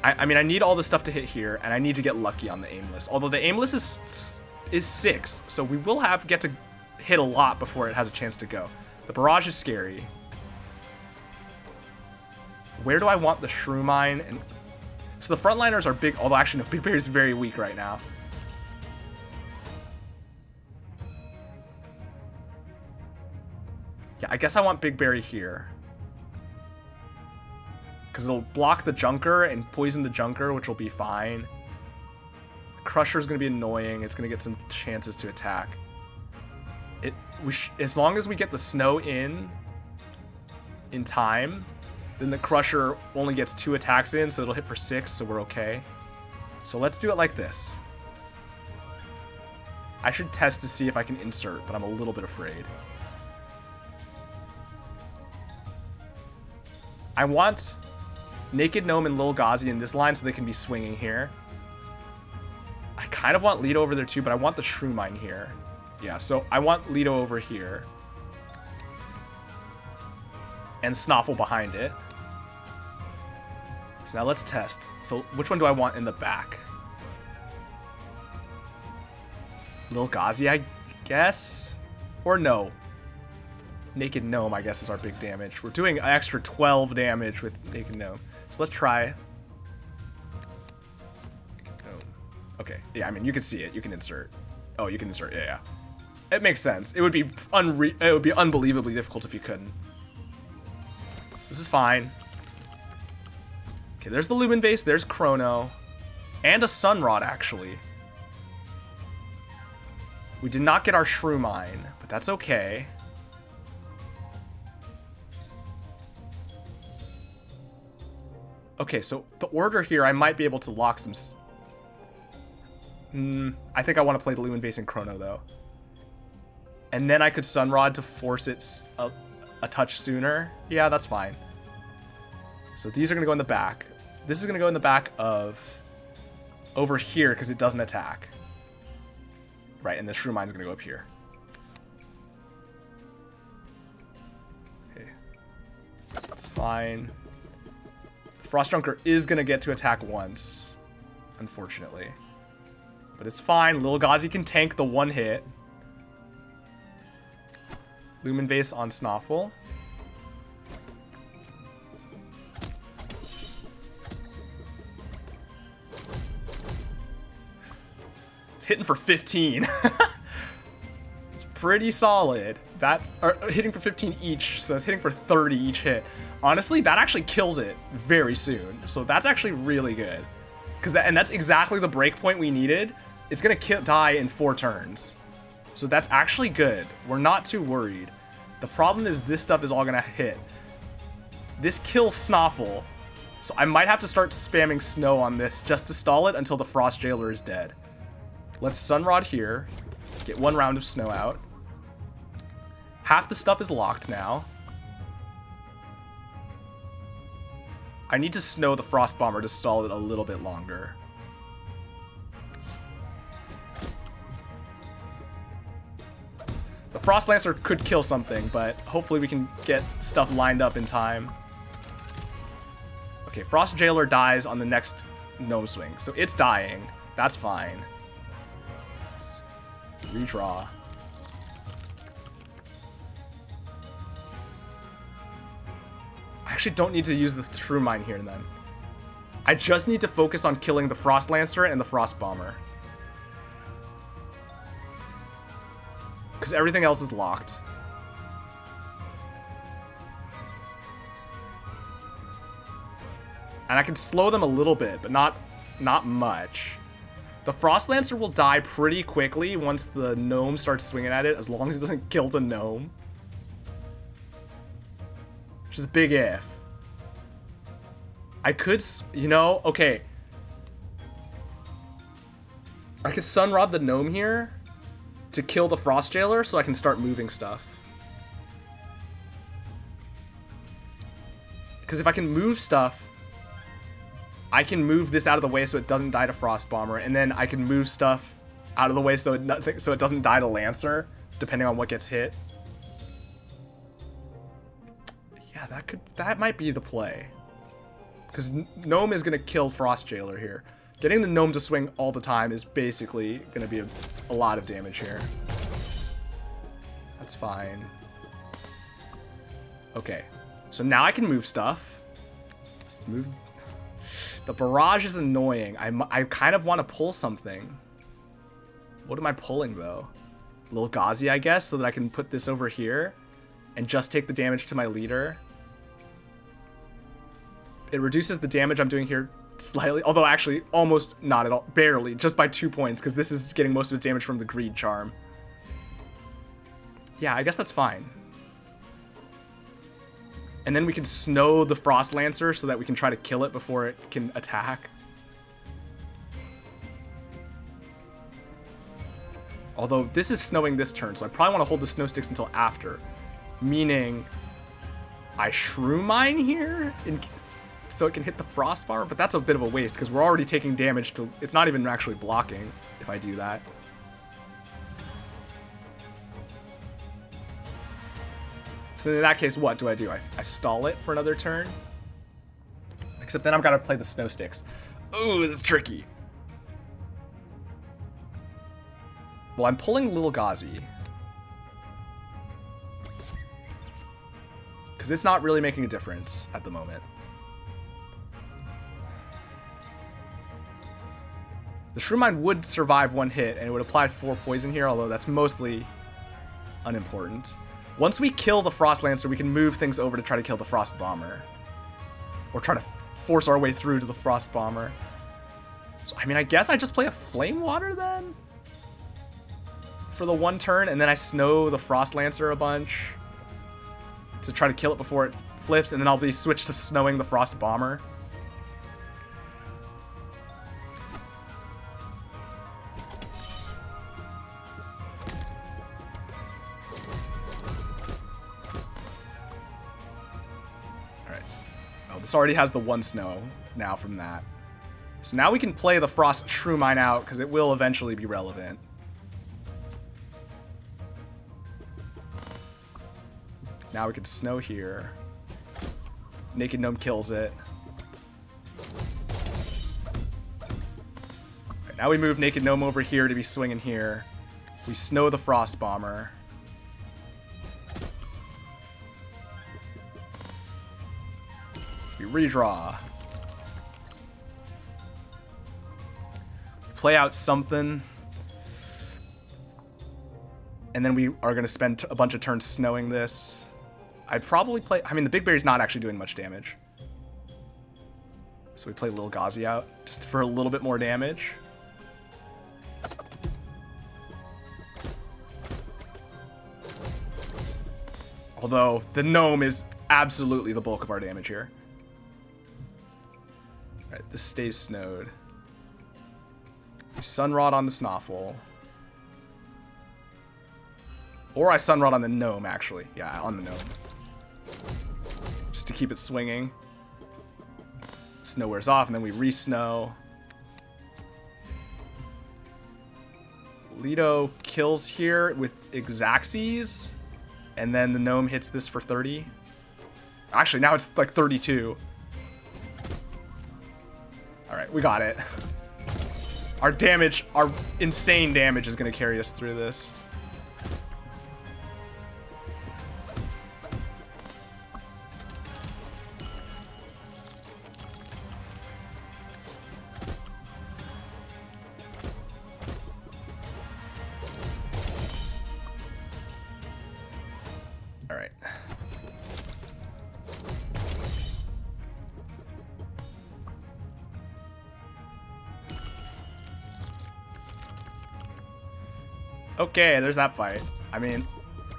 I mean, I need all the stuff to hit here, and I need to get lucky on the Aimless. Although the Aimless is 6, so we will get to hit a lot before it has a chance to go. The Barrage is scary. Where do I want the Shrew Mine? And so the frontliners are big, although actually no, Big Bear is very weak right now. Yeah, I guess I want Big Berry here. Because it'll block the Junker and poison the Junker, which will be fine. Crusher's going to be annoying. It's going to get some chances to attack. As long as we get the snow in time, then the Crusher only gets 2 attacks in, so it'll hit for 6, so we're okay. So let's do it like this. I should test to see if I can insert, but I'm a little bit afraid. I want Naked Gnome and Lil Ghazi in this line so they can be swinging here. I kind of want Leto over there too, but I want the Shrew Mine here. Yeah, so I want Leto over here. And Snoffle behind it. So now let's test. So which one do I want in the back? Lil Ghazi, I guess? Or no? Naked Gnome, I guess, is our big damage. We're doing an extra 12 damage with Naked Gnome. So let's try. Naked Gnome. Okay, yeah, I mean, you can see it. You can insert. Oh, you can insert. Yeah. It makes sense. It would be unbelievably difficult if you couldn't. So this is fine. Okay, there's the Lumen Vase. There's Chrono. And a Sunrod, actually. We did not get our Shrew Mine, but that's okay. Okay, so the order here, I might be able to lock some... I think I want to play the Lumen Vase and Chrono, though. And then I could Sunrod to force it a touch sooner. Yeah, that's fine. So these are going to go in the back. This is going to go in the back of... over here, because it doesn't attack. Right, and the Shrew Mine's going to go up here. Okay. That's fine. Frost Junker is going to get to attack once, unfortunately. But it's fine. Lil Ghazi can tank the one hit. Lumen Vase on Snoffle. It's hitting for 15. It's pretty solid. That's hitting for 15 each, so it's hitting for 30 each hit. Honestly, that actually kills it very soon. So that's actually really good. And that's exactly the breakpoint we needed. It's going to die in 4 turns. So that's actually good. We're not too worried. The problem is this stuff is all going to hit. This kills Snoffle. So I might have to start spamming Snow on this just to stall it until the Frost Jailer is dead. Let's Sunrod here. Get 1 round of Snow out. Half the stuff is locked now. I need to Snow the Frost Bomber to stall it a little bit longer. The Frost Lancer could kill something, but hopefully we can get stuff lined up in time. Okay, Frost Jailer dies on the next Gnome Swing, so it's dying. That's fine. Redraw. I actually don't need to use the True Mine here then. I just need to focus on killing the Frost Lancer and the Frost Bomber. Because everything else is locked. And I can slow them a little bit, but not much. The Frost Lancer will die pretty quickly once the Gnome starts swinging at it, as long as it doesn't kill the Gnome. Which is a big if. I could, you know, okay. I could Sunrod the Gnome here to kill the Frost Jailer so I can start moving stuff. Because if I can move stuff, I can move this out of the way so it doesn't die to Frost Bomber, and then I can move stuff out of the way so it doesn't die to Lancer, depending on what gets hit. Yeah, that might be the play. Because Gnome is going to kill Frost Jailer here. Getting the Gnome to swing all the time is basically going to be a lot of damage here. That's fine. Okay, so now I can move stuff. Let's move. The barrage is annoying. I kind of want to pull something. What am I pulling, though? Lil Ghazi, I guess, so that I can put this over here and just take the damage to my leader. It reduces the damage I'm doing here slightly, although actually almost not at all. Barely, just by 2 points, because this is getting most of its damage from the Greed Charm. Yeah, I guess that's fine. And then we can Snow the Frost Lancer so that we can try to kill it before it can attack. Although this is snowing this turn, so I probably want to hold the Snow Sticks until after. Meaning, I Shrew Mine here so it can hit the Frost Bar, but that's a bit of a waste because we're already taking damage to... It's not even actually blocking if I do that. So in that case, what do? I stall it for another turn? Except then I've got to play the Snow Sticks. Ooh, this is tricky. Well, I'm pulling Lil Ghazi. Because it's not really making a difference at the moment. The Shrew Mine would survive 1 hit, and it would apply 4 poison here, although that's mostly unimportant. Once we kill the Frost Lancer, we can move things over to try to kill the Frost Bomber. Or try to force our way through to the Frost Bomber. So, I mean, I guess I just play a Flame Water then? For the 1 turn, and then I Snow the Frost Lancer a bunch. To try to kill it before it flips, and then I'll be switched to Snowing the Frost Bomber. This already has the 1 snow now from that. So now we can play the Frost Shrew Mine out because it will eventually be relevant. Now we can Snow here. Naked Gnome kills it. now we move Naked Gnome over here to be swinging here. We snow the Frost Bomber. We redraw. Play out something. And then we are going to spend a bunch of turns snowing this. I'd probably play... I mean, the Big Berry's not actually doing much damage. So we play Lil Ghazi out just for a little bit more damage. Although, the Gnome is absolutely the bulk of our damage here. Alright, this stays snowed. We Sunrod on the Snoffle. Or I Sunrod on the Gnome, actually. Yeah, on the Gnome. Just to keep it swinging. Snow wears off, and then we re-snow. Lido kills here with Xaxes. And then the Gnome hits this for 30. Actually, now it's like 32. Alright, we got it. Our damage, our insane damage is going to carry us through this. Alright. Okay, there's that fight. I mean,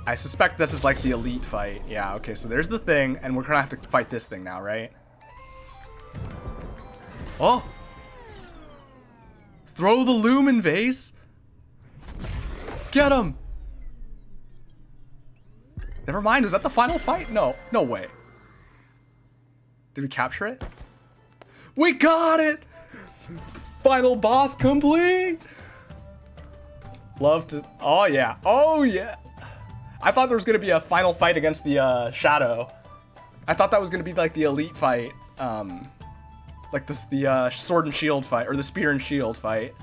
I suspect this is like the elite fight. Yeah, okay, so there's the thing, and we're gonna have to fight this thing now, right? Oh! Throw the Lumen Vase! Get him! Never mind, was that the final fight? No, no way. Did we capture it? We got it! Final boss complete! Love to... Oh, yeah. Oh, yeah. I thought there was going to be a final fight against the Shadow. I thought that was going to be like the elite fight. Like this, the sword and shield fight, or the spear and shield fight.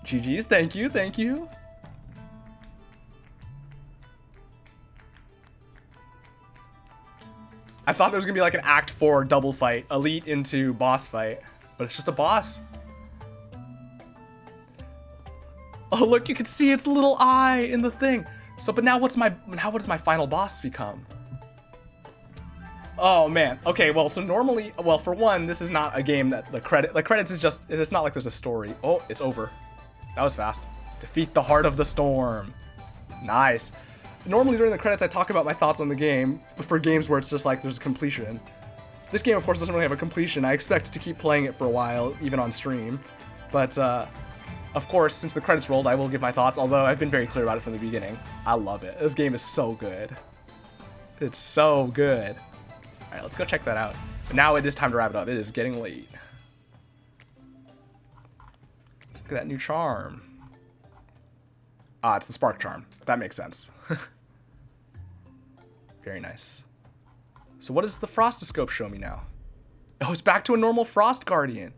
GG's, thank you, thank you. I thought there was going to be like an Act 4 double fight, elite into boss fight, but it's just a boss. Oh, look, you can see its little eye in the thing. So, but now what does my final boss become? Oh, man. Okay, well, so normally, well, for one, this is not a game that the credits is just, it's not like there's a story. Oh, it's over. That was fast. Defeat the Heart of the Storm. Nice. Normally during the credits, I talk about my thoughts on the game, but for games where it's just like there's a completion. This game, of course, doesn't really have a completion. I expect to keep playing it for a while, even on stream. But, of course, since the credits rolled, I will give my thoughts, although I've been very clear about it from the beginning. I love it. This game is so good. It's so good. Alright, let's go check that out. But now it is time to wrap it up. It is getting late. Look at that new charm. Ah, it's the Spark Charm. That makes sense. Very nice. So what does the Frostoscope show me now? Oh, it's back to a normal Frost Guardian.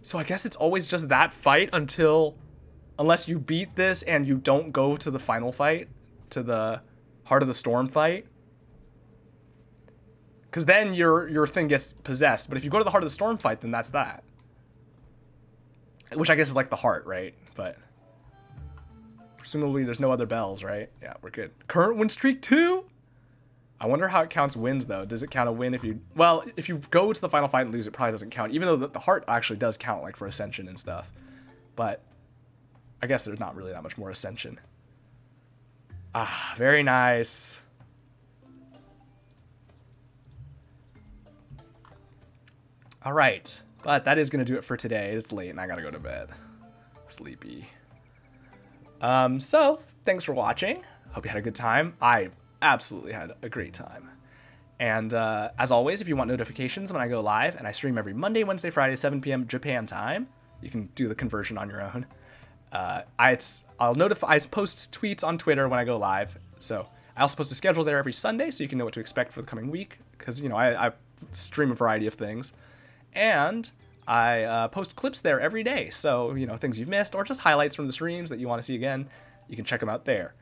So I guess it's always just that fight unless you beat this and you don't go to the final fight, to the Heart of the Storm fight. Because then your thing gets possessed. But if you go to the Heart of the Storm fight, then that's that. Which I guess is like the heart, right? But presumably there's no other bells, right? Yeah, we're good. Current win streak 2? I wonder how it counts wins, though. Does it count a win if you... Well, if you go to the final fight and lose, it probably doesn't count. Even though the heart actually does count, like, for Ascension and stuff. But I guess there's not really that much more Ascension. Ah, very nice. All right. But that is going to do it for today. It's late, and I got to go to bed. Sleepy. So, thanks for watching. Hope you had a good time. I absolutely had a great time. And as always, if you want notifications when I go live, and I stream every Monday, Wednesday, Friday, 7 p.m. Japan time, you can do the conversion on your own. I post tweets on Twitter when I go live, so I also post a schedule there every Sunday, so you can know what to expect for the coming week, because, you know, I stream a variety of things. And I post clips there every day. So, you know, things you've missed or just highlights from the streams that you want to see again, you can check them out there.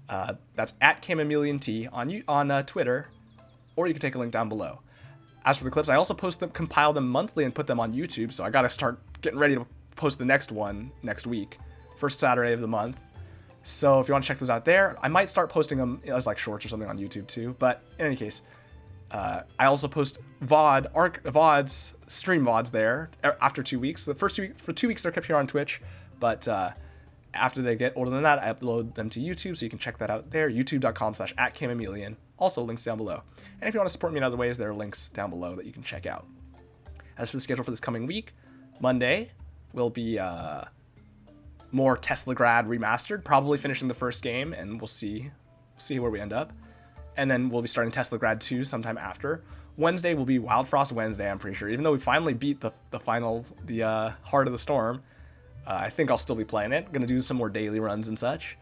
That's at CamAmelianT on Twitter, or you can take a link down below. As for the clips, I also post them, compile them monthly, and put them on YouTube. So I got to start getting ready to post the next one next week, first Saturday of the month. So if you want to check those out there, I might start posting them as like shorts or something on YouTube too. But in any case, I also post VODs, stream VODs there after 2 weeks. The first 2 weeks, for 2 weeks they're kept here on Twitch, but after they get older than that, I upload them to YouTube, so you can check that out there, youtube.com/@CamAmelian. Also links down below. And if you want to support me in other ways, there are links down below that you can check out. As for the schedule for this coming week, Monday will be more Teslagrad remastered, probably finishing the first game, and we'll see where we end up. And then we'll be starting Teslagrad 2 sometime after. Wednesday will be Wildfrost Wednesday, I'm pretty sure. Even though we finally beat the Heart of the Storm, I think I'll still be playing it. Gonna do some more daily runs and such.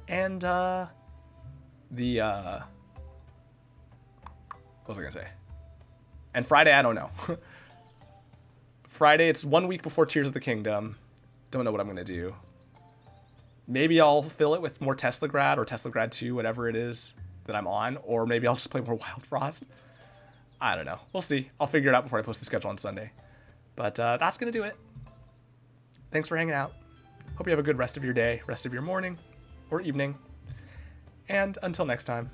And what was I gonna say? And Friday, I don't know. Friday, it's 1 week before Tears of the Kingdom. Don't know what I'm gonna do. Maybe I'll fill it with more Teslagrad or Teslagrad 2, whatever it is that I'm on, or maybe I'll just play more Wildfrost. I don't know. We'll see. I'll figure it out before I post the schedule on Sunday. But that's gonna do it. Thanks for hanging out. Hope you have a good rest of your day, rest of your morning or evening. And until next time,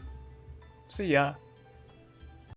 see ya.